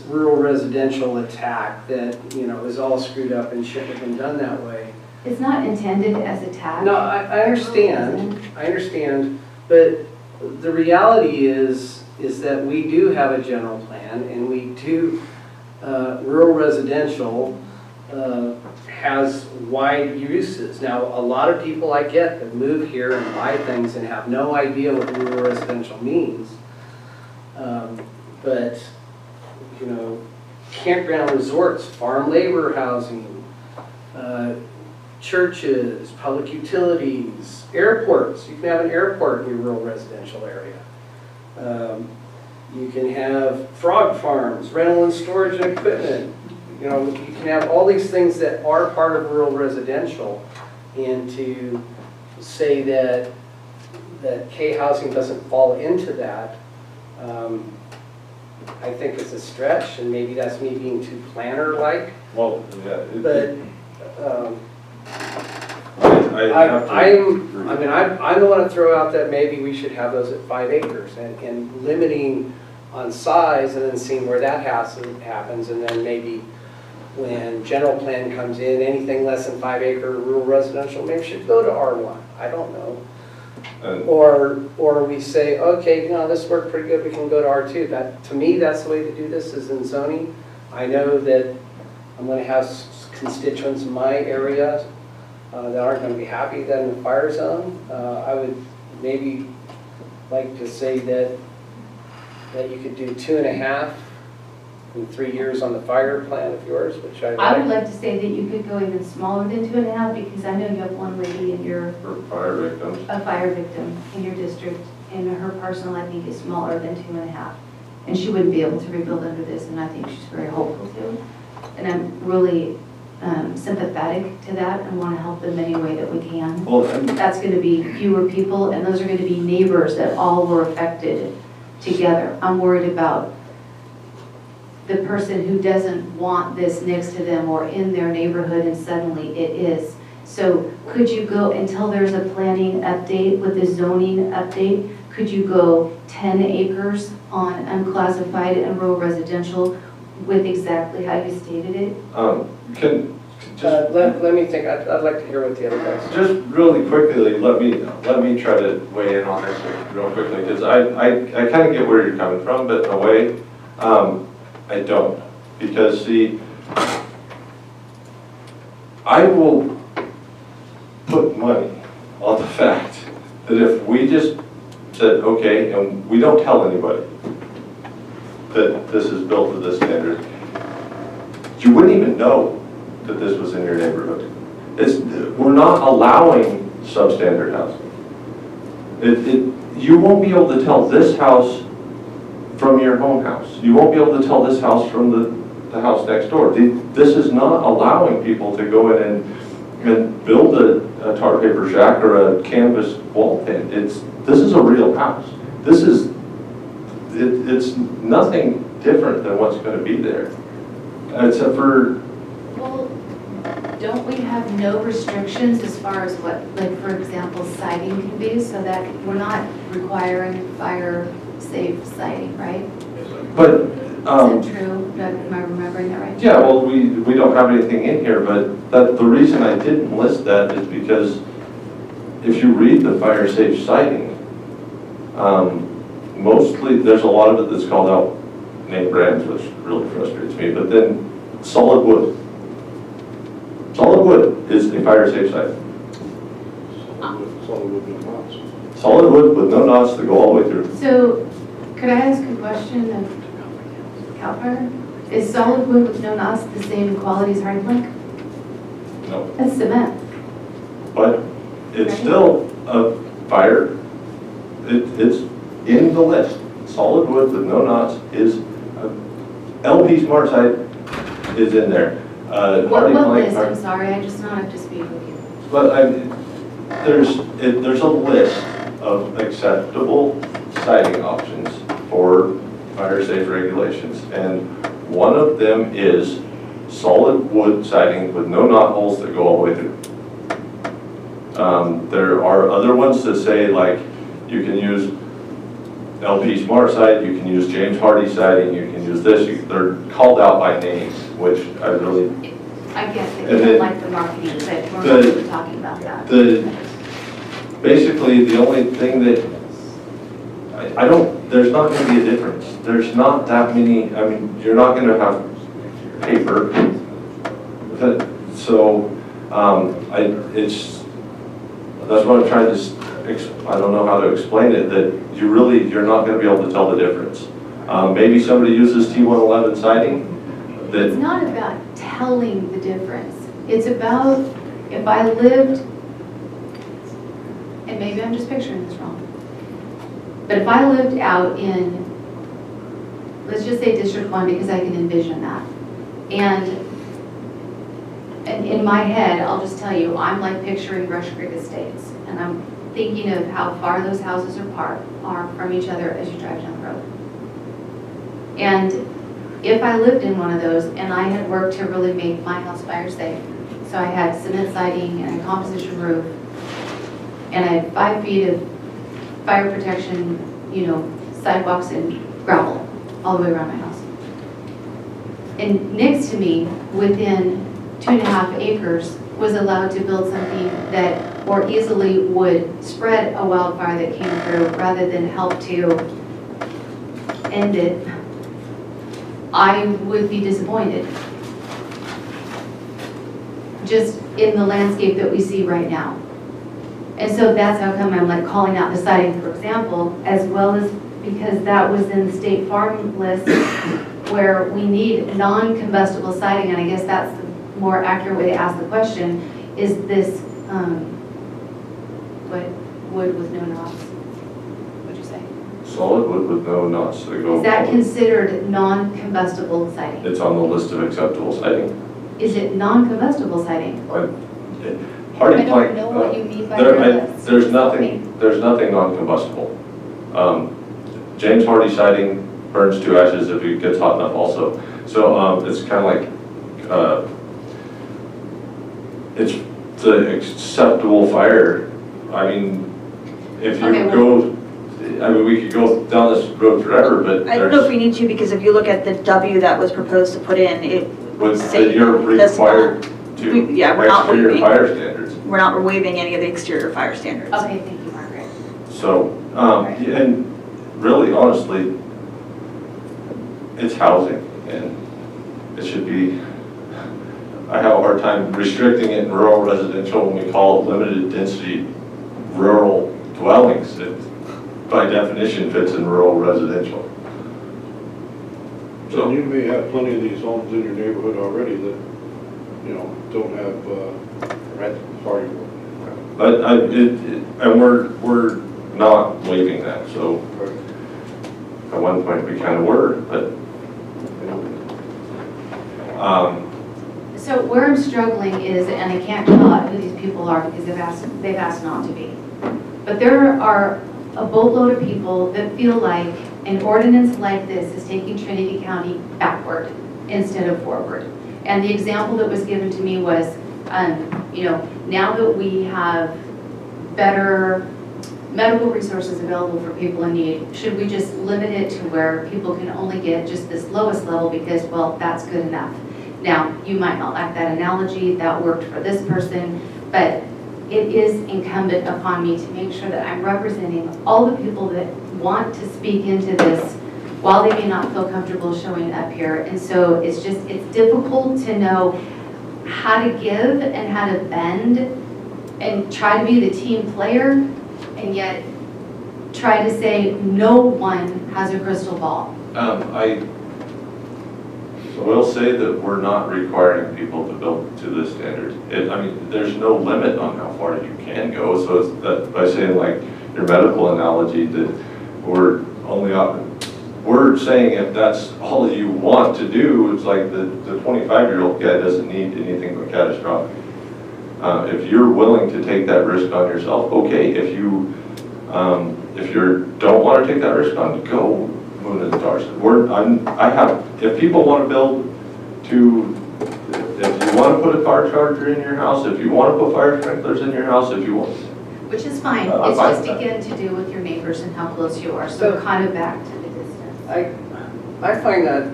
rural residential attack that, you know, is all screwed up and shouldn't have been done that way. It's not intended as a tag. No, I understand, but the reality is that we do have a general plan, and we do, rural residential has wide uses. Now, a lot of people I get that move here and buy things and have no idea what rural residential means. But, you know, campground resorts, farm labor housing, churches, public utilities, airports. You can have an airport in your rural residential area. You can have frog farms, rental and storage and equipment. You know, you can have all these things that are part of rural residential, and to say that K housing doesn't fall into that, I think it's a stretch, and maybe that's me being too planner-like. Well, yeah. But I'm the one to throw out that maybe we should have those at 5 acres and limiting on size, and then seeing where that happens, and then maybe when general plan comes in, anything less than 5 acre rural residential maybe should go to R1. I don't know. Or we say, okay, you know, this worked pretty good, we can go to R2. That, to me, that's the way to do this, is in zoning. I know that I'm going to have constituents in my area that aren't going to be happy that in the fire zone. I would maybe like to say that you could do 2.5 in 3 years on the fire plan of yours, which I would like to say that you could go even smaller than 2.5, because I know you have one lady in your Fire victims. a fire victim in your district, and her parcel, I think, is smaller than 2.5. And she wouldn't be able to rebuild under this, and I think she's very hopeful to. And I'm really sympathetic to that and want to help them any way that we can. Well, that's going to be fewer people, and those are going to be neighbors that all were affected together. I'm worried about the person who doesn't want this next to them or in their neighborhood, and suddenly it is. So could you go, until there's a planning update with the zoning update, could you go 10 acres on unclassified and rural residential with exactly how you stated it? let me think. I'd like to hear what the other guys. Just really quickly, let me try to weigh in on this real quickly, because I kind of get where you're coming from, but in a way, I don't. Because see, I will put money on the fact that if we just said, okay, and we don't tell anybody that this is built to this standard, you wouldn't even know that this was in your neighborhood. We're not allowing substandard housing. You won't be able to tell this house from your home house. You won't be able to tell this house from the house next door. This is not allowing people to go in and build a tar paper shack or a canvas wall pin. This is a real house. this is, it's nothing different than what's going to be there, except for, Well, don't we have no restrictions as far as what, like, for example, siding can be, so that we're not requiring fire-safe siding, right? but, Is that true? Am I remembering that right? yeah, well, we don't have anything in here, but the reason I didn't list that is because if you read the fire safe siding, mostly, there's a lot of it that's called out name brands, which really frustrates me, but then solid wood. Solid wood is a fire safe siding. Solid wood, no knots. Solid wood with no knots that go all the way through. So, could I ask a question of Cal Fire? Is solid wood with no knots the same quality as hard plank? No. That's cement. But it's still a fire, it's in the list. Solid wood with no knots is, LP Smart Site is in there. What Hardy list? Plank- I'm sorry, I just not up to speed with you. But there's a list of acceptable siding options for fire safe regulations, and one of them is solid wood siding with no knot holes that go all the way through. There are other ones that say, like, you can use LP Smart Side, you can use James Hardy siding, you can use this. They're called out by name, which I really. I guess they And don't then like the marketing, but we're not really talking about that. Basically, the only thing that I don't, there's not going to be a difference. There's not that many, I mean, you're not going to have paper. So, that's what I'm trying to, I don't know how to explain it, that you're not going to be able to tell the difference. Maybe somebody uses T111 siding that. It's not about telling the difference. It's about if I lived, and maybe I'm just picturing this wrong, but if I lived out in, let's just say District 1 because I can envision that. And in my head, I'll just tell you, I'm like picturing Brush Creek Estates. And I'm thinking of how far those houses are from each other as you drive down the road. And if I lived in one of those and I had worked to really make my house fire safe, so I had cement siding and a composition roof, and I had 5 feet of fire protection, sidewalks and gravel all the way around my house. And next to me, within 2.5 acres, was allowed to build something that more easily would spread a wildfire that came through rather than help to end it, I would be disappointed. Just in the landscape that we see right now. And so that's how come I'm like calling out the siding, for example, as well as because that was in the state farm list where we need non-combustible siding, and I guess that's the more accurate way to ask the question, is this what wood with no knots? What'd you say? Solid wood with no knots that go. Is that considered non-combustible siding? It's on the list of acceptable siding. Is it non-combustible siding? Hardy I plank. don't know what you mean by your list. There's nothing non-combustible. James Hardy siding burns to ashes if it gets hot enough also. So it's kind of like, it's the acceptable fire. I mean, if you we could go down this road forever, but I don't know if we need to, because if you look at the W that was proposed to put in, it would say that you're required to we're not exterior waiving. fire standards. We're not waiving any of the exterior fire standards. Okay, thank you, Margaret. So, and really, honestly, it's housing, and it should be, I have a hard time restricting it in rural residential when we call it limited density rural dwellings. It, by definition, fits in rural residential. So you may have plenty of these homes in your neighborhood already that, don't have sorry. But and we're not waiving that. So at one point we kind of were, but. So where I'm struggling is, and I can't call out who these people are because they've asked not to be, but there are a boatload of people that feel like an ordinance like this is taking Trinity County backward instead of forward. And the example that was given to me was, you know, now that we have better medical resources available for people in need, should we just limit it to where people can only get just this lowest level because, well, that's good enough. Now, you might not like that analogy, that worked for this person, but it is incumbent upon me to make sure that I'm representing all the people that want to speak into this while they may not feel comfortable showing up here. And so it's difficult to know how to give and how to bend and try to be the team player, and yet try to say no one has a crystal ball. I will say that we're not requiring people to build to this standard. I mean, there's no limit on how far you can go. So it's that by saying, like your medical analogy, that we're saying if that's all you want to do, it's like the 25-year-old guy doesn't need anything but catastrophic. If you're willing to take that risk on yourself, okay. If you don't want to take that risk on, go moon and stars. If people want to build if you want to put a car charger in your house, if you want to put fire sprinklers in your house, if you want. Which is fine. It's just again to do with your neighbors and how close you are. So kind of back to the distance. I find that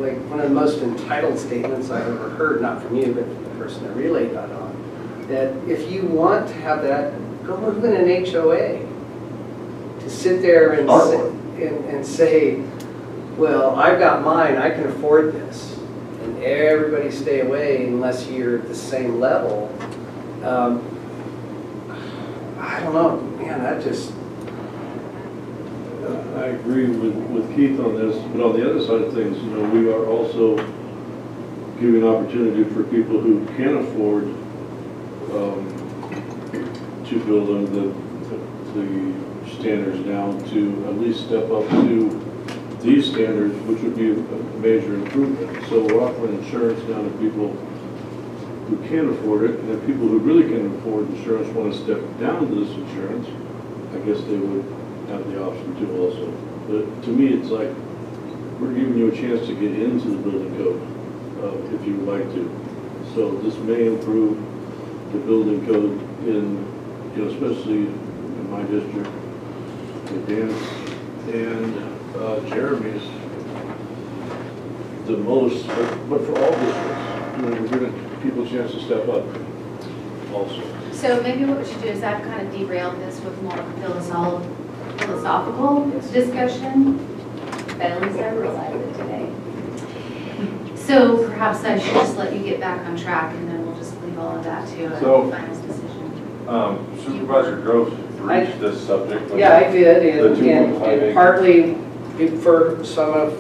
like one of the most entitled statements I've ever heard, not from you, but from the person that relayed that on, that if you want to have that, go move in an HOA. To sit there and say, well, I've got mine, I can afford this, and everybody stay away unless you're at the same level. I don't know, man, that just... I agree with Keith on this, but on the other side of things, you know, we are also giving opportunity for people who can afford to build them the standards down to at least step up to these standards, which would be a major improvement. So we're offering insurance down to people who can afford it, and if people who really can afford insurance want to step down to this insurance, I guess they would have the option to also. But to me, it's like we're giving you a chance to get into the building code if you would like to. So this may improve the building code in, you know, especially in my district, with Dan's and Jeremy's the most, but for all districts, you know, we're giving people a chance to step up also. So maybe what we should do is I've kind of derailed this with more philosophical discussion, but at least I realized it today. So perhaps I should just let you get back on track, and then we'll just leave all of that to a final decision. Supervisor Groves reached this subject. Yeah, I did, and acres. partly for some of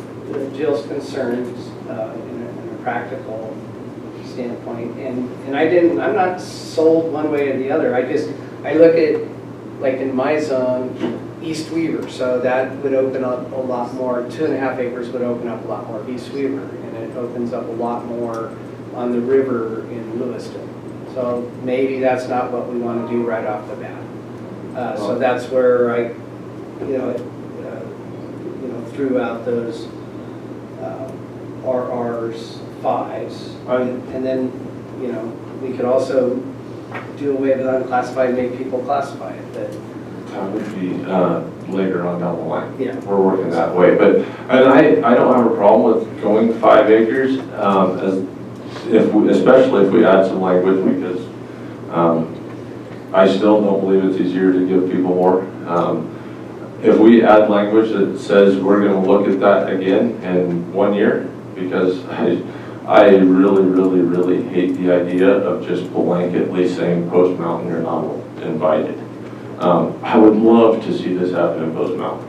Jill's concerns in a practical standpoint, and I'm not sold one way or the other. I look at, like in my zone, East Weaver, so that would open up a lot more, 2.5 acres would open up a lot more of East Weaver, and it opens up a lot more on the river in Lewiston. So maybe that's not what we want to do right off the bat. So that's where I, threw out those RRs, 5s, and then, we could also do away with unclassified and make people classify it. That would be later on down the line. Yeah. We're working that way, and I don't have a problem with going 5 acres, especially if we add some language, because I still don't believe it's easier to give people more. If we add language that says we're going to look at that again in 1 year, because I really, really, really hate the idea of just blanketly saying Post Mountain, you're not invited. I would love to see this happen in Post Mountain,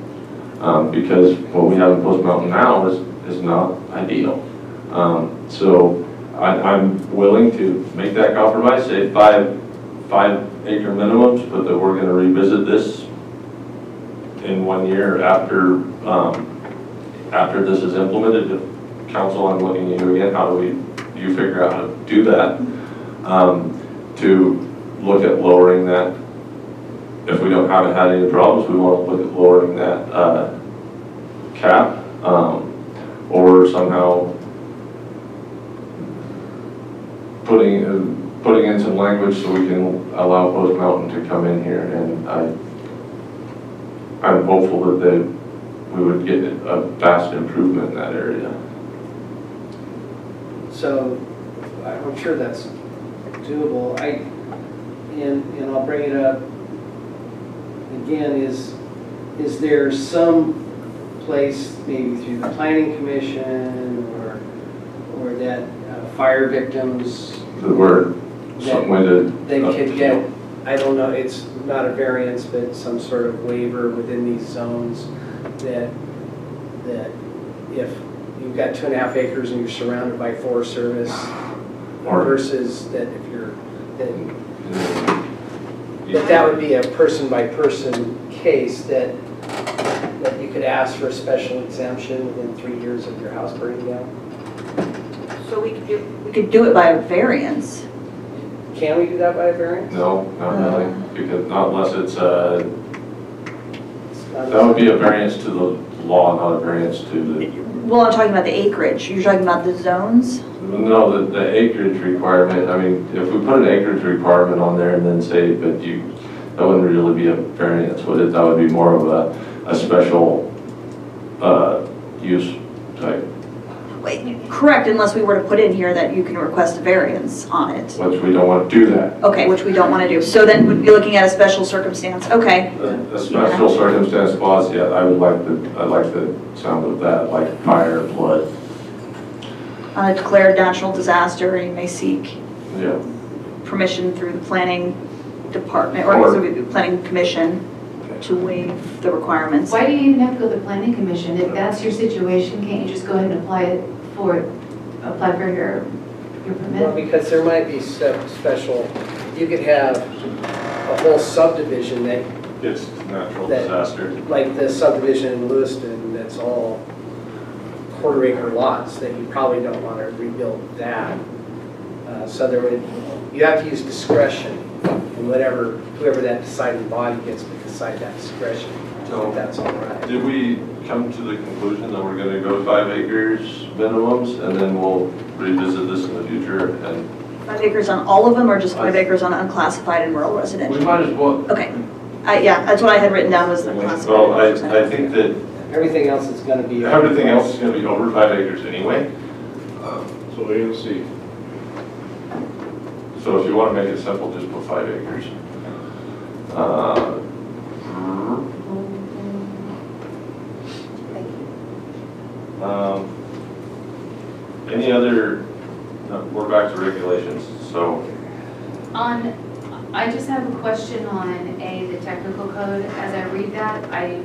because what we have in Post Mountain now is not ideal. So I'm willing to make that compromise, say 5 acre minimums, but that we're going to revisit this in 1 year after this is implemented. If council, I'm looking at you again, how do you figure out how to do that, to look at lowering that if we haven't had any problems, we want to look at lowering that cap, or somehow putting in some language so we can allow Post Mountain to come in here, and I'm hopeful that we would get a vast improvement in that area. So I'm sure that's doable. And I'll bring it up again, is there some place, maybe through the planning commission or that fire victims Some way to they could get, I don't know, it's not a variance, but some sort of waiver within these zones that if you've got 2.5 acres and you're surrounded by Forest Service, versus that if you're, that would be a person by person case that you could ask for a special exemption within 3 years of your house burning down. So we could do it by a variance. Can we do that by a variance? No, not really, because not unless it's that would be a variance to the law, not a variance to the. Well, I'm talking about the acreage. You're talking about the zones? No, the acreage requirement, I mean, if we put an acreage requirement on there and then say, that wouldn't really be a variance, would it? That would be more of a special use type. Wait, correct, unless we were to put in here that you can request a variance on it. Which we don't want to do that. Okay, which we don't want to do. So then we'd be looking at a special circumstance. Okay. A special circumstance clause, yeah, I like the sound of that, like fire, flood. On a declared natural disaster, you may seek Yeah. permission through the planning department or the planning commission to waive the requirements. Why do you even have to go to the planning commission? If that's your situation, can't you just go ahead and apply for your permit? Well, because there might be special, you could have a whole subdivision that. It's natural disaster. Like the subdivision in Lewiston, that's all quarter-acre lots that you probably don't want to rebuild that. So you have to use discretion, and whoever that deciding body gets to decide that discretion. So that's all right. Did we come to the conclusion that we're going to go 5 acres minimums, and then we'll revisit this in the future? And 5 acres on all of them, or just 5 acres on unclassified and rural residential? we might as well. Okay. Yeah, that's what I had written down was unclassified. Well, I think that everything else is going to be. Everything else is going to be over 5 acres anyway. So A and C. So if you want to make it simple, just put 5 acres. Any other, we're back to regulations, so. I just have a question on the technical code. As I read that, I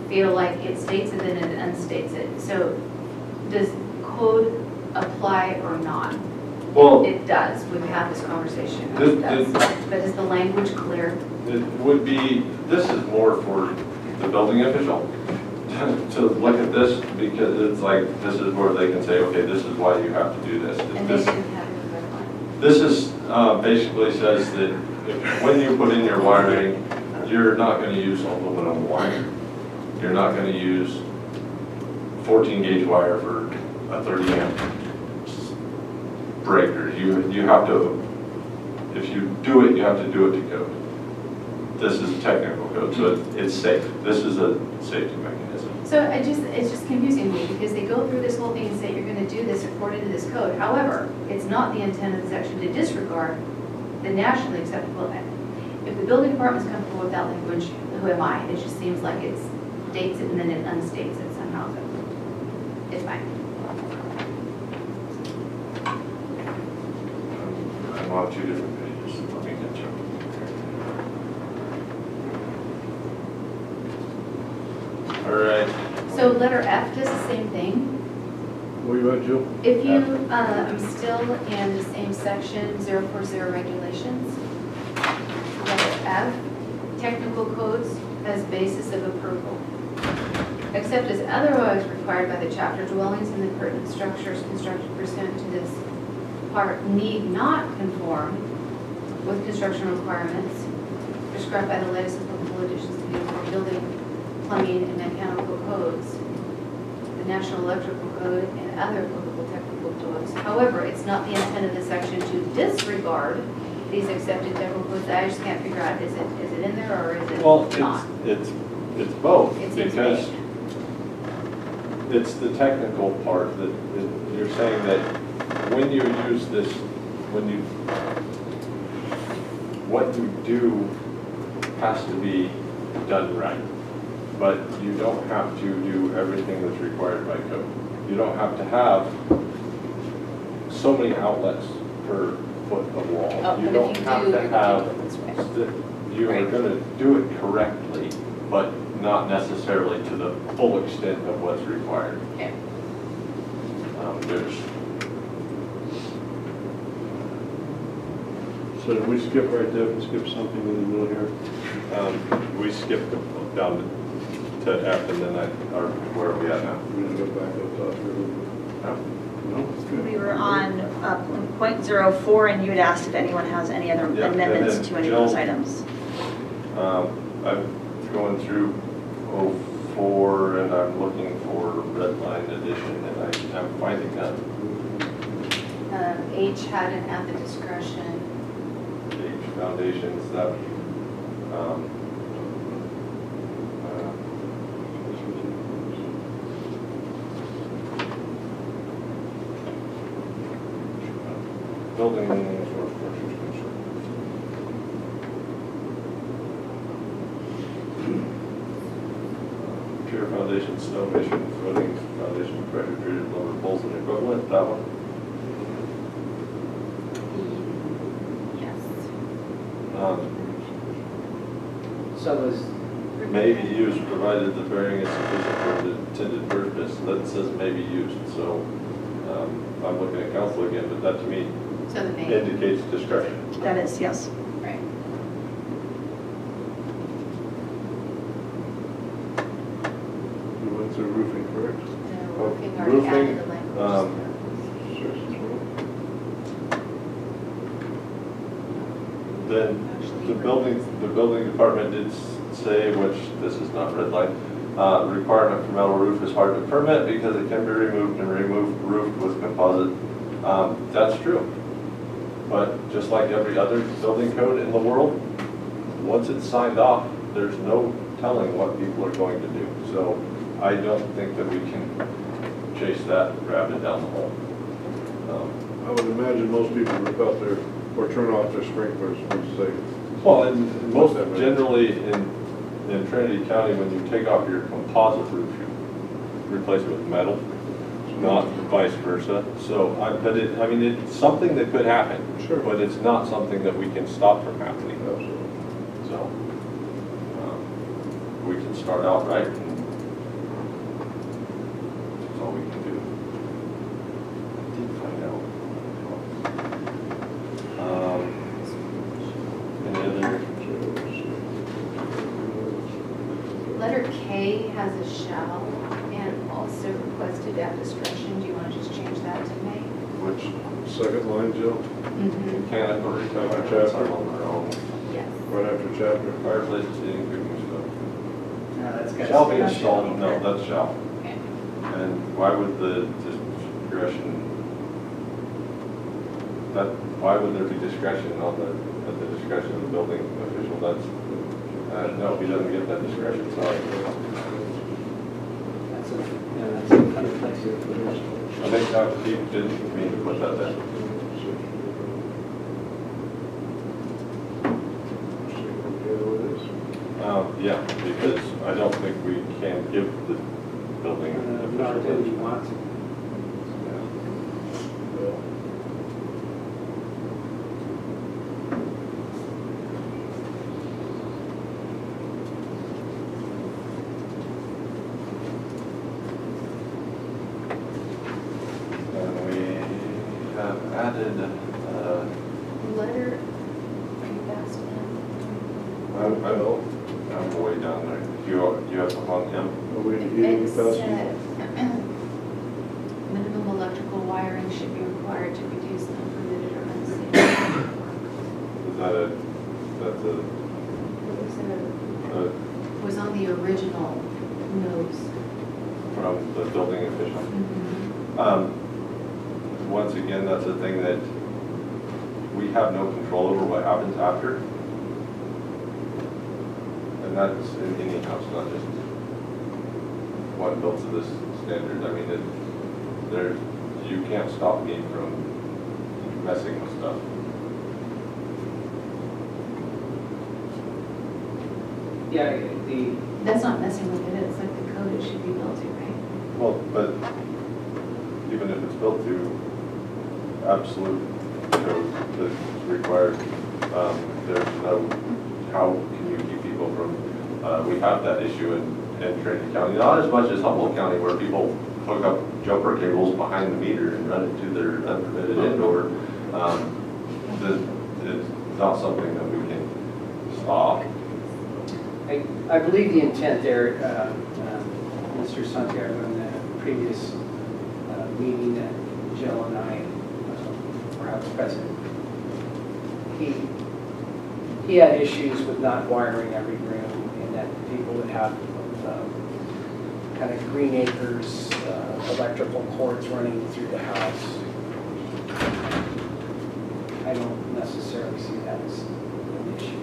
feel like it states it and then it unstates it. So does code apply or not? Well, it does. We've had this conversation. It does. But is the language clear? It would be, this is more for the building official to look at this, because it's like, this is where they can say, okay, this is why you have to do this. And they should have it clarified. This is basically says that when you put in your wiring, you're not going to use aluminum wire. You're not going to use 14 gauge wire for a 30 amp breaker. You have to, if you do it, you have to do it to code. This is technical code, so it's safe. This is a safety mechanism. So it's just confusing me because they go through this whole thing and say you're going to do this according to this code. However, it's not the intent of the section to disregard the nationally acceptable. If the building department is comfortable with that language, who am I? It just seems like it states it and then it unstates it somehow. So it's fine. I'm on 2 different pages. Let me get you. All right. So letter F does the same thing. Where you at, Jill? If you, I'm still in the same section, 040 regulations. Letter F, technical codes as basis of approval. Except as otherwise required by the chapter, dwellings and the pertinent structures constructed pursuant to this part need not conform with construction requirements prescribed by the latest applicable electrical additions to uniform building, plumbing, and mechanical codes, the National Electrical Code, and other applicable technical codes. However, it's not the intent of the section to disregard these accepted technical codes. I just can't figure out, is it in there or is it not? It's both, It's because it's the technical part that you're saying that when you use this, what you do has to be done right. But you don't have to do everything that's required by code. You don't have to have so many outlets per foot of wall. Oh, You but don't if you have do, to you're have, gonna do it this way. you are going to do it correctly, but not necessarily to the full extent of what's required. Okay. So did we skip right there and skip something in the middle here? We skipped down to F and then where are we at now? We're gonna go back up top here. No? We were on .04, and you had asked if anyone has any other Yeah, amendments and then to any of those Jill, items. I'm going through 04 and I'm looking for red line addition and I'm finding none. H had an at the discretion. H foundations, that, building or structures construction. Pure foundation, snow emission, footing, foundation, pressure treated lumber, poles and equivalent, that one. Yes. So is, May be used provided the bearing is sufficient for the intended purpose. That says may be used, so I'm looking at council again, but that to me So the may. indicates discretion. That is, yes. Right. We went through roofing, correct? No, roofing already added the language. Then the building department did say, which this is not red line, requirement for metal roof is hard to permit because it can be removed and roofed with composite. That's true. But just like every other building code in the world, once it's signed off, there's no telling what people are going to do. So I don't think that we can chase that rabbit down the hole. I would imagine most people rip out their, or turn off their sprinklers once they. Well, and most generally in Trinity County, when you take off your composite roof, you replace it with metal, not vice versa. So, but I mean, it's something that could happen. Sure. But it's not something that we can stop from happening. Absolutely. So, we can start out right, and that's all we can do. I did find out. Any other? Letter K has a shall and also requested at discretion. Do you want to just change that to may? Which Second line, Jill, mechanical recovery Chapter. on their own. Yes. right after chapter. Fireplaces, heating, cooking stuff. no, that's got. Shall be installed, no, that's shall. Okay. And why would the discretion, why would there be discretion at the discretion of the building official? That's, no, he doesn't get that discretion, sorry. That's a kind of flexible position. I think Dr. Keith didn't mean to put that there. Yeah, because I don't think we can give the building Not official if he wants to. And we have added, Letter, are you fast enough? I'm way down there. Do you have something on M? It said, minimum electrical wiring should be required to reduce unpermitted or unsafe. Is that that's a, There's a Was on the original notes. from the building official. Once again, that's a thing that we have no control over what happens after. And that's in any house, not just one built to this standard. I mean, you can't stop me from messing with stuff. Yeah, That's not messing with it, it's like the code it should be built to, right? Well, but even if it's built to absolute code that's required, there's no, how can you keep people from, we have that issue in Trinity County, not as much as Humboldt County where people hook up jumper cables behind the meter and run it to their unpermitted indoor. It's not something that we can stop. I believe the intent there, Mr. Santiago, in the previous meeting that Jill and I perhaps present, he had issues with not wiring every room, and that people would have kind of green acres, electrical cords running through the house. I don't necessarily see that as an issue.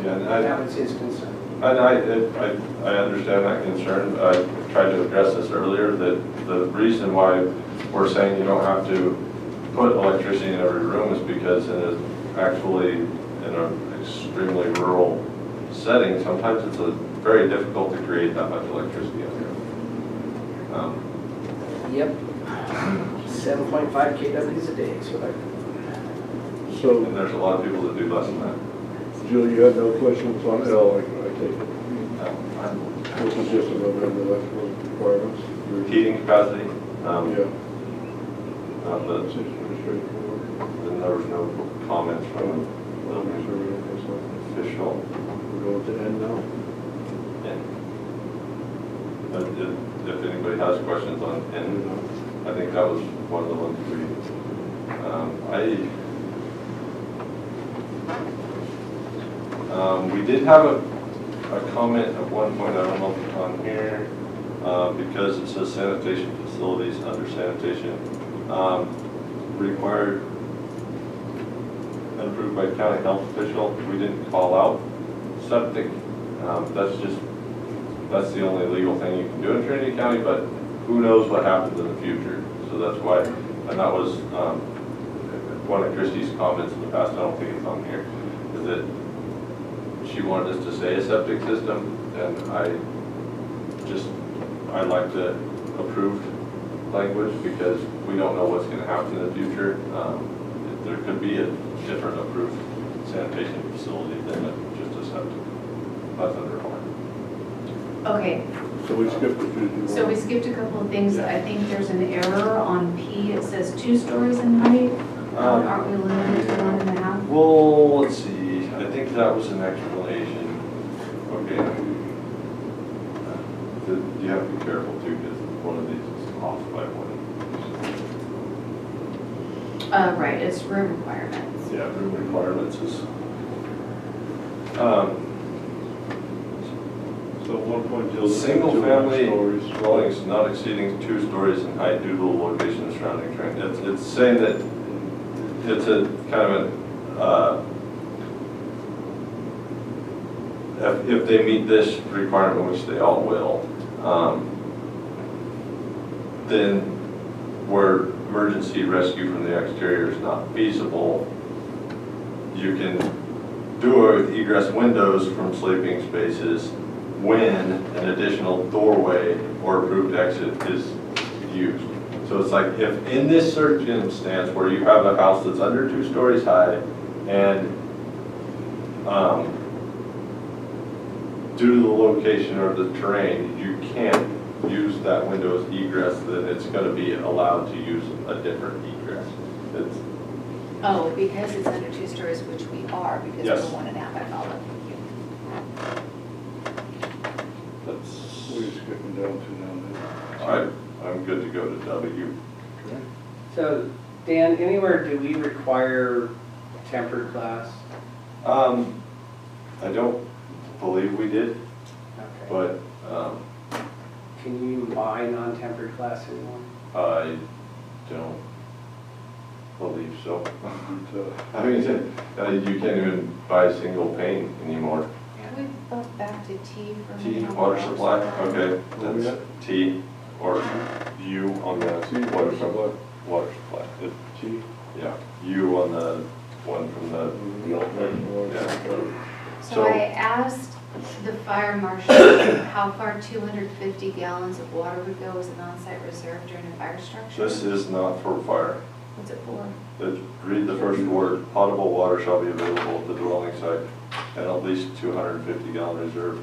Yeah, and that was his concern. And I understand that concern. I tried to address this earlier, that the reason why we're saying you don't have to put electricity in every room is because actually in an extremely rural setting, sometimes it's very difficult to create that much electricity out there. Yep. 7.5 kWs a day is what I. And there's a lot of people that do less than that. Jill, you had no questions on L, I take it? This is just about the electrical requirements? Heating capacity? Yeah. That seems pretty straightforward. Then there was no comments from the building official. We're going to N now. But if anybody has questions on N, I think that was one of the ones we did have a comment at one point, I don't know if it's on here, because it says sanitation facilities under sanitation, required and approved by county health official. We didn't call out septic. That's the only legal thing you can do in Trinity County, but who knows what happens in the future. So that's why, and that was one of Christie's comments in the past, I don't think it's on here, is that she wanted us to say a septic system, and I like the approved language because we don't know what's going to happen in the future. There could be a different approved sanitation facility than just a septic. That's under one. Okay. So we skipped a few. So we skipped a couple of things. I think there's an error on P. It says 2 stories in height. Aren't we limited to 1.5? Well, let's see. I think that was an explanation. Okay. You have to be careful too, because one of these is off by one. Right, it's room requirements. Yeah, room requirements is. So 1.0. Single family dwellings not exceeding 2 stories in height due to the location of surrounding terrain. It's saying that it's a kind of if they meet this requirement, which they all will, then where emergency rescue from the exterior is not feasible, you can do it with egress windows from sleeping spaces when an additional doorway or approved exit is used. So it's like if in this circumstance where you have a house that's under 2 stories high and due to the location or the terrain, you can't use that window as egress, then it's going to be allowed to use a different egress. Oh, because it's under 2 stories, which we are, because Yes. we're 1.5, I follow. We're skipping down to now. I'm good to go to W. So, Dan, anywhere do we require tempered glass? I don't believe we did. but, Can you even buy non-tempered glass anymore? I don't believe so. I mean, you can't even buy single pane anymore. We thought back to T for. T, water supply, okay, that's T, or U on the water supply. Water supply, T? yeah, U on the one from the old one, yeah. So I asked the fire marshal how far 250 gallons of water would go as an on-site reserve during a fire structure. This is not for fire. What's it for? Read the first word, potable water shall be available at the dwelling site and at least 250 gallon reserve.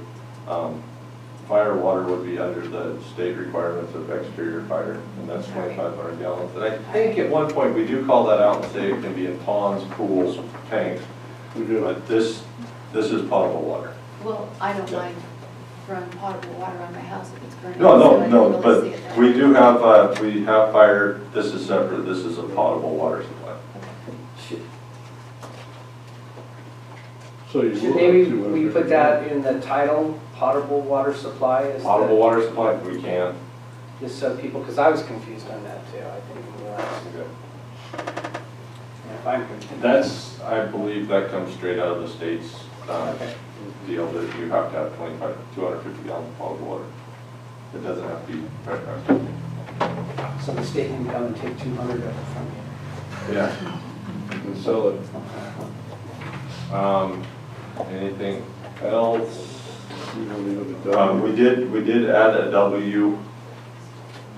Fire water would be under the state requirements of exterior fire, and that's 2,500 gallons. And I think at one point we do call that out and say it can be in ponds, pools, tanks. But this is potable water. Well, I don't mind running potable water on my house if it's burning. No, but we do have, we have fire, this is separate, this is a potable water supply. So you Should maybe we put that in the title, potable water supply? Potable water supply, we can. Just so people, because I was confused on that too, I think. If I'm confused. That's, I believe that comes straight out of the state's deal that you have to have 250 gallons of potable water. It doesn't have to be pressurized. So the state can come and take 200 of it from you? Yeah. And sell it. Anything else? We We did add a W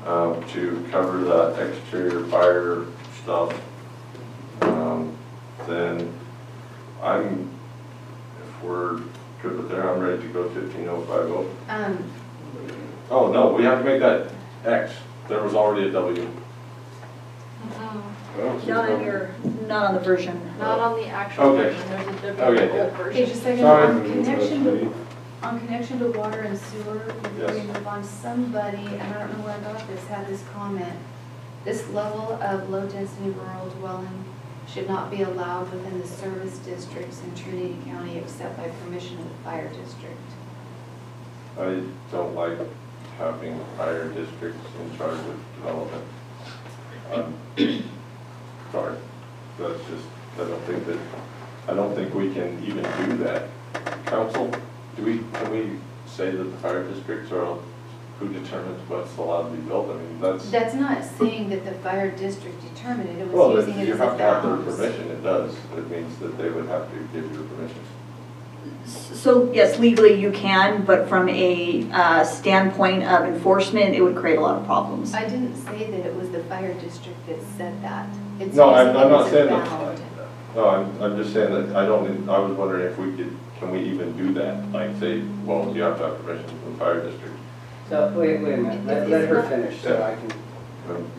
to cover the exterior fire stuff. Then if we're good with there, I'm ready to go 15050. Oh, no, we have to make that X. There was already a W. Not on the version. Not on the actual Okay. version, there's a different Okay. old version. Okay, just a second, Sorry. on connection to water and sewer, before we Yes. move on, somebody, and I don't know where I got this, had this comment. This level of low-density rural dwelling should not be allowed within the service districts in Trinity County except by permission of the fire district. I don't like having fire districts in charge of development. Sorry, that's just, I don't think we can even do that. Council, can we say that the fire districts are who determines what's allowed to be built? I mean, That's not saying that the fire district determined it, it well, was using it you as a have to have their balance. permission, it does. It means that they would have to give you permission. So yes, legally you can, but from a standpoint of enforcement, it would create a lot of problems. I didn't say that it was the fire district that said that. It's No, using I'm it not as a saying that. bound. No, I'm just saying that I was wondering if can we even do that? Like say, well, you have to have permission from the fire district. So, wait a minute, let her finish so I can.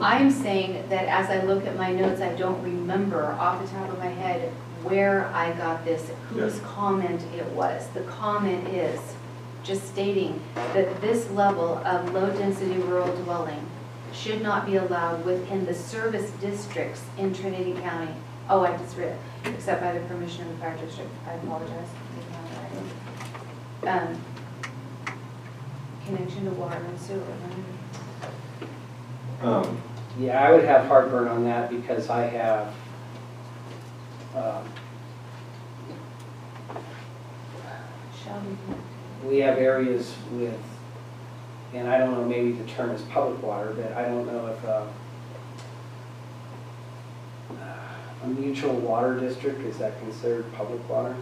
I'm saying that as I look at my notes, I don't remember off the top of my head where I got this, whose comment it was. The comment is just stating that this level of low-density rural dwelling should not be allowed within the service districts in Trinity County. Oh, I just read it, except by the permission of the fire district. I apologize. Connection to water and sewer. Yeah, I would have heartburn on that because I have we have areas with, and I don't know, maybe the term is public water, but I don't know if a mutual water district, is that considered public water?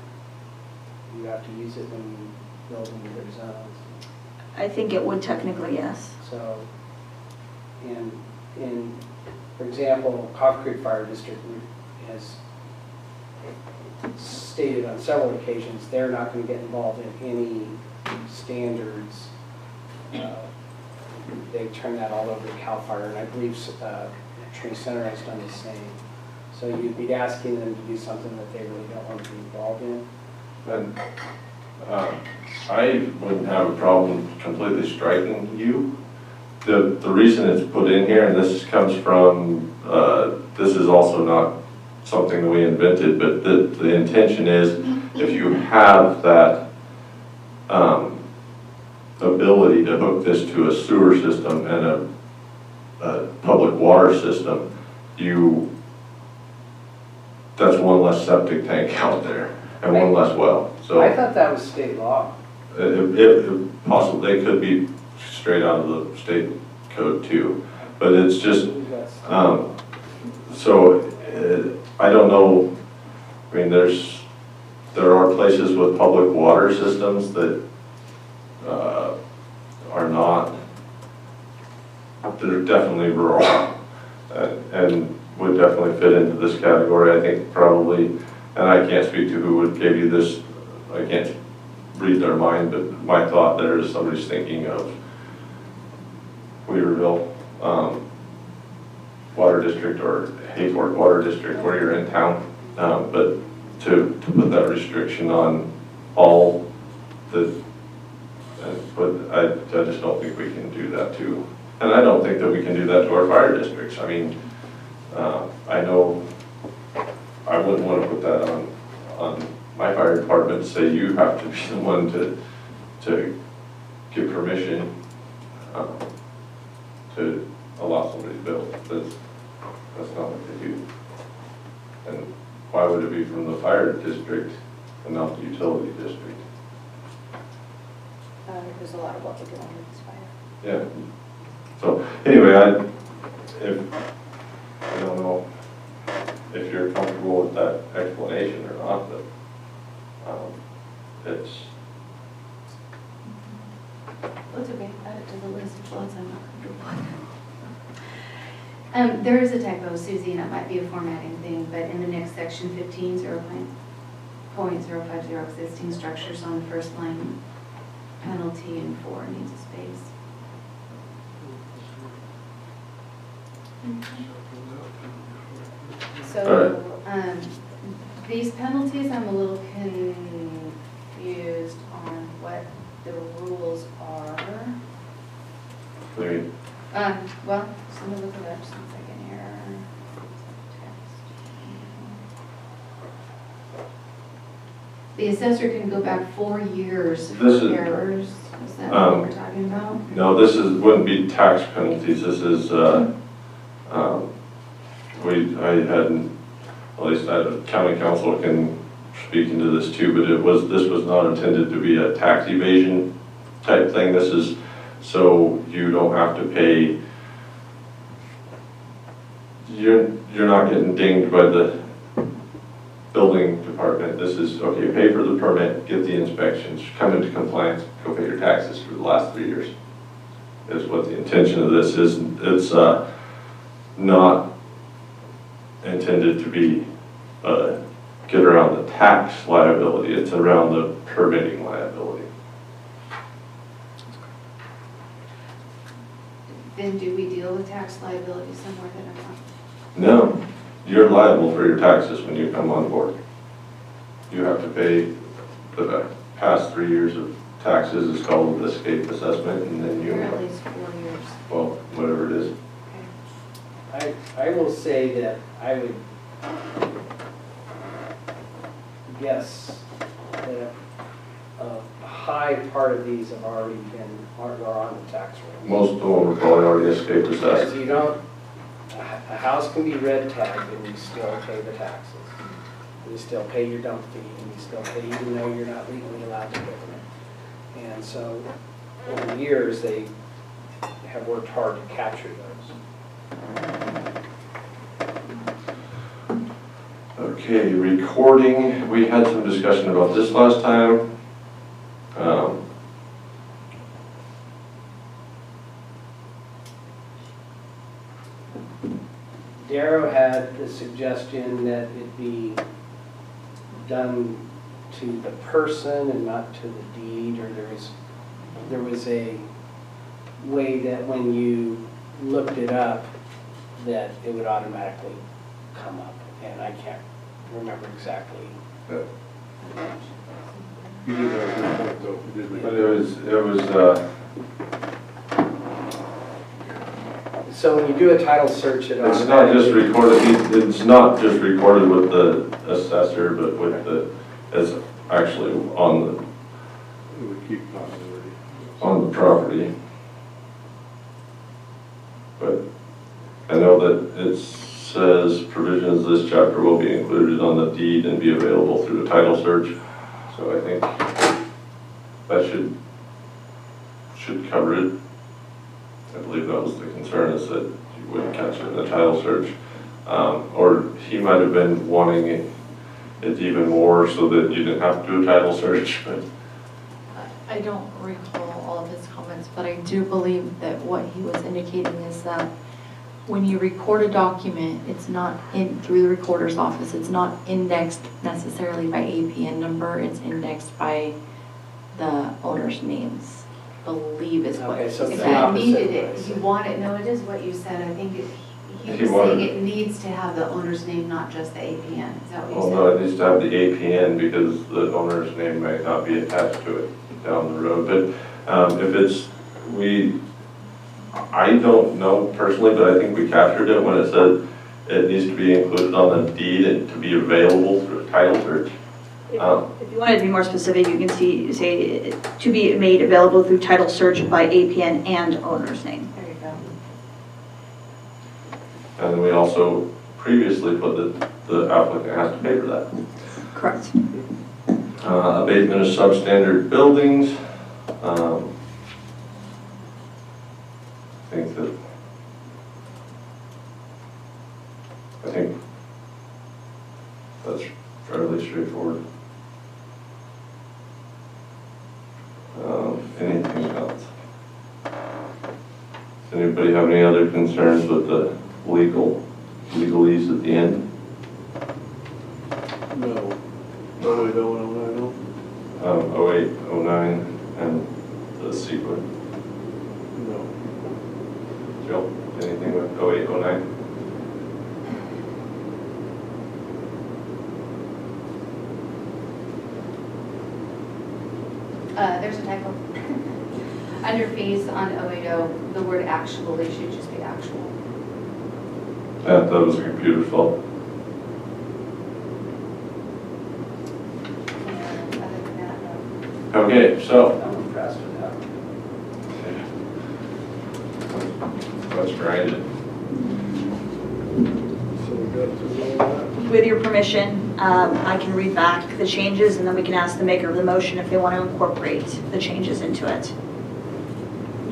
You have to use it when you build in other zones. I think it would technically, yes. So, for example, Coffee Creek Fire District has stated on several occasions they're not going to get involved in any standards. They turn that all over to CAL FIRE, and I believe Trinity Center has done the same. So you'd be asking them to do something that they really don't want to be involved in. And I wouldn't have a problem completely striking you. The reason it's put in here, and this comes from, this is also not something that we invented, but the intention is if you have that ability to hook this to a sewer system and a public water system, that's one less septic tank out there and one less well. So I thought that was state law. if possible, they could be straight out of the state code too, but it's just, I don't know. I mean, there are places with public water systems that are not, that are definitely rural and would definitely fit into this category. I think probably, and I can't speak to who would give you this, I can't read their mind, but my thought there is somebody's thinking of Weaverville Water District or Hayfork Water District where you're in town, but to put that restriction on all the, but I just don't think we can do that too. And I don't think that we can do that to our fire districts. I mean, I know I wouldn't want to put that on my fire department to say you have to be the one to give permission to allow somebody to build. That's not what they do. And why would it be from the fire district and not the utility district? There's a lot of what we're doing with this fire. Yeah. So anyway, I don't know if you're comfortable with that explanation or not, but it's. That's okay, add it to the list of lots I'm not comfortable with. There is a typo, Susie, and it might be a formatting thing, but in the next section 15, 0.050 existing structures on the first line, penalty in 4 needs a space. So, these penalties, I'm a little confused on what the rules are. Maybe. Well, just let me look it up just a second here. The assessor can go back 4 years for errors. Is that what we're talking about? No, this wouldn't be tax penalties. This is, at least county council can speak into this too, but this was not intended to be a tax evasion type thing. This is so you don't have to pay, you're not getting dinged by the building department. This is, okay, pay for the permit, get the inspections, come into compliance, go pay your taxes for the last 3 years, is what the intention of this is. It's not intended to be get around the tax liability. It's around the permitting liability. Then do we deal with tax liability somewhere that I'm not? No, you're liable for your taxes when you come on board. You have to pay the past 3 years of taxes. It's called the escape assessment, and then you. Or at least 4 years. Well, whatever it is. I will say that I would guess that a high part of these have already are on the tax roll. Most of them are probably already escape assessed. Because you don't, a house can be red tagged and you still pay the taxes. You still pay your dump fee and you still pay even though you're not legally allowed to live in it. And so over the years, they have worked hard to capture those. Okay, recording. We had some discussion about this last time. Darrow had the suggestion that it be done to the person and not to the deed, or there was a way that when you looked it up that it would automatically come up, and I can't remember exactly. You did have a good point though. You did make But it was So when you do a title search, it's not just recorded. It's not just recorded with the assessor, but with the, it's actually on the keep continuity. on the property. But I know that it says provisions of this chapter will be included on the deed and be available through the title search. So I think that should cover it. I believe that was the concern, is that you wouldn't catch it in the title search. Or he might have been wanting it even more so that you didn't have to do a title search. But I don't recall all of his comments, but I do believe that what he was indicating is that when you record a document, it's not in through the recorder's office. It's not indexed necessarily by APN number. It's indexed by the owner's names. I believe is what. Okay, so If it's you the opposite needed way, it, so- you want it, no, it is what you said, I think he He was wanted- saying it needs to have the owner's name, not just the APN, is that what you well, said? no, it needs to have the APN because the owner's name may not be attached to it down the road. But if it's, I don't know personally, but I think we captured it when it said it needs to be included on the deed and to be available through a title search. If you wanted to be more specific, you can say to be made available through title search by APN and owner's name. There you go. And we also previously put that the applicant has to pay for that. Correct. Abatement of substandard buildings. I think that's fairly straightforward. Anything else? Does anybody have any other concerns with the legalese at the end? No. No, we don't, no. 08, 09, and the sequence. No. Jill, anything with 08, 09? There's a typo. Under fees on 080, the word actually should just be actual. That was a computer fault. And other than that, no. Okay, so I'm impressed with that. let's grind it. So we got to know that. With your permission, I can read back the changes and then we can ask the maker of the motion if they want to incorporate the changes into it.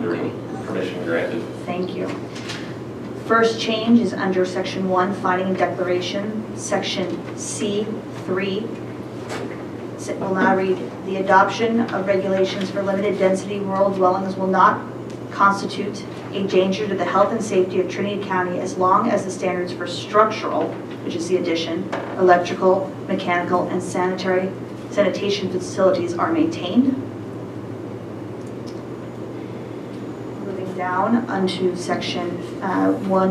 Your permission granted. Thank you. First change is under section 1, finding and declaration, section C3. It will now read, the adoption of regulations for limited density rural dwellings will not constitute a danger to the health and safety of Trinity County as long as the standards for structural, which is the addition, electrical, mechanical, and sanitation facilities are maintained. Moving down onto section 1.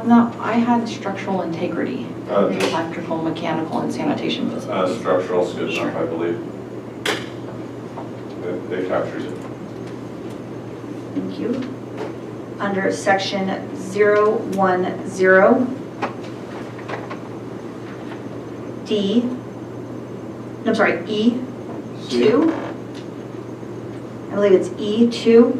No, I had structural integrity, Just- electrical, mechanical, and sanitation facilities. Structural's good enough, I believe. It captures it. Thank you. Under section 010, E2. I believe it's E2,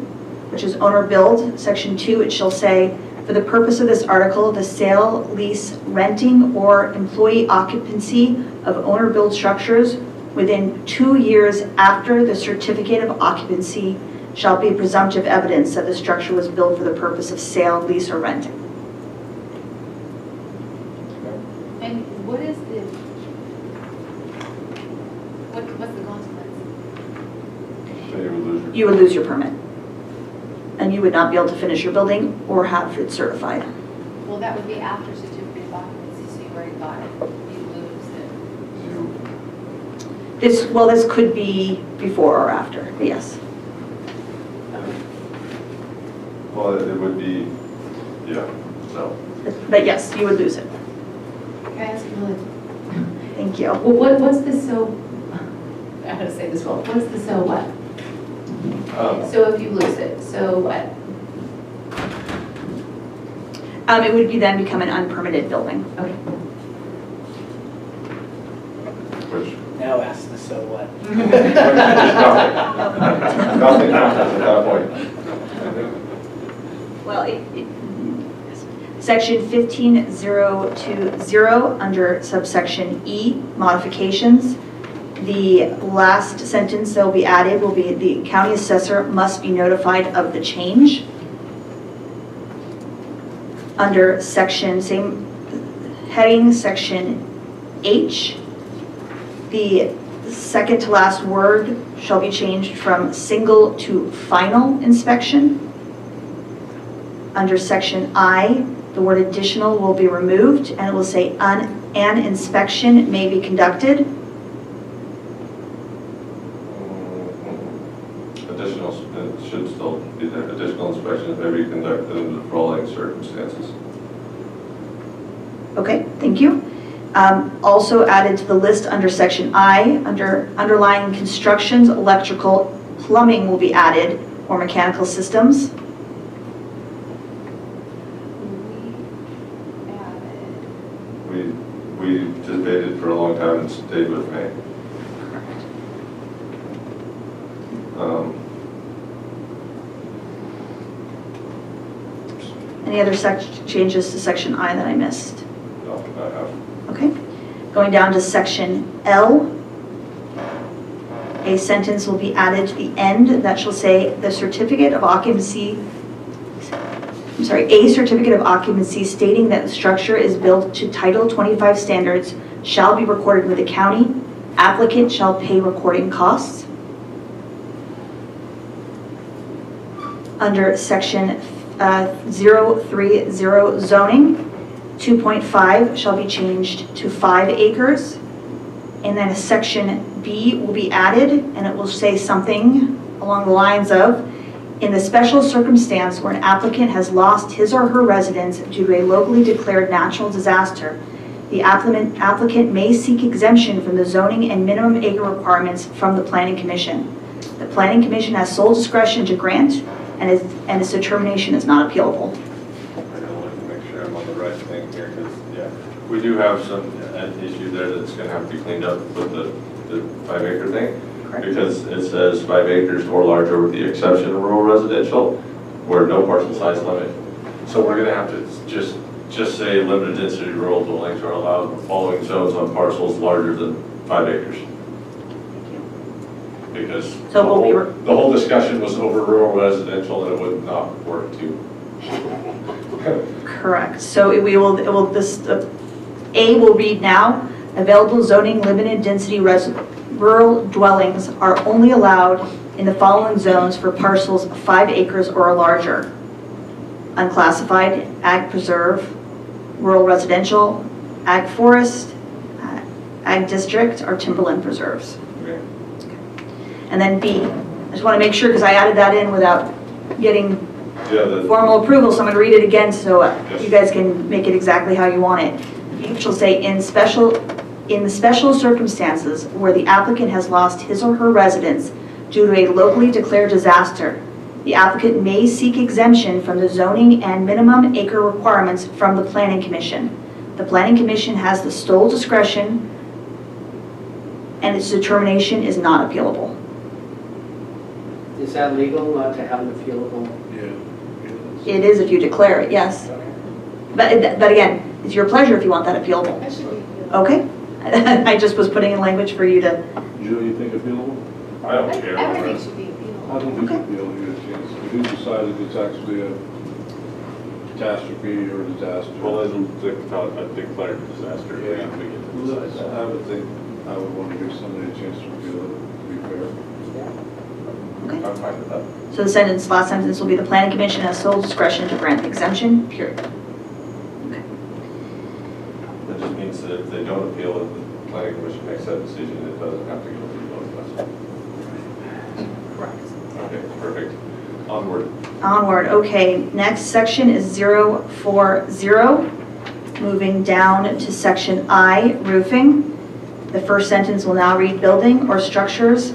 which is owner build. Section 2, it shall say, for the purpose of this article, the sale, lease, renting, or employee occupancy of owner build structures within 2 years after the certificate of occupancy shall be presumptive evidence that the structure was built for the purpose of sale, lease, or renting. And what is the, what's the consequence? So you would lose your. You would lose your permit. And you would not be able to finish your building or have it certified. Well, that would be after certificate of occupancy, so you already got it. You lose it. This could be before or after, but yes. Well, it would be, yeah, so. But yes, you would lose it. Can I ask you another? Thank you. Well, what's the so, I how to say this well, what's the so what? So if you lose it, so what? It would be then become an unpermitted building. Okay. Which, Now ask the so what? Nothing happens at that point. Well, section 15020 under subsection E, modifications. The last sentence that will be added will be the county assessor must be notified of the change. Under section, same heading, section H, the second to last word shall be changed from single to final inspection. Under section I, the word additional will be removed and it will say an inspection may be conducted. Additional, it should still be there. Additional inspections may be conducted under the following circumstances. Okay, thank you. Also added to the list under section I, under underlying constructions, electrical, plumbing will be added, or mechanical systems. We debated for a long time and stayed with May. Any other changes to section I that I missed? No, I have. Okay. Going down to section L, a sentence will be added to the end that shall say the certificate of occupancy, a certificate of occupancy stating that the structure is built to Title 25 standards shall be recorded with the county. Applicant shall pay recording costs. Under section 030 zoning, 2.5 shall be changed to 5 acres. And then a section B will be added and it will say something along the lines of, in the special circumstance where an applicant has lost his or her residence due to a locally declared natural disaster, the applicant may seek exemption from the zoning and minimum acre requirements from the Planning Commission. The Planning Commission has sole discretion to grant, and its determination is not appealable. I gotta look to make sure I'm on the right thing here, because, yeah, we do have some issue there that's gonna have to be cleaned up with the 5 acre thing. Correct. Because it says 5 acres or larger with the exception of rural residential, where no parcel size limit. So we're gonna have to just say limited density rural dwellings are allowed in the following zones on parcels larger than 5 acres. Because So the whole discussion was over rural residential and it would not work too. Correct. So A will read now, available zoning limited density rural dwellings are only allowed in the following zones for parcels of 5 acres or larger. Unclassified, ag preserve, rural residential, ag forest, ag district, or timberland preserves. Okay. And then B, I just want to make sure because I added that in without getting Yeah, formal approval, so I'm going to read it again so Yes. you guys can make it exactly how you want it. You shall say in the special circumstances where the applicant has lost his or her residence due to a locally declared disaster, the applicant may seek exemption from the zoning and minimum acre requirements from the Planning Commission. The Planning Commission has the sole discretion and its determination is not appealable. Is that legal to have an appealable? Yeah. It is if you declare it, yes. But again, it's your pleasure if you want that appealable. That should be appealable. Okay. I just was putting in language for you to, Joe, you think appealable? I don't care. Everything should be appealable. I think we should be able to get a chance. If you decided it's actually a catastrophe or disaster. Well, it'll declare disaster. Yeah. I would think, I would want to give somebody a chance to review it, to be fair. okay. I'm fine with that. So the last sentence will be the Planning Commission has sole discretion to grant exemption, period. Okay. That just means that if they don't appeal it, the Planning Commission makes that decision, it doesn't have to go through both of us. Correct. Okay, perfect. Onward. Onward, okay. Next section is 040. Moving down to section I, roofing. The first sentence will now read building or structures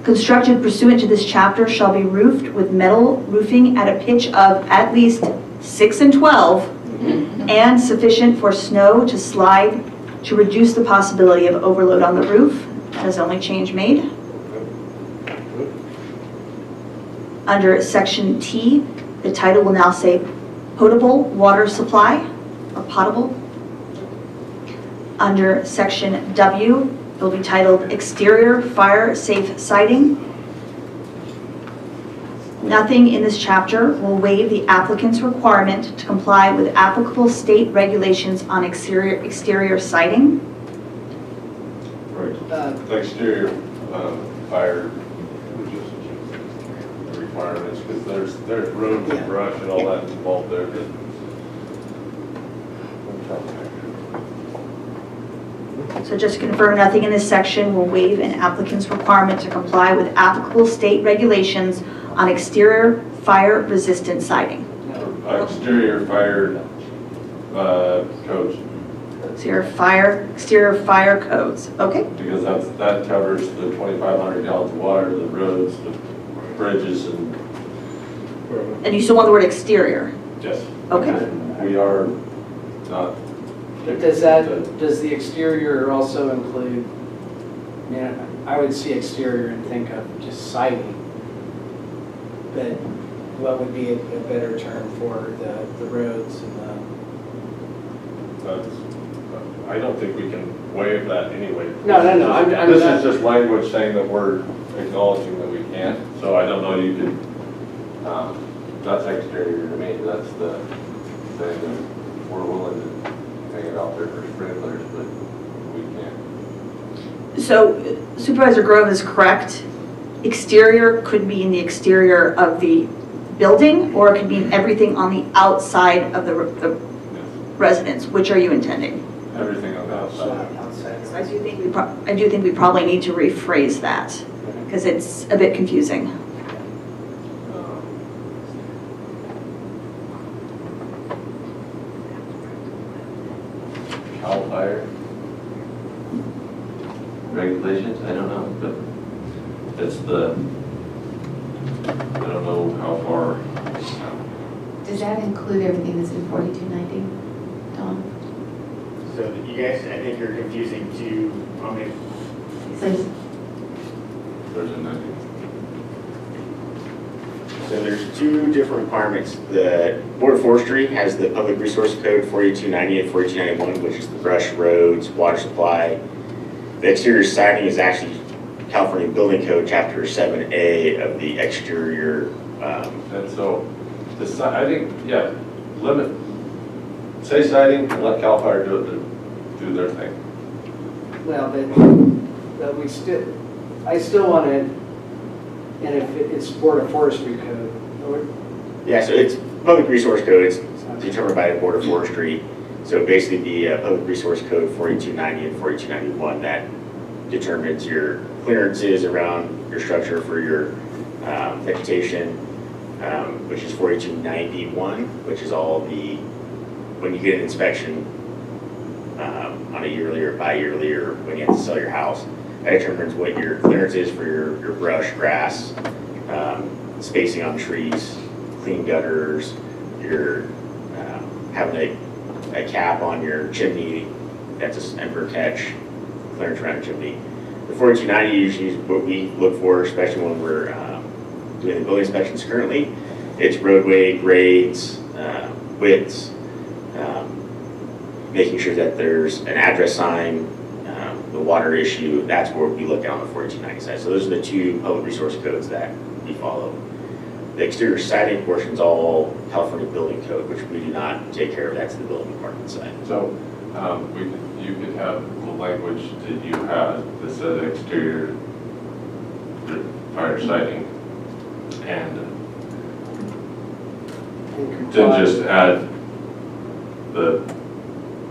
constructed pursuant to this chapter shall be roofed with metal roofing at a pitch of at least 6 and 12 and sufficient for snow to slide to reduce the possibility of overload on the roof. That is the only change made. Under section T, the title will now say potable water supply, or potable. Under section W, it will be titled exterior fire safe siding. Nothing in this chapter will waive the applicant's requirement to comply with applicable state regulations on exterior siding. Right. The exterior fire requirements, because there's roads and brush and all that involved there. So just to confirm, nothing in this section will waive an applicant's requirement to comply with applicable state regulations on exterior fire-resistant siding. Exterior fire codes. Exterior fire codes, okay? Because that covers the 2,500 gallons of water, the roads, the bridges, and. And you still want the word exterior? Yes. Okay. We are not. But does the exterior also include, I would see exterior and think of just siding, but what would be a better term for the roads and I don't think we can waive that anyway. No. This is just language saying that we're acknowledging that we can't, so I don't know you could, that's exterior to me, that's the thing that we're willing to hang it out there for sprinklers, but we can't. So Supervisor Grove is correct. Exterior could be in the exterior of the building, or it could mean everything on the outside of the residence. Which are you intending? Everything on the outside. I do think we probably need to rephrase that because it's a bit confusing. CAL FIRE regulations, I don't know, but it's I don't know how far. Does that include everything that's in 4290, Tom? So you guys, I think you're confusing two, Please. There's a 90. So there's two different requirements. The Board of Forestry has the Public Resource Code 4290 and 4291, which is the brush, roads, water supply. The exterior siding is actually California Building Code Chapter 7A of the exterior. And so, I think, yeah, say siding and let CAL FIRE do their thing. well, but I still want to, and if it's Board of Forestry code. Yeah, so it's Public Resource Code. It's determined by the Board of Forestry. So basically the Public Resource Code 4290 and 4291 that determines your clearances around your structure for your vegetation, which is 4291, which is all the, when you get an inspection on a yearly or bi-yearly or when you have to sell your house, that determines what your clearance is for your brush, grass, spacing on trees, clean gutters, your having a cap on your chimney, that's an ember catch, clearance around a chimney. The 4290 usually is what we look for, especially when we're doing the building inspections currently. It's roadway grades, widths, making sure that there's an address sign, the water issue, that's where we look at on the 4290 side. So those are the two public resource codes that we follow. The exterior siding portion is all California Building Code, which we do not take care of. That's the building department side. So you could have the language that you had that said exterior fire siding, and then just add the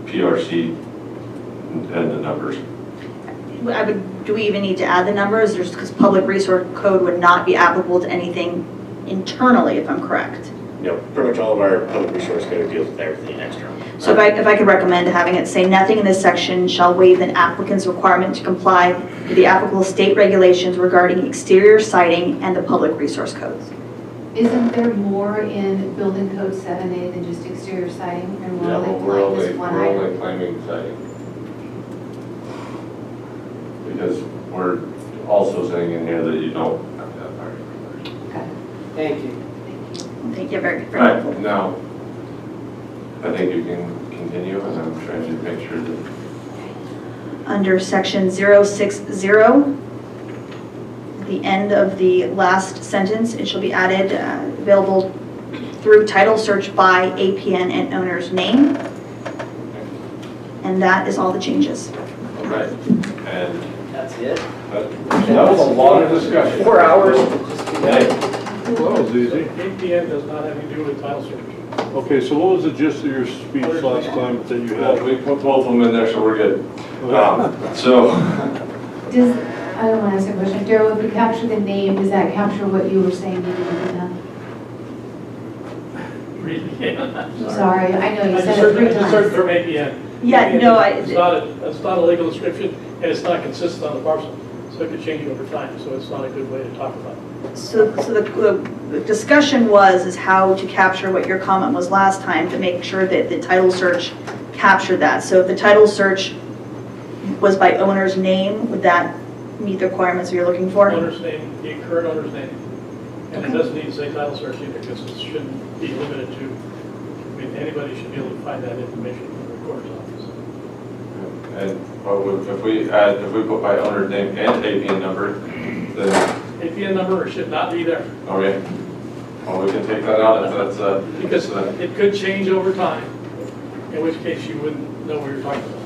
PRC and the numbers. Do we even need to add the numbers? Because public resource code would not be applicable to anything internally, if I'm correct. No, pretty much all of our public resource code deals with everything external. So if I could recommend having it say, nothing in this section shall waive an applicant's requirement to comply with the applicable state regulations regarding exterior siding and the public resource codes. Isn't there more in Building Code 7A than just exterior siding? And we're Yeah, only we're applying this one only item? claiming siding. because we're also saying in here that you don't have to have fire sprinklers. Thank you. Thank you, very, All very right, helpful. now, I think you can continue, and I'm trying to make sure that Under section 060, the end of the last sentence, it shall be added, available through title search by APN and owner's name. And that is all the changes. all right, and That's it? that was a lot of discussion. 4 hours. Hey, Well, that was easy. APN does not have to do with title search. Okay, so what was the gist of your speech last time that you well, had? we put both of them in there, so we're good. So, Does, I don't want to ask a question, Daryl, if we capture the name, does that capture what you were saying needed to be done? Really? Yeah. I'm sorry, I know you I said just it heard, 3 I just heard times. from APN. Yeah, APN no, It's not a legal description, and it's not consistent on the parcel, so it could change over time, so it's not a good way to talk about it. So the discussion is how to capture what your comment was last time to make sure that the title search captured that. So if the title search was by owner's name, would that meet the requirements that you're looking for? Owner's name, the current owner's name. And it doesn't need to say title search either, because it shouldn't be limited to, I mean, anybody should be able to find that information in the recorder's office. and if we put by owner's name and APN number, then, APN number should not be there, okay, well, we can take that out if that's, because it could change over time, in which case you wouldn't know what you're talking about.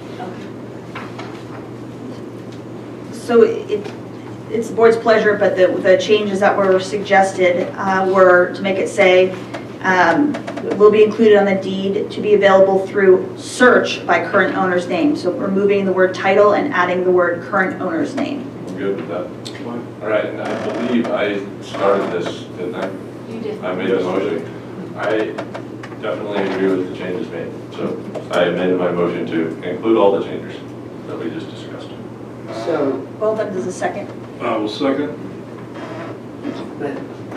So it's the board's pleasure, but the changes that were suggested were to make it say, will be included on the deed to be available through search by current owner's name. So removing the word title and adding the word current owner's name. I'm good with that. All right, and I believe I started this, didn't I? You did. I made the motion. I definitely agree with the changes made, so I amended my motion to include all the changes that we just discussed. So, Well done, does a second. I will second. but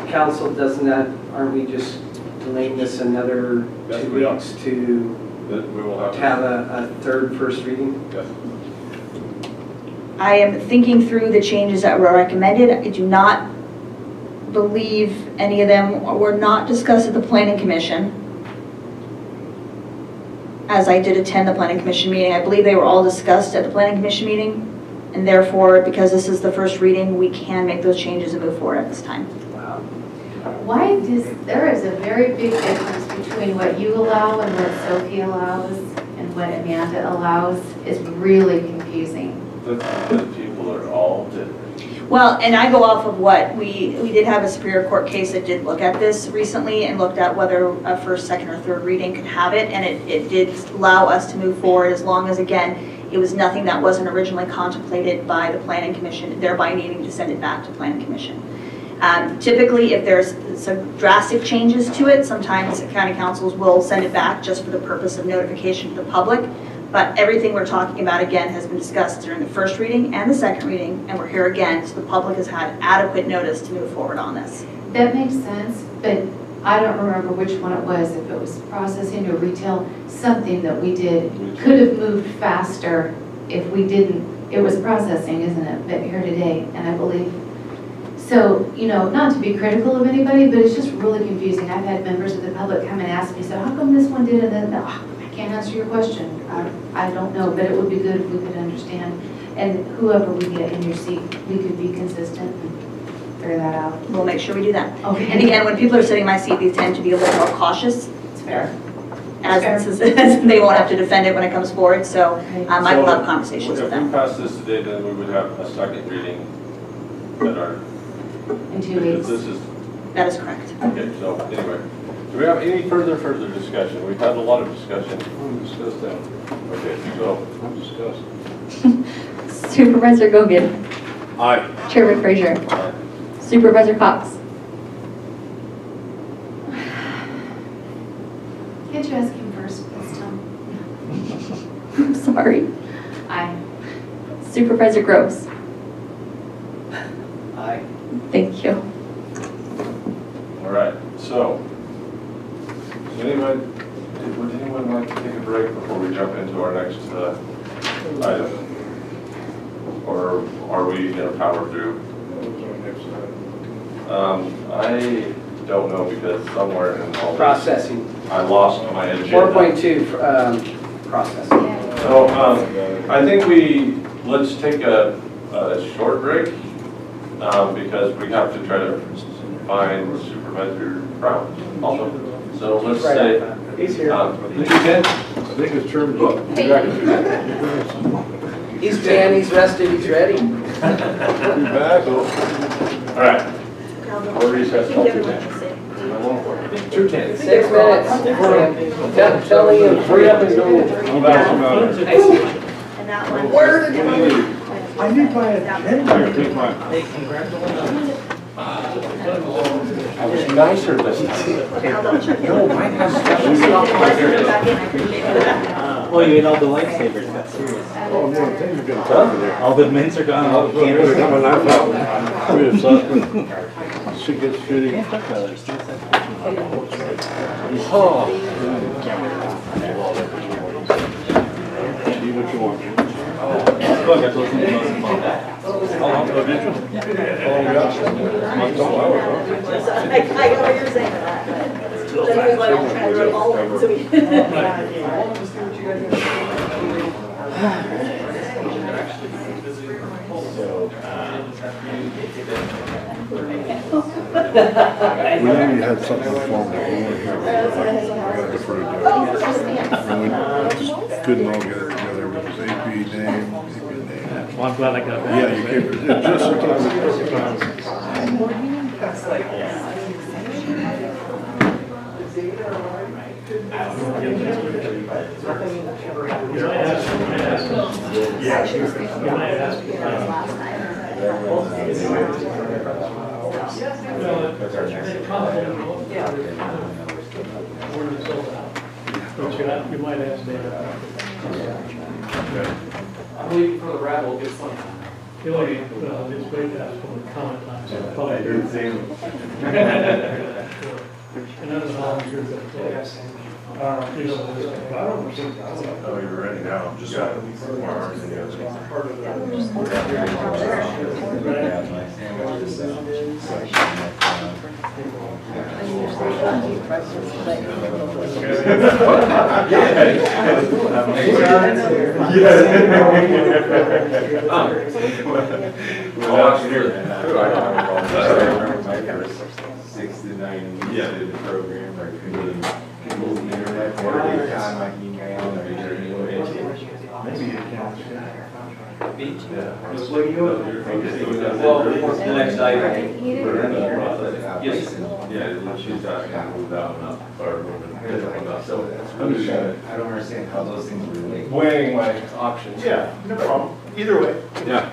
council, doesn't that, aren't we just delaying this another Yes, 2 we are. weeks to That we will have. have a third first reading? Yes. I am thinking through the changes that were recommended. I do not believe any of them were not discussed at the planning commission. As I did attend the planning commission meeting, I believe they were all discussed at the planning commission meeting. And therefore, because this is the first reading, we can make those changes and move forward at this time. Wow. Why does, there is a very big difference between what you allow and what Sophie allows and what Amanda allows is really confusing. The people are all different. Well, and I go off of what, we did have a Superior Court case that did look at this recently and looked at whether a first, second, or third reading could have it, and it did allow us to move forward as long as, again, it was nothing that wasn't originally contemplated by the Planning Commission, thereby needing to send it back to Planning Commission. Typically, if there's some drastic changes to it, sometimes county councils will send it back just for the purpose of notification to the public. But everything we're talking about, again, has been discussed during the first reading and the second reading, and we're here again, so the public has had adequate notice to move forward on this. That makes sense, but I don't remember which one it was, if it was processing or retail, something that we did could have moved faster if we didn't, it was processing, isn't it, but here today, and I believe. So, you know, not to be critical of anybody, but it's just really confusing. I've had members of the public come and ask me, so how come this one did and then, I can't answer your question. I don't know, but it would be good if we could understand. And whoever we get in your seat, we could be consistent and figure that out. We'll make sure we do that. Okay. And again, when people are sitting in my seat, they tend to be a little more cautious. It's fair. As they won't have to defend it when it comes forward, so I will have conversations with If them. we pass this today, then we would have a second reading that are. In 2 weeks. This is, That is correct. okay, so anyway, do we have any further discussion? We've had a lot of discussion. We'll discuss that. Okay, so. We'll discuss. Supervisor Gogan. Aye. Chairman Frazier. Supervisor Cox. Can't you ask him first this time? I'm sorry. Aye. Supervisor Groves. Aye. Thank you. All right, so, would anyone like to take a break before we jump into our next item? or are we gonna power through? I don't know, because somewhere in all this, Processing. I lost my agenda. 4.2, processing. So, I think let's take a short break, because we have to try to find Supervisor Brown also. So let's say. He's here. I think it's terms up. He's tan, he's rested, he's ready. Back. All right. We'll recess till 2:10. 2:10. 6 minutes. Tell Ian, hurry up and go. I'm back. And that one. Where did you? I need my agenda. Take mine. I was nicer this time. No, mine has Well, you ate all the lightsabers, got serious. Oh, no, things are getting tougher there. All the mints are gone, all the candles are Come on, gone. knife out. We have something. Shit gets shitty. See what you want. Look, I told you the most important. Oh, did you? Oh, yeah. I got what you're saying to that, but then he was like, I wrote all of them, so we. We knew you had something for me. We weren't here. I got defer to do it. And we just couldn't all get it together with his AP name. Well, I'm glad I got that. Yeah, you came, it just You might ask David. I'm waiting for the rabble to get fun. It's way past public comment time, so probably. And then the volunteers that Oh, you're ready now. Just got Mars and the other. Six to 9 weeks into the program, or people's internet, or every time I email, or maybe it counts. Just what you do. Well, the next item. Yes. Yeah, she's asking to move that one up, or moving different one up, so. I don't understand how those things relate. Weighing my options. Yeah, no problem. Either way. Yeah.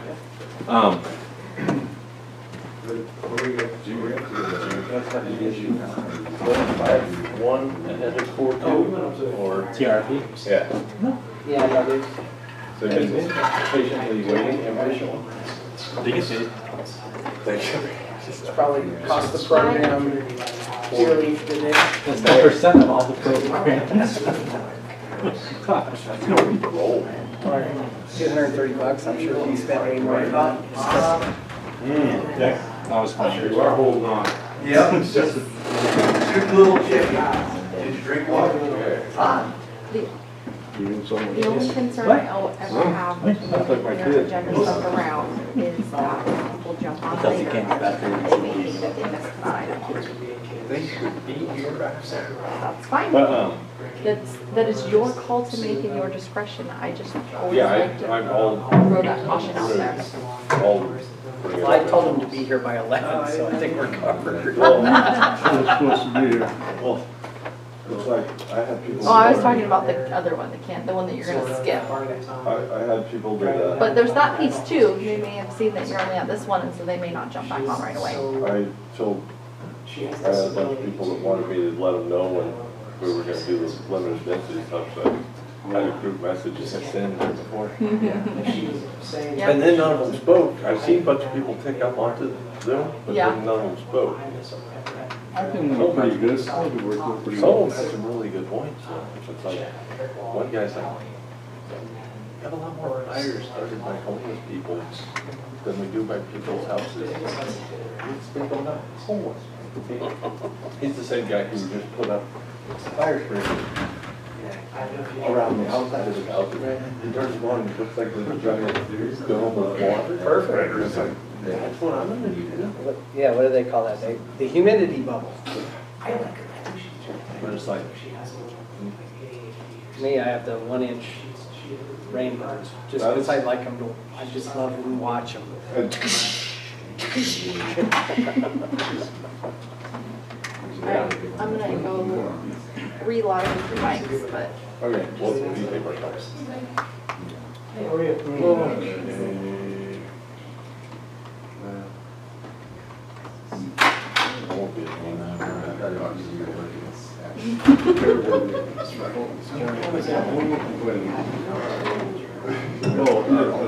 One ahead of 4-2 or TRP? Yeah. Yeah, that is. So just patiently waiting and patiently. They can see. Thank you. It's probably cost the program dearly today. That's 10% of all the programs. Gosh, that's no roll. $230, I'm sure he spent way more than that. Yeah, that was funny. You are holding on. Yep. Just two little chicken. Did you drink water? You need someone The only else? concern I ever have with That's like my your kid. agenda stuff around is that people jump on Because you later can't get back there. and they think that they missed an item. They should be here. That's fine. But, That is your call to make in your discretion. I just always yeah, like to I'm all. throw that caution out there. Well, I told him to be here by 11, so I think we're covered. Well, I was supposed to be here. Well, Looks like I had people. Oh, I was talking about the other one, the one that you're gonna skip. I had people do that. But there's that piece too. You may have seen that you're only at this one, and so they may not jump back on right away. I told, I had a bunch of people that wanted me to let them know when we were gonna do this limited density stuff, so I had a group message to send before. Yeah. And then none of them spoke. I've seen a bunch of people take up onto Zoom, but Yeah. then none of them spoke. I think it's pretty good. I think it worked out pretty Some well. of them had some really good points, though. It's like, one guy's like, have a lot more fires started by homeless people than we do by people's houses. It's been going up homeless. He's the same guy who just put up fire sprinkler around the outside of his house. He turns it on, it looks like there's a giant dome of water. Perfect. It's like, that's what I'm gonna do. Yeah, what do they call that? The humidity bubble. But it's like, Me, I have the 1-inch rainbows, just because I like them I just love them and watch them. Alright, I'm gonna go relight the mics, but. okay, well, you take my time. As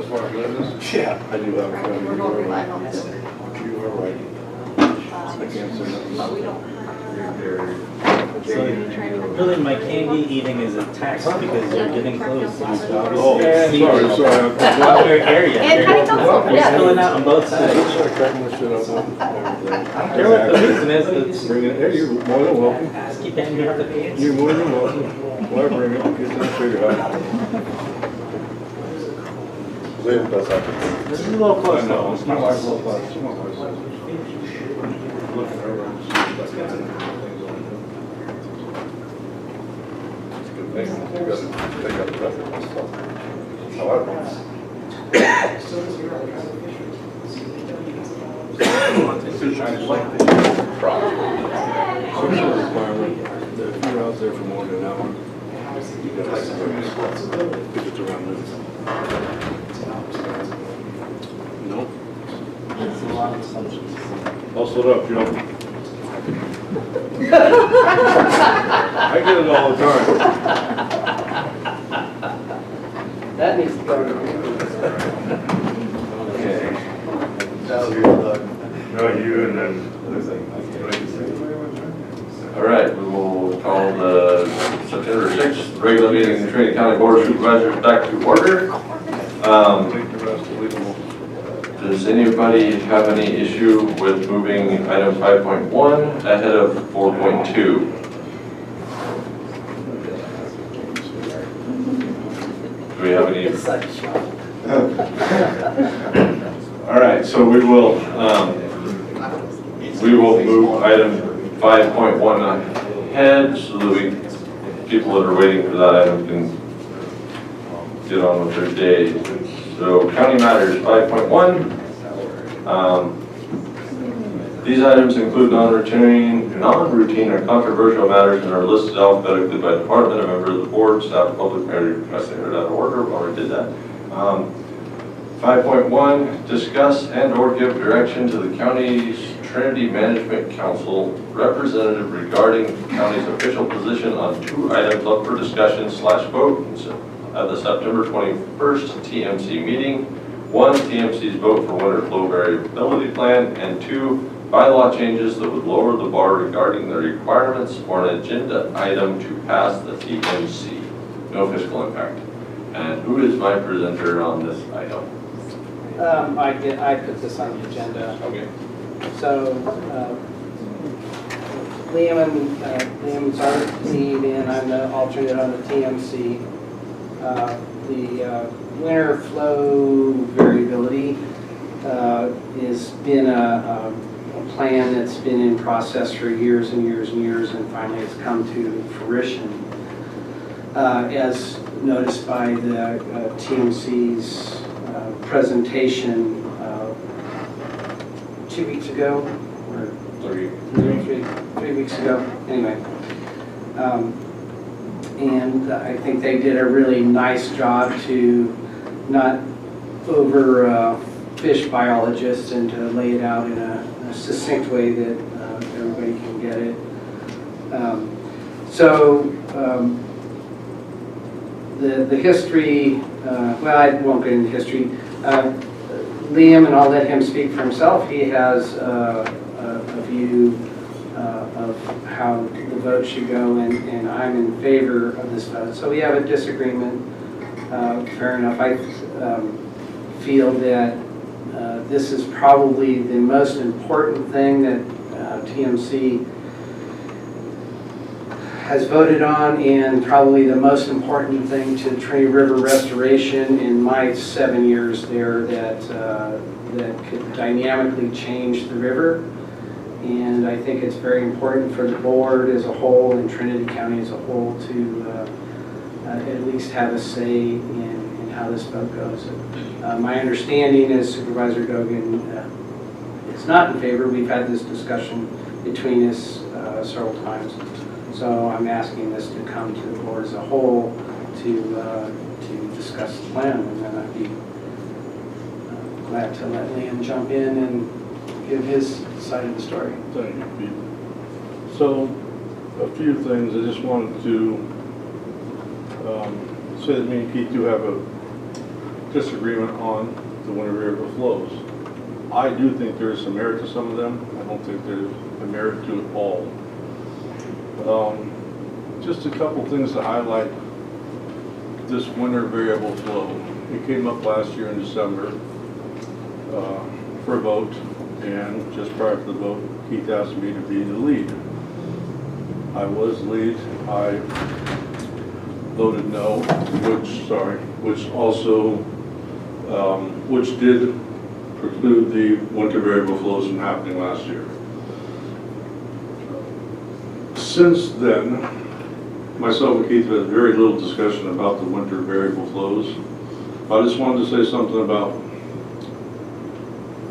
far as business? Yeah. I do have a family. We're gonna rely on this. You are right. I can't say nothing. But we don't. So really, my candy eating is a tax because you're getting close. Oh, sorry. Well, your area. And honeycomb, You're spilling out on both sides. Start cracking this shit up. I don't care what the reason is. Bring it, hey, you're more than welcome. Just keep handing me out the pants. You're more than welcome. Well, bring it, get that figured out. Liam does that. This is a little close I though. know, it's my wife's little class. My wife's look at her and see if I got things on it. It's a good thing. You gotta take out the rest of this stuff. That's how I roll. I like the product. Social requirement, that if you're out there for more than an hour, you gotta if it's around noon. Nope. It's a lot of assumptions. Hustle it up, Joe. I get it all the time. That needs to go. Okay. No, you and then. All right, we will call the September 6th regular meeting of the Trinity County Board of Supervisors back to order. Take the rest, leave them all. Does anybody have any issue with moving item 5.1 ahead of 4.2? Do we have any? All right, so we will move item 5.1 ahead so that people that are waiting for that item can get on with their day. So county matters 5.1. These items include non-routine or controversial matters and are listed alphabetically by department. A member of the board, staff, public matter request entered out of order. We already did that. 5.1, discuss and or give direction to the county's Trinity Management Council representative regarding the county's official position on 2 items up for discussion / vote at the September 21st TMC meeting. 1, TMC's vote for winter flow variability plan, and 2, bylaw changes that would lower the bar regarding the requirements for an agenda item to pass the TMC. No fiscal impact. And who is my presenter on this item? I put this on the agenda. Okay. So Liam's our lead, and I'm the alternate on the TMC. The winter flow variability has been a plan that's been in process for years and years and years, and finally it's come to fruition. As noticed by the TMC's presentation 2 weeks ago, or 3 weeks ago, anyway. And I think they did a really nice job to not over fish biologists and to lay it out in a succinct way that everybody can get it. The history, well, I won't get into history. Liam, and I'll let him speak for himself, he has a view of how the vote should go, and I'm in favor of this vote. So we have a disagreement Fair enough. I feel that this is probably the most important thing that TMC has voted on, and probably the most important thing to Trinity River restoration in my 7 years there that could dynamically change the river. And I think it's very important for the board as a whole and Trinity County as a whole to at least have a say in how this vote goes. My understanding is Supervisor Dogan is not in favor. We've had this discussion between us several times. So I'm asking this to come to the board as a whole to discuss the plan, and then I'd be glad to let Liam jump in and give his side of the story. Thank you, Pete. So, a few things I just wanted to say that me and Keith do have a disagreement on the Winter River flows. I do think there is some merit to some of them. I don't think there's a merit to it all. Just a couple things to highlight this winter variable flow. It came up last year in December for a vote, and just prior to the vote, Keith asked me to be the lead. I was lead. I voted no, which did preclude the winter variable flows from happening last year. Since then, myself and Keith have had very little discussion about the winter variable flows. I just wanted to say something about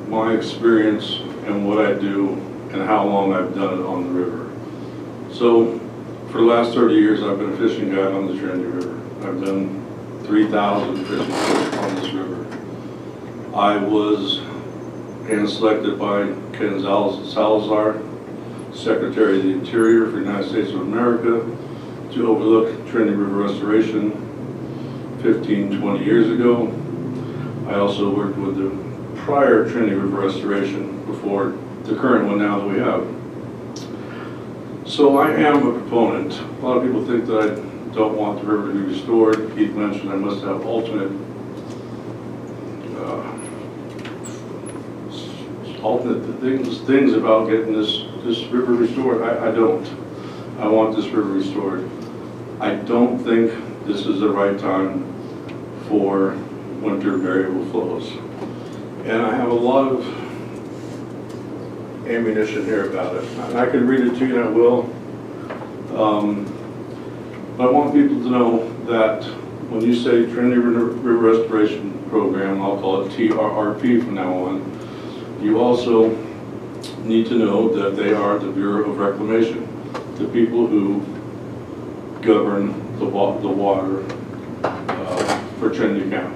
my experience and what I do and how long I've done it on the river. So, for the last 30 years, I've been a fishing guide on the Trinity River. I've done 3,000 fishing trips on this river. I was hand selected by Ken Salazar, Secretary of the Interior for the United States of America, to overlook Trinity River restoration 15, 20 years ago. I also worked with the prior Trinity River restoration before the current one now that we have. So I am a proponent. A lot of people think that I don't want the river to be restored. Keith mentioned I must have alternate things about getting this river restored. I don't. I want this river restored. I don't think this is the right time for winter variable flows. And I have a lot of ammunition here about it. I could read it to you, and I will. But I want people to know that when you say Trinity River Restoration Program, I'll call it TRRP from now on, you also need to know that they are the Bureau of Reclamation, the people who govern the water for Trinity County.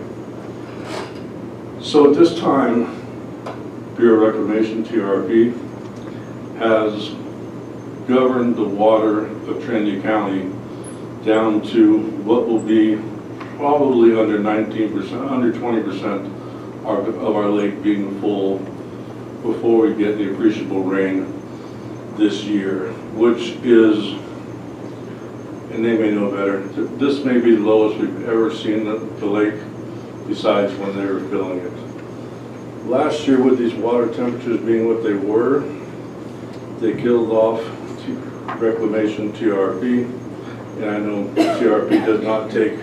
So at this time, Bureau of Reclamation, TRP, has governed the water of Trinity County down to what will be probably under 19%, under 20% of our lake being full before we get the appreciable rain this year, which is, and they may know better, this may be the lowest we've ever seen the lake, besides when they were filling it. Last year, with these water temperatures being what they were, they killed off Reclamation TRP, and I know TRP does not take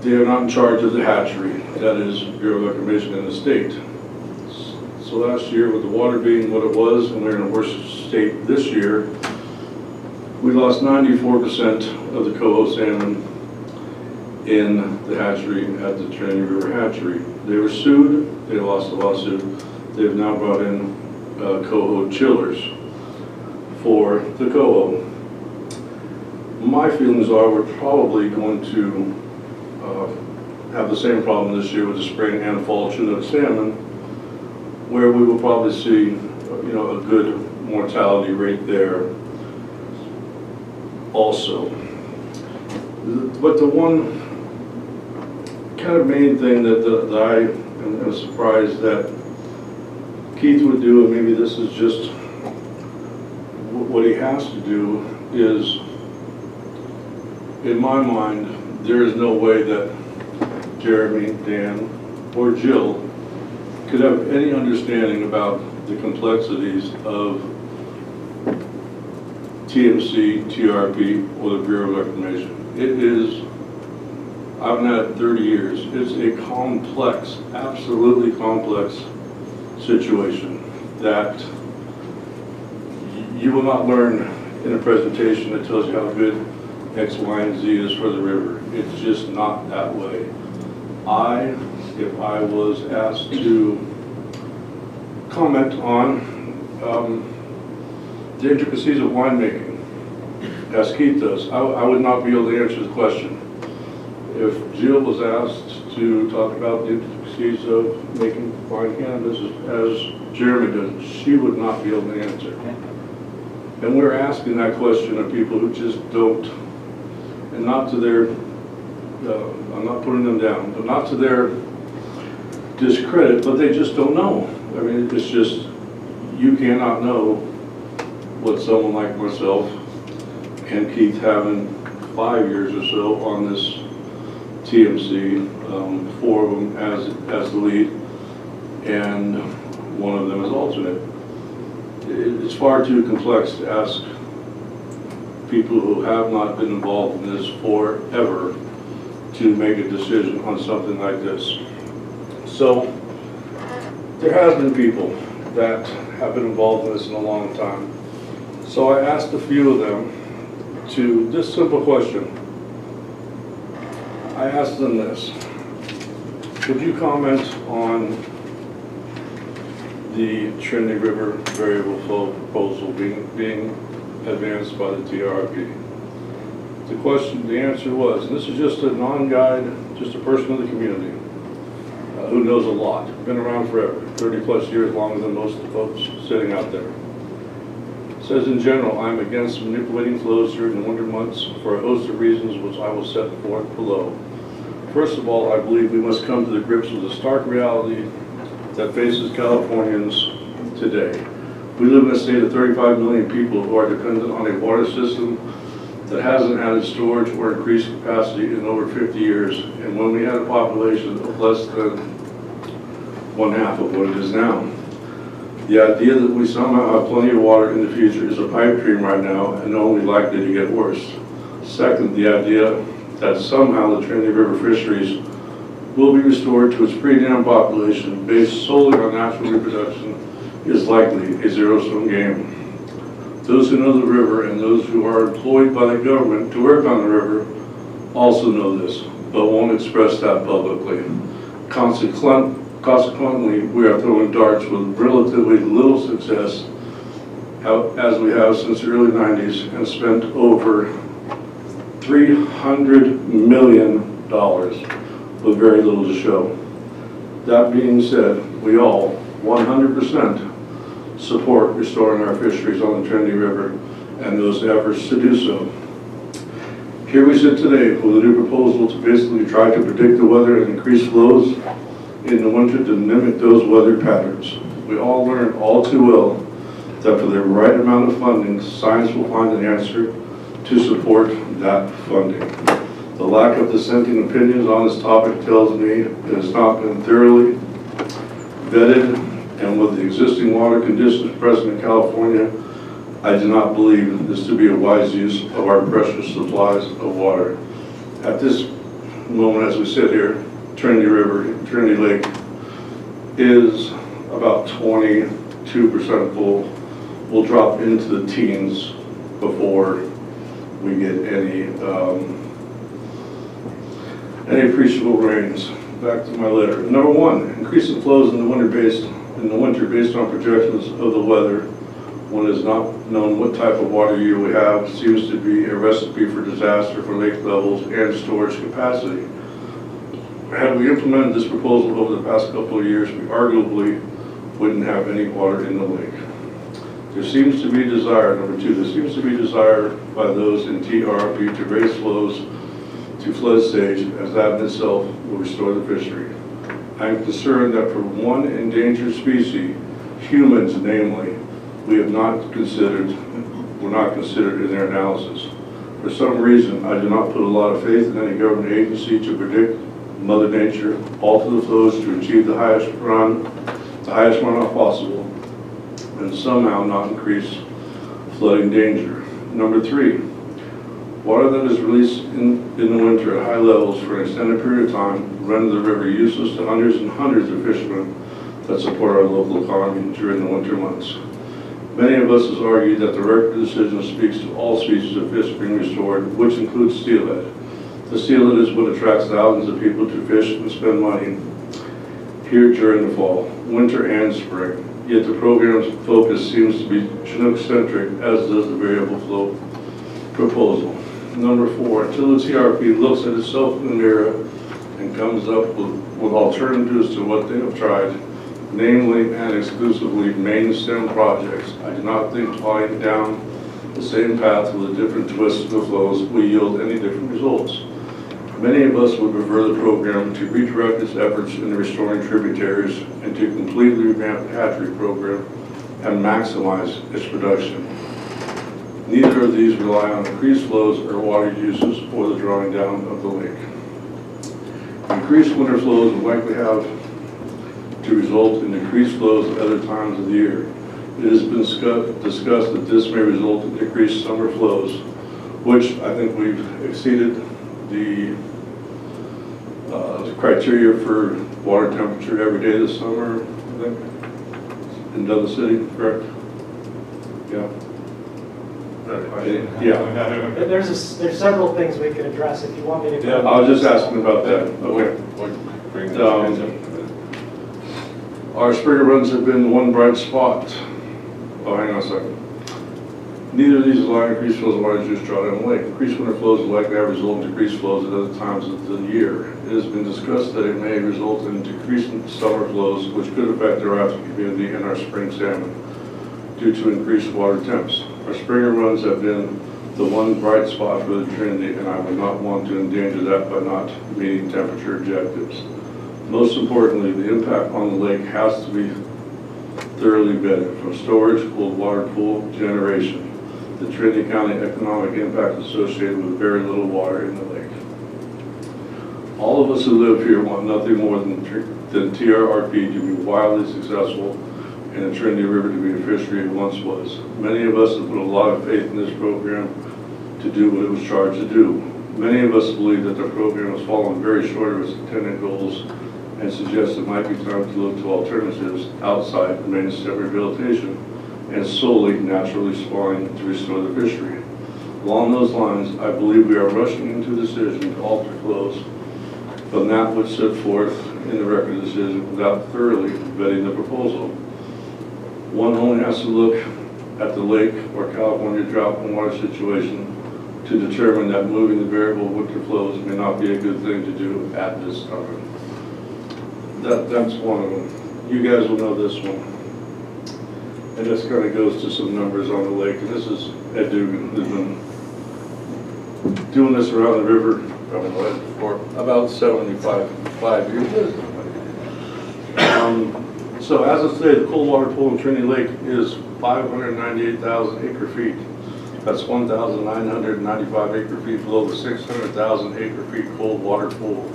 they are not in charge of the hatchery. That is Bureau of Reclamation in the state. So last year, with the water being what it was, and we're in a worse state this year, we lost 94% of the coho salmon in the hatchery at the Trinity River Hatchery. They were sued, they lost the lawsuit. They've now brought in coho chillers for the coho. My feelings are we're probably going to have the same problem this year with the spring and fall Chinook salmon, where we will probably see, a good mortality rate there also. But the one kind of main thing that I am surprised that Keith would do, and maybe this is just what he has to do, is in my mind, there is no way that Jeremy, Dan, or Jill could have any understanding about the complexities of TMC, TRP, or the Bureau of Reclamation. It is, I've been at it 30 years. It's a complex, absolutely complex situation that you will not learn in a presentation that tells you how good X, Y, and Z is for the river. It's just not that way. If I was asked to comment on the intricacies of winemaking, as Keith does, I would not be able to answer the question. If Jill was asked to talk about the intricacies of making fine cannabis as Jeremy does, she would not be able to answer. And we're asking that question of people who just don't, and not to their, I'm not putting them down, but not to their discredit, but they just don't know. I mean, it's just, you cannot know what someone like myself and Keith having 5 years or so on this TMC, 4 of them as the lead, and 1 of them as alternate. It's far too complex to ask people who have not been involved in this forever to make a decision on something like this. So there has been people that have been involved in this in a long time. So I asked a few of them to this simple question. I asked them this: could you comment on the Trinity River variable flow proposal being advanced by the TRP? The answer was, and this is just a non-guide, just a person in the community who knows a lot, been around forever, 30 plus years, longer than most of the folks sitting out there. It says, in general, I'm against manipulating flows during the winter months for a host of reasons which I will set forth below. First of all, I believe we must come to the grips with the stark reality that faces Californians today. We live in a state of 35 million people who are dependent on a water system that hasn't added storage or increased capacity in over 50 years, and when we had a population of less than 1/2 of what it is now. The idea that we somehow have plenty of water in the future is a pipe dream right now and only likely to get worse. Second, the idea that somehow the Trinity River fisheries will be restored to its pre-dam population based solely on natural reproduction is likely a zero-sum game. Those who know the river and those who are employed by the government to work on the river also know this, but won't express that publicly. Consequently, we are throwing darts with relatively little success, as we have since the early 90s, and spent over $300 million with very little to show. That being said, we all 100% support restoring our fisheries on the Trinity River and those efforts to do so. Here we sit today with a new proposal to basically try to predict the weather and increase flows in the winter to mimic those weather patterns. We all learned all too well that for the right amount of funding, science will find an answer to support that funding. The lack of dissenting opinions on this topic tells me it has not been thoroughly vetted, and with the existing water conditions present in California, I do not believe this to be a wise use of our precious supplies of water. At this moment, as we sit here, Trinity River, Trinity Lake is about 22% full. We'll drop into the teens before we get any appreciable rains. Back to my letter. Number 1, increasing flows in the winter based on projections of the weather. When it is not known what type of water year we have, seems to be a recipe for disaster for lake levels and storage capacity. Had we implemented this proposal over the past couple of years, we arguably wouldn't have any water in the lake. There seems to be desire, number 2, there seems to be desire by those in TRP to raise flows to flood stage, as that in itself will restore the fishery. I am concerned that for one endangered species, humans namely, were not considered in their analysis. For some reason, I do not put a lot of faith in any government agency to predict Mother Nature, alter the flows to achieve the highest runoff possible, and somehow not increase flooding danger. Number 3, water that is released in the winter at high levels for an extended period of time render the river useless to hundreds and hundreds of fishermen that support our local economy during the winter months. Many of us have argued that the record decision speaks to all species of fish being restored, which includes steelhead. The steelhead is what attracts thousands of people to fish and spend money here during the fall, winter, and spring. Yet the program's focus seems to be Chinook-centric, as does the variable flow proposal. Number 4, until the TRP looks at itself in the mirror and comes up with alternatives to what they have tried, namely and exclusively main stem projects, I do not think flying down the same path with a different twist to the flows will yield any different results. Many of us would prefer the program to redirect its efforts in restoring tributaries and to completely revamp the hatchery program and maximize its production. Neither of these rely on increased flows or water uses or the drawing down of the lake. Increased winter flows will likely have to result in decreased flows at other times of the year. It has been discussed that this may result in decreased summer flows, which I think we've exceeded the criteria for water temperature every day this summer, I think, in Dutton City, correct? Yeah. Yeah. There's several things we can address if you want me to. Yeah, I was just asking about that. Okay. Our spring runs have been one bright spot. Oh, hang on a second. Neither of these allow increased flows of water juice drawn down the lake. Increased winter flows will likely have result in decreased flows at other times of the year. It has been discussed that it may result in decreased summer flows, which could affect our rafting community and our spring salmon due to increased water temps. Our spring runs have been the one bright spot for the Trinity, and I would not want to endanger that by not meeting temperature objectives. Most importantly, the impact on the lake has to be thoroughly vetted, from storage, cold water pool, generation. The Trinity County economic impact associated with very little water in the lake. All of us who live here want nothing more than TRRP to be wildly successful and the Trinity River to be a fishery it once was. Many of us have put a lot of faith in this program to do what it was charged to do. Many of us believe that the program has fallen very short of its intended goals and suggest it might be time to look to alternatives outside the main stem rehabilitation and solely naturally spawning to restore the fishery. Along those lines, I believe we are rushing into a decision to alter flows from that which set forth in the record decision without thoroughly vetting the proposal. One only has to look at the lake or California drought and water situation to determine that moving the variable winter flows may not be a good thing to do at this time. That's one of them. You guys will know this one. And this kind of goes to some numbers on the lake. And this is Ed Dugan, who's been doing this around the river for about 75 years. So as of today, the cold water pool in Trinity Lake is 598,000 acre feet. That's 1,995 acre feet below the 600,000 acre feet cold water pool.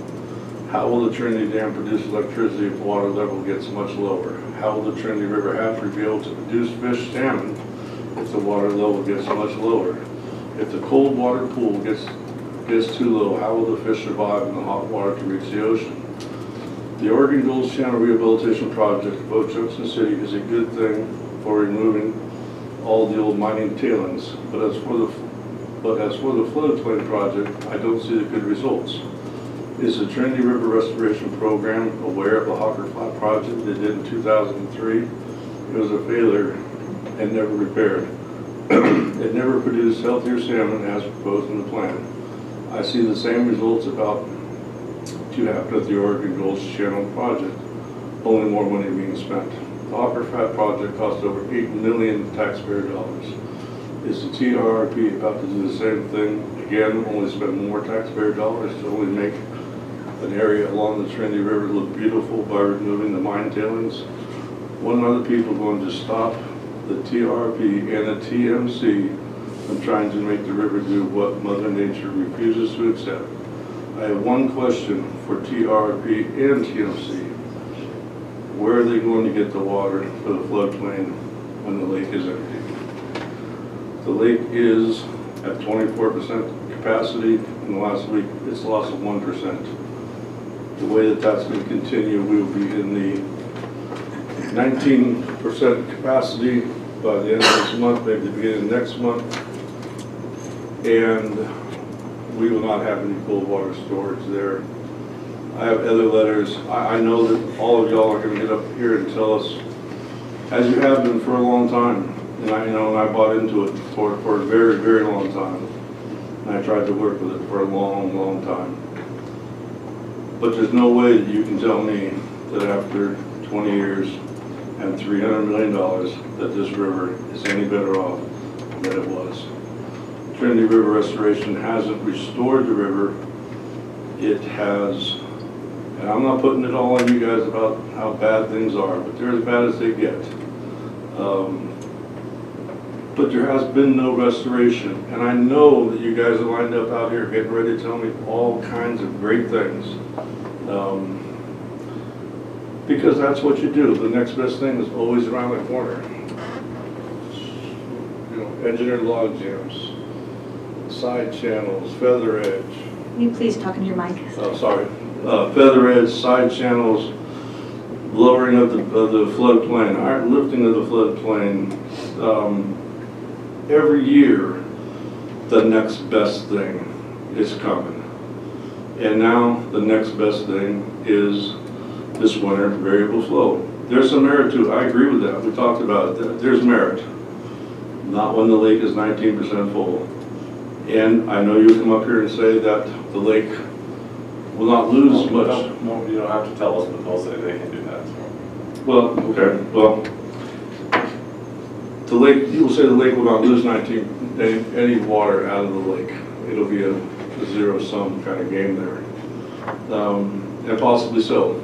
How will the Trinity Dam produce electricity if the water level gets much lower? How will the Trinity River hatchery be able to produce fish salmon if the water level gets much lower? If the cold water pool gets too low, how will the fish survive in the hot water to reach the ocean? The Oregon Gold Channel Rehabilitation Project of Oak Junction City is a good thing for removing all the old mining tailings, but as for the floodplain project, I don't see the good results. Is the Trinity River Restoration Program aware of the Hawker Flat project they did in 2003? It was a failure and never repaired. It never produced healthier salmon as proposed in the plan. I see the same results about to happen at the Oregon Gold Channel project, only more money being spent. The Hawker Flat project cost over $8 million taxpayer dollars. Is the TRRP about to do the same thing? Again, only spend more taxpayer dollars to only make an area along the Trinity River look beautiful by removing the mine tailings? When are the people going to stop the TRP and the TMC I'm trying to make the river do what Mother Nature refuses to accept. I have one question for TRP and TMC. Where are they going to get the water for the floodplain when the lake is empty? The lake is at 24% capacity. In the last week, it's lost 1%. The way that that's going to continue, we will be in the 19% capacity by the end of this month, maybe the beginning of next month. And we will not have any cold water storage there. I have other letters. I know that all of y'all are going to get up here and tell us, as you have been for a long time, and I bought into it for a very, very long time. And I tried to work with it for a long, long time. But there's no way that you can tell me that after 20 years and $300 million that this river is any better off than it was. Trinity River Restoration hasn't restored the river. It has, and I'm not putting it all on you guys about how bad things are, but they're as bad as they get. But there has been no restoration. And I know that you guys are lined up out here getting ready to tell me all kinds of great things. Because that's what you do. The next best thing is always around the corner. You know, engineered log jams, side channels, feather edge. Can you please talk into your mic? Sorry. Feather edge, side channels, lowering of the floodplain, lifting of the floodplain. Every year, the next best thing is coming. And now, the next best thing is this winter variable flow. There's some merit to it. I agree with that. We talked about it. There's merit. Not when the lake is 19% full. And I know you'll come up here and say that the lake will not lose much. No, you don't have to tell us, but they'll say they can do that. Well, okay. Well, the lake, you will say the lake will not lose any water out of the lake. It'll be a zero-sum kind of game there. And possibly so.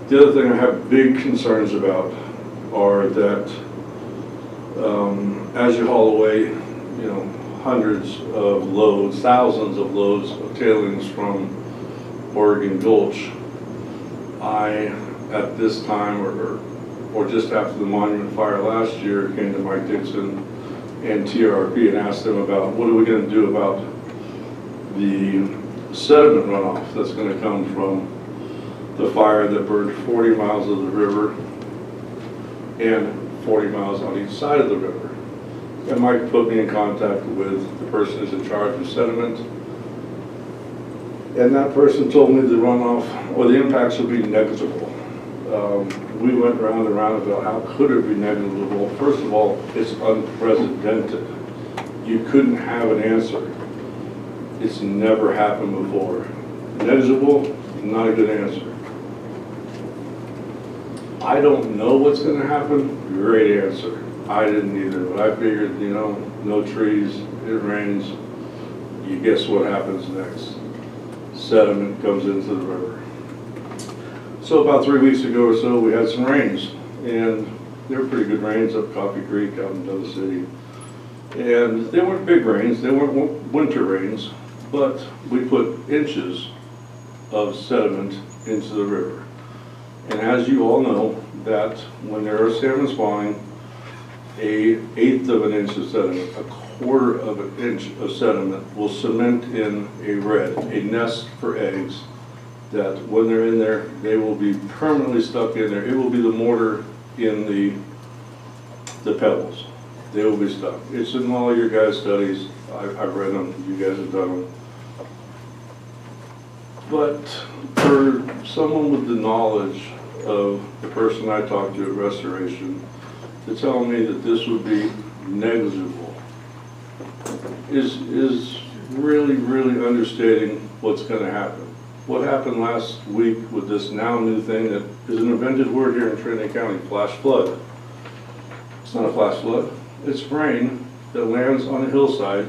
The other thing I have big concerns about are that as you haul away, hundreds of loads, thousands of loads of tailings from Oregon Gulch, at this time, or just after the Monument Fire last year, came to Mike Dixon and TRP and asked them about what are we going to do about the sediment runoff that's going to come from the fire that burned 40 miles of the river and 40 miles on each side of the river. And Mike put me in contact with the person who's in charge of sediment. And that person told me the runoff or the impacts would be negligible. We went round and round about how could it be negligible. First of all, it's unprecedented. You couldn't have an answer. It's never happened before. Negligible, not a good answer. I don't know what's going to happen. Great answer. I didn't either, but I figured, no trees, it rains. You guess what happens next? Sediment comes into the river. So about 3 weeks ago or so, we had some rains, and they were pretty good rains up Coffee Creek out in Dove City. And they weren't big rains, they weren't winter rains, but we put inches of sediment into the river. And as you all know, that when there are salmon spawning, an eighth of an inch of sediment, a quarter of an inch of sediment will cement in a red, a nest for eggs, that when they're in there, they will be permanently stuck in there. It will be the mortar in the pebbles. They will be stuck. It's in all your guys' studies. I've read them. You guys have done them. But for someone with the knowledge of the person I talked to at Restoration to tell me that this would be negligible is really, really understating what's going to happen. What happened last week with this now new thing that is an invented word here in Trinity County, flash flood. It's not a flash flood. It's rain that lands on a hillside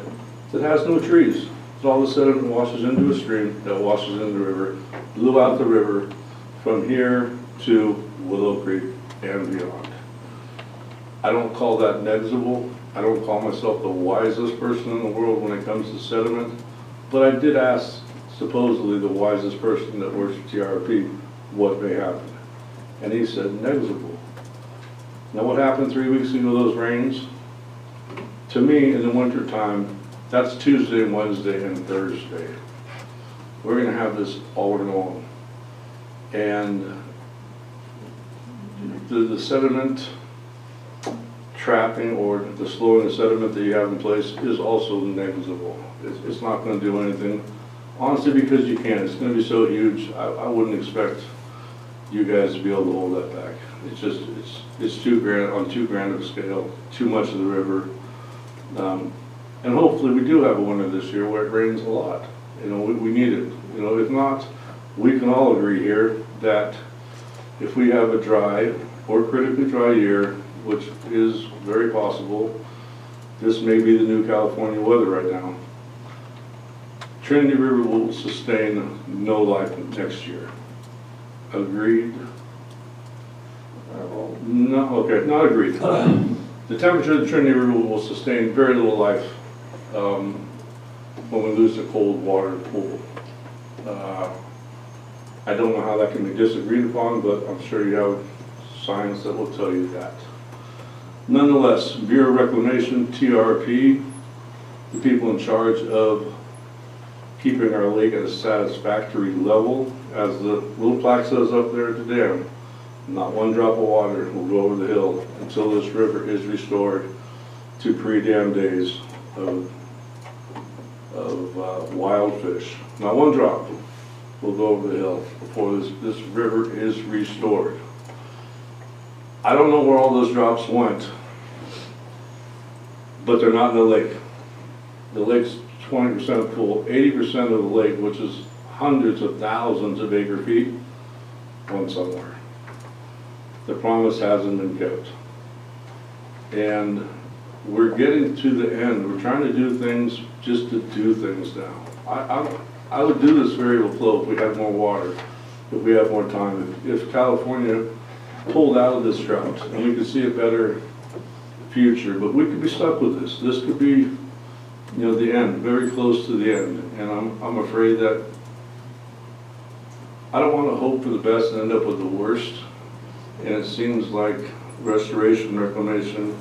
that has no trees. All of a sudden it washes into a stream that washes into the river, blew out the river from here to Willow Creek and beyond. I don't call that negligible. I don't call myself the wisest person in the world when it comes to sediment, but I did ask supposedly the wisest person that works for TRP what may happen. And he said negligible. Now what happened 3 weeks ago, those rains? To me, in the winter time, that's Tuesday, Wednesday, and Thursday. We're gonna have this all winter long. And the sediment trapping or the slowing the sediment that you have in place is also negligible. It's not gonna do anything. Honestly, because you can't. It's gonna be so huge, I wouldn't expect you guys to be able to hold that back. It's just, it's too grand, on too grand of a scale, too much of the river. And hopefully we do have a winter this year where it rains a lot. You know, we need it. You know, if not, we can all agree here that if we have a dry or critically dry year, which is very possible, this may be the new California weather right now. Trinity River will sustain no life next year. Agreed? No, okay, not agreed. The temperature of the Trinity River will sustain very little life when we lose the cold water pool. I don't know how that can be disagreed upon, but I'm sure you have science that will tell you that. Nonetheless, Bureau of Reclamation, TRP, the people in charge of keeping our lake at a satisfactory level, as the little plaque says up there at the dam, not one drop of water will go over the hill until this river is restored to pre-dam days of wild fish. Not one drop will go over the hill before this river is restored. I don't know where all those drops went, but they're not in the lake. The lake's 20% full, 80% of the lake, which is hundreds of thousands of acre feet, went somewhere. The promise hasn't been kept. And we're getting to the end. We're trying to do things just to do things now. I would do this variable flow if we had more water, if we had more time. If California pulled out of this drought and we could see a better future, but we could be stuck with this. This could be, you know, the end, very close to the end. And I'm afraid that I don't want to hope for the best and end up with the worst. And it seems like restoration, reclamation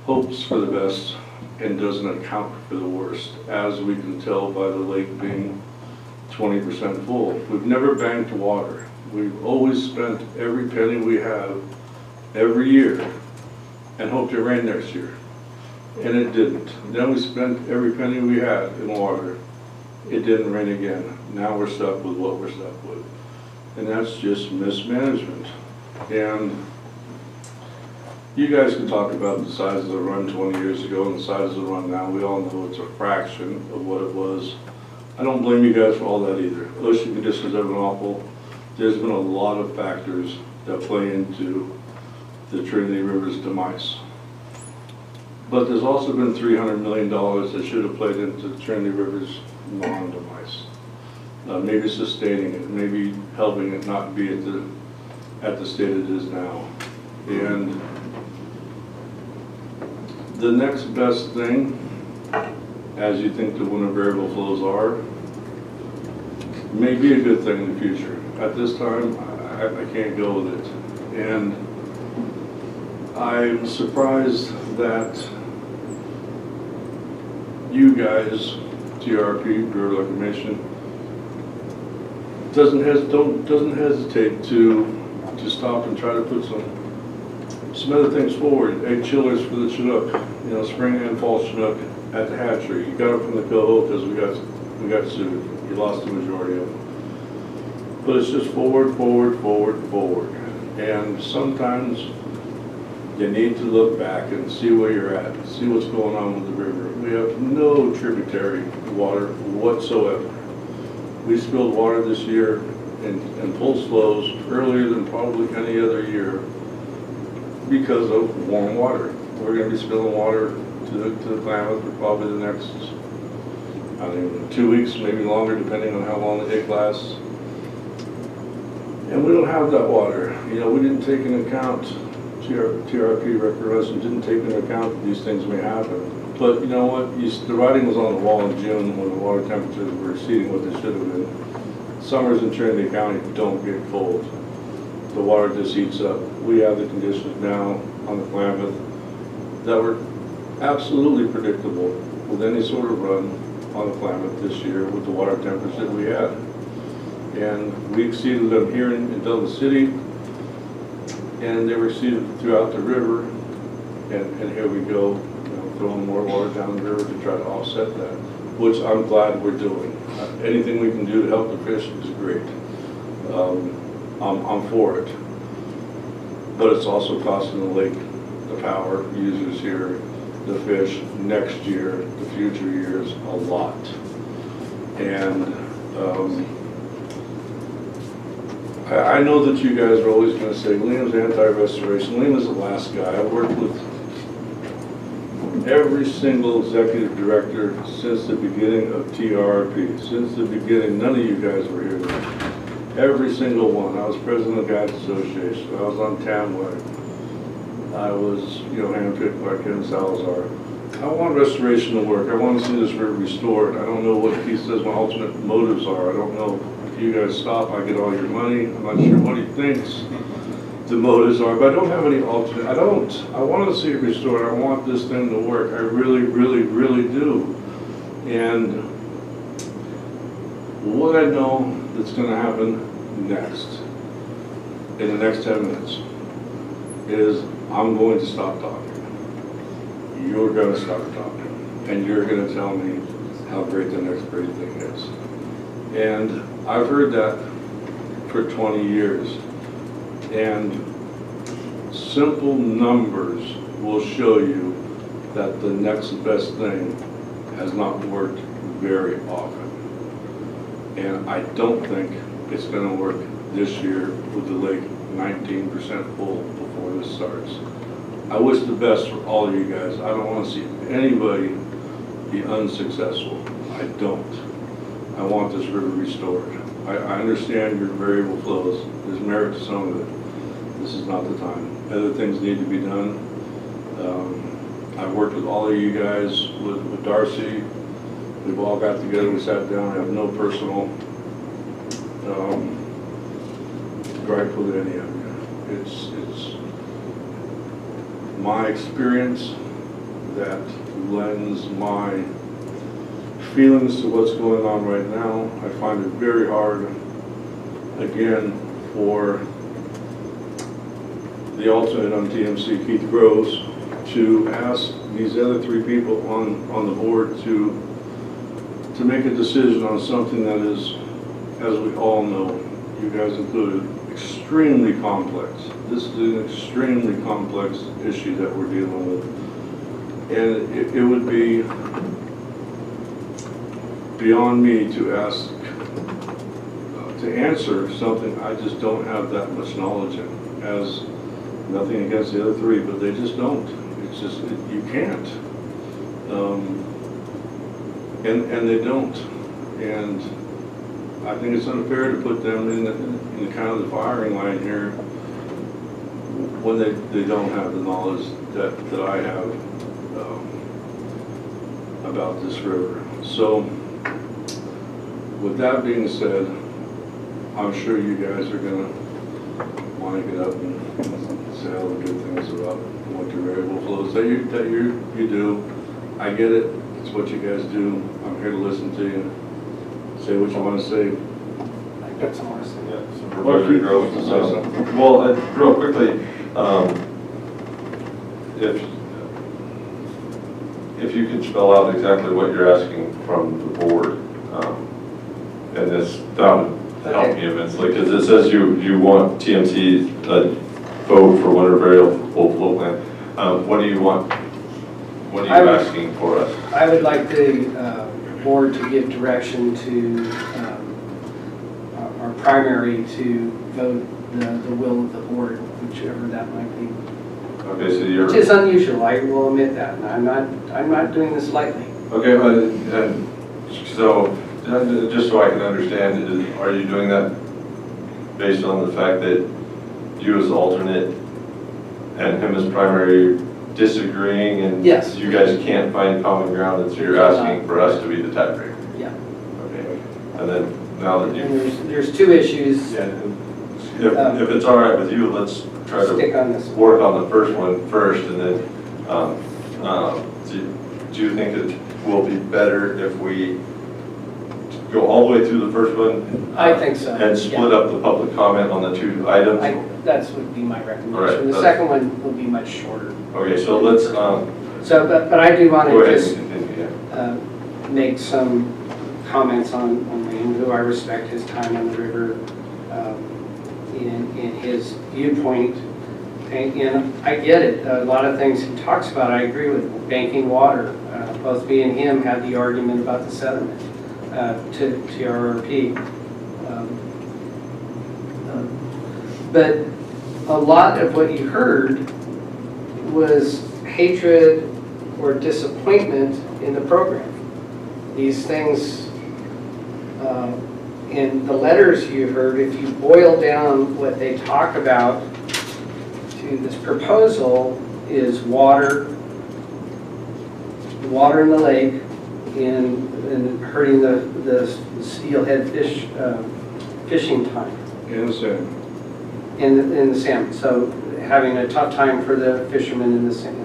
hopes for the best and doesn't account for the worst, as we can tell by the lake being 20% full. We've never banked water. We've always spent every penny we have every year and hoped it rained next year. And it didn't. Then we spent every penny we had in water. It didn't rain again. Now we're stuck with what we're stuck with. And that's just mismanagement. And you guys can talk about the size of the run 20 years ago and the size of the run now. We all know it's a fraction of what it was. I don't blame you guys for all that either. Ocean conditions have been awful. There's been a lot of factors that play into the Trinity River's demise. But there's also been $300 million that should have played into the Trinity River's non-demise. Maybe sustaining it, maybe helping it not be at the state it is now. And the next best thing, as you think the winter variable flows are, may be a good thing in the future. At this time, I can't go with it. And I'm surprised that you guys, TRP, Bureau of Reclamation, doesn't hesitate to stop and try to put some other things forward. Egg chillers for the Chinook, you know, spring and fall Chinook at the hatchery. You got them from the coho because we got sued. You lost the majority of them. But it's just forward, forward, forward, forward. And sometimes you need to look back and see where you're at, see what's going on with the river. We have no tributary water whatsoever. We spilled water this year in full flows earlier than probably any other year because of warm water. We're going to be spilling water to the Klamath for probably the next, I don't know, 2 weeks, maybe longer, depending on how long the egg lasts. And we don't have that water. You know, we didn't take into account TRP record didn't take into account that these things may happen. But you know what, the writing was on the wall in June when the water temperatures were exceeding what they should have been. Summers in Trinity County don't get cold. The water just heats up. We have the conditions now on the Klamath that were absolutely predictable with any sort of run on the Klamath this year with the water temperatures that we had. And we exceeded them here in Douglas City, and they were exceeded throughout the river. And here we go, throwing more water down the river to try to offset that, which I'm glad we're doing. Anything we can do to help the fish is great. I'm for it. But it's also costing the lake, the power users here, the fish next year, the future years, a lot. And I know that you guys are always going to say, Liam's anti-restoration. Liam is the last guy. I've worked with every single executive director since the beginning of TRP. Since the beginning, none of you guys were here then. Every single one. I was president of the Guides Association. I was on Tamway. I was, handpicked by Ken Salazar. I want restoration to work. I want to see this river restored. I don't know what he says my ultimate motives are. I don't know if you guys stop, I get all your money. I'm not sure what he thinks the motives are, but I don't have any alternate. I want to see it restored. I want this thing to work. I really, really, really do. And what I know that's going to happen next, in the next 10 minutes, is I'm going to stop talking. You're going to start talking. And you're going to tell me how great the next great thing is. And I've heard that for 20 years. And simple numbers will show you that the next best thing has not worked very often. And I don't think it's going to work this year with the lake 19% full before this starts. I wish the best for all of you guys. I don't want to see anybody be unsuccessful. I don't. I want this river restored. I understand your variable flows. There's merit to some of it. This is not the time. Other things need to be done. I've worked with all of you guys, with Darcy. We've all got together, we sat down. I have no personal gripe with any of you. It's my experience that lends my feelings to what's going on right now. I find it very hard, again, for the alternate on TMC, Keith Groves, to ask these other three people on the board to make a decision on something that is, as we all know, you guys included, extremely complex. This is an extremely complex issue that we're dealing with. And it would be beyond me to ask, to answer something I just don't have that much knowledge in. As nothing against the other three, but they just don't. It's just, you can't. And they don't. And I think it's unfair to put them in the kind of the firing line here when they don't have the knowledge that I have about this river. So with that being said, I'm sure you guys are going to want to get up and say all the good things about what your variable flows that you do. I get it. It's what you guys do. I'm here to listen to you. Say what you want to say. I got some more to say. Yeah, Supervisor Groves. Well, real quickly, if you could spell out exactly what you're asking from the board, and this, that would help me immensely, because it says you want TMT vote for winter variable flow plan. What do you want? What are you asking for us? I would like the board to give direction to our primary to vote the will of the board, whichever that might be. Okay, so you're. Which is unusual. I will admit that, and I'm not doing this lightly. Okay, so just so I can understand, are you doing that based on the fact that you as alternate and him as primary disagreeing, and Yes. you guys can't find common ground, and so you're asking for us to be the tiebreaker? Yeah. Okay, and then now that And you, there's two issues. yeah, if it's all right with you, let's try Stick to on this. work on the first one first, and then, do you think it will be better if we go all the way through the first one? I think so. And split up the public comment on the two items? That would be my All right, recommendation. The that's- second one will be much shorter. Okay, so let's, So, but I do want go to ahead just and continue, yeah. make some comments on Wayne, who I respect his time on the river, in his viewpoint. And I get it, a lot of things he talks about, I agree with. Banking water, both me and him had the argument about the sediment to TRRP. But a lot of what you heard was hatred or disappointment in the program. These things, in the letters you heard, if you boil down what they talk about to this proposal, is water in the lake, and hurting the steelhead fish fishing time. And the salmon. In the salmon. So having a tough time for the fishermen in the salmon.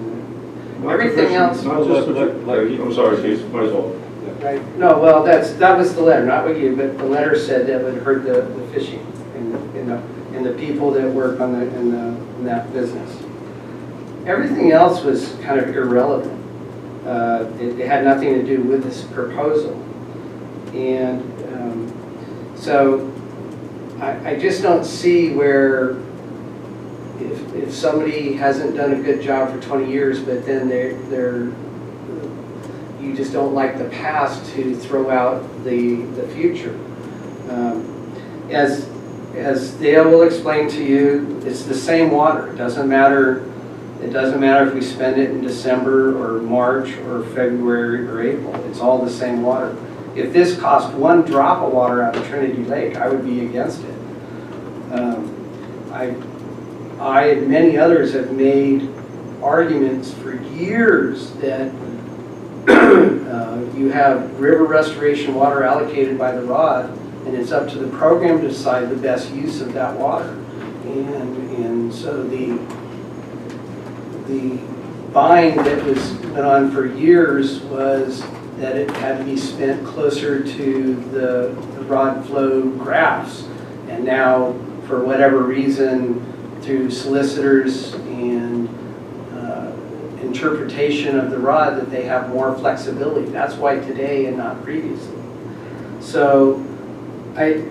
Everything else. Not just I'm sorry, Keith, might as well. Right. No, well, that was the letter, not what you, but the letter said that would hurt the fishing and the people that work on in that business. Everything else was kind of irrelevant. It had nothing to do with this proposal. And so I just don't see where if somebody hasn't done a good job for 20 years, but then you just don't like the past to throw out the future. As Dale will explain to you, it's the same water. It doesn't matter if we spend it in December or March or February or April. It's all the same water. If this cost one drop of water out of Trinity Lake, I would be against it. I and many others have made arguments for years that you have river restoration water allocated by the ROD, and it's up to the program to decide the best use of that water. And so the bind that went on for years was that it had to be spent closer to the rod flow graphs. And now, for whatever reason, through solicitors and interpretation of the rod, that they have more flexibility. That's why today and not previously. So a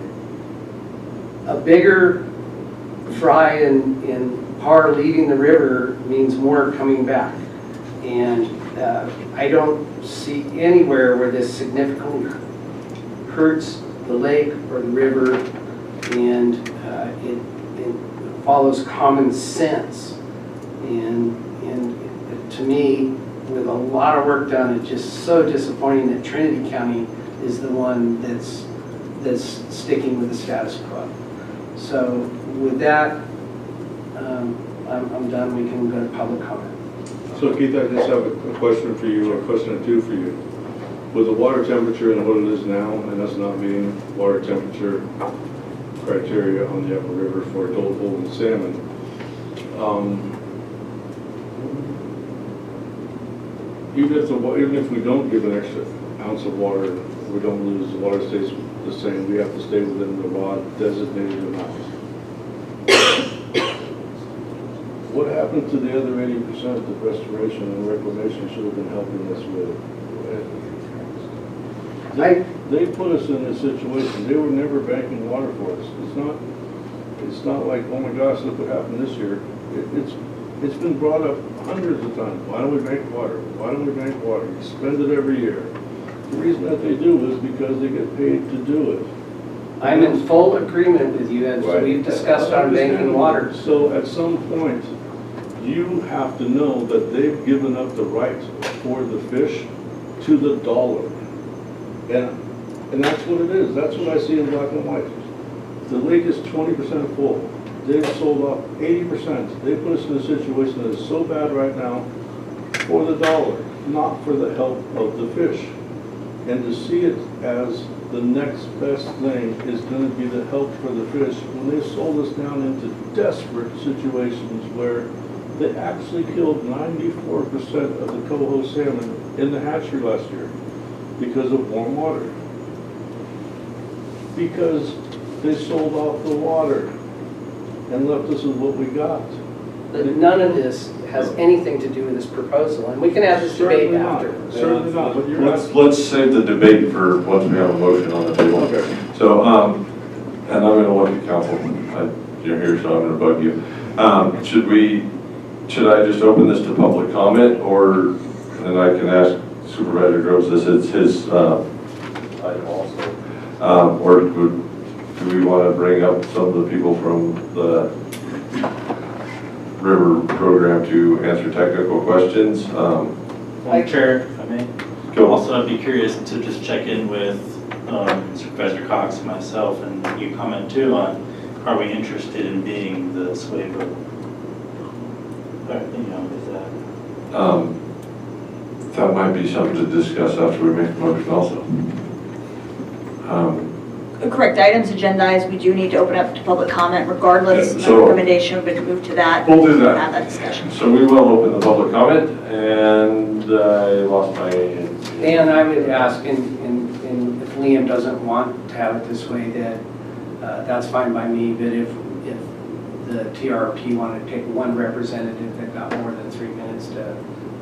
bigger fry in par leaving the river means more coming back. And I don't see anywhere where this significantly hurts the lake or the river, and it follows common sense. And to me, with a lot of work done, it's just so disappointing that Trinity County is the one that's sticking with the status quo. So with that, I'm done. We can go to public comment. So Keith, I just have a question for you, or a question or two for you. With the water temperature and what it is now, and us not meeting water temperature criteria on the upper river for adult holding salmon, even if we don't give an extra ounce of water, we don't lose, the water stays the same, we have to stay within the ROD designated amount. What happened to the other 80% that restoration and reclamation should have been helping us with? They put us in this situation. They were never banking water for us. It's not like, oh my gosh, look what happened this year. It's been brought up hundreds of times. Why don't we bank water? Why don't we bank water? We spend it every year. The reason that they do is because they get paid to do it. I'm in full agreement with you, as we've discussed on banking water. So at some point, you have to know that they've given up the right for the fish to the dollar. And that's what it is. That's what I see in black and white. The lake is 20% full. they've sold off 80%. They put us in a situation that is so bad right now for the dollar, not for the health of the fish. And to see it as the next best thing is going to be the help for the fish. When they sold us down into desperate situations where they actually killed 94% of the coho salmon in the hatchery last year because of warm water. Because they sold off the water and left us with what we got. But none of this has anything to do with this proposal, and we can have this debate after. Certainly not, but you're Let's save the debate for once we have a motion on the table. Okay. So, and I'm gonna look at council, you're here, so I'm gonna bug you. Should I just open this to public comment, or, and I can ask Supervisor Groves, this is his item also. Or do we want to bring up some of the people from the river program to answer technical questions? Chair, if I may. Go. Also, I'd be curious to just check in with Supervisor Cox and myself, and you comment too on, are we interested in being the sway vote? Is that? That might be something to discuss after we make the motion also. Correct, items agendized, we do need to open up to public comment regardless. Yeah, My so recommendation would be to move to that. We'll do that. Have that discussion. So we will open the public comment, and I lost my... And I would ask, if Liam doesn't want to have it this way, that that's fine by me, but if the TRP wanted to take one representative that got more than 3 minutes to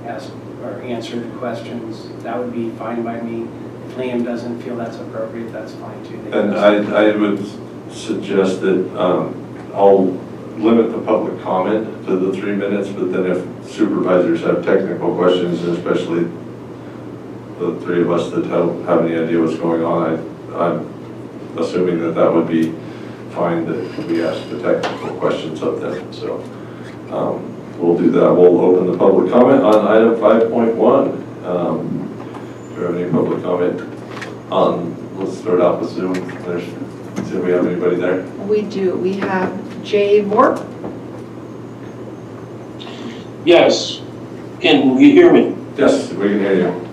ask or answer the questions, that would be fine by me. If Liam doesn't feel that's appropriate, that's fine too. And I would suggest that I'll limit the public comment to the 3 minutes, but then if supervisors have technical questions, and especially the three of us that don't have any idea what's going on, I'm assuming that would be fine that we ask the technical questions of them. So we'll do that. We'll open the public comment on item 5.1. Do we have any public comment on, let's start out with Zoom. See if we have anybody there. We do. We have Jay Vorp. Yes. Can you hear me? Yes, we can hear you.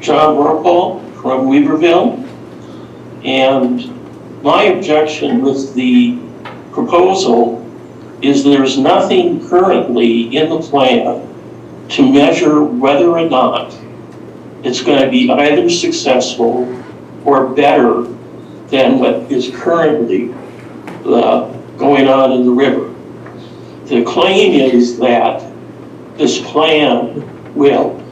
John Warpole from Weaverville. And my objection with the proposal is there's nothing currently in the plan to measure whether or not it's going to be either successful or better than what is currently going on in the river. The claim is that this plan will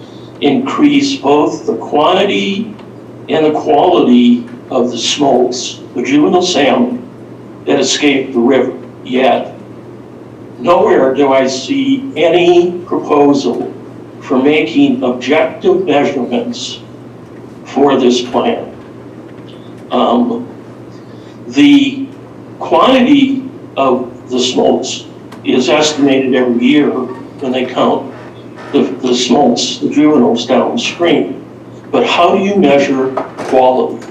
increase both the quantity and the quality of the smolts, the juvenile salmon that escape the river. Yet, nowhere do I see any proposal for making objective measurements for this plan. The quantity of the smolts is estimated every year when they count the smolts, the juveniles downstream. But how do you measure quality?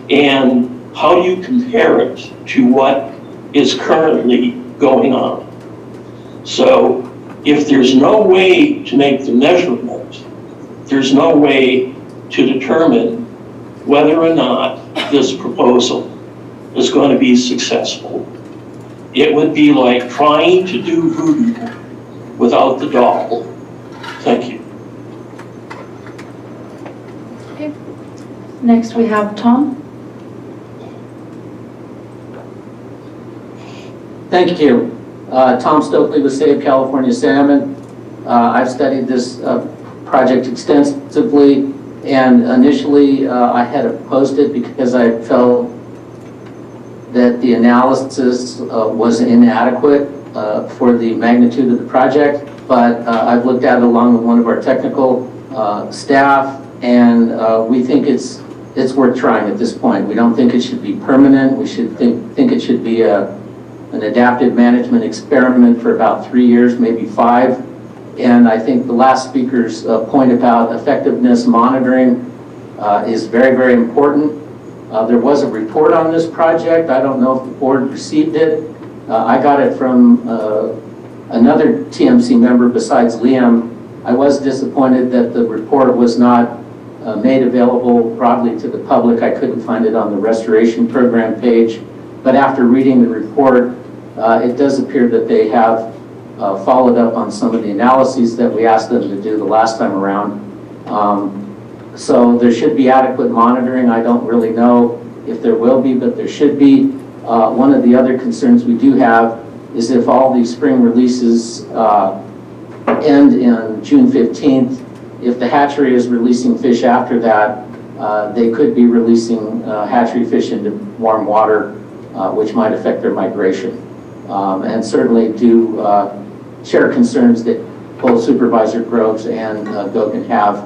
And how do you compare it to what is currently going on? So if there's no way to make the measurement, there's no way to determine whether or not this proposal is going to be successful. It would be like trying to do voodoo without the doll. Thank you. Okay. Next we have Tom. Thank you. Tom Stokely with Save California Salmon. I've studied this project extensively, and initially I had opposed it because I felt that the analysis was inadequate for the magnitude of the project, but I've looked at it along with one of our technical staff, and we think it's worth trying at this point. We don't think it should be permanent. We should think it should be an adaptive management experiment for about 3 years, maybe 5. And I think the last speaker's point about effectiveness monitoring is very, very important. There was a report on this project. I don't know if the board received it. I got it from another TMC member besides Liam. I was disappointed that the report was not made available broadly to the public. I couldn't find it on the restoration program page. But after reading the report, it does appear that they have followed up on some of the analyses that we asked them to do the last time around. So there should be adequate monitoring. I don't really know if there will be, but there should be. One of the other concerns we do have is if all these spring releases end in June 15th, if the hatchery is releasing fish after that, they could be releasing hatchery fish into warm water, which might affect their migration. And certainly do share concerns that both Supervisor Groves and Gogan have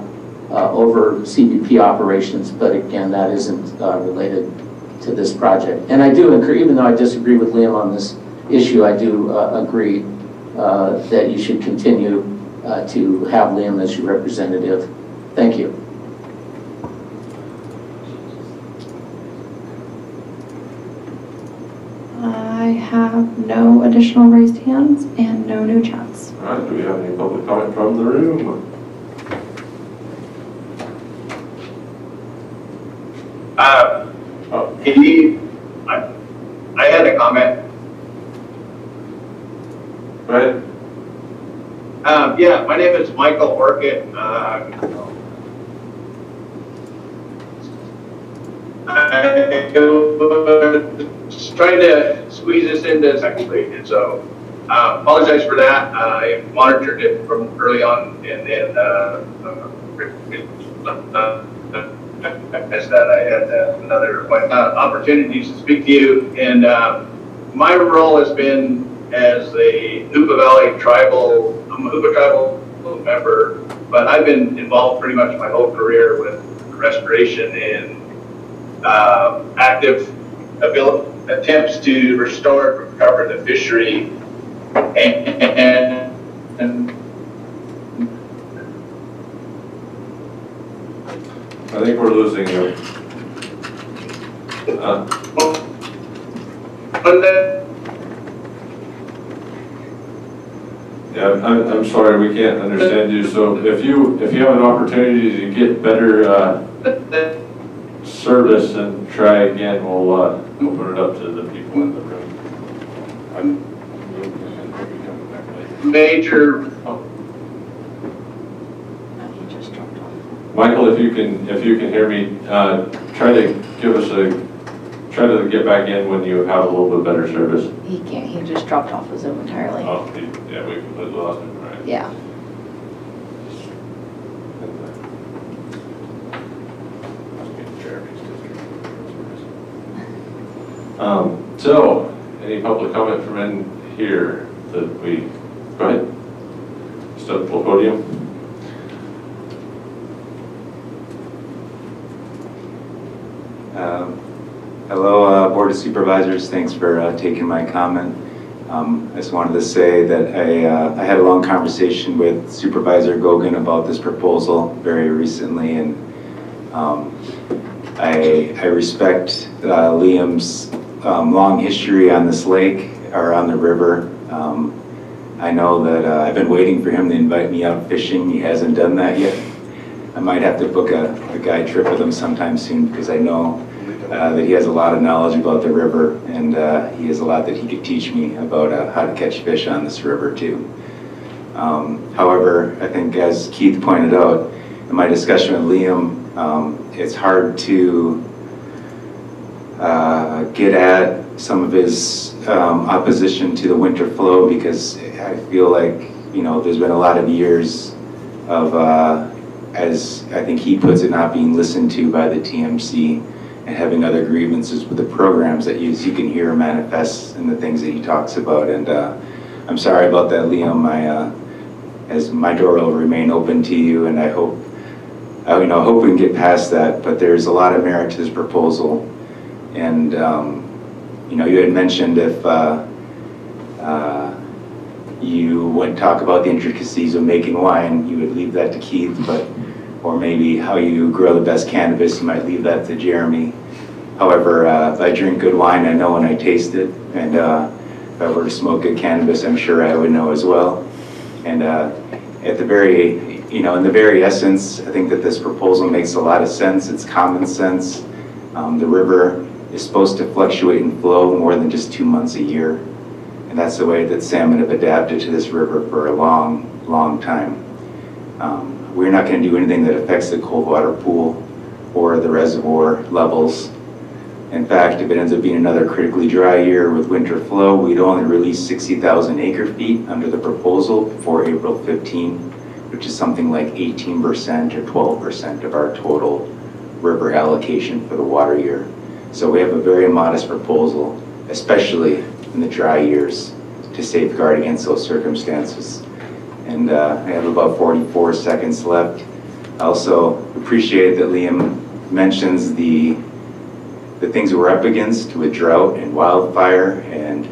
over CBP operations, but again, that isn't related to this project. And I do agree, even though I disagree with Liam on this issue, I do agree that you should continue to have Liam as your representative. Thank you. I have no additional raised hands and no new chats. All right, do we have any public comment from the room? I had a comment. Go ahead. Yeah, my name is Michael Orchid. I was trying to squeeze this into secondly, and so apologize for that. I monitored it from early on, and then as that I had another opportunities to speak to you, and my role has been as a Hoopa Valley tribal. I'm a Hoopa tribal member, but I've been involved pretty much my whole career with restoration and active attempts to restore and recover the fishery, and I think we're losing you. Yeah, I'm sorry, we can't understand you. So if you have an opportunity to get better service and try again, we'll open it up to the people in the room. Major. Michael, if you can hear me, try to get back in when you have a little bit better service. He can't, he just dropped off the Zoom entirely. Oh, yeah, we completely lost him, right? Yeah. So, any public comment from in here that we, go ahead. Step to the podium. Hello, Board of Supervisors. Thanks for taking my comment. I just wanted to say that I had a long conversation with Supervisor Gogan about this proposal very recently, and I respect Liam's long history on this lake, or on the river. I know that I've been waiting for him to invite me out fishing. He hasn't done that yet. I might have to book a guide trip with him sometime soon, because I know that he has a lot of knowledge about the river, and he has a lot that he could teach me about how to catch fish on this river too. However, I think as Keith pointed out, in my discussion with Liam, it's hard to get at some of his opposition to the winter flow, because I feel like, you know, there's been a lot of years of, as I think he puts it, not being listened to by the TMC and having other grievances with the programs that you can hear manifest in the things that he talks about. And I'm sorry about that, Liam. As my door will remain open to you, and I hope, hope we can get past that. But there's a lot of merit to this proposal, and you had mentioned if you wouldn't talk about the intricacies of making wine, you would leave that to Keith, or maybe how you grow the best cannabis, you might leave that to Jeremy. However, if I drink good wine, I know when I taste it. And if I were to smoke good cannabis, I'm sure I would know as well. And at the very, in the very essence, I think that this proposal makes a lot of sense. It's common sense. The river is supposed to fluctuate in flow more than just 2 months a year. And that's the way that salmon have adapted to this river for a long, long time. We're not going to do anything that affects the cold water pool or the reservoir levels. In fact, if it ends up being another critically dry year with winter flow, we'd only release 60,000 acre feet under the proposal before April 15, which is something like 18% or 12% of our total river allocation for the water year. So we have a very modest proposal, especially in the dry years, to safeguard against those circumstances. And I have about 44 seconds left. I also appreciate that Liam mentions the things we're up against with drought and wildfire and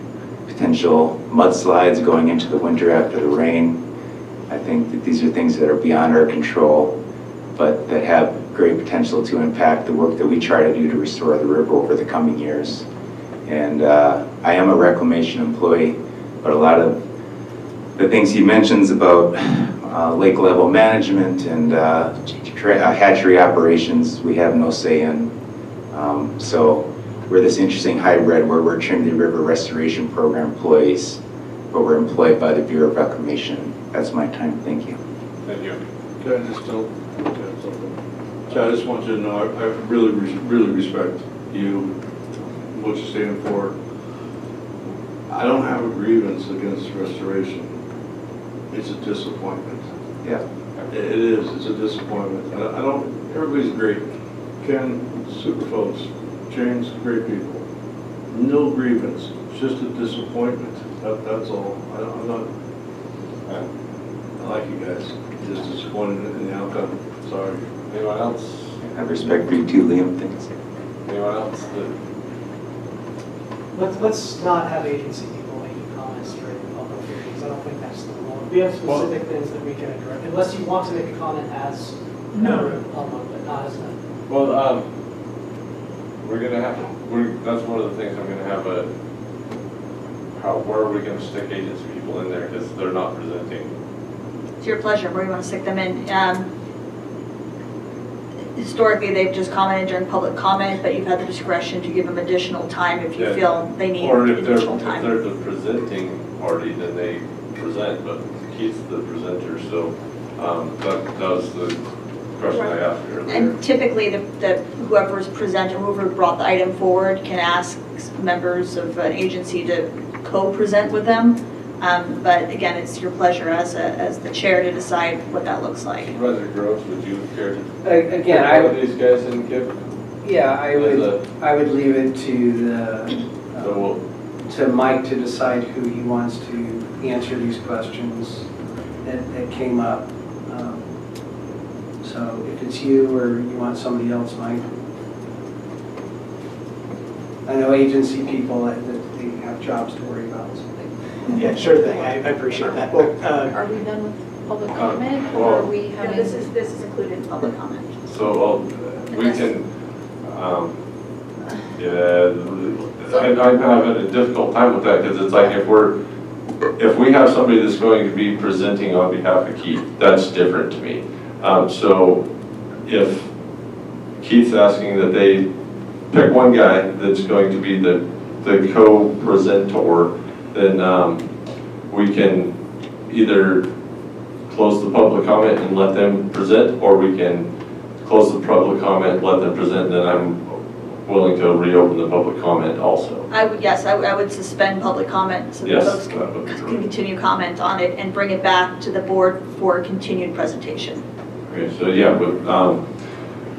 potential mudslides going into the winter after the rain. I think that these are things that are beyond our control, but that have great potential to impact the work that we try to do to restore the river over the coming years. And I am a reclamation employee, but a lot of the things he mentions about lake level management and hatchery operations, we have no say in. So we're this interesting hybrid where we're Trinity River Restoration Program employees, but we're employed by the Bureau of Reclamation. That's my time. Thank you. Thank you. Can I just tell something? So I just want you to know I really respect you, what you stand for. I don't have a grievance against restoration. It's a disappointment. Yeah. It is. It's a disappointment. I don't. Everybody's great. Ken, super folks. James, great people. No grievance. Just a disappointment. That's all. I'm not. I like you guys. Just disappointed in the outcome. Sorry. Anyone else? I have respect for you too, Liam. Thanks. Anyone else? Let's not have agency people making comments during the public hearings. I don't think that's the law. We have specific things that we can address, unless you want to make a comment as a member of the public, but not as a. Well, we're gonna have that's one of the things I'm gonna have where are we gonna stick agency people in there because they're not presenting? It's your pleasure, where you want to stick them in. Historically, they've just commented during public comment, but you've had the discretion to give them additional time if you feel they need additional time. Or if they're the presenting party, then they present, but Keith's the presenter, so that was the question I asked earlier. And typically, whoever's presenting, whoever brought the item forward can ask members of an agency to co-present with them. But again, it's your pleasure as the chair to decide what that looks like. Supervisor Groves, would you care to Again, I would. These guys and give. Yeah, I would leave it to Mike to decide who he wants to answer these questions that came up. So if it's you or you want somebody else, Mike. I know agency people that they have jobs to worry about. So Yeah, sure thing. I appreciate that. Well, are we done with public comment, or are we having? This is included in public comment. So we can, I'm having a difficult time with that because it's like if we have somebody that's going to be presenting on behalf of Keith, that's different to me. So if Keith's asking that they pick one guy that's going to be the co-presenter, then we can either close the public comment and let them present, or we can close the public comment, let them present, and then I'm willing to reopen the public comment also. I would suspend public comment so that folks can continue comment on it and bring it back to the board for continued presentation. Okay, so yeah, but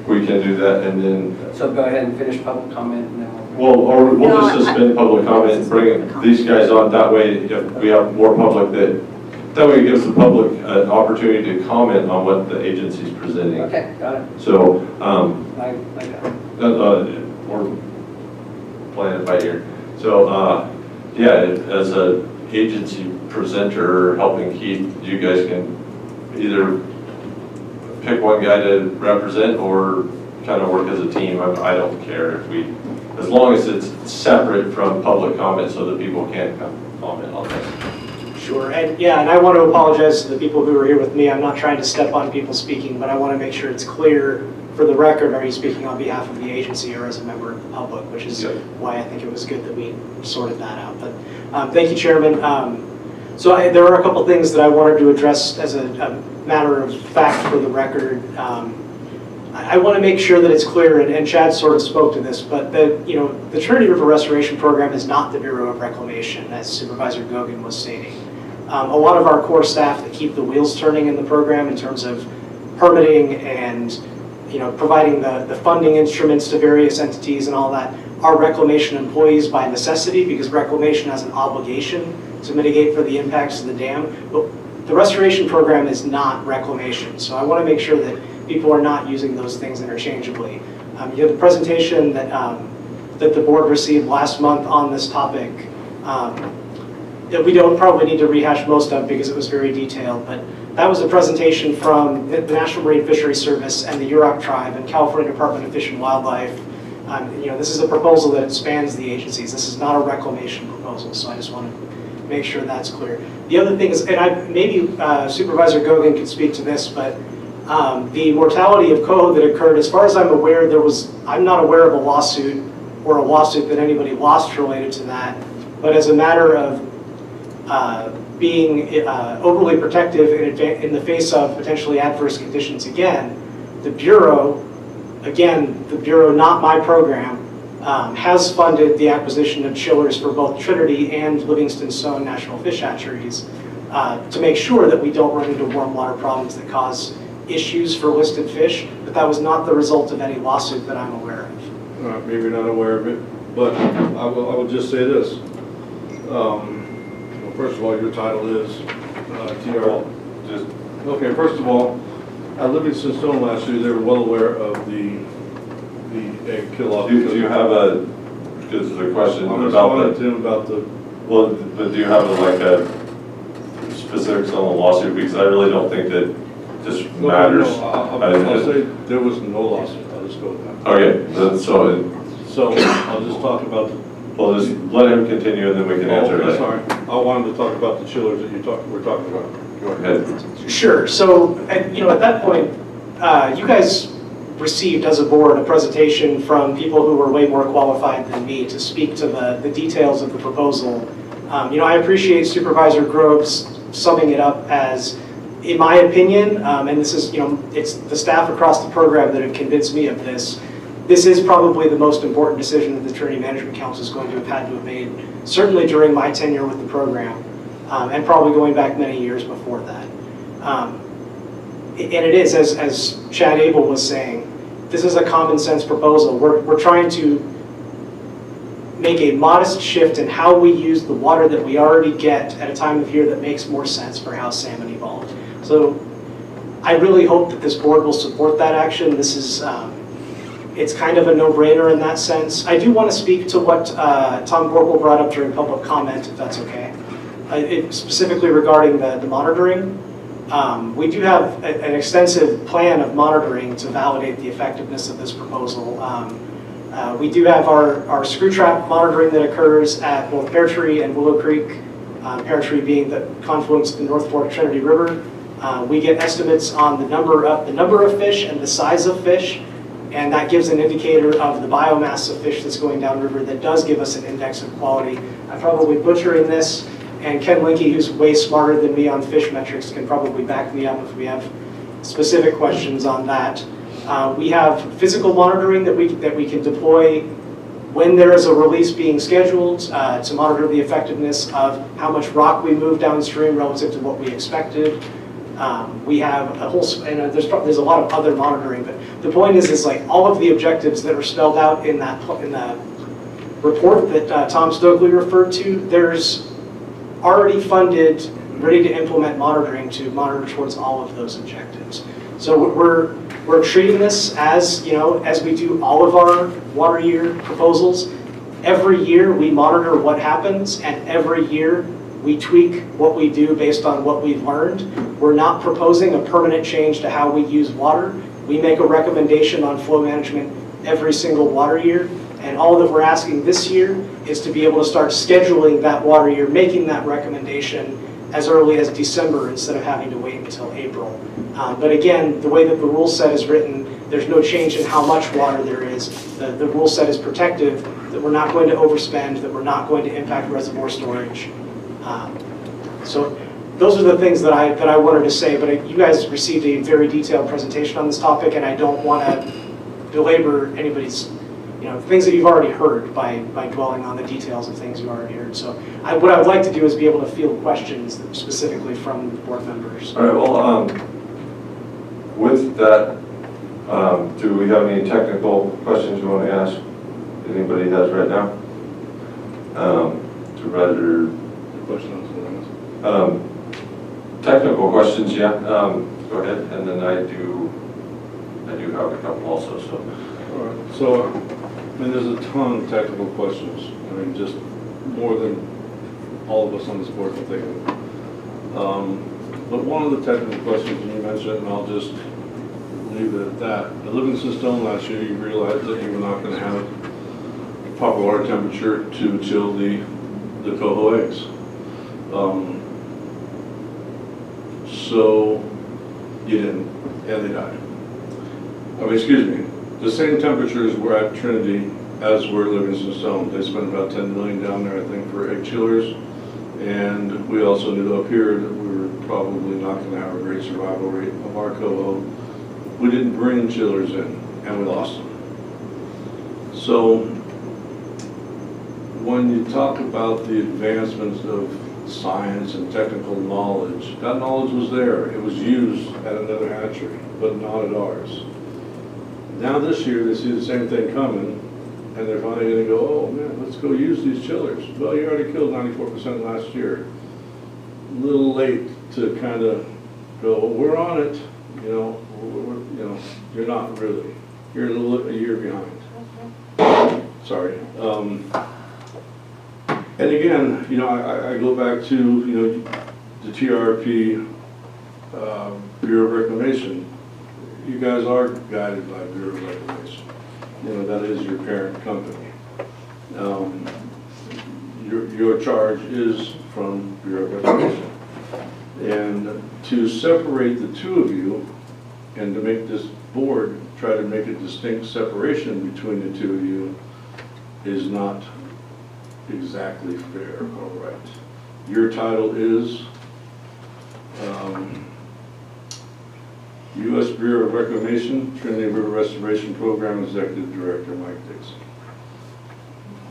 we can do that, and then. So go ahead and finish public comment, and then we'll just suspend public comment and bring these guys on. That way, if we have more public, that way it gives the public an opportunity to comment on what the agency's presenting. Okay, got it. So I got it. we're playing it by ear. So yeah, as a agency presenter helping Keith, you guys can either pick one guy to represent or kind of work as a team. I don't care if we as long as it's separate from public comment so that people can come comment on this. Sure, and yeah, and I want to apologize to the people who are here with me. I'm not trying to step on people speaking, but I want to make sure it's clear for the record, are you speaking on behalf of the agency or as a member of the public, which is why I think it was good that we sorted that out. But thank you, Chairman. There are a couple things that I wanted to address as a matter of fact for the record. I want to make sure that it's clear, and Chad sort of spoke to this, but the Trinity River Restoration Program is not the Bureau of Reclamation, as Supervisor Gogan was stating. A lot of our core staff that keep the wheels turning in the program in terms of permitting and providing the funding instruments to various entities and all that are reclamation employees by necessity, because reclamation has an obligation to mitigate for the impacts of the dam. But the restoration program is not reclamation, so I want to make sure that people are not using those things interchangeably. You had the presentation that the board received last month on this topic that we don't probably need to rehash most of because it was very detailed, but that was a presentation from the National Marine Fisheries Service and the Yurok Tribe and California Department of Fish and Wildlife. This is a proposal that spans the agencies. This is not a reclamation proposal, so I just want to make sure that's clear. The other thing is, and maybe Supervisor Gogan could speak to this, but the mortality of coho that occurred, as far as I'm aware, I'm not aware of a lawsuit or a lawsuit that anybody lost related to that, but as a matter of being overly protective in the face of potentially adverse conditions again, the Bureau, not my program, has funded the acquisition of chillers for both Trinity and Livingston Stone National Fish Hatcheries to make sure that we don't run into warm water problems that cause issues for listed fish, but that was not the result of any lawsuit that I'm aware of. Maybe you're not aware of it, but I will just say this. First of all, your title is TR. Okay, first of all, at Livingston Stone last year, they were well aware of the egg kill-off. Do you have a, because the question about the, well, but do you have specifics on the lawsuit? Because I really don't think that this matters. No, I'll say there was no lawsuit. I'll just go with that. Okay, so I'll just talk about well, just let him continue and then we can answer that. Sorry. I wanted to talk about the chillers that we're talking about. Go ahead. Sure. So, at that point, you guys received as a board a presentation from people who were way more qualified than me to speak to the details of the proposal. I appreciate Supervisor Groves summing it up as, in my opinion, and this is, it's the staff across the program that have convinced me of this. This is probably the most important decision that the Trinity Management Council is going to have had to have made, certainly during my tenure with the program, and probably going back many years before that. And it is, as Chad Abel was saying, this is a common sense proposal. We're trying to make a modest shift in how we use the water that we already get at a time of year that makes more sense for how salmon evolved. So I really hope that this board will support that action. This is, it's kind of a no-brainer in that sense. I do want to speak to what Tom Corporal brought up during public comment, if that's okay. Specifically regarding the monitoring. We do have an extensive plan of monitoring to validate the effectiveness of this proposal. We do have our screw trap monitoring that occurs at both Pear Tree and Willow Creek, Pear Tree being the confluence of the North Fork Trinity River. We get estimates on the number of fish and the size of fish, and that gives an indicator of the biomass of fish that's going downriver that does give us an index of quality. I'm probably butchering this, and Ken Linke, who's way smarter than me on fish metrics, can probably back me up if we have specific questions on that. We have physical monitoring that we can deploy when there is a release being scheduled to monitor the effectiveness of how much rock we move downstream relative to what we expected. We have a whole, and there's a lot of other monitoring, but the point is like all of the objectives that are spelled out in that report that Tom Stokely referred to. There's already funded, ready to implement monitoring to monitor towards all of those objectives. So we're treating this as as we do all of our water year proposals. Every year we monitor what happens, and every year we tweak what we do based on what we've learned. We're not proposing a permanent change to how we use water. We make a recommendation on flow management every single water year, And all that we're asking this year is to be able to start scheduling that water year, making that recommendation as early as December instead of having to wait until April. But again, the way that the rule set is written, there's no change in how much water there is. The rule set is protective, that we're not going to overspend, that we're not going to impact reservoir storage. So those are the things that I wanted to say, but you guys received a very detailed presentation on this topic, and I don't want to belabor anybody's, things that you've already heard by dwelling on the details of things you've already heard. So what I would like to do is be able to field questions specifically from board members. All right, well, with that, do we have any technical questions you want to ask? Anybody has right now? Supervisor? Technical questions, yeah. Go ahead, and then I do have a couple also. So. All right. So, I mean, there's a ton of technical questions. I mean, just more than all of us on this board can think of. But one of the technical questions you mentioned, and I'll just leave it at that. At Livingston Stone last year, you realized that you were not going to have proper water temperature to chill the coho eggs. So you didn't, and they died. I mean, excuse me, the same temperatures were at Trinity as were Livingston Stone. They spent about $10 million down there, I think, for egg chillers. And we also knew up here that we were probably not going to have a great survival rate of our coho. We didn't bring chillers in, and we lost them. So when you talk about the advancements of science and technical knowledge, that knowledge was there. It was used at another hatchery, but not at ours. Now this year they see the same thing coming, and they're finally going to go, oh man, let's go use these chillers. Well, you already killed 94% last year. A little late to kind of go, we're on it. You're not really. You're a year behind. Sorry. And again, I go back to, the TRP Bureau of Reclamation. You guys are guided by Bureau of Reclamation. That is your parent company. Your charge is from Bureau of Reclamation. And to separate the two of you and to make this board try to make a distinct separation between the two of you is not exactly fair or right. Your title is U.S. Bureau of Reclamation, Trinity River Restoration Program Executive Director, Mike Dixon.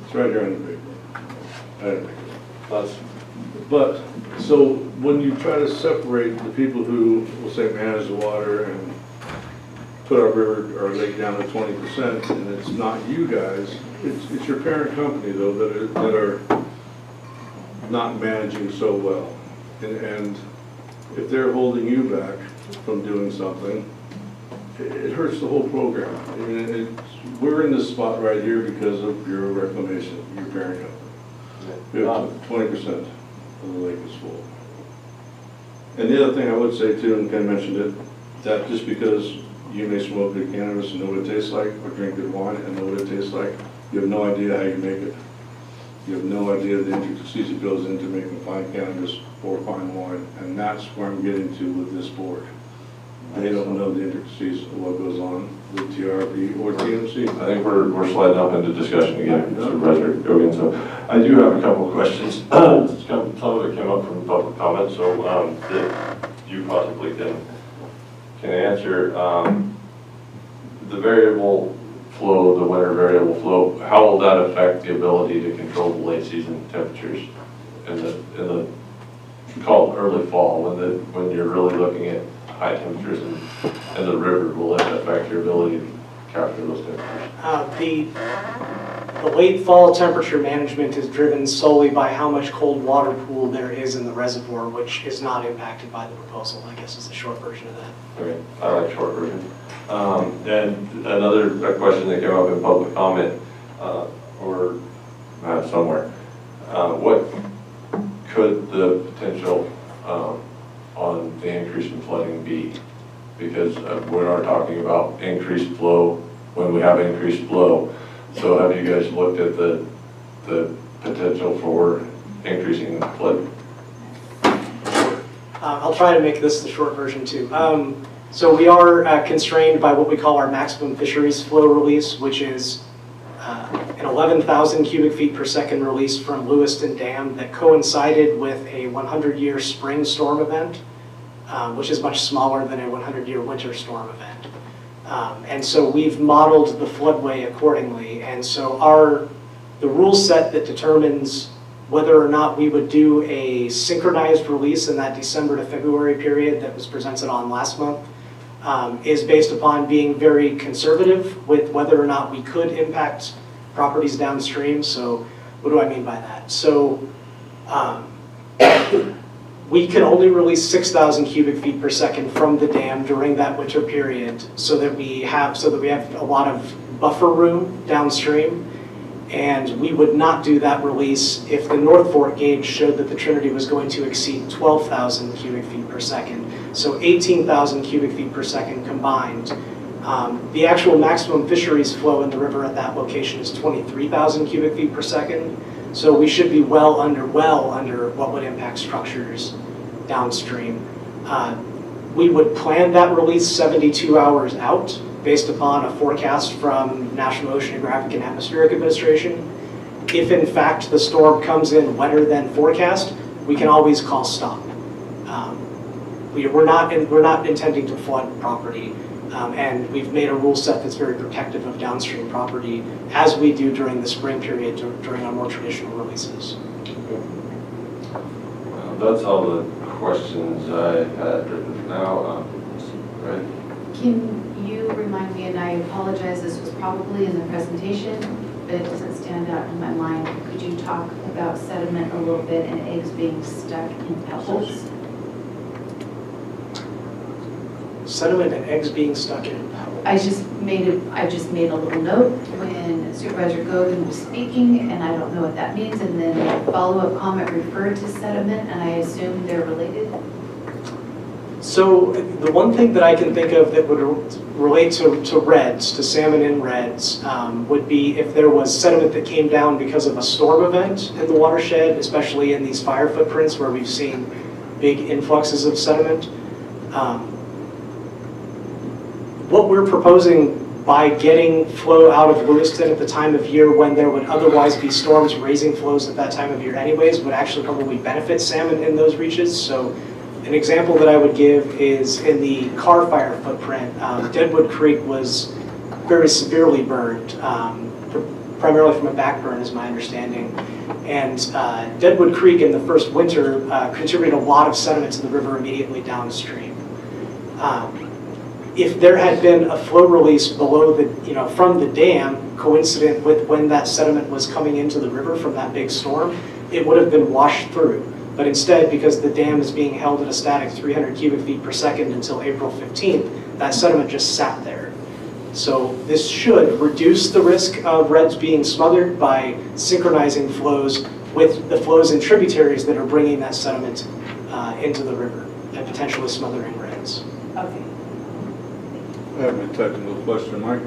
It's right here on the paper. I didn't make it up. But, so when you try to separate the people who, will say, manage the water and put our river or lake down to 20%, and it's not you guys, it's your parent company, though, that are not managing so well. And if they're holding you back from doing something, it hurts the whole program. I mean, we're in this spot right here because of Bureau of Reclamation, your parent company. We have 20% of the lake is full. And the other thing I would say too, and Ken mentioned it, that just because you may smoke good cannabis and know what it tastes like, or drink good wine and know what it tastes like, you have no idea how you make it. You have no idea the intricacies that goes into making fine cannabis or fine wine, and that's where I'm getting to with this board. They don't know the intricacies of what goes on with TRP or TMC. I think we're sliding up into discussion again, Supervisor Gogan. So I do have a couple of questions. Some of it came up from public comment, so that you possibly can answer. The variable flow, the winter variable flow, how will that affect the ability to control the late season temperatures in the call it early fall when you're really looking at high temperatures in the river? Will it affect your ability to capture those temperatures? The late fall temperature management is driven solely by how much cold water pool there is in the reservoir, which is not impacted by the proposal, I guess is the short version of that. Okay, I like short version. And another question that came up in public comment, or somewhere, what could the potential on the increase in flooding be? Because we are talking about increased flow. When we have increased flow, So have you guys looked at the potential for increasing the flood? I'll try to make this the short version too. So we are constrained by what we call our maximum fisheries flow release, which is an 11,000 cubic feet per second release from Lewiston Dam that coincided with a 100-year spring storm event, which is much smaller than a 100-year winter storm event. And so we've modeled the floodway accordingly. And so the rule set that determines whether or not we would do a synchronized release in that December to February period that was presented on last month is based upon being very conservative with whether or not we could impact properties downstream. So what do I mean by that? So we can only release 6,000 cubic feet per second from the dam during that winter period so that we have a lot of buffer room downstream. And we would not do that release if the North Fork gauge showed that the Trinity was going to exceed 12,000 cubic feet per second. So 18,000 cubic feet per second combined. The actual maximum fisheries flow in the river at that location is 23,000 cubic feet per second. So we should be well under what would impact structures downstream. We would plan that release 72 hours out based upon a forecast from National Oceanographic and Atmospheric Administration. If in fact the storm comes in wetter than forecast, we can always call stop. We're not intending to flood property, and we've made a rule set that's very protective of downstream property, as we do during the spring period during our more traditional releases. That's all the questions I had written for now. Right. Can you remind me, and I apologize, this was probably in the presentation, but it doesn't stand out in my mind. Could you talk about sediment a little bit and eggs being stuck in pebbles? Sediment and eggs being stuck in pebbles. I just made a little note when Supervisor Gogan was speaking, and I don't know what that means, and then a follow-up comment referred to sediment, and I assume they're related. So the one thing that I can think of that would relate to reds, to salmon in reds, would be if there was sediment that came down because of a storm event in the watershed, especially in these fire footprints where we've seen big influxes of sediment. What we're proposing by getting flow out of Lewiston at the time of year when there would otherwise be storms raising flows at that time of year anyways would actually probably benefit salmon in those reaches. So an example that I would give is in the Carr Fire footprint, Deadwood Creek was very severely burned, primarily from a back burn is my understanding. And Deadwood Creek in the first winter contributed a lot of sediment to the river immediately downstream. If there had been a flow release below from the dam coincident with when that sediment was coming into the river from that big storm, it would have been washed through. But instead, because the dam is being held at a static 300 cubic feet per second until April 15th, that sediment just sat there. So this should reduce the risk of reds being smothered by synchronizing flows with the flows in tributaries that are bringing that sediment into the river and potentially smothering reds. Okay. I have a technical question, Mike.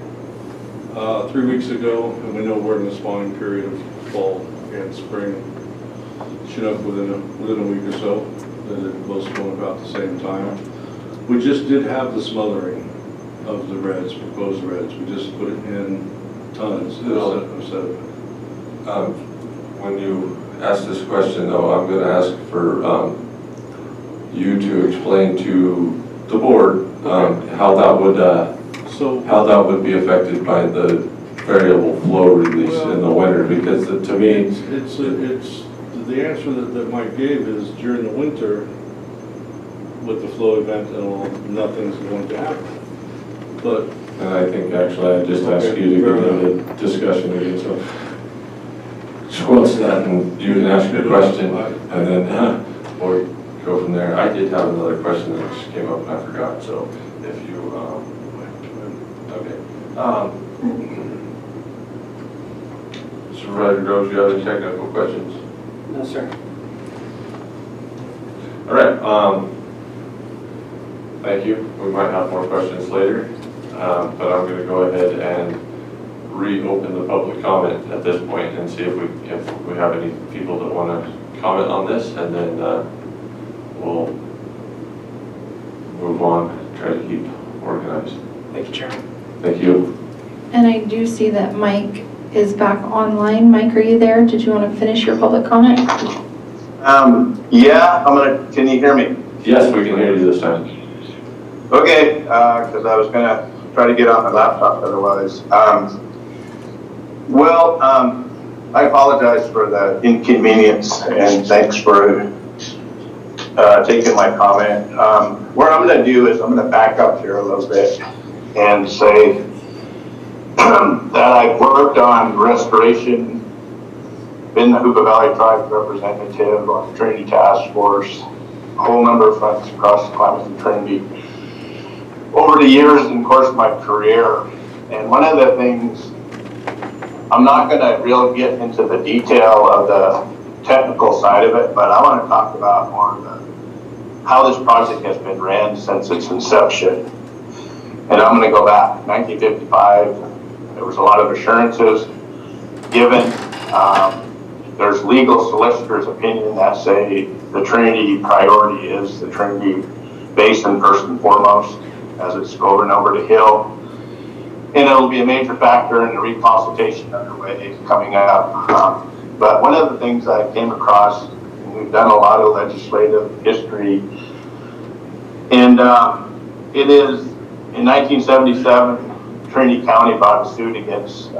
3 weeks ago, and we know we're in the spawning period of fall and spring, Chinook within a week or so, that it was going about the same time. We just did have the smothering of the reds, proposed reds. We just put it in tons of sediment. When you ask this question, though, I'm going to ask for you to explain to the board how that would be affected by the variable flow release in the winter, because to me it's the answer that Mike gave is during the winter with the flow event and all, nothing's going to happen. But and I think actually I just asked you to get into the discussion again, so squelch that and you can ask your question and then or go from there. I did have another question that just came up and I forgot, so if you Supervisor Groves, do you have any technical questions? No, sir. All right. Thank you. We might have more questions later, but I'm going to go ahead and reopen the public comment at this point and see if we have any people that want to comment on this, and then we'll move on, try to keep organized. Thank you, Chairman. Thank you. And I do see that Mike is back online. Mike, are you there? Did you want to finish your public comment? Yeah, can you hear me? Yes, we can hear you this time. Okay, because I was gonna try to get on my laptop otherwise. I apologize for the inconvenience and thanks for taking my comment. What I'm gonna do is I'm gonna back up here a little bit and say that I've worked on restoration, been the Hoopa Valley Tribe representative on the Trinity Task Force, a whole number of fronts across the Klamath Trinity over the years in the course of my career. And one of the things, I'm not going to really get into the detail of the technical side of it, but I want to talk about more how this project has been ran since its inception. And I'm going to go back 1955. There was a lot of assurances given. There's legal solicitors' opinion that say the Trinity priority is the Trinity Basin first and foremost, as it's over and over the hill. And it'll be a major factor in the reconsultation underway coming up. But one of the things I came across, and we've done a lot of legislative history, and it is in 1977, Trinity County brought a suit against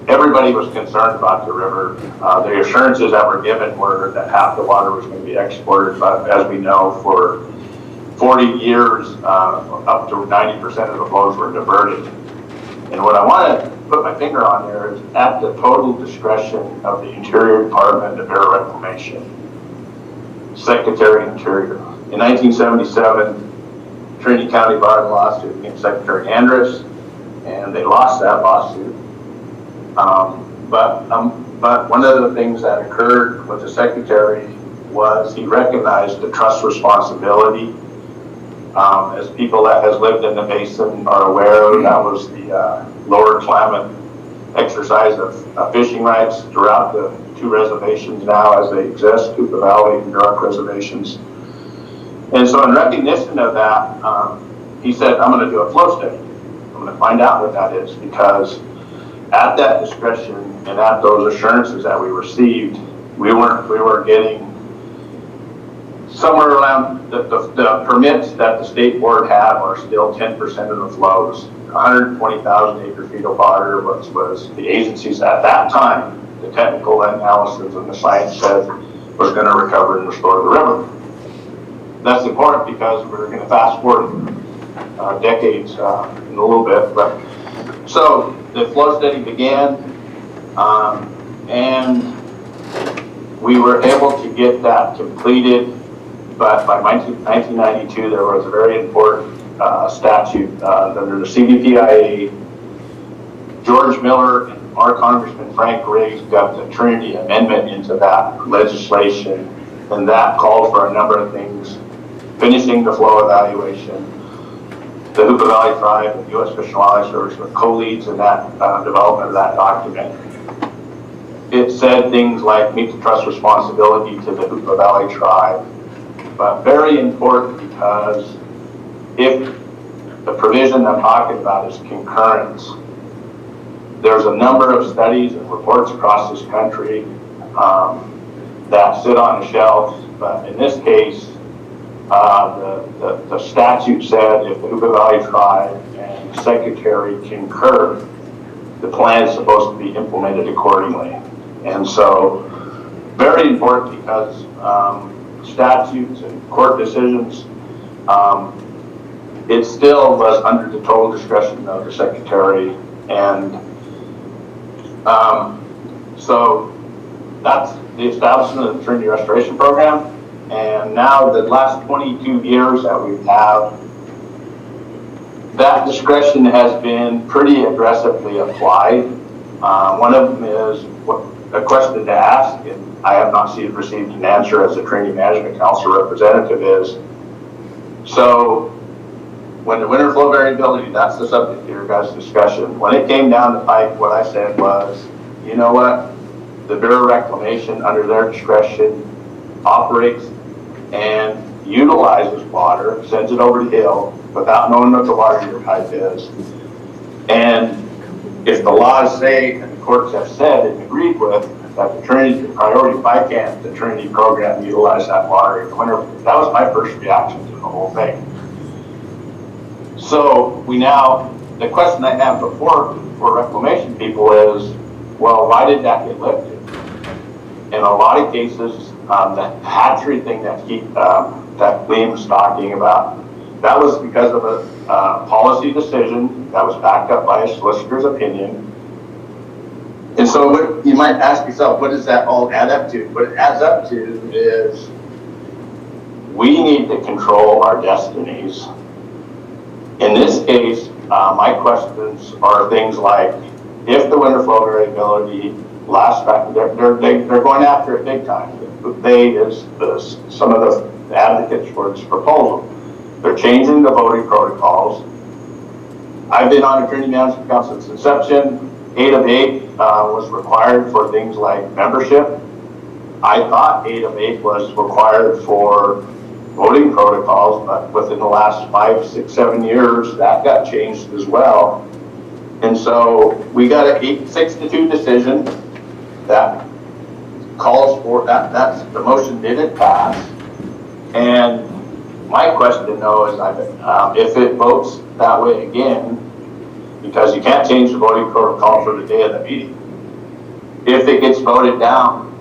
everybody was concerned about the river. The assurances that were given were that half the water was going to be exported, but as we know, for 40 years, up to 90% of the flows were diverted. And what I want to put my finger on there is at the total discretion of the Interior Department of Air Reclamation, Secretary of Interior. In 1977, Trinity County brought a lawsuit against Secretary Andrus, and they lost that lawsuit. But one of the things that occurred with the Secretary was he recognized the trust responsibility. As people that has lived in the basin are aware, that was the Lower Klamath exercise of fishing rights throughout the two reservations now as they exist, Hoopa Valley and Yurok reservations. And so in recognition of that, he said, I'm going to do a flow study. I'm going to find out what that is, because at that discretion and at those assurances that we received, we were getting somewhere around the permits that the state board had are still 10% of the flows. 120,000 acre feet of water was the agencies at that time, the technical analysis and the science said was going to recover and restore the river. That's important because we're going to fast forward decades in a little bit. But so the flow study began, and we were able to get that completed. But by 1992, there was a very important statute under the CVPIA. George Miller and our Congressman Frank Riggs got the Trinity Amendment into that legislation, and that called for a number of things, finishing the flow evaluation. The Hoopa Valley Tribe and U.S. Fish and Wildlife Service were co-leads in that development of that document. It said things like meet the trust responsibility to the Hoopa Valley Tribe, but very important because if the provision I'm talking about is concurrence, there's a number of studies and reports across this country that sit on a shelf, but in this case, the statute said if the Hoopa Valley Tribe and the Secretary concur, the plan is supposed to be implemented accordingly. And so, very important because statutes and court decisions, it still was under the total discretion of the Secretary. And so that's the establishment of the Trinity Restoration Program. And now the last 22 years that we have, that discretion has been pretty aggressively applied. One of them is a question to ask, and I have not received an answer as a Trinity Management Council representative is, so when the winter flow variability, that's the subject of your guys' discussion. When it came down the pike, what I said was, you know what? The Bureau of Reclamation, under their discretion, operates and utilizes water, sends it over the hill without knowing what the water type is. And if the laws say, and the courts have said and agreed with, that the Trinity priority, why can't the Trinity program utilize that water in the winter? That was my first reaction to the whole thing. So the question I have before for reclamation people is, well, why did that get lifted? In a lot of cases, that hatchery thing that Liam was talking about, that was because of a policy decision that was backed up by a solicitor's opinion. And so you might ask yourself, what does that all add up to? What it adds up to is we need to control our destinies. In this case, my questions are things like, if the winter flow variability lasts back, they're going after it big time. They is some of the advocates for this proposal. They're changing the voting protocols. I've been on the Trinity Management Council since inception. 8 of 8 was required for things like membership. I thought 8 of 8 was required for voting protocols, but within the last 5, 6, 7 years, that got changed as well. And so we got a 6-2 decision that calls for that. That's the motion didn't pass. And my question though is, if it votes that way again, because you can't change the voting protocol for the day of the meeting. If it gets voted down,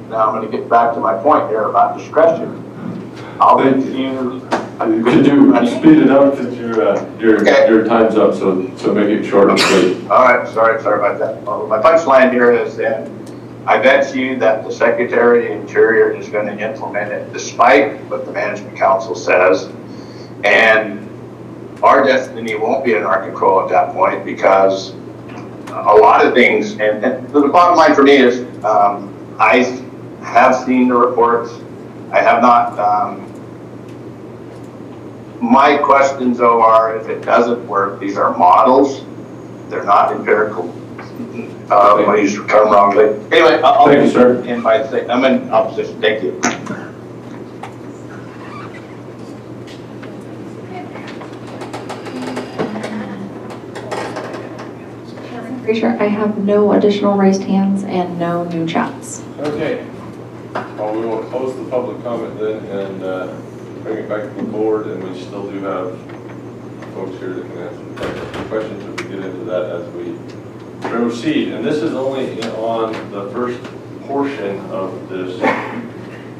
now I'm going to get back to my point here about discretion. I'll bet you. Could you speed it up because your time's up, so make it short and sweet. All right, sorry about that. Well, my punchline here is that I bet you that the Secretary of the Interior is going to implement it despite what the Management Council says, and our destiny won't be in our control at that point, because a lot of things, and the bottom line for me is, I have seen the reports. I have not, my questions though are, if it doesn't work, these are models. They're not empirical. I used the term wrongly. Anyway, I'll thank you, sir. end by saying, I'm in opposition. Thank you. Pretty sure I have no additional raised hands and no new chats. Okay. Well, we will close the public comment then and bring it back to the board, and we still do have folks here that can answer questions if we get into that as we proceed. And this is only on the first portion of this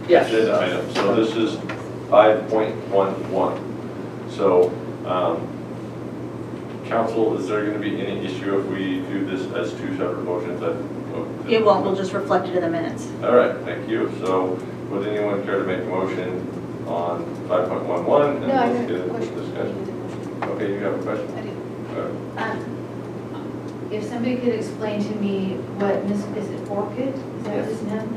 agenda item. So this is 5.11. So, Council, is there going to be any issue if we do this as 2 separate motions? It won't, we'll just reflect it in the minutes. All right, thank you. So would anyone care to make a motion on 5.11? And let's get into the discussion. Okay, you have a question? I do. If somebody could explain to me what is it Orchid? Is that his name?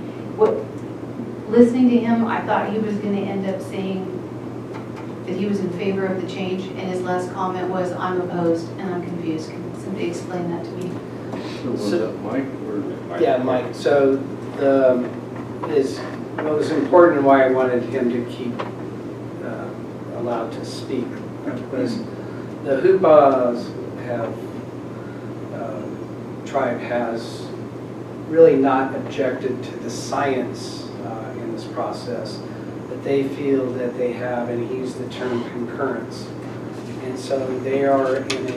Listening to him, I thought he was going to end up saying that he was in favor of the change, and his last comment was, I'm opposed, and I'm confused. Can somebody explain that to me? Was that Mike or? Yeah, Mike. So what was important and why I wanted him to keep allowed to speak was the Hoopas tribe has really not objected to the science in this process, but they feel that they have, and he used the term concurrence, and so they are in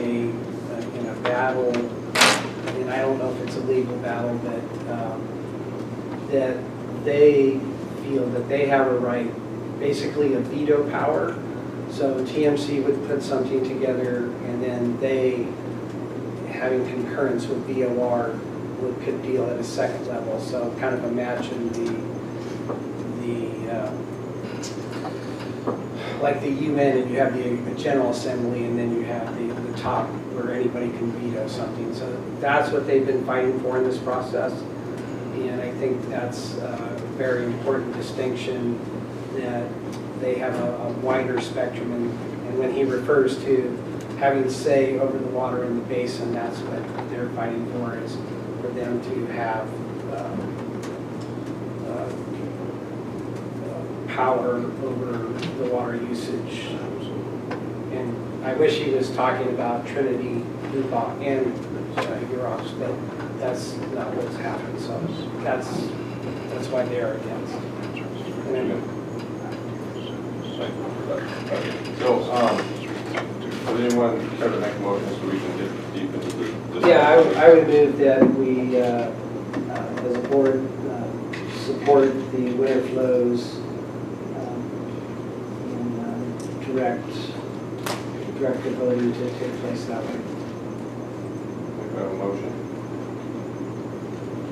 a battle. And I don't know if it's a legal battle, but that they feel that they have a right, basically a veto power. So TMC would put something together, and then they, having concurrence with BOR, could deal at a second level. So kind of imagine like the UN, and you have the General Assembly, and then you have the top where anybody can veto something. So that's what they've been fighting for in this process. And I think that's a very important distinction, that they have a wider spectrum, and when he refers to having say over the water in the basin, that's what they're fighting for, is for them to have power over the water usage. And I wish he was talking about Trinity, Lupa, and Urox, but that's not what's happened, so that's why they're against. So, would anyone care to make a motion so we can get deep into this? Yeah, I would move that we, as a board, support the winter flows and direct the voting to take place that way. We have a motion.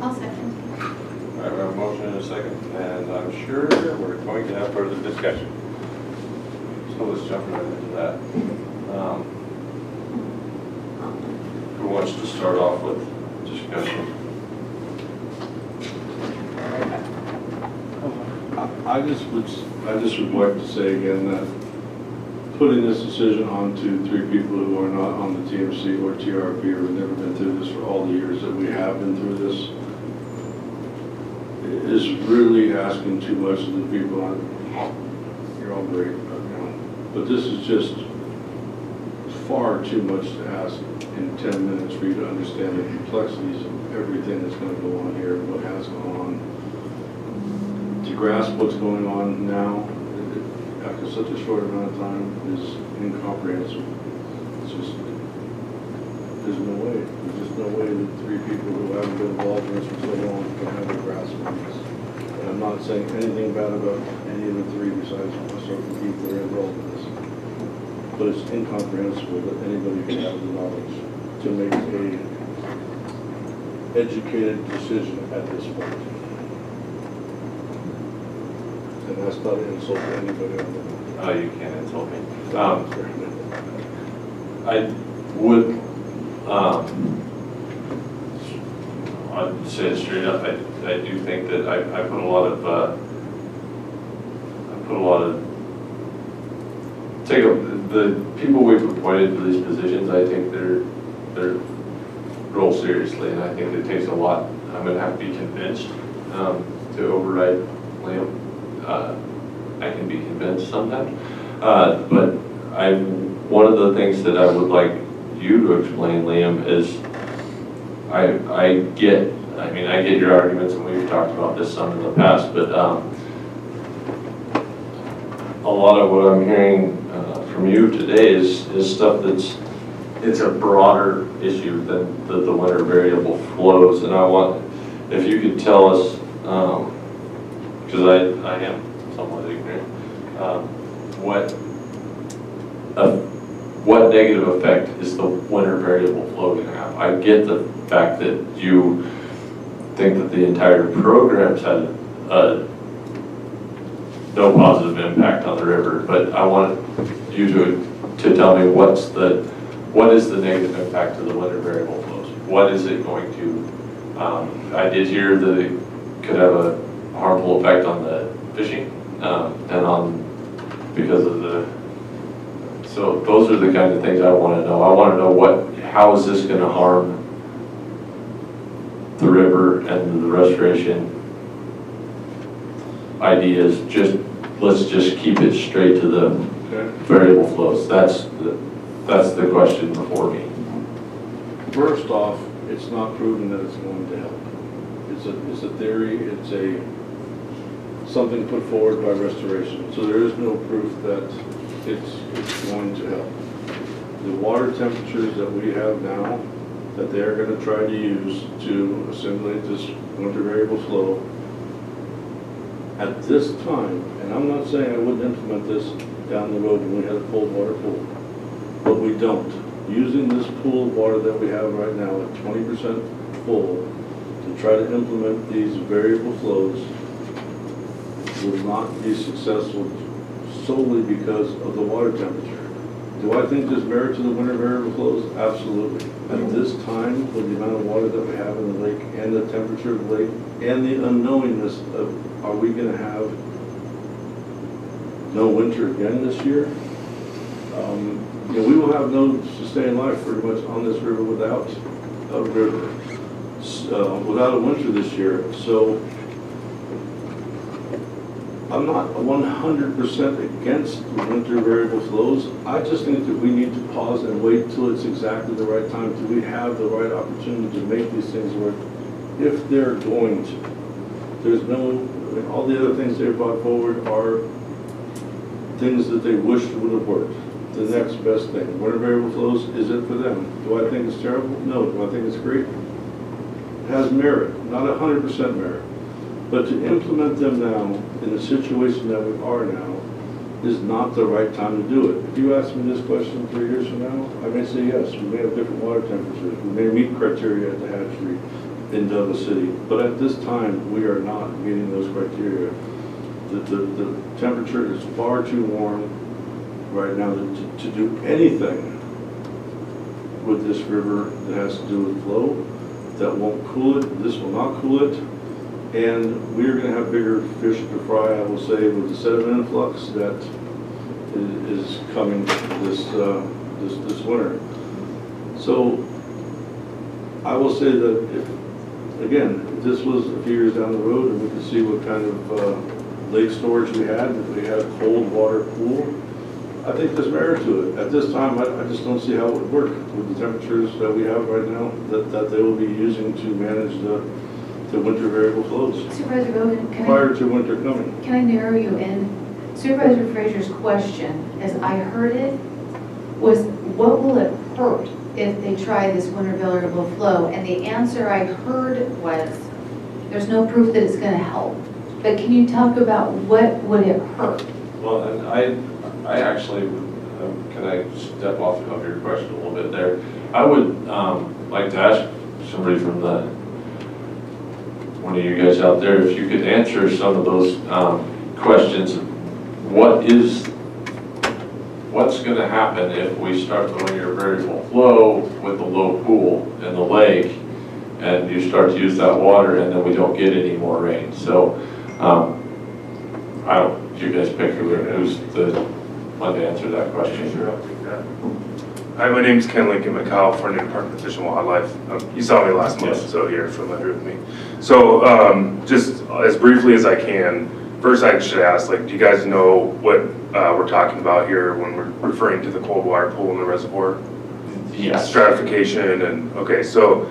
I'll second. All right, we have a motion and a second, and I'm sure we're going to have further discussion. So let's jump right into that. Who wants to start off with discussion? I just would like to say again that putting this decision onto 3 people who are not on the TMC or TRP or have never been through this for all the years that we have been through this is really asking too much of the people. You're all great, but this is just far too much to ask in 10 minutes for you to understand the complexities of everything that's going to go on here and what has gone on. To grasp what's going on now after such a short amount of time is incomprehensible. It's just, there's no way. There's just no way that 3 people who haven't been involved in this for so long can have a grasp of this. And I'm not saying anything bad about any of the 3 besides myself and people that are involved in this. But it's incomprehensible that anybody can have the knowledge to make a educated decision at this point. And that's not an insult to anybody on the. Oh, you can't insult me. I would, I'd say it straight up. I do think that I put a lot of, the people we've appointed to these positions, I think they're real seriously, and I think it takes a lot. I'm going to have to be convinced to override Liam. I can be convinced sometimes, but one of the things that I would like you to explain, Liam, is I get your arguments, and we've talked about this some in the past, but a lot of what I'm hearing from you today is stuff it's a broader issue than the winter variable flows, and I want, if you could tell us, because I am somewhat ignorant, what negative effect is the winter variable flow going to have? I get the fact that you think that the entire program's had no positive impact on the river, but I want you to tell me what is the negative impact of the winter variable flows? What is it going to? I did hear that it could have a harmful effect on the fishing and on because of the. So those are the kind of things I want to know. I want to know how is this going to harm the river and the restoration ideas. Let's just keep it straight to the variable flows. That's the question before me. First off, it's not proven that it's going to help. It's a theory. It's something put forward by restoration. So there is no proof that it's going to help. The water temperatures that we have now that they're going to try to use to assimilate this winter variable flow at this time, and I'm not saying I wouldn't implement this down the road when we had a cold water pool, but we don't. Using this pool of water that we have right now at 20% full to try to implement these variable flows will not be successful solely because of the water temperature. Do I think there's merit to the winter variable flows? Absolutely. At this time, with the amount of water that we have in the lake and the temperature of the lake and the unknowingness of are we going to have no winter again this year, you know, we will have no sustained life pretty much on this river without a river, without a winter this year. So I'm not 100% against the winter variable flows. I just think that we need to pause and wait till it's exactly the right time, till we have the right opportunity to make these things work, if they're going to. There's no, I mean, all the other things they brought forward are things that they wished would have worked. The next best thing. Winter variable flows, is it for them? Do I think it's terrible? No. Do I think it's great? It has merit, not 100% merit. But to implement them now, in the situation that we are now, is not the right time to do it. If you ask me this question 3 years from now, I may say yes. We may have different water temperatures. We may meet criteria at the hatchery in Douglas City. But at this time, we are not meeting those criteria. The temperature is far too warm right now to do anything with this river that has to do with flow. That won't cool it. This will not cool it. And we're going to have bigger fish to fry, I will say, with the sediment influx that is coming this winter. So I will say that if this was a few years down the road and we could see what kind of lake storage we had, if we had a cold water pool, I think there's merit to it. At this time, I just don't see how it would work with the temperatures that we have right now, that they will be using to manage the winter variable flows. Supervisor Gogan, prior to winter coming. Can I narrow you in? Supervisor Frazier's question, as I heard it, was what will it hurt if they try this winter variable flow? And the answer I heard was there's no proof that it's going to help. But can you talk about what would it hurt? Well, and I actually, can I step off of your question a little bit there? I would like to ask somebody from one of you guys out there, if you could answer some of those questions. What's going to happen if we start the winter variable flow with the low pool in the lake, and you start to use that water, and then we don't get any more rain? So, you guys pick who's the one to answer that question. Sure, I'll take that. Hi, my name is Ken Lincoln, with California Department of Fish and Wildlife. You saw me last month, Yes. so you're familiar with me. So just as briefly as I can, first I should ask, do you guys know what we're talking about here when we're referring to the cold water pool in the reservoir? Yes. Stratification okay, so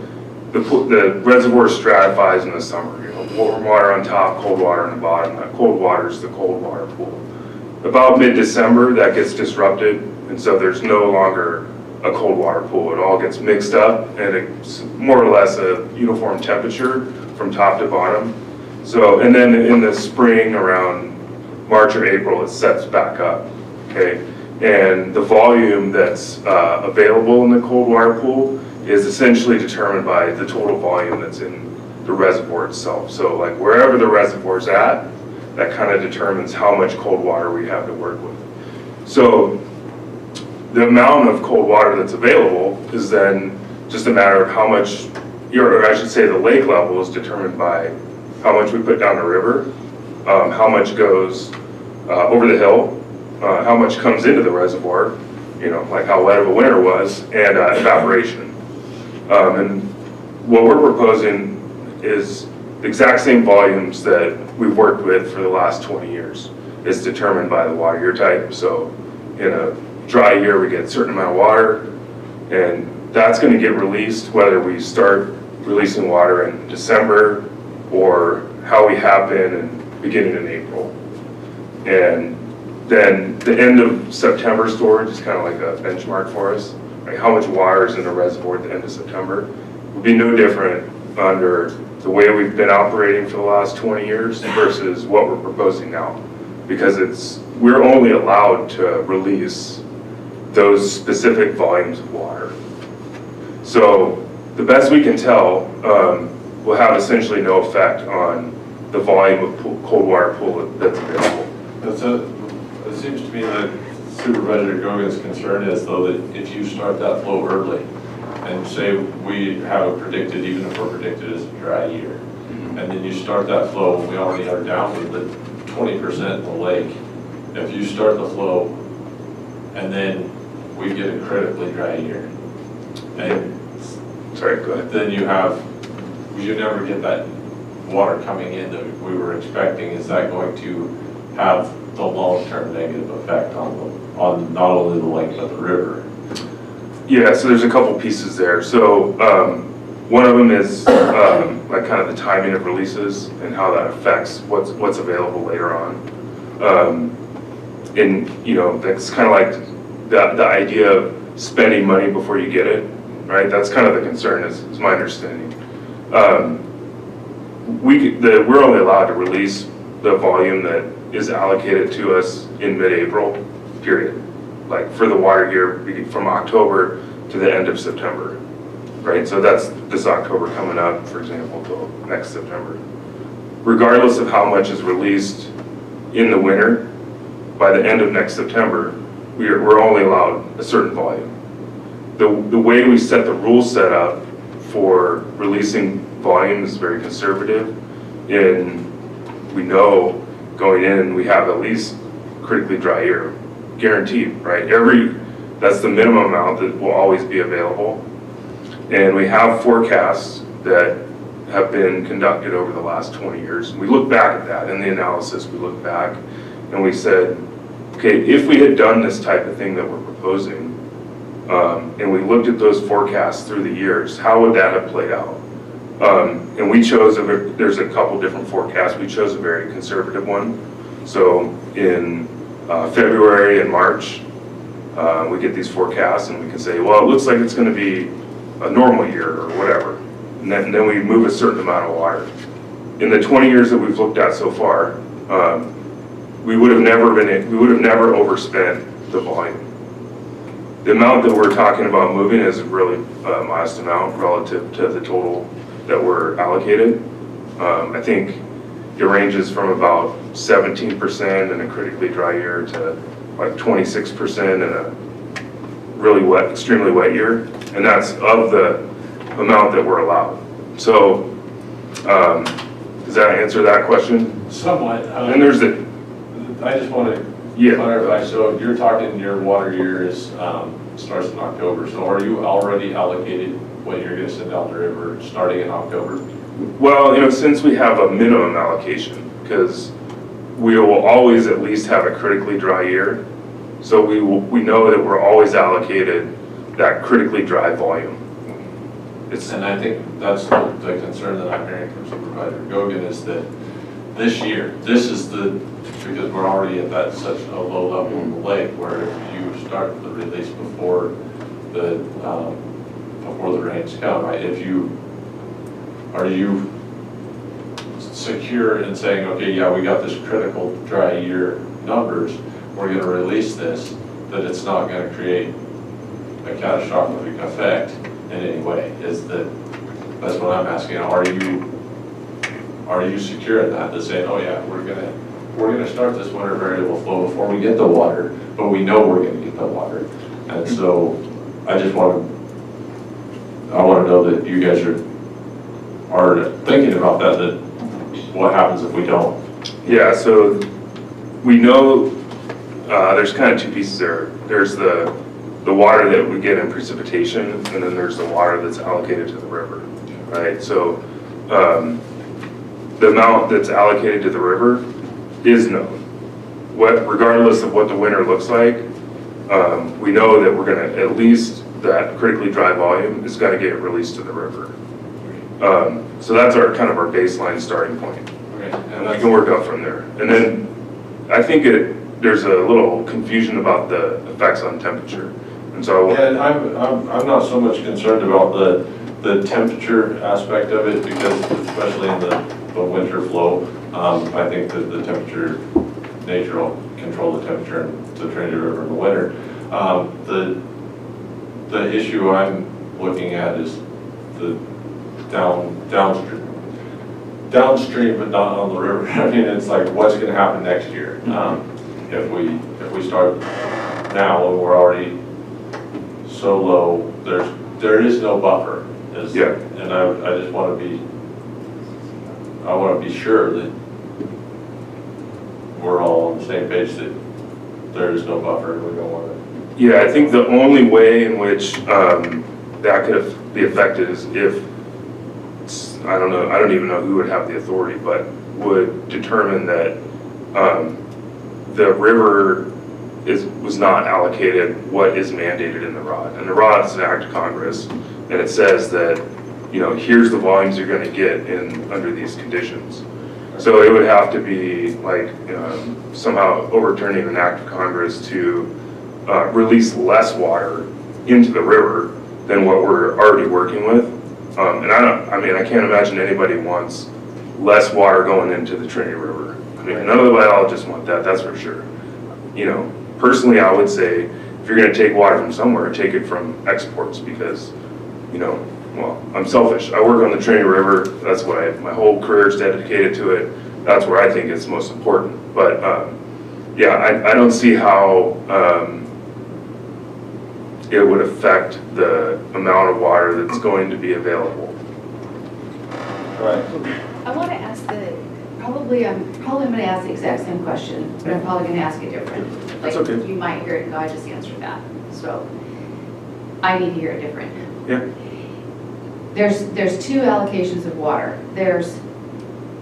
the reservoir stratifies in the summer. Warm water on top, cold water on the bottom. That cold water is the cold water pool. About mid-December, that gets disrupted, and so there's no longer a cold water pool. It all gets mixed up, and it's more or less a uniform temperature from top to bottom. So, and then in the spring, around March or April, it sets back up, okay? And the volume that's available in the cold water pool is essentially determined by the total volume that's in the reservoir itself. So wherever the reservoir's at, that kind of determines how much cold water we have to work with. So the amount of cold water that's available is then just a matter of how much, or I should say the lake level is determined by how much we put down the river, how much goes over the hill, how much comes into the reservoir, like how wet of a winter was, and evaporation. And what we're proposing is the exact same volumes that we've worked with for the last 20 years. It's determined by the water year type. So in a dry year, we get a certain amount of water, and that's going to get released whether we start releasing water in December or how we have been and beginning in April. And then the end of September storage is kind of like a benchmark for us. Right? How much water is in the reservoir at the end of September would be no different under the way we've been operating for the last 20 years versus what we're proposing now. Because we're only allowed to release those specific volumes of water. So the best we can tell will have essentially no effect on the volume of cold water pool that's available. It seems to me that Supervisor Gogan's concern is, though, that if you start that flow early, and say we have it predicted, even if we're predicted as a dry year, and then you start that flow, and we already are down to the 20% in the lake, if you start the flow and then we get a critically dry year, and Sorry, go ahead. then you never get that water coming in that we were expecting, is that going to have the long-term negative effect on not only the lake but the river? Yeah, so there's a couple pieces there. So one of them is like kind of the timing of releases and how that affects what's available later on. And you know, that's kind of like the idea of spending money before you get it, right? That's kind of the concern, is my understanding. We're only allowed to release the volume that is allocated to us in mid-April, period. Like for the water year from October to the end of September, right? So that's this October coming up, for example, till next September. Regardless of how much is released in the winter, by the end of next September, we're only allowed a certain volume. The way we set the rules set up for releasing volume is very conservative, and we know going in we have at least critically dry year, guaranteed, right? That's the minimum amount that will always be available. And we have forecasts that have been conducted over the last 20 years. We look back at that in the analysis, we look back and we said, okay, if we had done this type of thing that we're proposing, and we looked at those forecasts through the years, how would that have played out? And we chose, there's a couple different forecasts, we chose a very conservative one. So in February and March, we get these forecasts and we can say, well, it looks like it's going to be a normal year or whatever. And then we move a certain amount of water. In the 20 years that we've looked at so far, we would have never overspent the volume. The amount that we're talking about moving is a really modest amount relative to the total that we're allocated. I think it ranges from about 17% in a critically dry year to like 26% in a really wet, extremely wet year, and that's of the amount that we're allowed. So, does that answer that question? Somewhat. And there's the. I just want to clarify. So you're talking your water year is starts in October. So are you already allocated what you're going to send down the river starting in October? Well, you know, since we have a minimum allocation, because we will always at least have a critically dry year, so we know that we're always allocated that critically dry volume. And I think that's the concern that I'm hearing from Supervisor Gogan is that this year, because we're already at such a low level in the lake, where if you start the release before the rains come, right? Are you secure in saying, okay, yeah, we got this critical dry year numbers, we're going to release this, that it's not going to create a catastrophic effect in any way? That's what I'm asking. Are you secure in that, saying, oh yeah, we're gonna start this winter variable flow before we get the water, but we know we're gonna get the water, and so I want to know that you guys are thinking about that what happens if we don't? Yeah, so we know there's kind of two pieces there. There's the water that we get in precipitation, and then there's the water that's allocated to the river, right? So the amount that's allocated to the river is known. Regardless of what the winter looks like, we know that we're going to, at least that critically dry volume is going to get released to the river. So that's our baseline starting point. Okay. And we can work up from there. And then I think there's a little confusion about the effects on temperature. And so I'm not so much concerned about the temperature aspect of it, because especially in the winter flow, I think that the temperature, nature will control the temperature in the Trinity River in the winter. The issue I'm looking at is the downstream, but not on the river. I mean, it's like, what's going to happen next year if we start now and we're already so low? There is no buffer. And I just want to be sure that we're all on the same page, that there is no buffer, we don't want it. Yeah, I think the only way in which that could be affected is if, I don't even know who would have the authority, but would determine that the river was not allocated what is mandated in the ROD. And the ROD is an act of Congress, and it says that, here's the volumes you're gonna get under these conditions. So it would have to be like somehow overturning an act of Congress to release less water into the river than what we're already working with. And I can't imagine anybody wants less water going into the Trinity River. I mean, none of the biologists want that, that's for sure. Personally, I would say if you're gonna take water from somewhere, take it from exports because, well, I'm selfish. I work on the Trinity River. That's what my whole career is dedicated to it. That's where I think it's most important. But yeah, I don't see how it would affect the amount of water that's going to be available. Right. I want to ask I'm probably going to ask the exact same question, but I'm probably going to ask it different. That's okay. You might hear it and go, I just answered that. So I need to hear it different. Yeah. There's two allocations of water. There's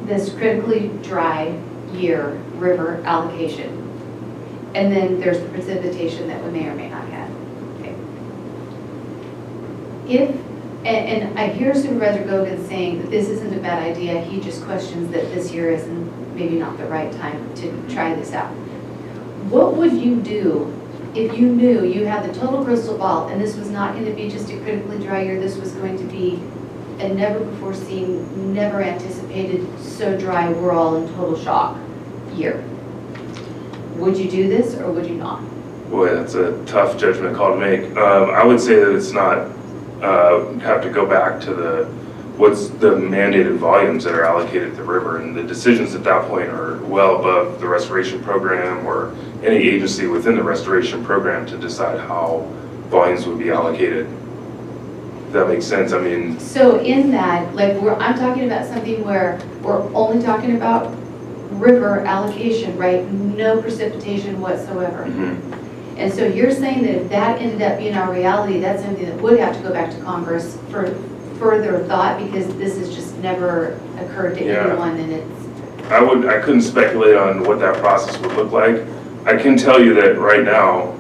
this critically dry year river allocation. And then there's the precipitation that we may or may not have. Okay. And I hear Supervisor Gogan saying that this isn't a bad idea. He just questions that this year isn't maybe not the right time to try this out. What would you do if you knew you had the total crystal ball and this was not going to be just a critically dry year, this was going to be a never before seen, never anticipated, so dry we're all in total shock year? Would you do this or would you not? Boy, that's a tough judgment call to make. I would say that it's not, have to go back to what's the mandated volumes that are allocated to the river, and the decisions at that point are well above the restoration program or any agency within the restoration program to decide how volumes would be allocated. Does that make sense? I mean. So in that, like I'm talking about something where we're only talking about river allocation, right? No precipitation whatsoever. Mm-hmm. And so you're saying that if that ended up being our reality, that's something that would have to go back to Congress for further thought, because this has just never occurred to anyone, and it's. I couldn't speculate on what that process would look like. I can tell you that right now,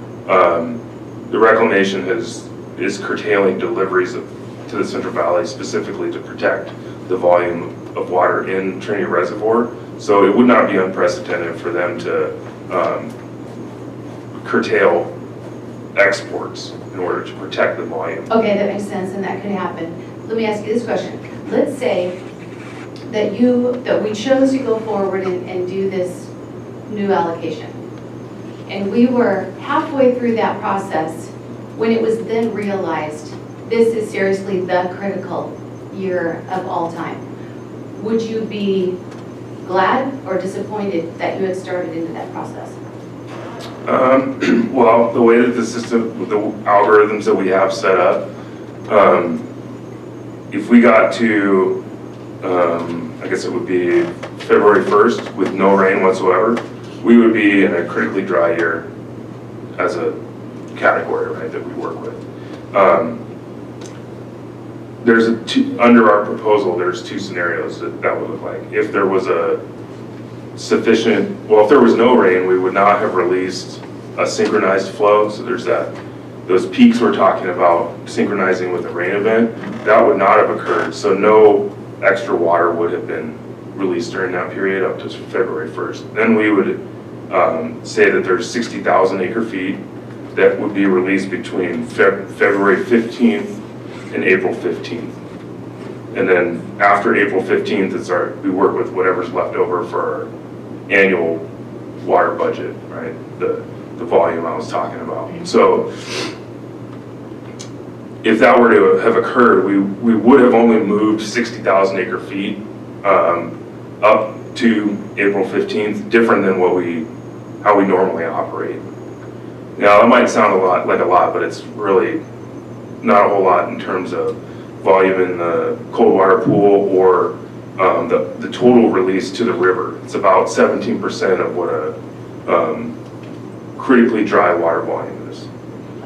the reclamation is curtailing deliveries to the Central Valley specifically to protect the volume of water in Trinity Reservoir. So it would not be unprecedented for them to curtail exports in order to protect the volume. Okay, that makes sense, and that could happen. Let me ask you this question. Let's say that we chose to go forward and do this new allocation. And we were halfway through that process when it was then realized this is seriously the critical year of all time. Would you be glad or disappointed that you had started into that process? Well, the way that the system, the algorithms that we have set up, if we got to, I guess it would be February 1st with no rain whatsoever, we would be in a critically dry year as a category, right, that we work with. There's under our proposal, there's two scenarios that would look like. If there was if there was no rain, we would not have released a synchronized flow. So there's those peaks we're talking about synchronizing with a rain event, that would not have occurred. So no extra water would have been released during that period up to February 1st. Then we would say that there's 60,000 acre feet that would be released between February 15th and April 15th. And then after April 15th, we work with whatever's left over for our annual water budget, right? The volume I was talking about. So if that were to have occurred, we would have only moved 60,000 acre feet up to April 15th, different than how we normally operate. Now that might sound like a lot, but it's really not a whole lot in terms of volume in the cold water pool or the total release to the river. It's about 17% of what a critically dry water volume is.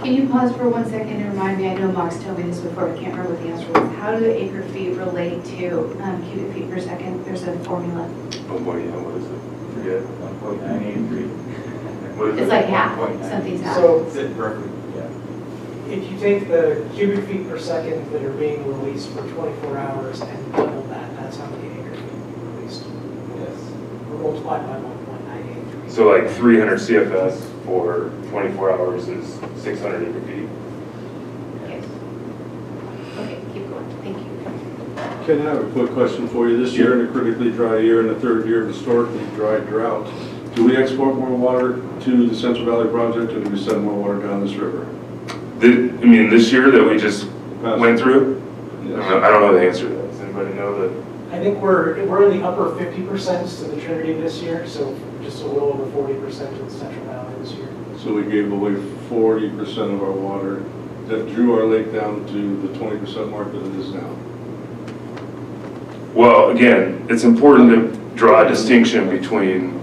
Can you pause for 1 second and remind me, I know Mox told me this before, I can't remember what the answer was. How do acre feet relate to cubic feet per second? There's a formula. Oh boy, yeah, what is it? Forget. 1.983. What is It's it? like half, something's half. So Roughly, yeah. if you take the cubic feet per second that are being released for 24 hours and double that, that's how many acre feet are released. Yes. Or multiplied by 1.983. So like 300 CFS for 24 hours is 600 acre feet. Yes. Okay, keep going, thank you. Ken, I have a quick question for you. This year in a critically dry year and the third year of historically dry drought, do we export more water to the Central Valley Project or do we send more water down this river? I mean, this year that we just went through? Yes. I don't know the answer to that. Does anybody know that? I think we're in the upper 50% to the Trinity this year, so just a little over 40% to the Central Valley this year. So we gave away 40% of our water that drew our lake down to the 20% mark that it is now. Well, again, it's important to draw a distinction between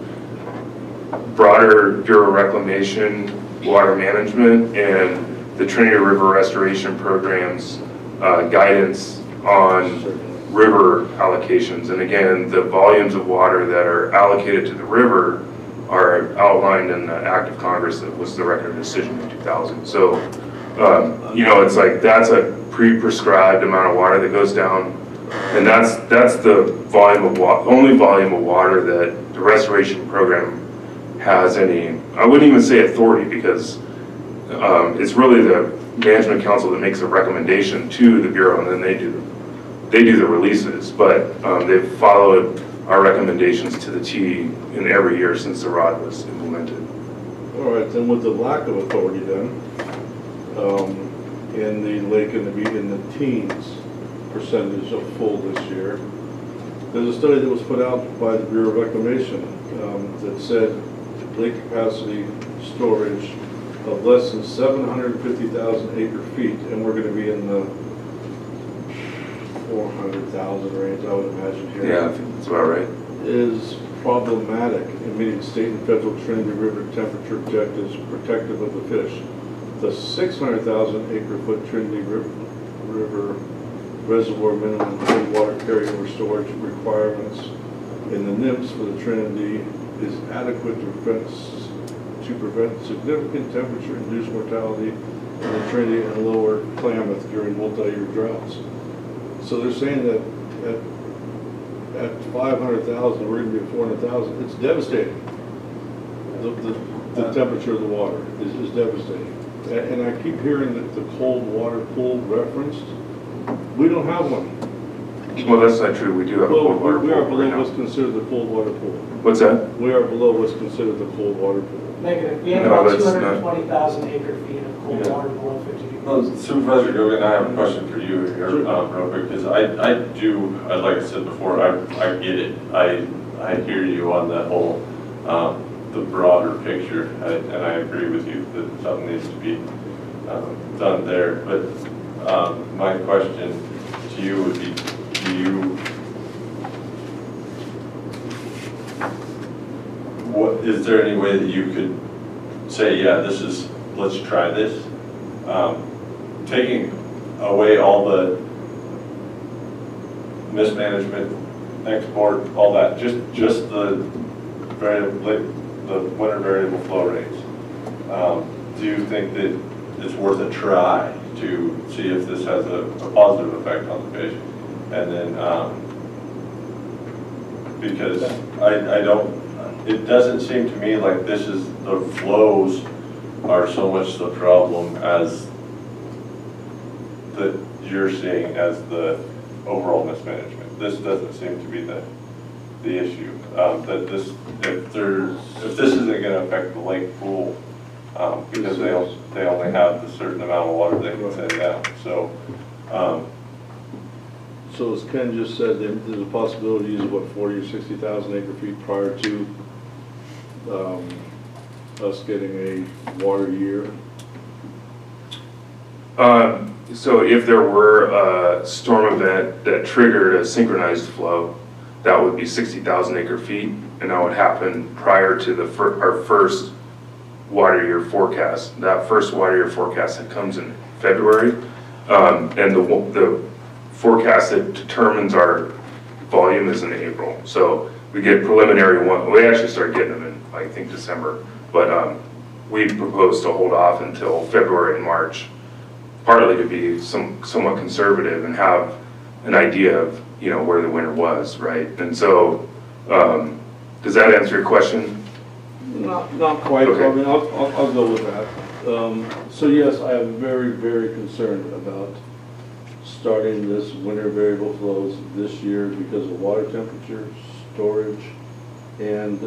broader Bureau of Reclamation, water management, and the Trinity River Restoration Program's guidance on river allocations. And again, the volumes of water that are allocated to the river are outlined in the Act of Congress that was the Record of Decision in 2000. So, you know, it's like that's a pre-prescribed amount of water that goes down, and that's the volume of only volume of water that the restoration program has any, I wouldn't even say authority, because it's really the Management Council that makes a recommendation to the Bureau, and then they do the releases. But they've followed our recommendations to the T in every year since the ROD was implemented. All right, then with the lack of authority then, in the lake and the beach in the teens percentage of full this year, there's a study that was put out by the Bureau of Reclamation that said lake capacity storage of less than 750,000 acre feet, and we're going to be in the 400,000 range, I would imagine here. Yeah, I think that's about right. Is problematic in meeting state and federal Trinity River temperature objectives protective of the fish. The 600,000 acre foot Trinity River reservoir minimum clean water carryover storage requirements in the NIMS for the Trinity is adequate to prevent significant temperature-induced mortality in the Trinity and lower Klamath during multi-year droughts. So they're saying that at 500,000, we're going to be at 400,000. It's devastating. The temperature of the water is devastating. And I keep hearing that the cold water pool referenced. We don't have one. Well, that's not true. We do have a cold water pool. We are below right what's considered the cold water pool. What's that? We are below what's considered the cold water pool. Negative. We have No, about that's not- 220,000 acre feet of cold water below 50 degrees. Well, Supervisor Gogan, I have a question for you here, real quick, because like I said before, I get it. I hear you on that whole, the broader picture, and I agree with you that something needs to be done there. But my question to you would be, is there any way that you could say, yeah, let's try this? Taking away all the mismanagement, export, all that, just the winter variable flow rates. Do you think that it's worth a try to see if this has a positive effect on the fish? And then, because it doesn't seem to me like the flows are so much the problem as that you're seeing as the overall mismanagement. This doesn't seem to be the issue. That if this isn't going to affect the lake pool, because they only have a certain amount of water they can send down. So as Ken just said, there's a possibility to use what 40 or 60,000 acre feet prior to us getting a water year. So if there were a storm event that triggered a synchronized flow, that would be 60,000 acre feet, and that would happen prior to our first water year forecast. That first water year forecast that comes in February, and the forecast that determines our volume is in April. So we get preliminary one. We actually start getting them in, I think, December. But we propose to hold off until February and March, partly to be somewhat conservative and have an idea of, you know, where the winter was, right? And so, does that answer your question? Not quite. Okay. I mean, I'll go with that. So yes, I am very, very concerned about starting this winter variable flows this year because of water temperature, storage, and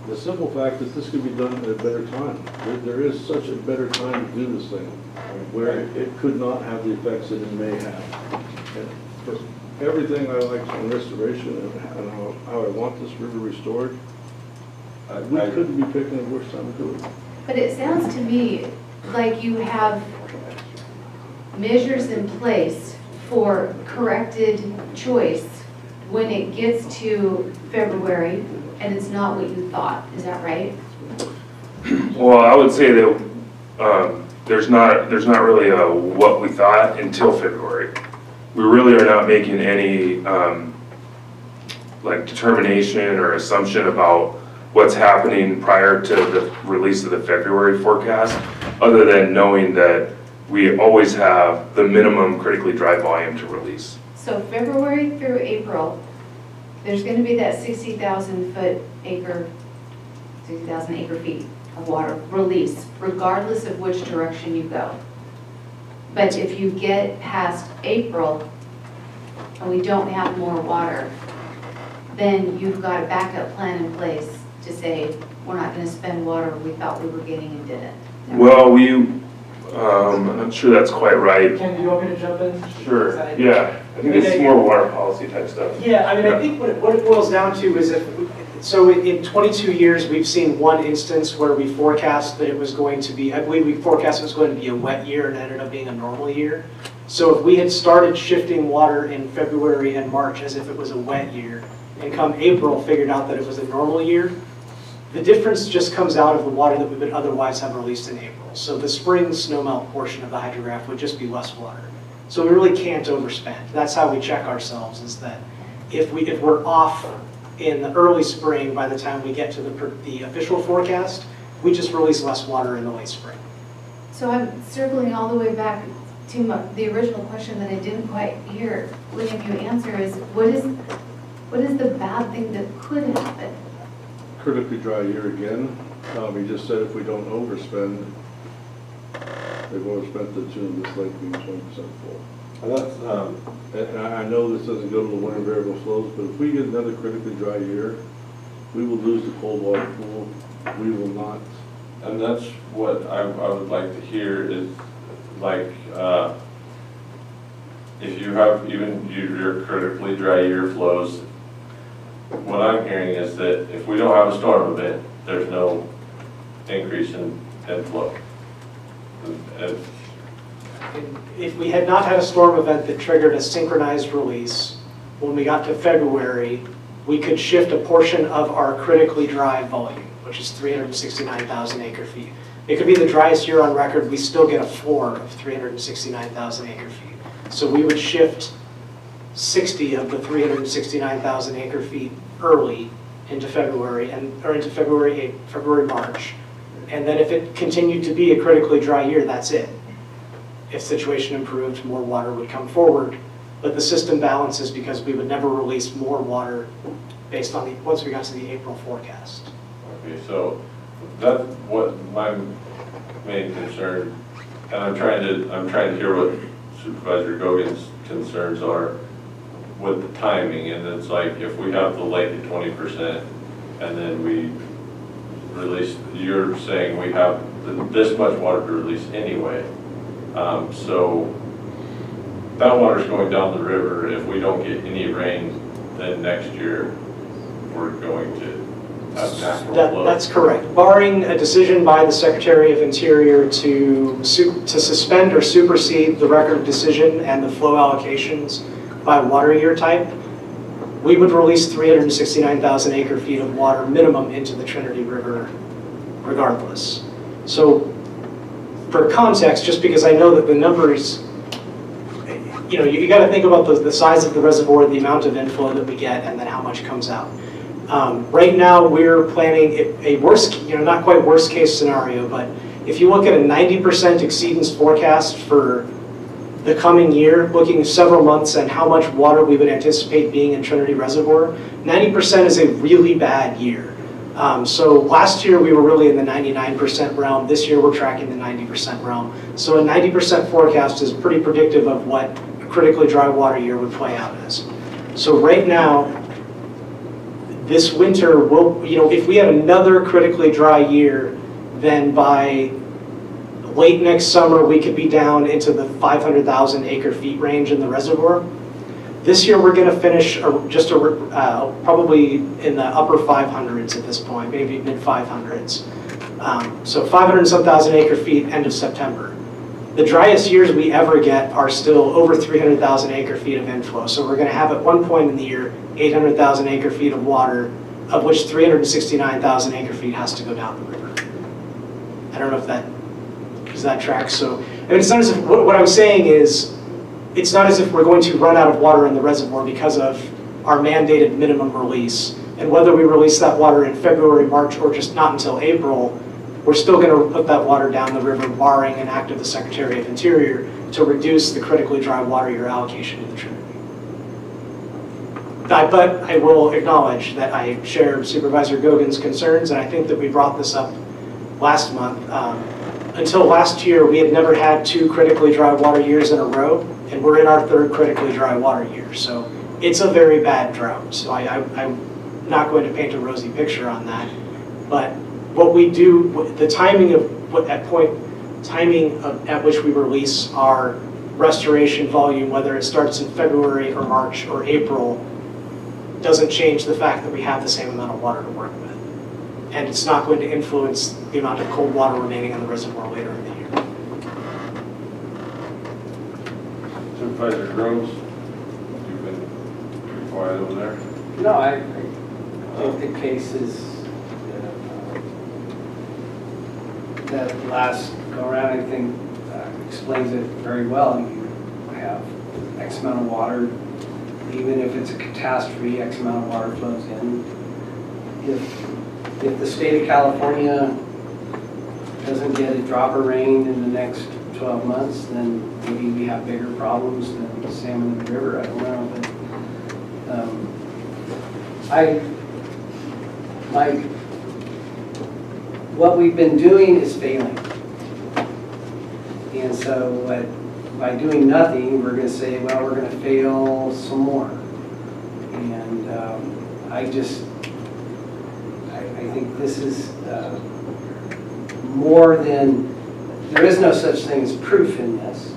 the simple fact that this could be done at a better time. There is such a better time to do this thing, where it could not have the effects that it may have. And for everything I like in restoration and how I want this river restored, we couldn't be picking a worse time to do it. But it sounds to me like you have measures in place for corrected choice when it gets to February and it's not what you thought. Is that right? Well, I would say that there's not really a what we thought until February. We really are not making any like determination or assumption about what's happening prior to the release of the February forecast, other than knowing that we always have the minimum critically dry volume to release. So February through April, there's going to be that 60,000 acre feet of water release, regardless of which direction you go. But if you get past April and we don't have more water, then you've got a backup plan in place to say, we're not going to spend water we thought we were getting and didn't. Well, I'm not sure that's quite right. Ken, do you want me to jump in? Sure, yeah. I think it's more water policy type stuff. Yeah, I mean, I think what it boils down to is so in 22 years, we've seen one instance where we forecast that it was going to be, I believe we forecast it was going to be a wet year and it ended up being a normal year. So if we had started shifting water in February and March as if it was a wet year, and come April figured out that it was a normal year, the difference just comes out of the water that we would otherwise have released in April. So the spring snowmelt portion of the hydrograph would just be less water. So we really can't overspend. That's how we check ourselves, is that if we're off in the early spring, by the time we get to the official forecast, we just release less water in the late spring. So I'm circling all the way back to the original question that I didn't quite hear any of you answer is, what is the bad thing that could happen? Critically dry year again. He just said if we don't overspend, they've overspent the tune of this lake being 20% full. And that's, and I know this doesn't go to the winter variable flows, but if we get another critically dry year, we will lose the cold water pool. We will not. And that's what I would like to hear is like, if you have even your critically dry year flows, what I'm hearing is that if we don't have a storm event, there's no increase in flow. And if we had not had a storm event that triggered a synchronized release, when we got to February, we could shift a portion of our critically dry volume, which is 369,000 acre feet. It could be the driest year on record, we still get a floor of 369,000 acre feet. So we would shift 60 of the 369,000 acre feet early into February, or into February, March. And then if it continued to be a critically dry year, that's it. If situation improved, more water would come forward. But the system balances because we would never release more water based on once we got to the April forecast. okay, so that's what my main concern, and I'm trying to hear what Supervisor Gogan's concerns are with the timing. And it's like if we have the lake at 20% and then we release, you're saying we have this much water to release anyway. So that water's going down the river. If we don't get any rain, then next year we're going to have natural flow. That's correct. Barring a decision by the Secretary of Interior to suspend or supersede the record decision and the flow allocations by water year type, we would release 369,000 acre feet of water minimum into the Trinity River regardless. So for context, just because I know that the numbers, you got to think about the size of the reservoir, the amount of inflow that we get, and then how much comes out. Right now, we're planning a worst, not quite worst case scenario, but if you look at a 90% exceedance forecast for the coming year, looking several months and how much water we would anticipate being in Trinity Reservoir, 90% is a really bad year. So last year we were really in the 99% realm. This year we're tracking the 90% realm. So a 90% forecast is pretty predictive of what a critically dry water year would play out as. So right now, this winter, if we had another critically dry year, then by late next summer, we could be down into the 500,000 acre-feet range in the reservoir. This year, we're going to finish probably in the upper 500s at this point, maybe mid-500s. So 500 and some thousand acre-feet end of September. The driest years we ever get are still over 300,000 acre-feet of inflow. So we're going to have at one point in the year 800,000 acre-feet of water, of which 369,000 acre-feet has to go down the river. I don't know if that tracks. So it's not as if, what I'm saying is, it's not as if we're going to run out of water in the reservoir because of our mandated minimum release. And whether we release that water in February, March, or just not until April, we're still going to put that water down the river, barring an act of the Secretary of Interior to reduce the critically dry water year allocation to the Trinity. But I will acknowledge that I share Supervisor Gogan's concerns, and I think that we brought this up last month. Until last year, we had never had 2 critically dry water years in a row, and we're in our 3rd critically dry water year. So it's a very bad drought. So I'm not going to paint a rosy picture on that. But what we do, the timing of at which we release our restoration volume, whether it starts in February or March or April, doesn't change the fact that we have the same amount of water to work with. And it's not going to influence the amount of cold water remaining in the reservoir later in the year. Supervisor Groves, you've been pretty quiet over there. No, I think the case is that last go around, I think explains it very well. You have X amount of water, even if it's a catastrophe, X amount of water flows in. If the state of California doesn't get a drop of rain in the next 12 months, then maybe we have bigger problems than salmon in the river. I don't know, but what we've been doing is failing. And so by doing nothing, we're going to say, well, we're going to fail some more. And I think this is more than, there is no such thing as proof in this.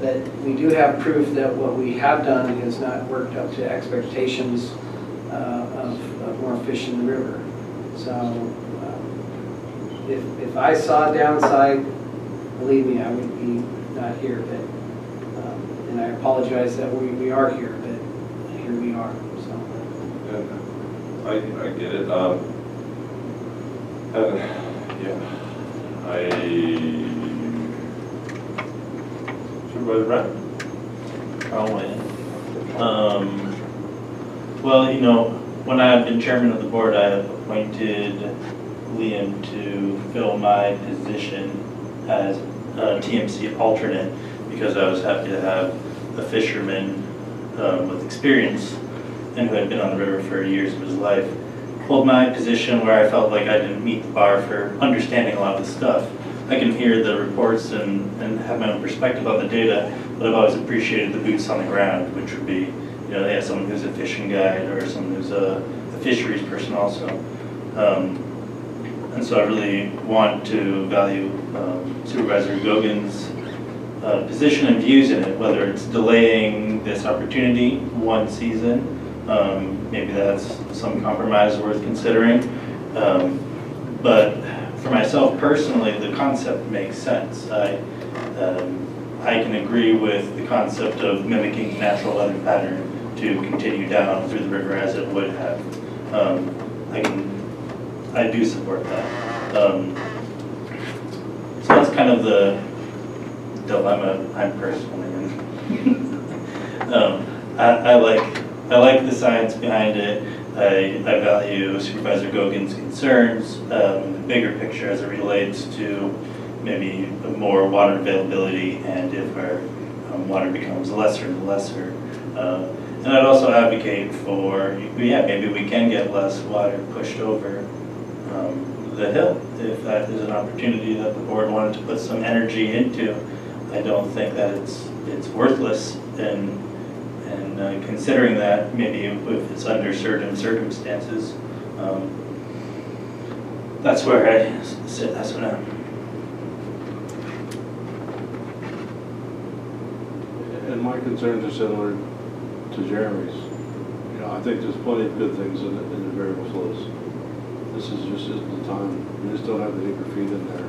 But we do have proof that what we have done has not worked up to expectations of more fish in the river. So if I saw a downside, believe me, I would be not here. But and I apologize that we are here, but here we are. So. I get it. Supervisor Brett? I'll weigh in. Well, when I've been chairman of the board, I have appointed Liam to fill my position as a TMC alternate because I was happy to have a fisherman with experience and who had been on the river for years of his life hold my position where I felt like I didn't meet the bar for understanding a lot of the stuff. I can hear the reports and have my own perspective on the data, but I've always appreciated the boots on the ground, which would be, they have someone who's a fishing guide or someone who's a fisheries person also. And so I really want to value Supervisor Gogan's position and views in it, whether it's delaying this opportunity one season, maybe that's some compromise worth considering. But for myself personally, the concept makes sense. I can agree with the concept of mimicking natural weather pattern to continue down through the river as it would have. I can I do support that. So that's kind of the dilemma I'm personally in. I like the science behind it. I value Supervisor Gogan's concerns, the bigger picture as it relates to maybe more water availability and if our water becomes lesser and lesser. And I'd also advocate for, yeah, maybe we can get less water pushed over the hill if that is an opportunity that the board wanted to put some energy into. I don't think that it's worthless, and considering that maybe if it's under certain circumstances, that's where I sit. That's what I'm. And my concerns are similar to Jeremy's. You know, I think there's plenty of good things in the variable flows. This is just isn't the time. We just don't have the acre feet in there.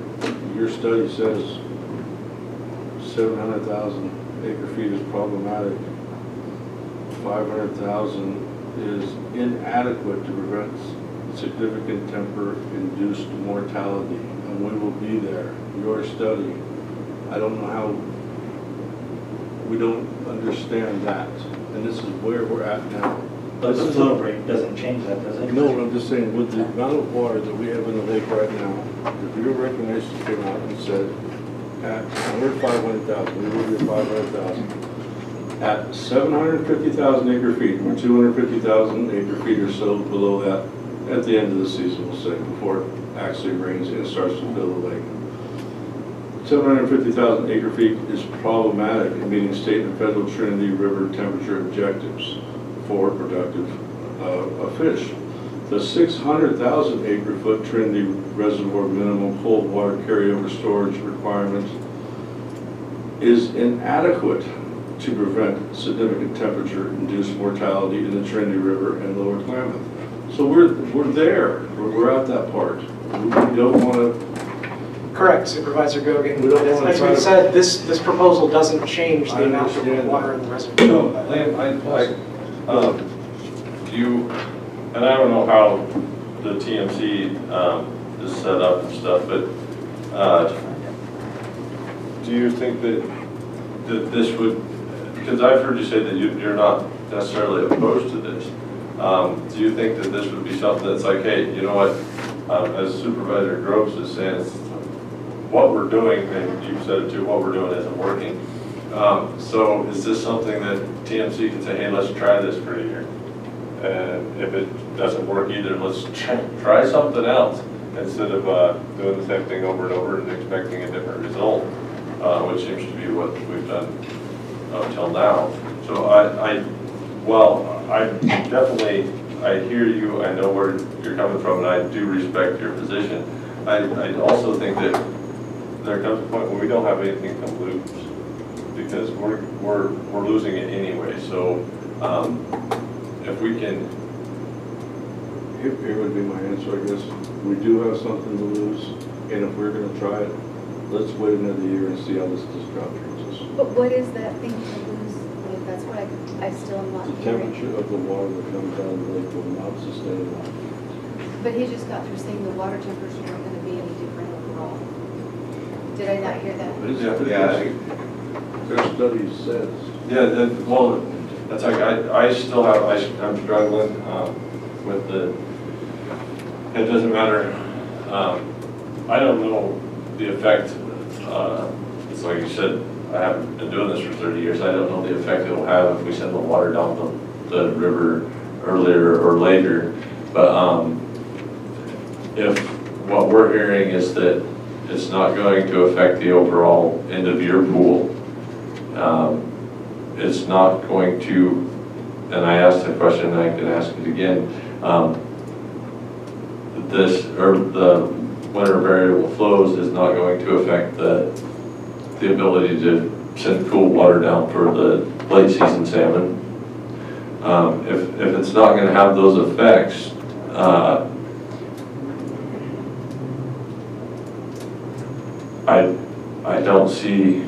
Your study says 700,000 acre feet is problematic. 500,000 is inadequate to prevent significant temper-induced mortality, and we will be there. Your study, I don't know how, we don't understand that, and this is where we're at now. But the flow rate doesn't change that, does it? No, I'm just saying, with the amount of water that we have in the lake right now, if your recognition came out and said, we're at 500,000, we will be at 500,000. At 750,000 acre feet, we're 250,000 acre feet or so below that at the end of the season, we'll say, before it actually rains and starts to fill the lake. 750,000 acre feet is problematic in meeting state and federal Trinity River temperature objectives for productive fish. The 600,000 acre foot Trinity Reservoir minimum cold water carryover storage requirement is inadequate to prevent significant temperature-induced mortality in the Trinity River and Lower Klamath. So we're there. We're at that part. We don't want to. Correct, Supervisor Gogan. We don't want to As we said, this proposal doesn't change the amount of water in the reservoir. No, do you, and I don't know how the TMC is set up and stuff, but do you think that this would, because I've heard you say that you're not necessarily opposed to this. Do you think that this would be something that's like, hey, you know what, as Supervisor Groves is saying, what we're doing, and you've said it too, what we're doing isn't working. So is this something that TMC can say, hey, let's try this for a year? And if it doesn't work either, let's try something else instead of doing the same thing over and over and expecting a different result, which seems to be what we've done up till now. So I definitely, I hear you, I know where you're coming from, and I do respect your position. I also think that there comes a point where we don't have anything to lose because we're losing it anyway. So if we can, Here would be my answer, I guess. We do have something to lose, and if we're going to try it, let's wait another year and see how this job treats us. But what is that thing to lose? Like, that's what I still am not The hearing. temperature of the water that comes down the lake will not sustain life. But he just got through saying the water temperatures aren't going to be any different overall. Did I not hear that? Their study says. yeah, well, that's like, I still have, I'm struggling with the, it doesn't matter. I don't know the effect, it's like you said, I haven't been doing this for 30 years. I don't know the effect it'll have if we send the water down the river earlier or later. But if what we're hearing is that it's not going to affect the overall end of year pool, it's not going to, and I asked the question and I can ask it again, the winter variable flows is not going to affect the ability to send cool water down for the late season salmon. If it's not going to have those effects, I don't see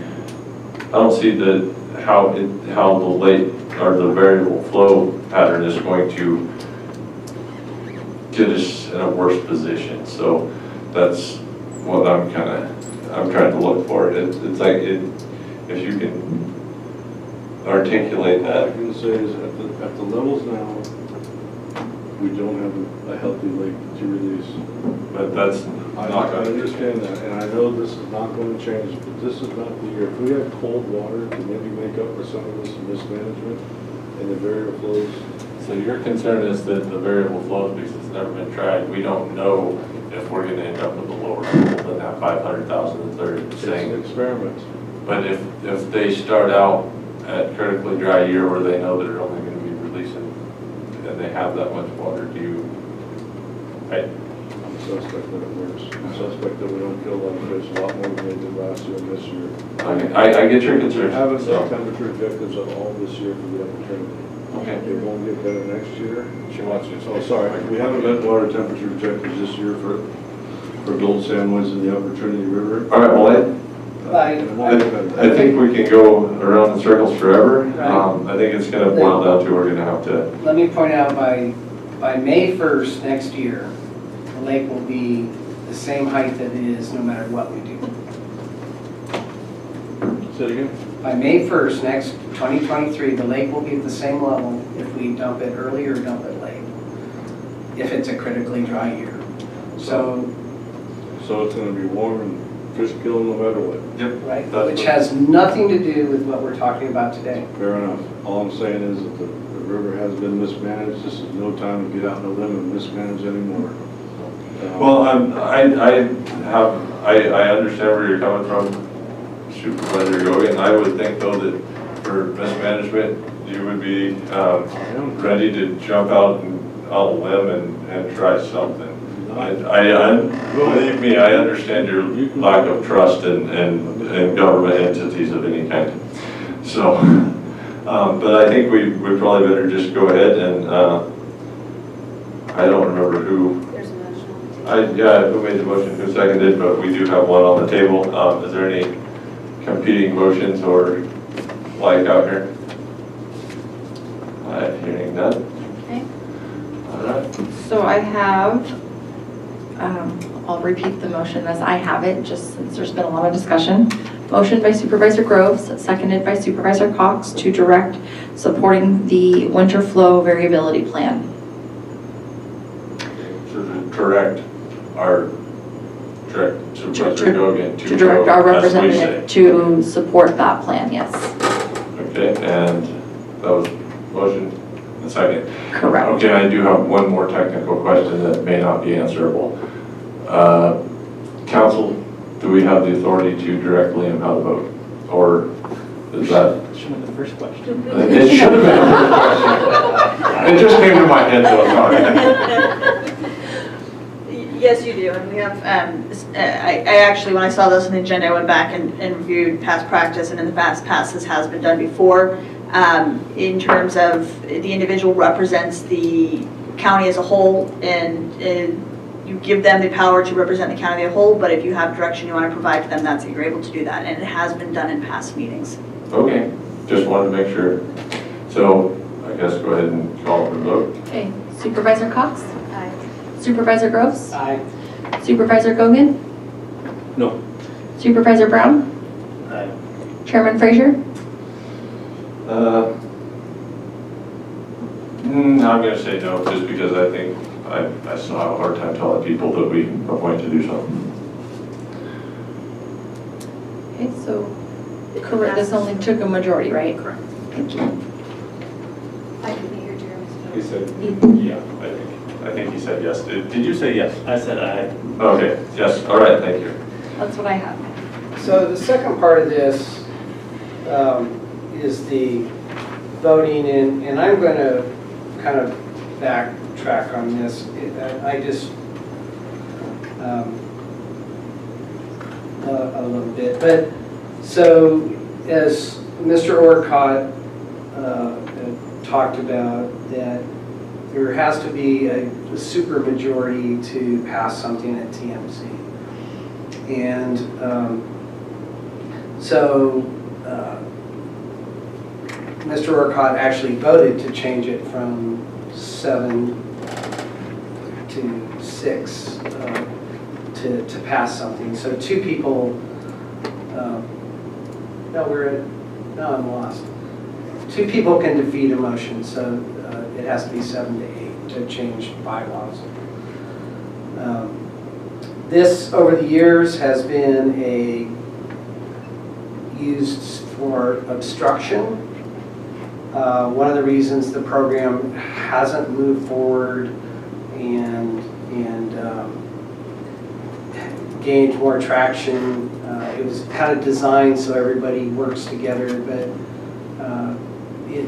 how the late or the variable flow pattern is going to get us in a worse position. So that's what I'm trying to look for. It's like, if you can articulate All I that. can say is at the levels now, we don't have a healthy lake to release. But that's I not going to understand that, and I know this is not going to change, but this is not the year. If we have cold water to maybe make up for some of this mismanagement and the variable flows. So your concern is that the variable flows, because it's never been tried, we don't know if we're going to end up with a lower pool than that 500,000 that they're saying. It's an experiment. But if they start out at critically dry year where they know they're only going to be releasing, and they have that much water, I'm suspect that it works. I'm suspect that we don't kill a lot of fish, a lot more than they did last year and this year. I get your concern. We haven't set temperature objectives at all this year for the opportunity. Okay. It won't get better next year. She wants you to. Oh, sorry, we haven't met water temperature objectives this year for gold salmons in the Upper Trinity River. All right, well, I think we can go around in circles forever. I think it's going to boil down to we're going to have to. Let me point out by May 1st next year, the lake will be the same height that it is no matter what we do. Say it again? By May 1st, next 2023, the lake will be at the same level if we dump it early or dump it late, if it's a critically dry year. So it's going to be warm and fish kill no matter what. Yep. Right, which has nothing to do with what we're talking about today. Fair enough. All I'm saying is that the river has been mismanaged. This is no time to get out on a limb and mismanage anymore. Well, I understand where you're coming from, Supervisor Gogan. I would think though that for mismanagement, you would be ready to jump out on a limb and try something. Believe me, I understand your lack of trust in government entities of any kind. So, but I think we probably better just go ahead and, I don't remember who. There's a motion. Who made the motion, who seconded, but we do have one on the table. Is there any competing motions or like out here? Hearing none. Okay. All right. So I have, I'll repeat the motion as I have it, just since there's been a lot of discussion. Motion by Supervisor Groves, seconded by Supervisor Cox to direct supporting the winter flow variability plan. To direct Supervisor Gogan to direct our representative to support that plan, yes. Okay, and that was motion and second. Correct. Okay, I do have one more technical question that may not be answerable. Council, do we have the authority to direct Liam how to vote? Or is that? Should have been the first question. It should have been the first question. It just came to my head, so sorry. Yes, you do, and we have, I actually, when I saw this on the agenda, I went back and reviewed past practice, and in the past this has been done before. In terms of the individual represents the county as a whole, and you give them the power to represent the county as a whole, but if you have direction you want to provide to them, you're able to do that, and it has been done in past meetings. Okay, just wanted to make sure. So I guess go ahead and call for the vote. Okay, Supervisor Cox? Aye. Supervisor Groves? Aye. Supervisor Gogan? No. Supervisor Brown? Aye. Chairman Frazier? I'm going to say no, just because I think I still have a hard time telling people that we are going to do something. Okay, so correct, this only took a majority, right? Correct. Thank you. I didn't hear Jeremy's. He said, yeah, I think he said yes. Did you say yes? I said aye. Okay, yes, all right, thank you. That's what I have. So the second part of this is the voting, and I'm going to kind of backtrack on this. I just a little bit, but so as Mr. Orcott talked about, that there has to be a super majority to pass something at TMC, and so Mr. Orcott actually voted to change it from 7 to 6 to pass something. So 2 people, no, I'm lost. 2 people can defeat a motion, so it has to be 7 to 8 to change bylaws. This, over the years, has been used for obstruction. One of the reasons the program hasn't moved forward and gained more traction. It was kind of designed so everybody works together, but it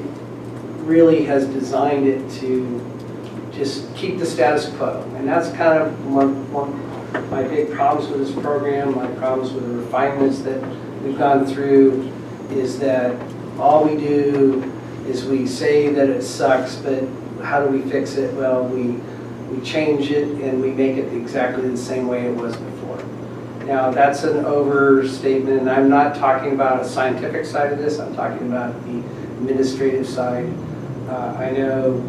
really has designed it to just keep the status quo. And that's kind of one of my big problems with this program, my problems with the refinements that we've gone through, is that all we do is we say that it sucks, but how do we fix it? Well, we change it and we make it exactly the same way it was before. Now, that's an overstatement, and I'm not talking about a scientific side of this, I'm talking about the administrative side. I know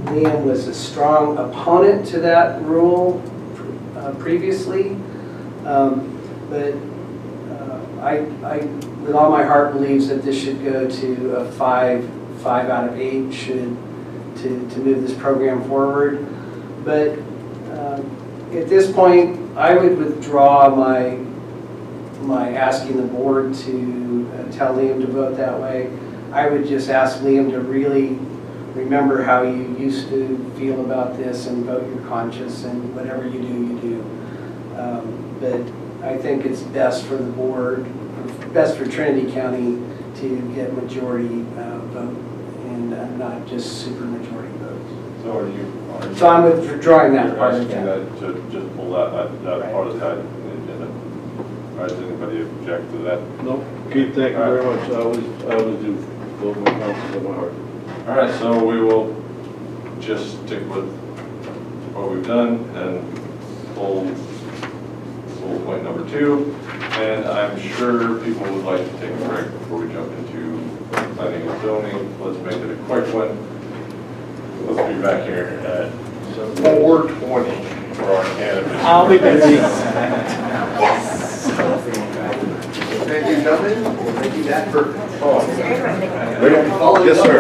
Liam was a strong opponent to that rule previously, but I, with all my heart, believes that this should go to a 5 out of 8 to move this program forward. But at this point, I would withdraw my asking the board to tell Liam to vote that way. I would just ask Liam to really remember how you used to feel about this and vote your conscience, and whatever you do, you do. But I think it's best for the board, best for Trinity County to get majority vote and not just super majority votes. So are you? So I'm withdrawing that part of Asking that. that to just pull that part of that in the agenda. All right, does anybody object to that? No, Keith, thank you very much. I always do vote my conscience on my heart. All right, so we will just stick with what we've done and pull point number 2. And I'm sure people would like to take a break before we jump into planning and zoning. Let's make it a quick one. Let's be back here at 4:20 for our cannabis. I'll be busy. Thank you, gentlemen. Thank you, Matt, for. Yes, sir.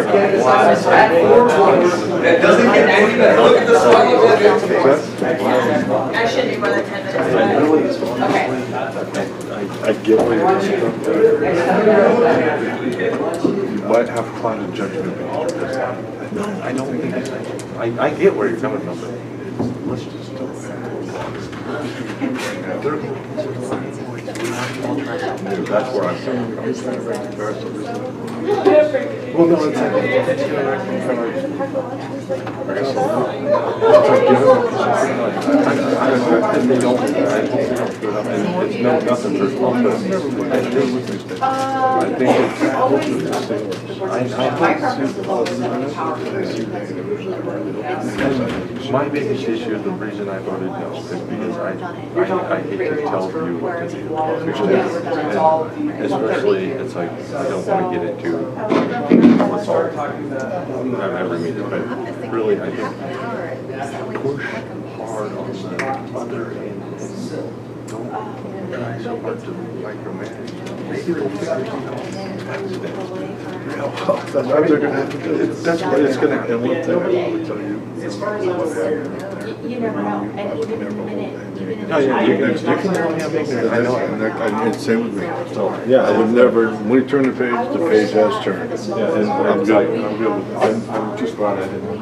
It doesn't get any better. Look at the I shouldn't be more than 10 minutes. Okay. I get where you're coming from. You might have clouded judgment. No, I don't think it's, I get where you're coming from, but let's just do it. That's where I'm coming from. Well, no, it's it's no nothing personal, but I think it's my biggest issue, the reason I voted no, is because I hate to tell you what to do. And especially, it's like, I don't want to get into let's start every meeting, but really, I think push hard on the other end and don't try so hard to micromanage. Maybe they'll figure something out. That's what they're going to have to do. That's what it's going to happen. And one thing I will tell you. As far as you never know, and even in a minute, No, you can never have ignorance. I know it. And it's same with me. So, yeah, I would never, when we turn the page has turned. Yeah, and I'm good. I'm good with it. I'm just glad I didn't.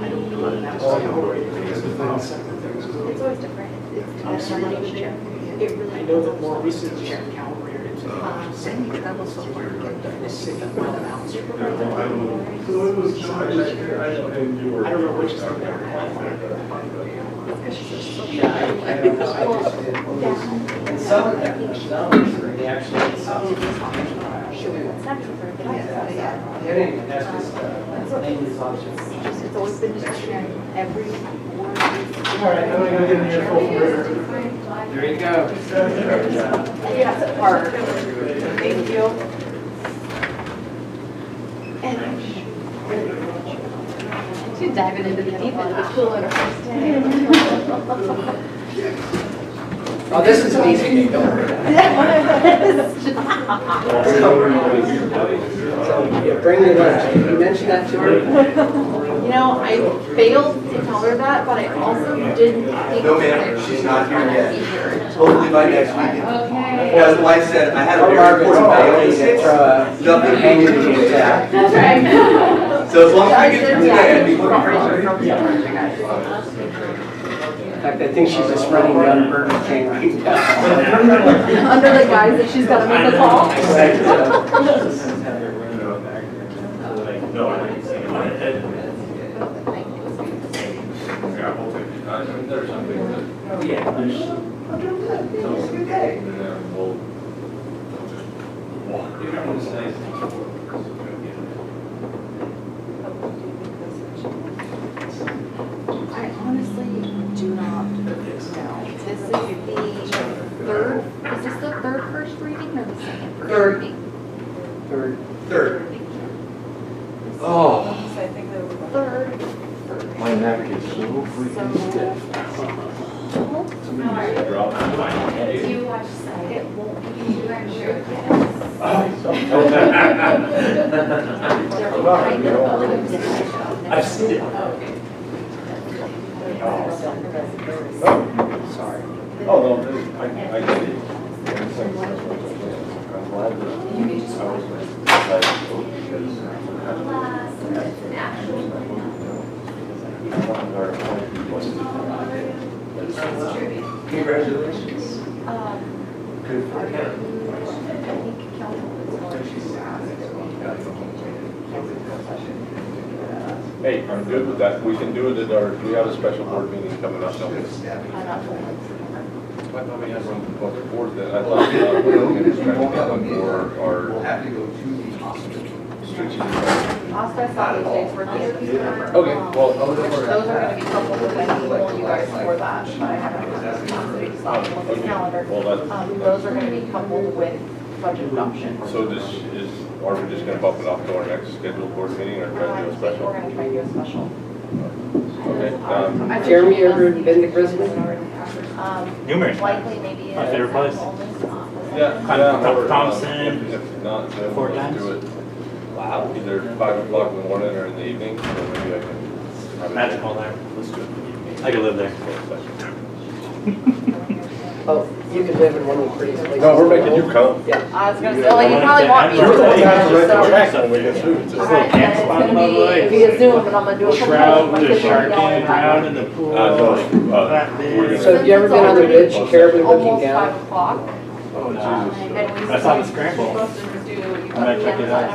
it's always different. It's chair. It really. I know that more recently, calibrated. I don't know which is and some of them, they actually, It's always been discretionary. Every word. All right, I'm going to go get in your full burger. There you go. That's hard. Thank you. And I should dive jumping into the deep end of the pool on our first day. Oh, this is an easy game, don't worry. Yeah, bring your lunch. Did you mention that to her? You know, I failed to tell her that, but I also didn't think No, ma'am, that she's she not was here gonna yet. be here. Hopefully by next week. Okay. As the wife said, I had a Or very Margaret's important bail, bail. you can throw a Nothing hanging hanging to to the attack. That's right. So as long as we get through today, I'd be fine. In fact, I think she's just running down Burger King right now. Under the guise that she's gotta make a call. There's something that. Yeah. I honestly do not know. This is the third, is this the third first reading or the second first Third. reading? Third. Oh, I think they were. Third. My neck is so freaking stiff. If you watch side, it won't be you, I'm sure. I've seen it. Sorry. Oh, no, I get it. I'm glad that I was like, oh, because congratulations. Good for you. hey, I'm good with that. We can do it at our, we have a special board meeting coming up. don't we? I thought we had one for the board that I thought, we were going to try to get one for our. We'll have to go to the strategic. Last I saw the dates were here. Okay, well, Which those are gonna be coupled with, I need more you guys for that, but I haven't looked at the calendar. well, that, Those are gonna be coupled with budget adoption. so this is, are we just gonna bump it off to our next scheduled board meeting or try to do a special? We're gonna try to do a special. Okay, Jeremy, you ever been to Brisbane? Numerous. Likely maybe. My favorite place. yeah, Thompson. If not, then 4 we'll just times. do it. Wow. Either 5 o'clock in the morning or in the evening, so maybe I can. have it- Magical there. Let's do it. I could live there. Oh, you could live in one of the prettiest places. No, we're making you come. Yeah. I was gonna say, like, you probably want me to. You're the one who has to write the So- check when we get through. It's just- Alright, then it's gonna be via Zoom, and I'm gonna do a couple Trout, of my the kids are shark yelling in, at drown me. in the pool. No, that big. So have you ever been on the ridge, Caribou looking Almost down? 5 o'clock. Oh, Jesus. And we I saw the scramble. supposed to do, you I might check it out.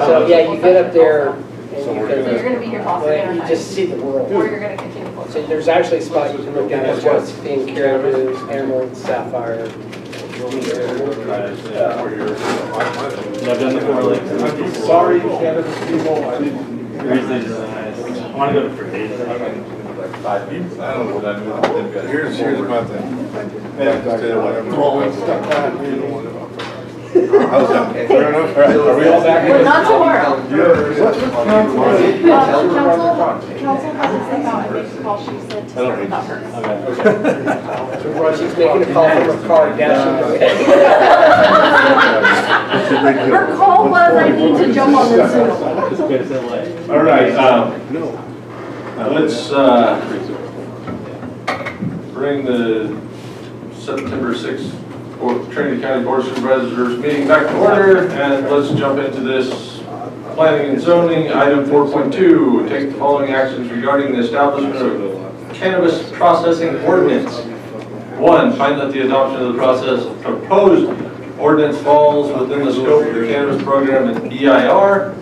So, yeah, you get up there and So you we're So you're can, gonna be here talking well, dinner you time, just see the world. or you're gonna continue. So there's actually a spot you can look down at Josephine, Caribou, Emerald, Sapphire. I've done the 4 lakes. I'm sorry, Canada people, I didn't. Grizzlies is nice. I want to go to Fergus. Like 5 minutes. I don't know what I do. Here's my thing. How's that? Fair enough. All right, are we all back? Well, not tomorrow. Council hasn't sent out a big call, she said to start without her. She's making a call from her car, dashing away. Her call was, I need to jump on this Zoom. All right, let's bring the September 6th Trinity County Board of Supervisors meeting back to order, and let's jump into this planning and zoning. Item 4.2, take the following actions regarding the establishment of cannabis processing ordinance. 1, find that the adoption of the proposed ordinance falls within the scope of the cannabis program and EIR,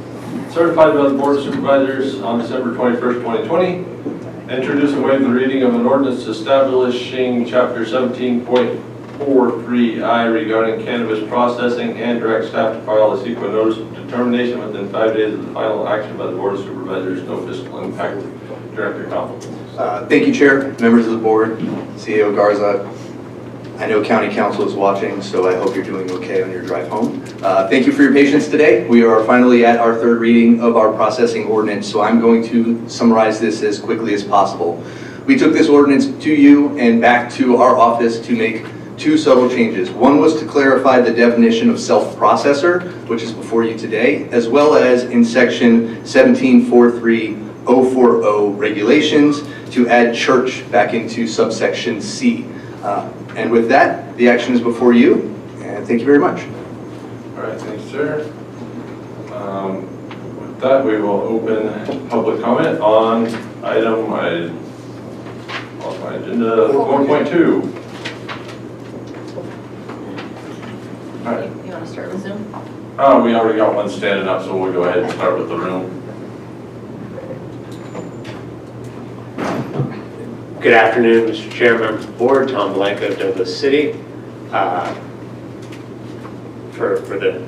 certified by the Board of Supervisors on December 21st, 2020. Introduce and waive the reading of an ordinance establishing Chapter 17.43I regarding cannabis processing and direct staff to file a sequel notice of determination within 5 days of the final action by the Board of Supervisors. No fiscal impact. Director Koppel. Thank you, Chair, members of the board, CEO Garza. I know County Council is watching, so I hope you're doing okay on your drive home. Thank you for your patience today. We are finally at our third reading of our processing ordinance, so I'm going to summarize this as quickly as possible. We took this ordinance to you and back to our office to make two subtle changes. One was to clarify the definition of self-processor, which is before you today, as well as in section 1743.040 regulations to add church back into subsection C. And with that, the action is before you, and thank you very much. All right, thanks, sir. With that, we will open public comment on item, I lost my agenda, 4.2. All right. You want to start with Zoom? We already got one standing up, so we'll go ahead and start with the room. Good afternoon, Mr. Chair, members of the board, Tom Blanco of Douglas City. For the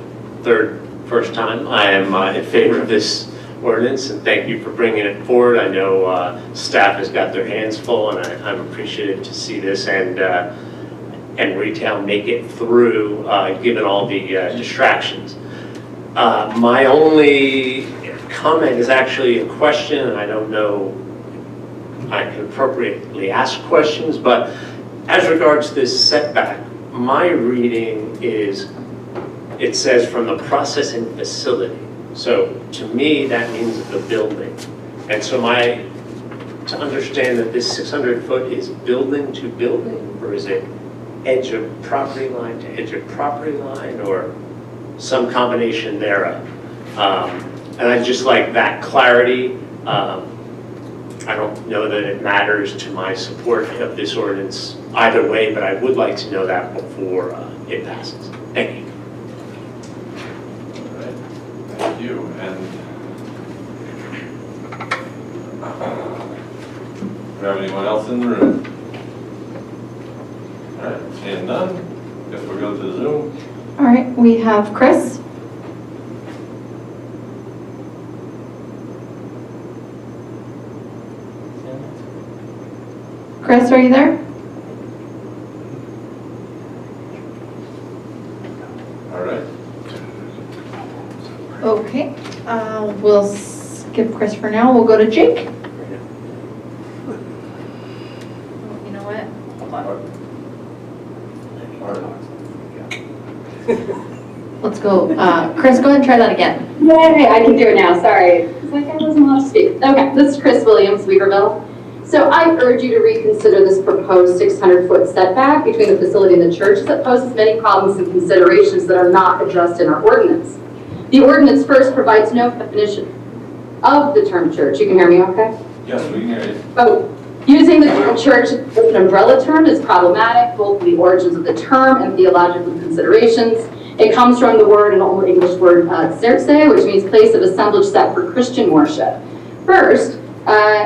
first time, I am in favor of this ordinance, and thank you for bringing it forward. I know staff has got their hands full, and I'm appreciative to see this and retail make it through, given all the distractions. My only comment is actually a question, and I don't know I can appropriately ask questions, but as regards to this setback, my reading is, it says from the processing facility. So to me, that means the building. And so to understand that this 600 foot is building to building, or is it edge of property line to edge of property line, or some combination thereof? And I just like that clarity. I don't know that it matters to my support of this ordinance either way, but I would like to know that before it passes. Thank you. All right, thank you. And do we have anyone else in the room? All right, seeing none, guess we'll go to Zoom. All right, we have Chris. Chris, are you there? All right. Okay, we'll skip Chris for now. We'll go to Jake. You know what? Hold on. Let's go. Chris, go ahead and try that again. Yay, I can do it now. Sorry. It's like I wasn't allowed to speak. Okay, this is Chris Williams, Weaverville. So I urge you to reconsider this proposed 600-foot setback between the facility and the church, as it poses many problems and considerations that are not addressed in our ordinance. The ordinance first provides no definition of the term church. You can hear me okay? Yes, we can hear you. Oh, using the term church as an umbrella term is problematic, both for the origins of the term and theological considerations. It comes from the word, an Old English word, "serse," which means place of assemblage set for Christian worship. First,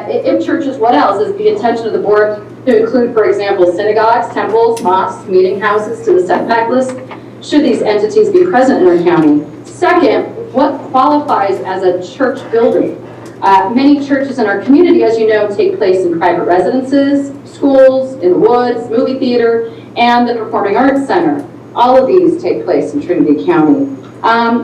if churches, what else is the intention of the board to include, for example, synagogues, temples, mosques, meeting houses to the setback list? Should these entities be present in our county? Second, what qualifies as a church building? Many churches in our community, as you know, take place in private residences, schools, in the woods, movie theater, and the Performing Arts Center. All of these take place in Trinity County.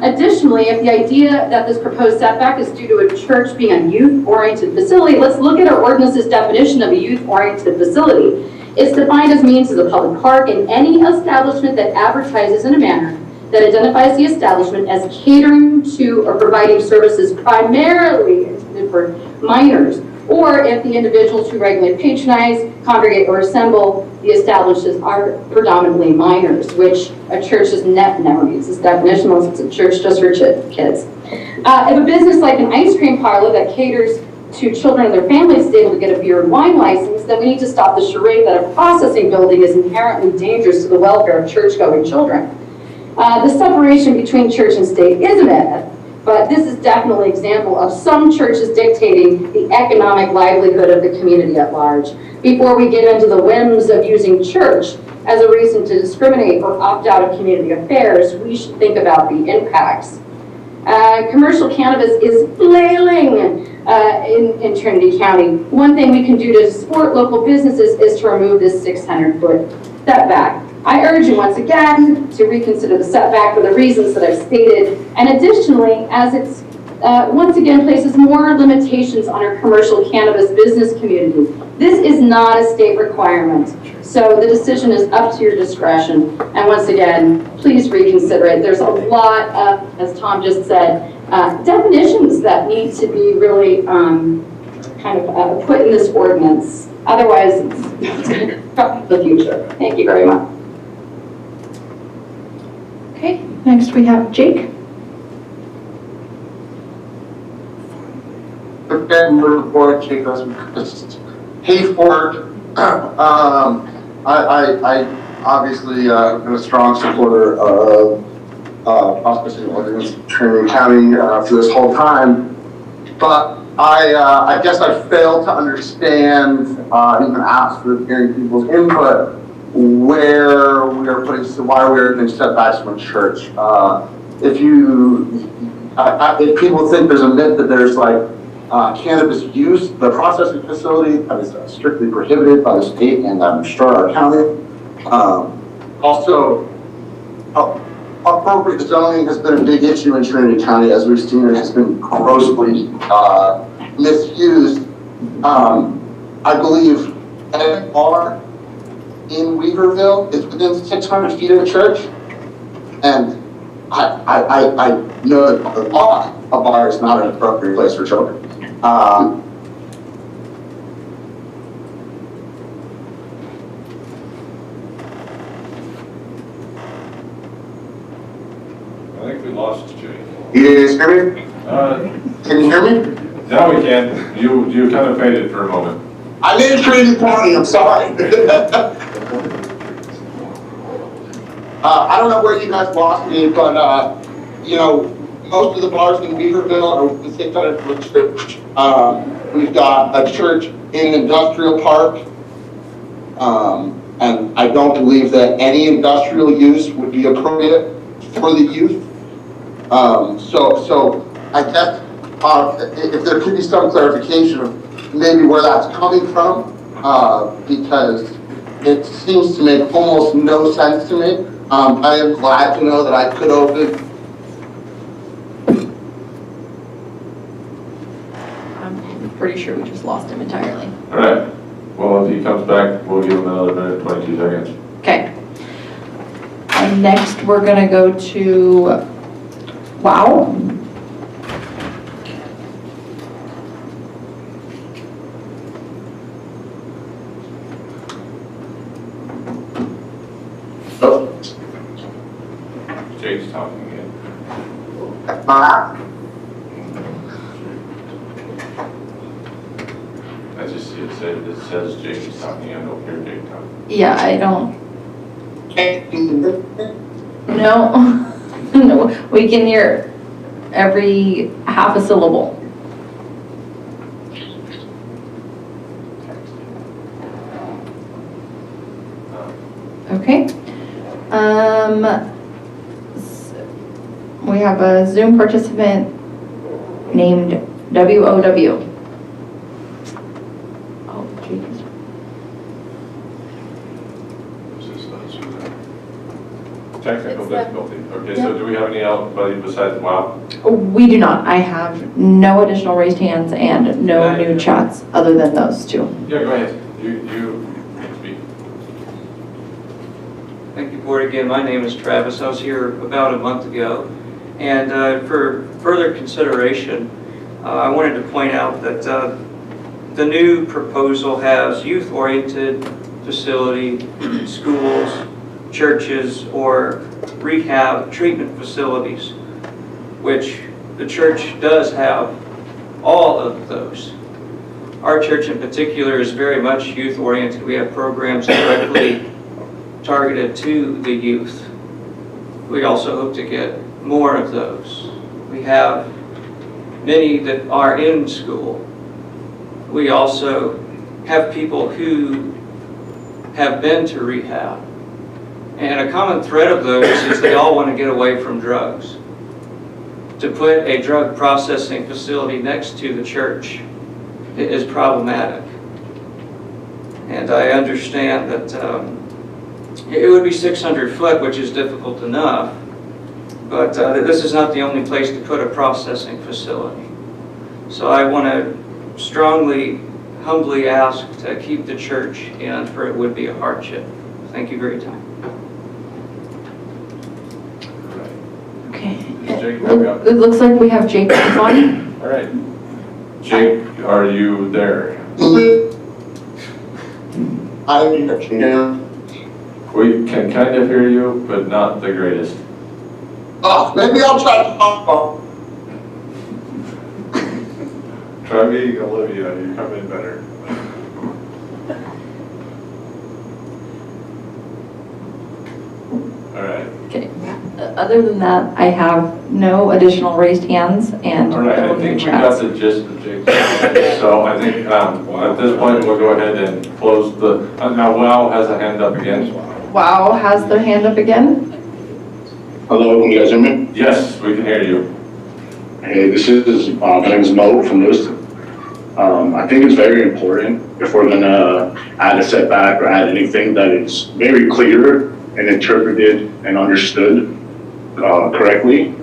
Additionally, if the idea that this proposed setback is due to a church being a youth-oriented facility, let's look at our ordinance's definition of a youth-oriented facility. It's defined as means as a public park in any establishment that advertises in a manner that identifies the establishment as catering to or providing services primarily intended for minors, or if the individuals who regularly patronize, congregate, or assemble the establishments are predominantly minors, which a church never meets this definition unless it's a church just for kids. If a business like an ice cream parlor that caters to children and their families is able to get a beer and wine license, then we need to stop the charade that a processing building is inherently dangerous to the welfare of church-going children. The separation between church and state is a myth, but this is definitely an example of some churches dictating the economic livelihood of the community at large. Before we get into the whims of using church as a reason to discriminate or opt out of community affairs, we should think about the impacts. Commercial cannabis is flailing in Trinity County. One thing we can do to support local businesses is to remove this 600-foot setback. I urge you once again to reconsider the setback for the reasons that I've stated, and additionally, as it's once again places more limitations on our commercial cannabis business community. This is not a state requirement, so the decision is up to your discretion. And once again, please reconsider it. There's a lot of, as Tom just said, definitions that need to be really put in this ordinance. Otherwise, it's going to affect the future. Thank you very much. Okay, next we have Jake. Report because pay for it. I obviously been a strong supporter of processing ordinance in Trinity County for this whole time, but I guess I failed to understand, even ask for hearing people's input, where we are putting, why we are getting setbacks from church. If people think there's a myth that there's like cannabis use, the processing facility that is strictly prohibited by the state and I'm sure our county. Also, appropriate zoning has been a big issue in Trinity County, as we've seen. It has been grossly misused. I believe any bar in Weaverville is within 600 feet of a church, and I know that the law, a bar is not an appropriate place for children. I think we lost Jake. You guys hear me? Can you hear me? Now we can. You kind of faded for a moment. I'm in Trinity County, I'm sorry. I don't know where you guys lost me, but you know, most of the bars in Weaverville are within 600 foot of church. We've got a church in an industrial park, and I don't believe that any industrial use would be appropriate for the youth. So I guess if there could be some clarification of maybe where that's coming from, because it seems to make almost no sense to me. I am glad to know that I could open. I'm pretty sure we just lost him entirely. All right. Well, if he comes back, we'll give him another minute, 22 seconds. Okay. And next we're gonna go to, wow. Jake's talking again. I just see it says Jake's talking. I don't hear Jake talking. Yeah, I don't. No, no, we can hear every half a syllable. Okay. We have a Zoom participant named WOW. Oh, jeez. Technical difficulty. Okay, so do we have anybody besides WOW? We do not. I have no additional raised hands and no new chats other than those two. Yeah, go ahead. You speak. Thank you, Board. Again, my name is Travis. I was here about a month ago. And for further consideration, I wanted to point out that the new proposal has youth-oriented facility, schools, churches, or rehab treatment facilities, which the church does have all of those. Our church in particular is very much youth-oriented. We have programs directly targeted to the youth. We also hope to get more of those. We have many that are in school. We also have people who have been to rehab. And a common thread of those is they all want to get away from drugs. To put a drug processing facility next to the church is problematic. And I understand that It would be 600 foot, which is difficult enough, but this is not the only place to put a processing facility. So I want to strongly, humbly ask to keep the church in, for it would be a hardship. Thank you for your time. Okay. Jake, what we got? It looks like we have Jake on the phone. All right. Jake, are you there? I'm here. We can kind of hear you, but not the greatest. Oh, maybe I'll try to talk. Try me, Olivia, you come in better. All right. Okay. Other than that, I have no additional raised hands and All right, I no think we chats. got the gist of Jake's comment. So I think at this point, we'll go ahead and close the, now Wow has a hand up again. Wow has their hand up again. Hello, can you guys hear me? Yes, we can hear you. Hey, this is, my name is Mo from Lewiston. I think it's very important if we're gonna add a setback or add anything that it's very clear and interpreted and understood correctly,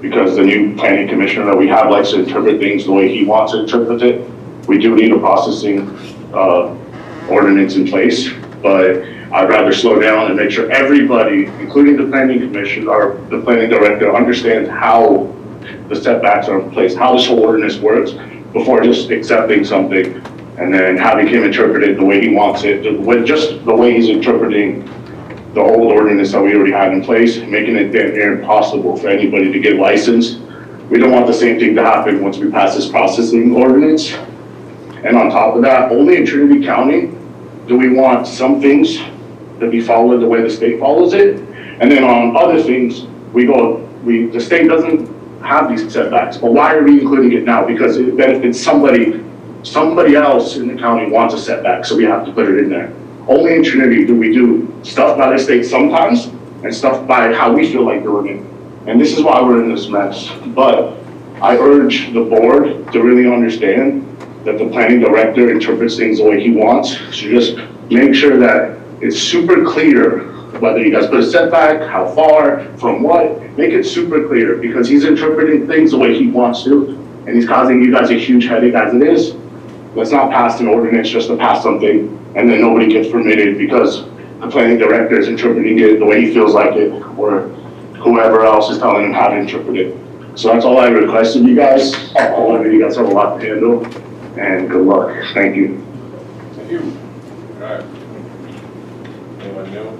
because the new planning commissioner that we have likes to interpret things the way he wants to interpret it. We do need a processing ordinance in place, but I'd rather slow down and make sure everybody, including the planning commission or the planning director, understands how the setbacks are in place, how this whole ordinance works, before just accepting something and then having him interpret it the way he wants it, just the way he's interpreting the old ordinance that we already had in place, making it damn near impossible for anybody to get licensed. We don't want the same thing to happen once we pass this processing ordinance. And on top of that, only in Trinity County do we want some things to be followed the way the state follows it. And then on other things, the state doesn't have these setbacks, but why are we including it now? Because it benefits somebody else in the county wants a setback, so we have to put it in there. Only in Trinity do we do stuff by the state sometimes and stuff by how we feel like doing it. And this is why we're in this mess. But I urge the board to really understand that the planning director interprets things the way he wants. So just make sure that it's super clear whether you guys put a setback, how far, from what, make it super clear, because he's interpreting things the way he wants to, and he's causing you guys a huge headache as it is. Let's not pass an ordinance just to pass something, and then nobody gets permitted because the planning director is interpreting it the way he feels like it, or whoever else is telling him how to interpret it. So that's all I request of you guys. All of you guys have a lot to handle, and good luck. Thank you. Thank you. All right. Anyone new?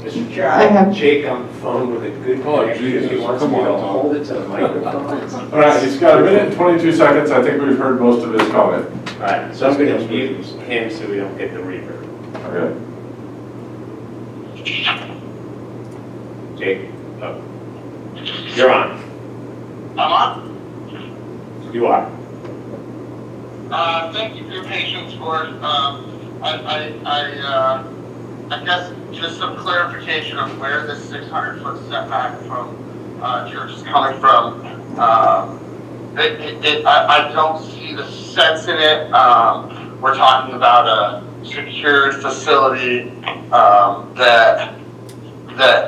Mr. Chair, I have Jake on the phone with a good connection. Jesus, He wants me come to on, Tom. hold it to the microphone. All right, he's got a minute and 22 seconds. I think we've heard most of his comment. All right, so I'm going to mute him so we don't get the reverb. Okay. Jake, you're on. I'm on? You are. Thank you for your patience, Board. I guess just some clarification of where this 600-foot setback from church is coming from. I don't see the sense in it. We're talking about a secured facility that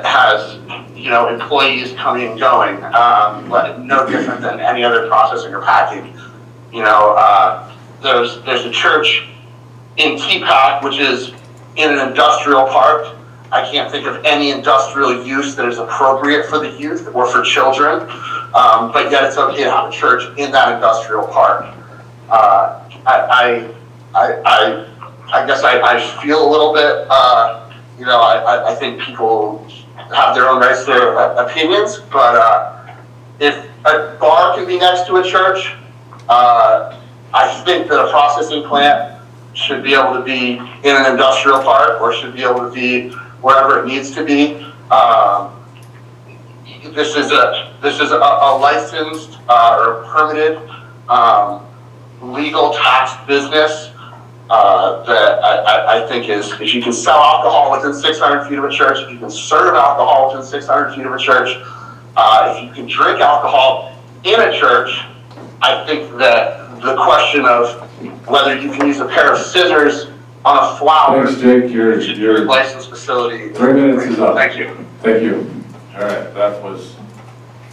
has, employees coming and going, no different than any other processing or packing. There's a church in TPAC, which is in an industrial park. I can't think of any industrial use that is appropriate for the youth or for children, but yet it's okay to have a church in that industrial park. I guess I feel a little bit, I think people have their own rights to their opinions, but if a bar can be next to a church, I think that a processing plant should be able to be in an industrial park or should be able to be wherever it needs to be. This is a licensed or permitted legal taxed business that I think is, if you can sell alcohol within 600 feet of a church, if you can serve alcohol within 600 feet of a church, if you can drink alcohol in a church, I think that the question of whether you can use a pair of scissors flowers. Thanks, Jake, your Licensed facility. 3 minutes is up. Thank you. Thank you. All right, that was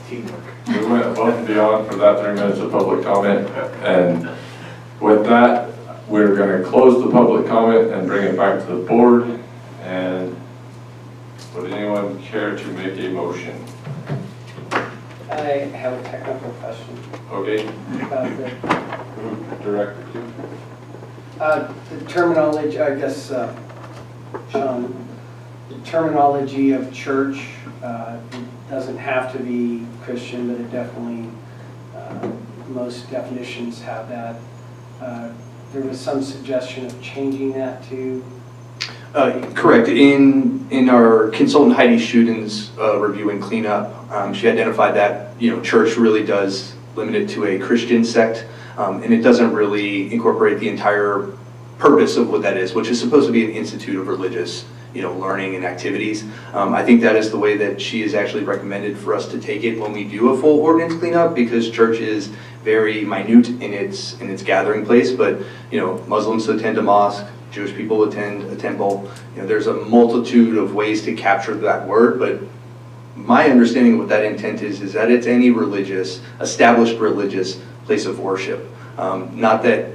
teamwork. We went above and beyond for that 3 minutes of public comment, and with that, we're gonna close the public comment and bring it back to the board. And would anyone care to make a motion? I have a technical question. Okay. About Director the terminology, I guess, Sean, the terminology of church doesn't have to be Christian, but it definitely, most definitions have that. There was some suggestion of changing that to. Correct. In our consultant Heidi Schuden's review and cleanup, she identified that church really does limit it to a Christian sect, and it doesn't really incorporate the entire purpose of what that is, which is supposed to be an institute of religious learning and activities. I think that is the way that she has actually recommended for us to take it when we do a full ordinance cleanup, because church is very minute in its gathering place, but Muslims attend a mosque, Jewish people attend a temple. There's a multitude of ways to capture that word, but my understanding of what that intent is that it's any established religious place of worship. Not that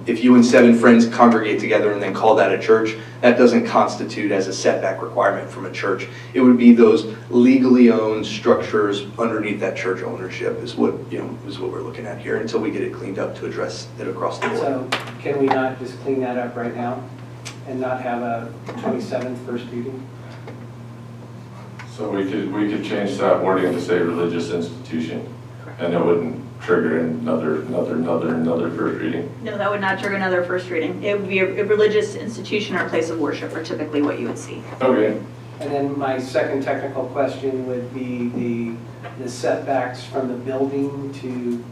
if you and 7 friends congregate together and then call that a church, that doesn't constitute as a setback requirement from a church. It would be those legally owned structures underneath that church ownership is what we're looking at here until we get it cleaned up to address it across the board. So can we not just clean that up right now and not have a 27th first reading? So we could change that wording to say religious institution, and it wouldn't trigger another first reading. No, that would not trigger another first reading. It would be a religious institution or place of worship are typically what you would see. Okay. And then my second technical question would be the setbacks from the building to,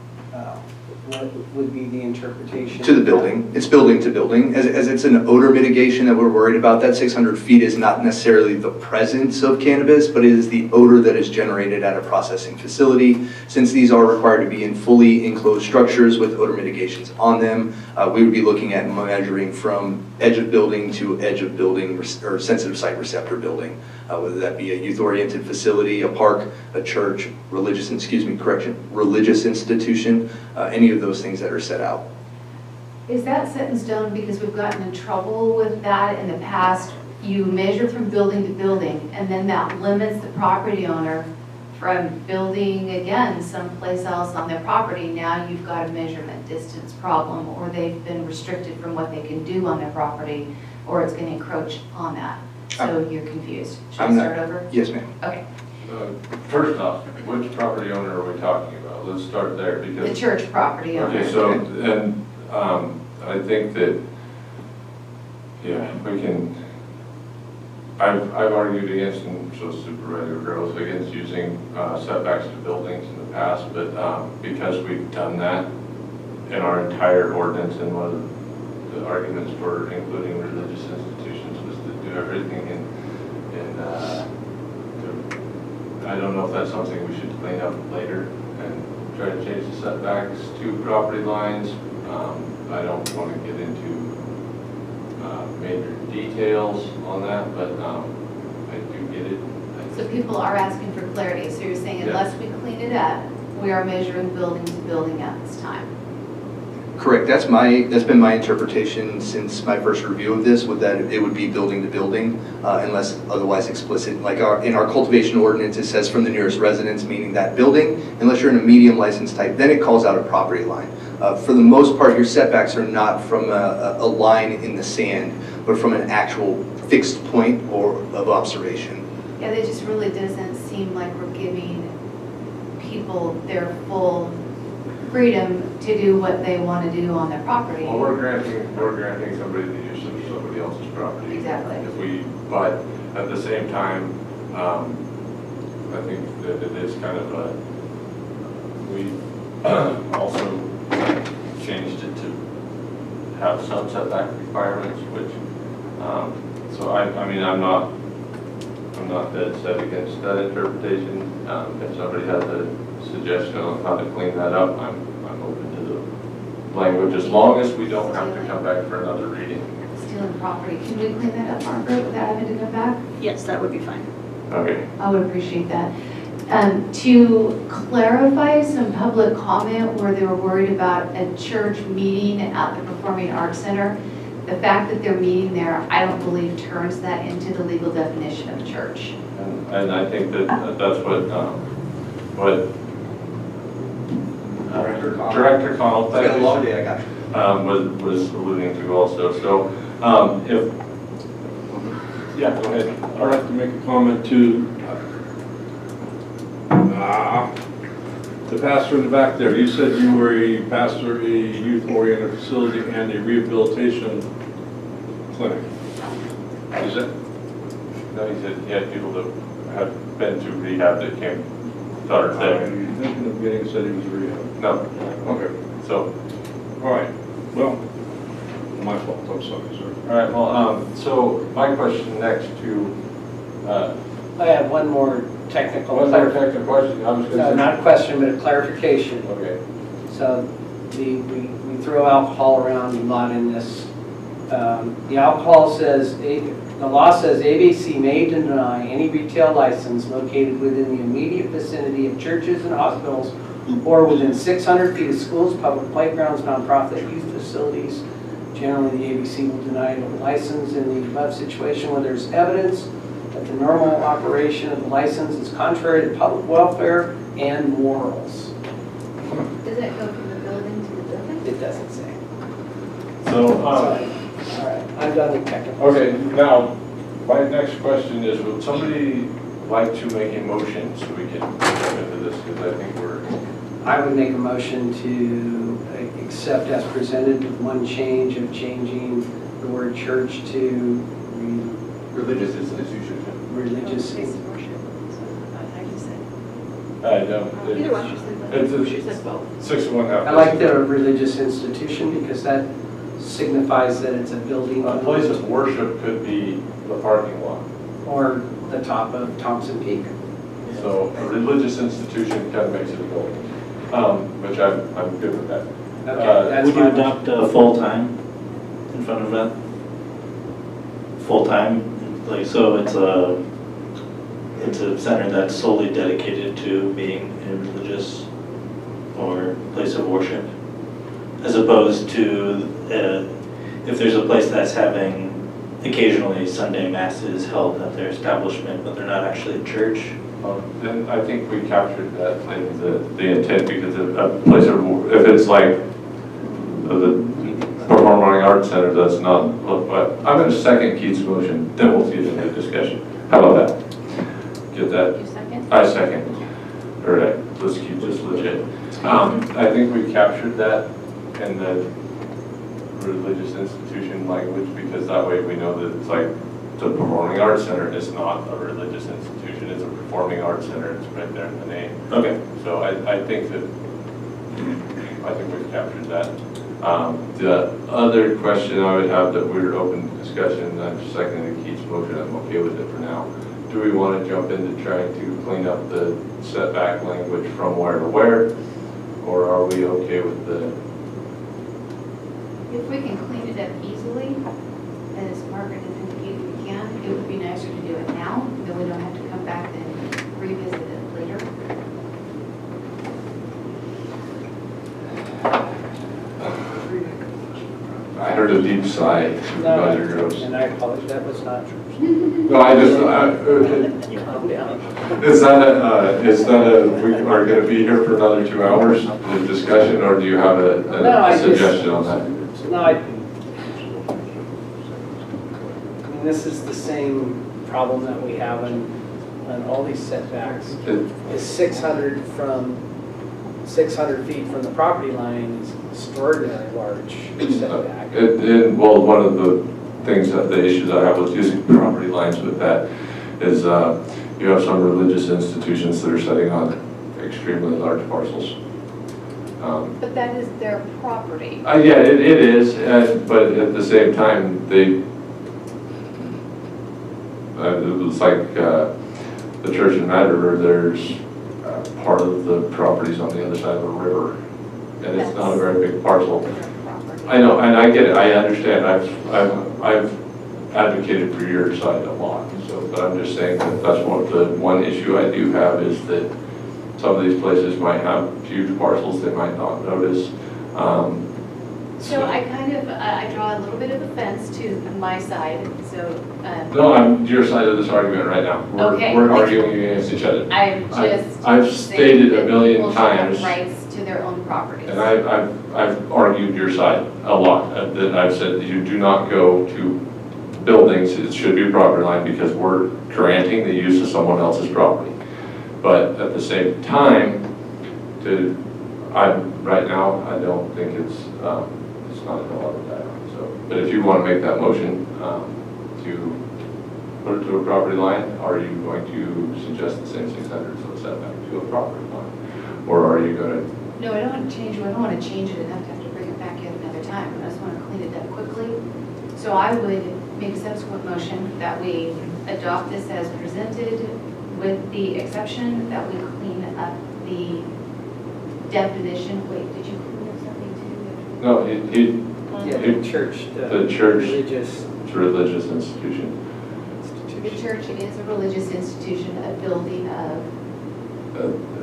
what would be the interpretation? To the building. It's building to building. As it's an odor mitigation that we're worried about, that 600 feet is not necessarily the presence of cannabis, but it is the odor that is generated at a processing facility. Since these are required to be in fully enclosed structures with odor mitigations on them, we would be looking at measuring from edge of building to edge of building or sensitive site receptor building, whether that be a youth-oriented facility, a park, a church, religious institution, any of those things that are set out. Is that set in stone because we've gotten in trouble with that in the past? You measure from building to building, and then that limits the property owner from building again someplace else on their property. Now you've got a measurement distance problem, or they've been restricted from what they can do on their property, or it's going to encroach on that. So you're confused. Should I start over? Yes, ma'am. Okay. First off, which property owner are we talking about? Let's start there because The church property owner. Okay, so and I think that we can. I've argued against, and so Supervisor growth against using setbacks to buildings in the past, but because we've done that in our entire ordinance, and one of the arguments for including religious institutions was to do everything I don't know if that's something we should clean up later and try to change the setbacks to property lines. I don't want to get into major details on that, but I do get it. So people are asking for clarity. So you're saying unless we clean it up, we are measuring building to building at this time. Correct. That's been my interpretation since my first review of this, with that it would be building to building, unless otherwise explicit. Like in our cultivation ordinance, it says from the nearest residence, meaning that building, unless you're in a medium license type, then it calls out a property line. For the most part, your setbacks are not from a line in the sand, but from an actual fixed point of observation. Yeah, that just really doesn't seem like we're giving people their full freedom to do what they want to do on their property. Well, we're granting somebody the use of somebody else's property. Exactly. But at the same time, I think that it is kind of we also changed it to have some setback requirements, which, so I mean, I'm not dead set against that interpretation. If somebody has a suggestion on how to clean that up, I'm open to the language, as long as we don't have to come back for another reading. Still stealing property. Can we clean that up, Margaret, without having to come back? Yes, that would be fine. Okay. I would appreciate that. To clarify some public comment where they were worried about a church meeting at the Performing Arts Center, the fact that they're meeting there, I don't believe turns that into the legal definition of church. And I think that that's what Director Connell, thank you, long day, I got you. was alluding to also. So if, yeah, go ahead. I'd like to make a comment to the pastor in the back there. You said you were a pastor, a youth-oriented facility, and a rehabilitation clinic. Is that? No, he said he had people that had been to rehab that came, thought that. In the beginning said he was a rehab. No. Okay. So, all right. Well, my fault. I'm sorry, sir. all right. Well, so my question next to. I have one more technical. What's our technical question? I was going to No, say. not a question, but a clarification. Okay. So we throw alcohol around a lot in this. The alcohol says, the law says ABC may deny any retail license located within the immediate vicinity of churches and hospitals or within 600 feet of schools, public playgrounds, nonprofit youth facilities. Generally, the ABC will deny a license in the above situation where there's evidence that the normal operation of the license is contrary to public welfare and morals. Does that go from the building to the building? It doesn't say. So, All right, I'm done with technical. okay, now, my next question is, would somebody like to make a motion so we can jump into this? Because I think we're. I would make a motion to accept as presented with one change of changing the word church to Religious institution. religious. I don't. Either one, she said both. 6 of 1 half. I like the religious institution because that signifies that it's a building. A place of worship could be the parking lot. Or the top of Thompson Peak. So a religious institution kind of makes it a building, which I'm good with that. Okay, that's Would you my adopt full-time in front of that? Full-time, like, so it's a center that's solely dedicated to being a religious or place of worship, as opposed to if there's a place that's having occasionally Sunday masses held at their establishment, but they're not actually a church. Then I think we captured that in the intent, because a place of, if it's like the Performing Arts Center, that's not, but I'm going to second Keith's motion, then we'll get into discussion. How about that? Get that? You second? I second. All right, let's keep this legit. I think we captured that in the religious institution language, because that way we know that it's like the Performing Arts Center is not a religious institution, it's a performing arts center, it's right there in the name. Okay. So I think we've captured that. The other question I would have that we're open to discussion, I'm seconding Keith's motion, I'm okay with it for now. Do we want to jump into trying to clean up the setback language from where to where? Or are we okay with the? If we can clean it up easily, as Margaret has indicated we can, it would be nicer to do it now, then we don't have to come back and revisit it later. I heard a deep sigh from Roger Gross. And I apologize, that was not true. No, I just, Calm down. is that a, we are going to be here for another 2 hours of discussion, or do you have No, I a just- suggestion on that? No, I mean, this is the same problem that we have on all these setbacks. Is 600 feet from the property line is extraordinarily large setback. Well, one of the things, the issues I have with using property lines with that is you have some religious institutions that are setting on extremely large parcels. But that is their property. Yeah, it is, but at the same time, it's like the church in Mad River, there's part of the properties on the other side of a river, and it's not a very big parcel. I know, and I get it, I understand. I've advocated for your side a lot, so, but I'm just saying that that's one issue I do have is that some of these places might have huge parcels they might not notice. So I kind of, I draw a little bit of offense to my side, so. No, I'm your side of this argument right now. Okay. We're arguing against each other. I'm just. I've stated a million people should have times. rights to their own properties. And I've argued your side a lot, that I've said that you do not go to buildings, it should be a property line because we're granting the use of someone else's property. But at the same time, right now, I don't think it's not a lot of that. So, but if you want to make that motion to put it to a property line, are you going to suggest the same 600 foot setback to a property line? Or are you going to? No, I don't want to change it. I don't want to change it enough to have to bring it back in another time. I just want to clean it up quickly. So I would make a subsequent motion that we adopt this as presented with the exception that we clean up the definition. Wait, did you clean up something too? No, The church. The church. Religious. It's a religious institution. The church is a religious institution, a building of.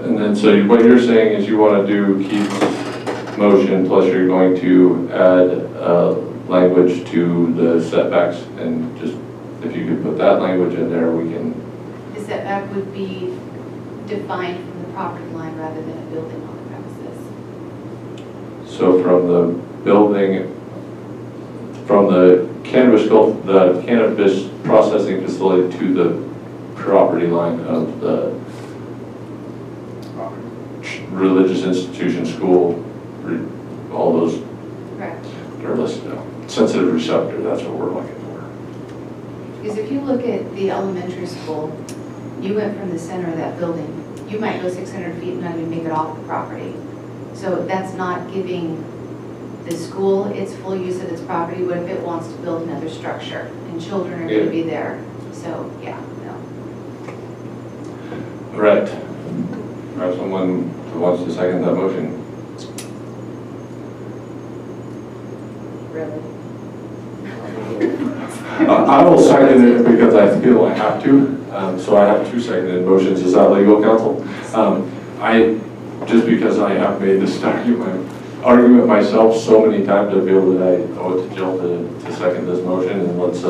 And then, so what you're saying is you want to do Keith's motion, plus you're going to add language to the setbacks, and just, if you could put that language in there, we can. The setback would be defined from the property line rather than a building on the premises. So from the building, from the cannabis processing facility to the property line of the religious institution, school, all those Correct. are listed out. Sensitive receptor, that's what we're looking for. Because if you look at the elementary school, you went from the center of that building, you might go 600 feet and not even make it off the property. So that's not giving the school its full use of its property. What if it wants to build another structure and children are going to be there? So, yeah, no. Right. I have someone who wants to second that motion. Really? I will second it because I feel I have to. So I have two seconded motions. Is that legal, counsel? Just because I have made this argument myself so many times, I feel that I owe it to Jill to second this motion, and let's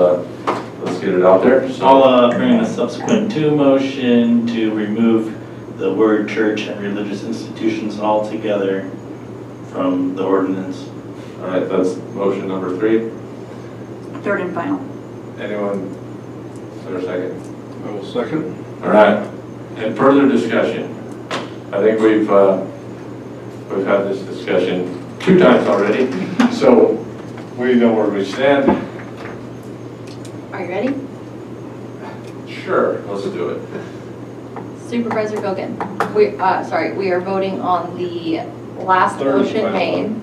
get it out there. So I'll bring in a subsequent motion to remove the word church and religious institutions altogether from the ordinance. All right, that's motion number 3. Third and final. Anyone? Is there a second? I will second. All right. And further discussion. I think we've had this discussion 2 times already, so we know where we stand. Are you ready? Sure, let's do it. Supervisor Gogan, we are voting on the last Third motion final. made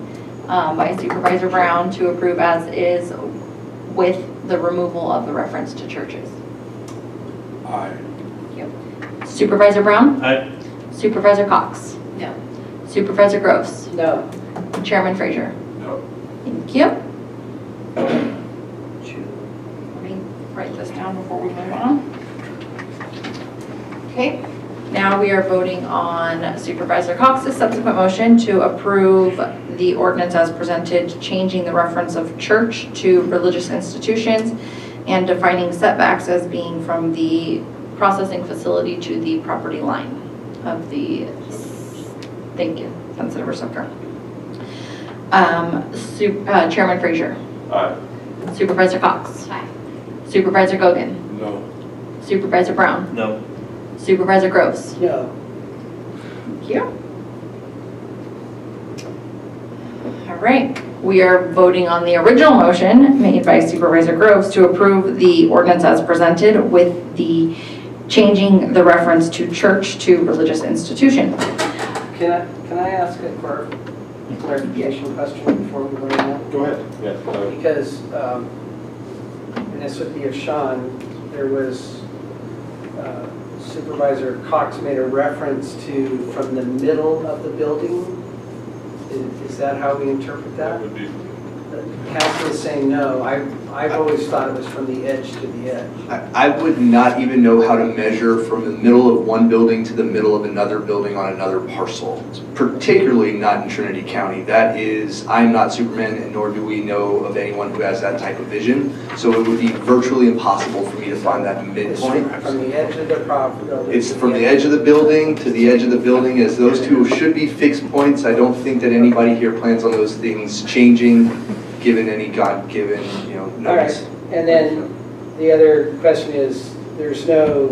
by Supervisor Brown to approve as is with the removal of the reference to churches. Aye. Supervisor Brown? Aye. Supervisor Cox? No. Supervisor Gross? No. Chairman Frazier? No. Thank you. Let me write this down before we move on. Okay, now we are voting on Supervisor Cox's subsequent motion to approve the ordinance as presented, changing the reference of church to religious institutions and defining setbacks as being from the processing facility to the property line of the, thank you, sensitive receptor. Chairman Frazier. Aye. Supervisor Cox. Aye. Supervisor Gogan. No. Supervisor Brown. No. Supervisor Gross. No. Thank you. All right, we are voting on the original motion made by Supervisor Groves to approve the ordinance as presented with the changing the reference to church to religious institution. Can I ask a clarification question before we vote on that? Go ahead. Yeah. Because, and this would be of Sean, there was Supervisor Cox made a reference to from the middle of the building. Is that how we interpret that? That would be. Council is saying no. I've always thought it was from the edge to the edge. I would not even know how to measure from the middle of one building to the middle of another building on another parcel, particularly not in Trinity County. That is, I'm not Superman, and nor do we know of anyone who has that type of vision. So it would be virtually impossible for me to find that midpoint. From the edge of the property. It's from the edge of the building to the edge of the building, as those two should be fixed points. I don't think that anybody here plans on those things changing, given any God-given, All right, notice. and then the other question is, there's no,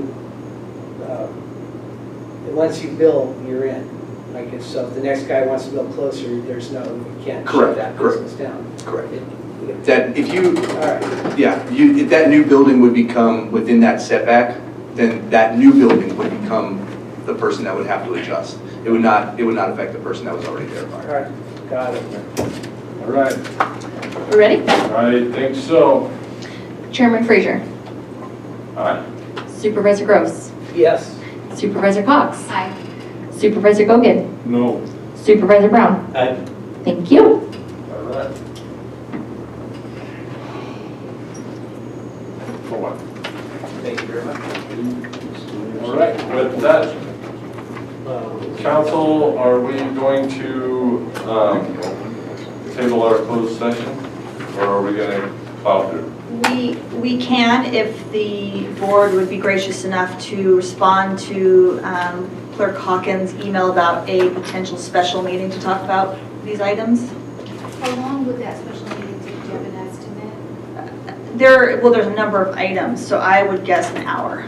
once you build, you're in. Like if, so if the next guy wants to build closer, there's no, you can't shut that business down. Correct. That if you, All right. yeah, if that new building would become within that setback, then that new building would become the person that would have to adjust. It would not affect the person that was already there. All right, got it. All right, We ready? I think so. Chairman Frazier. Aye. Supervisor Gross. Yes. Supervisor Cox. Aye. Supervisor Gogan. No. Supervisor Brown. Aye. Thank you. All right. For what? Thank you very much. All right, with that, council, are we going to table our closed session, or are we going to plow through? We can, if the board would be gracious enough to respond to Clerk Hawkins' email about a potential special meeting to talk about these items. How long would that special meeting take? Do you have an estimate? There's a number of items, so I would guess an hour.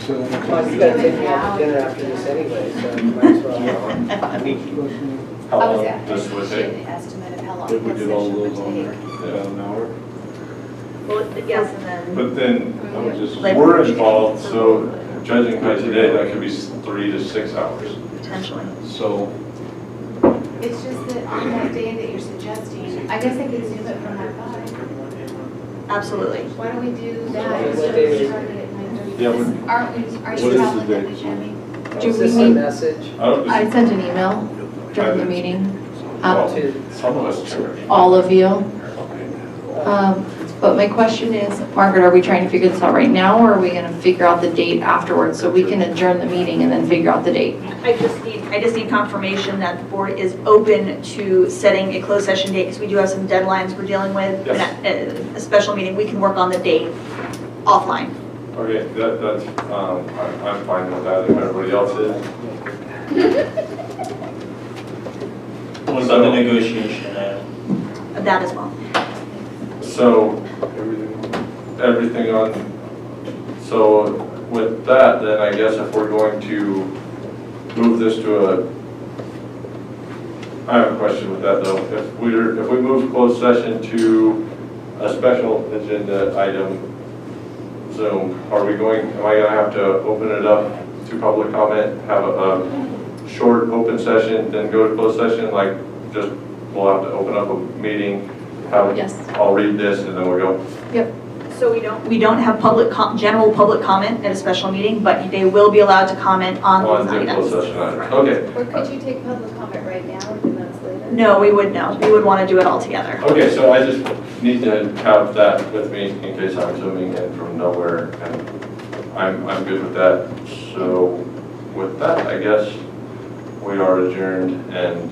Well, you gotta take me out to dinner after this anyway, so you might as well. How I was long this would asking take? an estimate of how long If we this did all session would those on there, take. about an hour. Well, yes, and then. But then, Labor. we're involved, so judging by today, that could be 3 to 6 hours. Potentially. So, It's just that on that day that you're suggesting, I guess I could zoom it from my phone. Absolutely. Why don't we do that What instead day of is it? starting at 9:30? Yeah, Are you what is the traveling date? that weekend? Do Is we this a need- message I don't I sent an email during the meeting. to, some of us do. All of you. But my question is, Margaret, are we trying to figure this out right now, or are we gonna figure out the date afterwards so we can adjourn the meeting and then figure out the date? I just need confirmation that the board is open to setting a closed session date, because we do have some deadlines we're dealing with. Yes. And at a special meeting, we can work on the date offline. Okay, that's, I'm fine with that, if everybody else is. What about the negotiation? That as well. So, everything on, so with that, then I guess if we're going to move this to I have a question with that though. If we move closed session to a special agenda item, Zoom, am I gonna have to open it up to public comment, have a short open session, then go to closed session, like just, we'll have to open up a meeting, Yes. I'll read this and then we'll go. Yep. So we don't have general public comment at a special meeting, but they will be allowed to comment on On these the closed items. session item, okay. Or could you take public comment right now or 2 minutes later? No, we would no. We would want to do it all together. Okay, so I just need to have that with me in case I'm zooming in from nowhere, and I'm good with that. So with that, I guess we are adjourned, and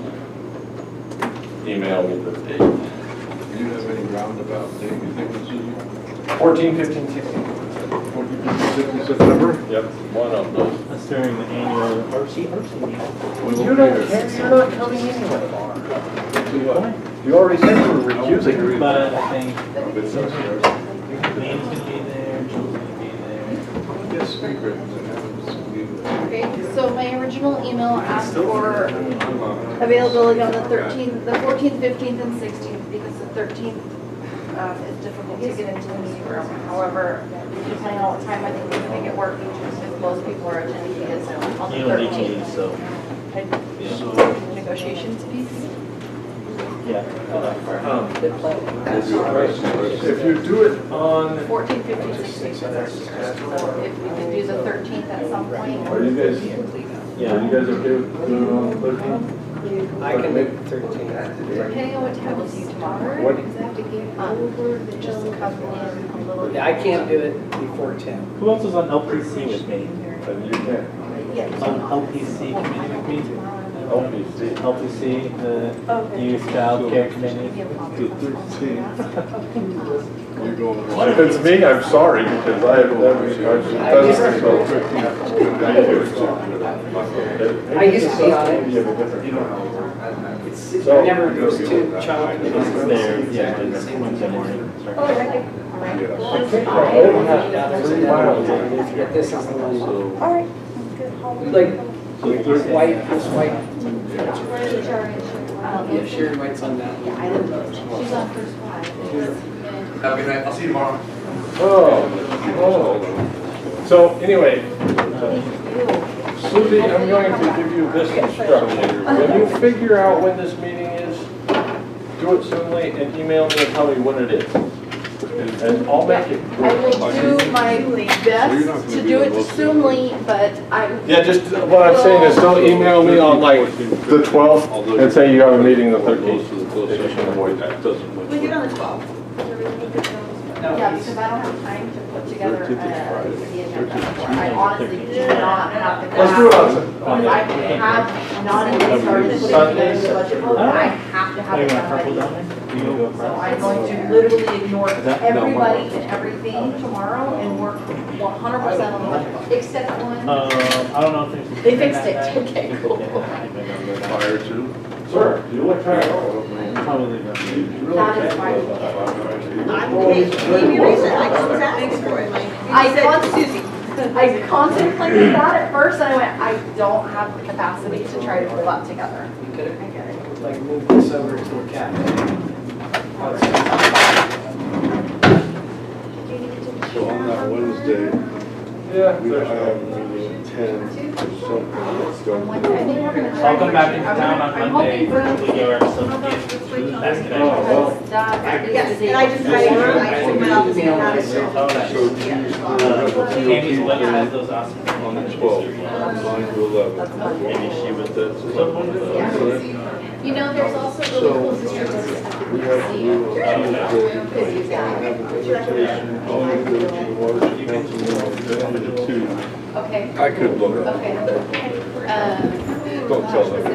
email me the date. Do you have any roundabout date you think this is? 14, 15, 16. 14, 15, September? Yep, one of those. That's during the annual RC You don't care, you're not coming anyway. You already said you were recusing. But I think Maine's gonna be there, Joe's gonna be there. Yes, speaker. Okay, so my original email asked for availability on the 13th, the 14th, 15th, and 16th, because the 13th is difficult to get into the meeting room. However, depending on what time, I think we can make it work, if most people are attending via Zoom on the You don't need to 13th. leave, so, Negotiations piece? yeah. If you do it on, 14th, 15th, 16th. So if we can do the 13th at some point. Are you guys, Yeah. are you guys okay with doing it on the 13th? I can make the 13th. Depending on what time we'll see you tomorrow, What? because I have to get over the just to come in a little. Yeah, I can't do it before 10. Who else is on LPC with me? Yeah. On LPC committee with me? LPC, the Okay. Youth Child Care Committee. You're going. If it's me, I'm sorry, because I have never, I used to be on it. It never goes to child committees. There, yeah, it's Wednesday morning. Oh, right. Get this is the one. All right. Like, white, this white. Yeah, Yeah, Sherry White's on that. I don't know. She's on first five. Have a good night. I'll see you tomorrow. So anyway, Susie, I'm going to give you this instruction. When you figure out when this meeting is, do it soonly and email me and tell me when it is. And I'll make it. I will do my best to do it soonly, but Yeah, just what I'm saying is don't email me on like the 12th and say you have a meeting the 13th. Avoid that, doesn't. We do it on the 12th. yeah, because I don't have time to put together the agenda. I honestly do not have the. Let's do it on. I have not even started putting together the budget book, and I have to have it done by the So I'm going to literally ignore everybody and everything tomorrow and work 100% on the budget, except one. I don't know if there's. They fixed it, okay, cool. Prior to. Sir, you look tired. Probably not. That is fine. I'm gave me a reason, I just was asking for it. I contemplated that at first, and I went, I don't have the capacity to try to pull that together. You could I get it. like move this over to the cat. So on that Wednesday, Yeah. I have a meeting at 10 or something. Let's go. I'll come back into town on Monday. We go our basket. Yes, and I just had went out to see how to serve. Andy's letter has those awesome. On the 12th, 9 to 11. Maybe she was the. You know, there's also really cool sisters at the We have to do because you got. have an invitation, all of the water council meeting, 2. Okay. I could look up. Okay. Don't tell them.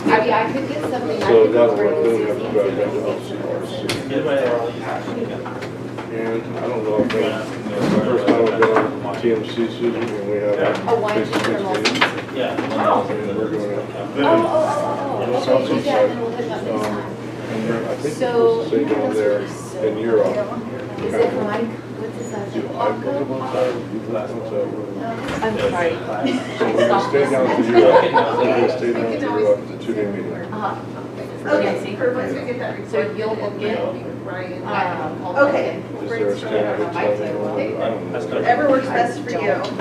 I mean, I could get something. So that'll work, then we have to drive down to LCRC. And I don't know if that's the first time I've been on TMC, Susan, and we have Oh, why did you face-to-face turn meetings. Yeah. And we're going to. Okay, you guys will hit up next time. And then I think So, we'll stay down there in Europe. Is it Mike? What's his last name? I'm sorry. So we're gonna stay down to Europe, we're gonna stay down to Europe, the 2-day meeting. Okay, perfect. Once we get that So you'll book it? Ryan. Okay. Is there a standard hotel anywhere? I don't know. Whatever works best for you. I've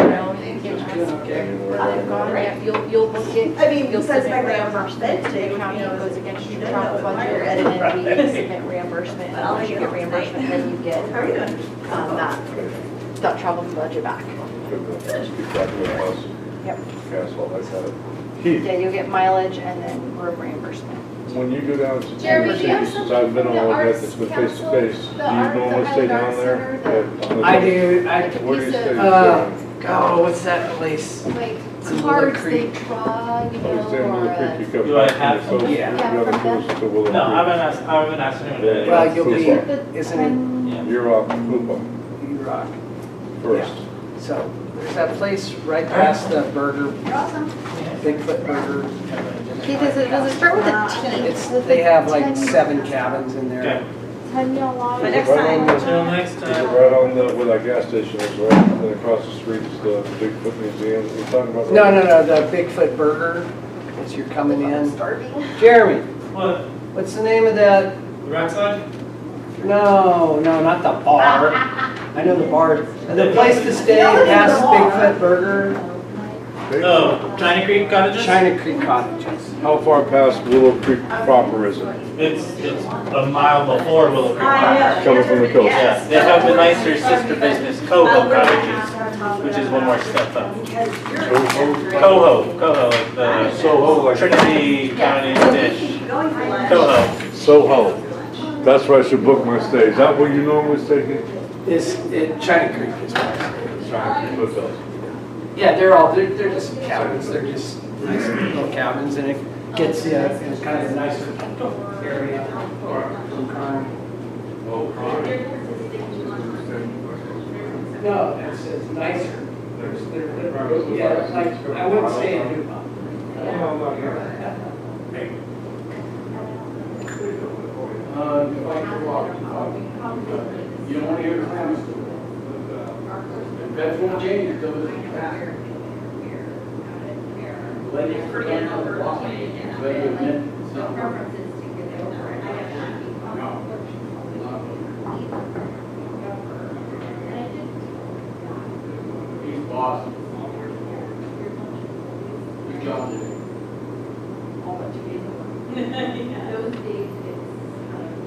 gone, yeah, you'll book it. I mean, You'll besides submit my reimbursement, the county goes against your travel budget, and then we submit reimbursement, and once you get reimbursement, then you get, How are you doing? that travel budget back. Just keep track of the house, Yep. gas, all that kind of. Keith, Yeah, you'll get mileage and then room reimbursement. when you go down to Jeremy, do you have TMC, since something I've been from on the one that Arts that's been Council? face to face, do you The Arts- normally the stay Highland down Arts there? Center, At- I do, Where do you stay? oh, what's that place? Like It's in Willow cards they Creek. draw, you Oh, you stay in know, Willow or Creek, you come Do I back have and you go, to? you Yeah. gotta close to Willow No, I Creek. haven't asked him. Well, you'll be, Football. isn't it You're off Koopa E-Rock? first. So there's that place right past the burger, Bigfoot Burger. Keith, does it start with a T? It's, they have like 7 cabins in there. Okay. But next Right on time. the- Until next Is it time. right on the, where that gas station is, right? And then across the street is the Bigfoot Museum. You're talking about? No, the Bigfoot Burger, as you're coming in. Jeremy, What? what's the name of that? Rockside? No, not the bar. I know the bar. The place to stay past Bigfoot Burger. Oh, China Creek Cottages? China Creek Cottages. How far past Willow Creek proper is it? It's a mile before Willow Creek Cottages. Coming from the coast? Yeah, they have the nicer sister business, Coho Cottages, which is one more step up. Coho, like the Soho, like Trinity County dish. Coho. Soho. That's where I should book my stay. Is that where you normally stay here? China Creek is Yeah, they're just cabins. They're just nice little cabins, and it gets you in kind of a nice area from crime. Oh, No, it's nicer. Yeah, like, I wouldn't stay in Newport. You don't want to hear the clams. That's what changes, though. Ladies are done on the block. Ready to admit, so. He's boss. Good job, Jimmy. Those days, it's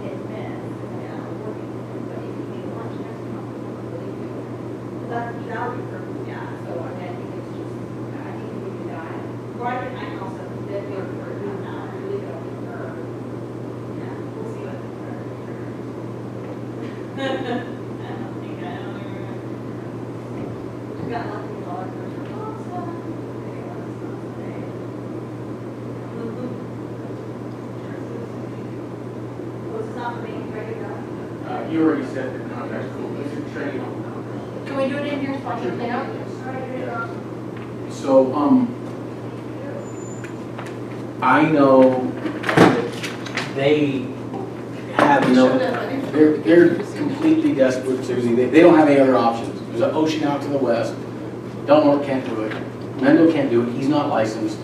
hit and miss. That would be perfect, yeah. So I mean, I think it's just, I think we can do that. Or I can also, that we for now, really go with her. Yeah, we'll see what the I don't think we got lucky with all our first awesome. Was this not for me, ready to go? You already said the contract's cool. This is training on the contract. Can we do it in here so I can clean up? So, I know that they have no, they're completely desperate, Susie. They don't have any other options. There's an ocean out to the west. Delmore can't do it. Mendel can't do it. He's not licensed.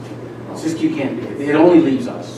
Siskiyou can't do it. It only leaves us.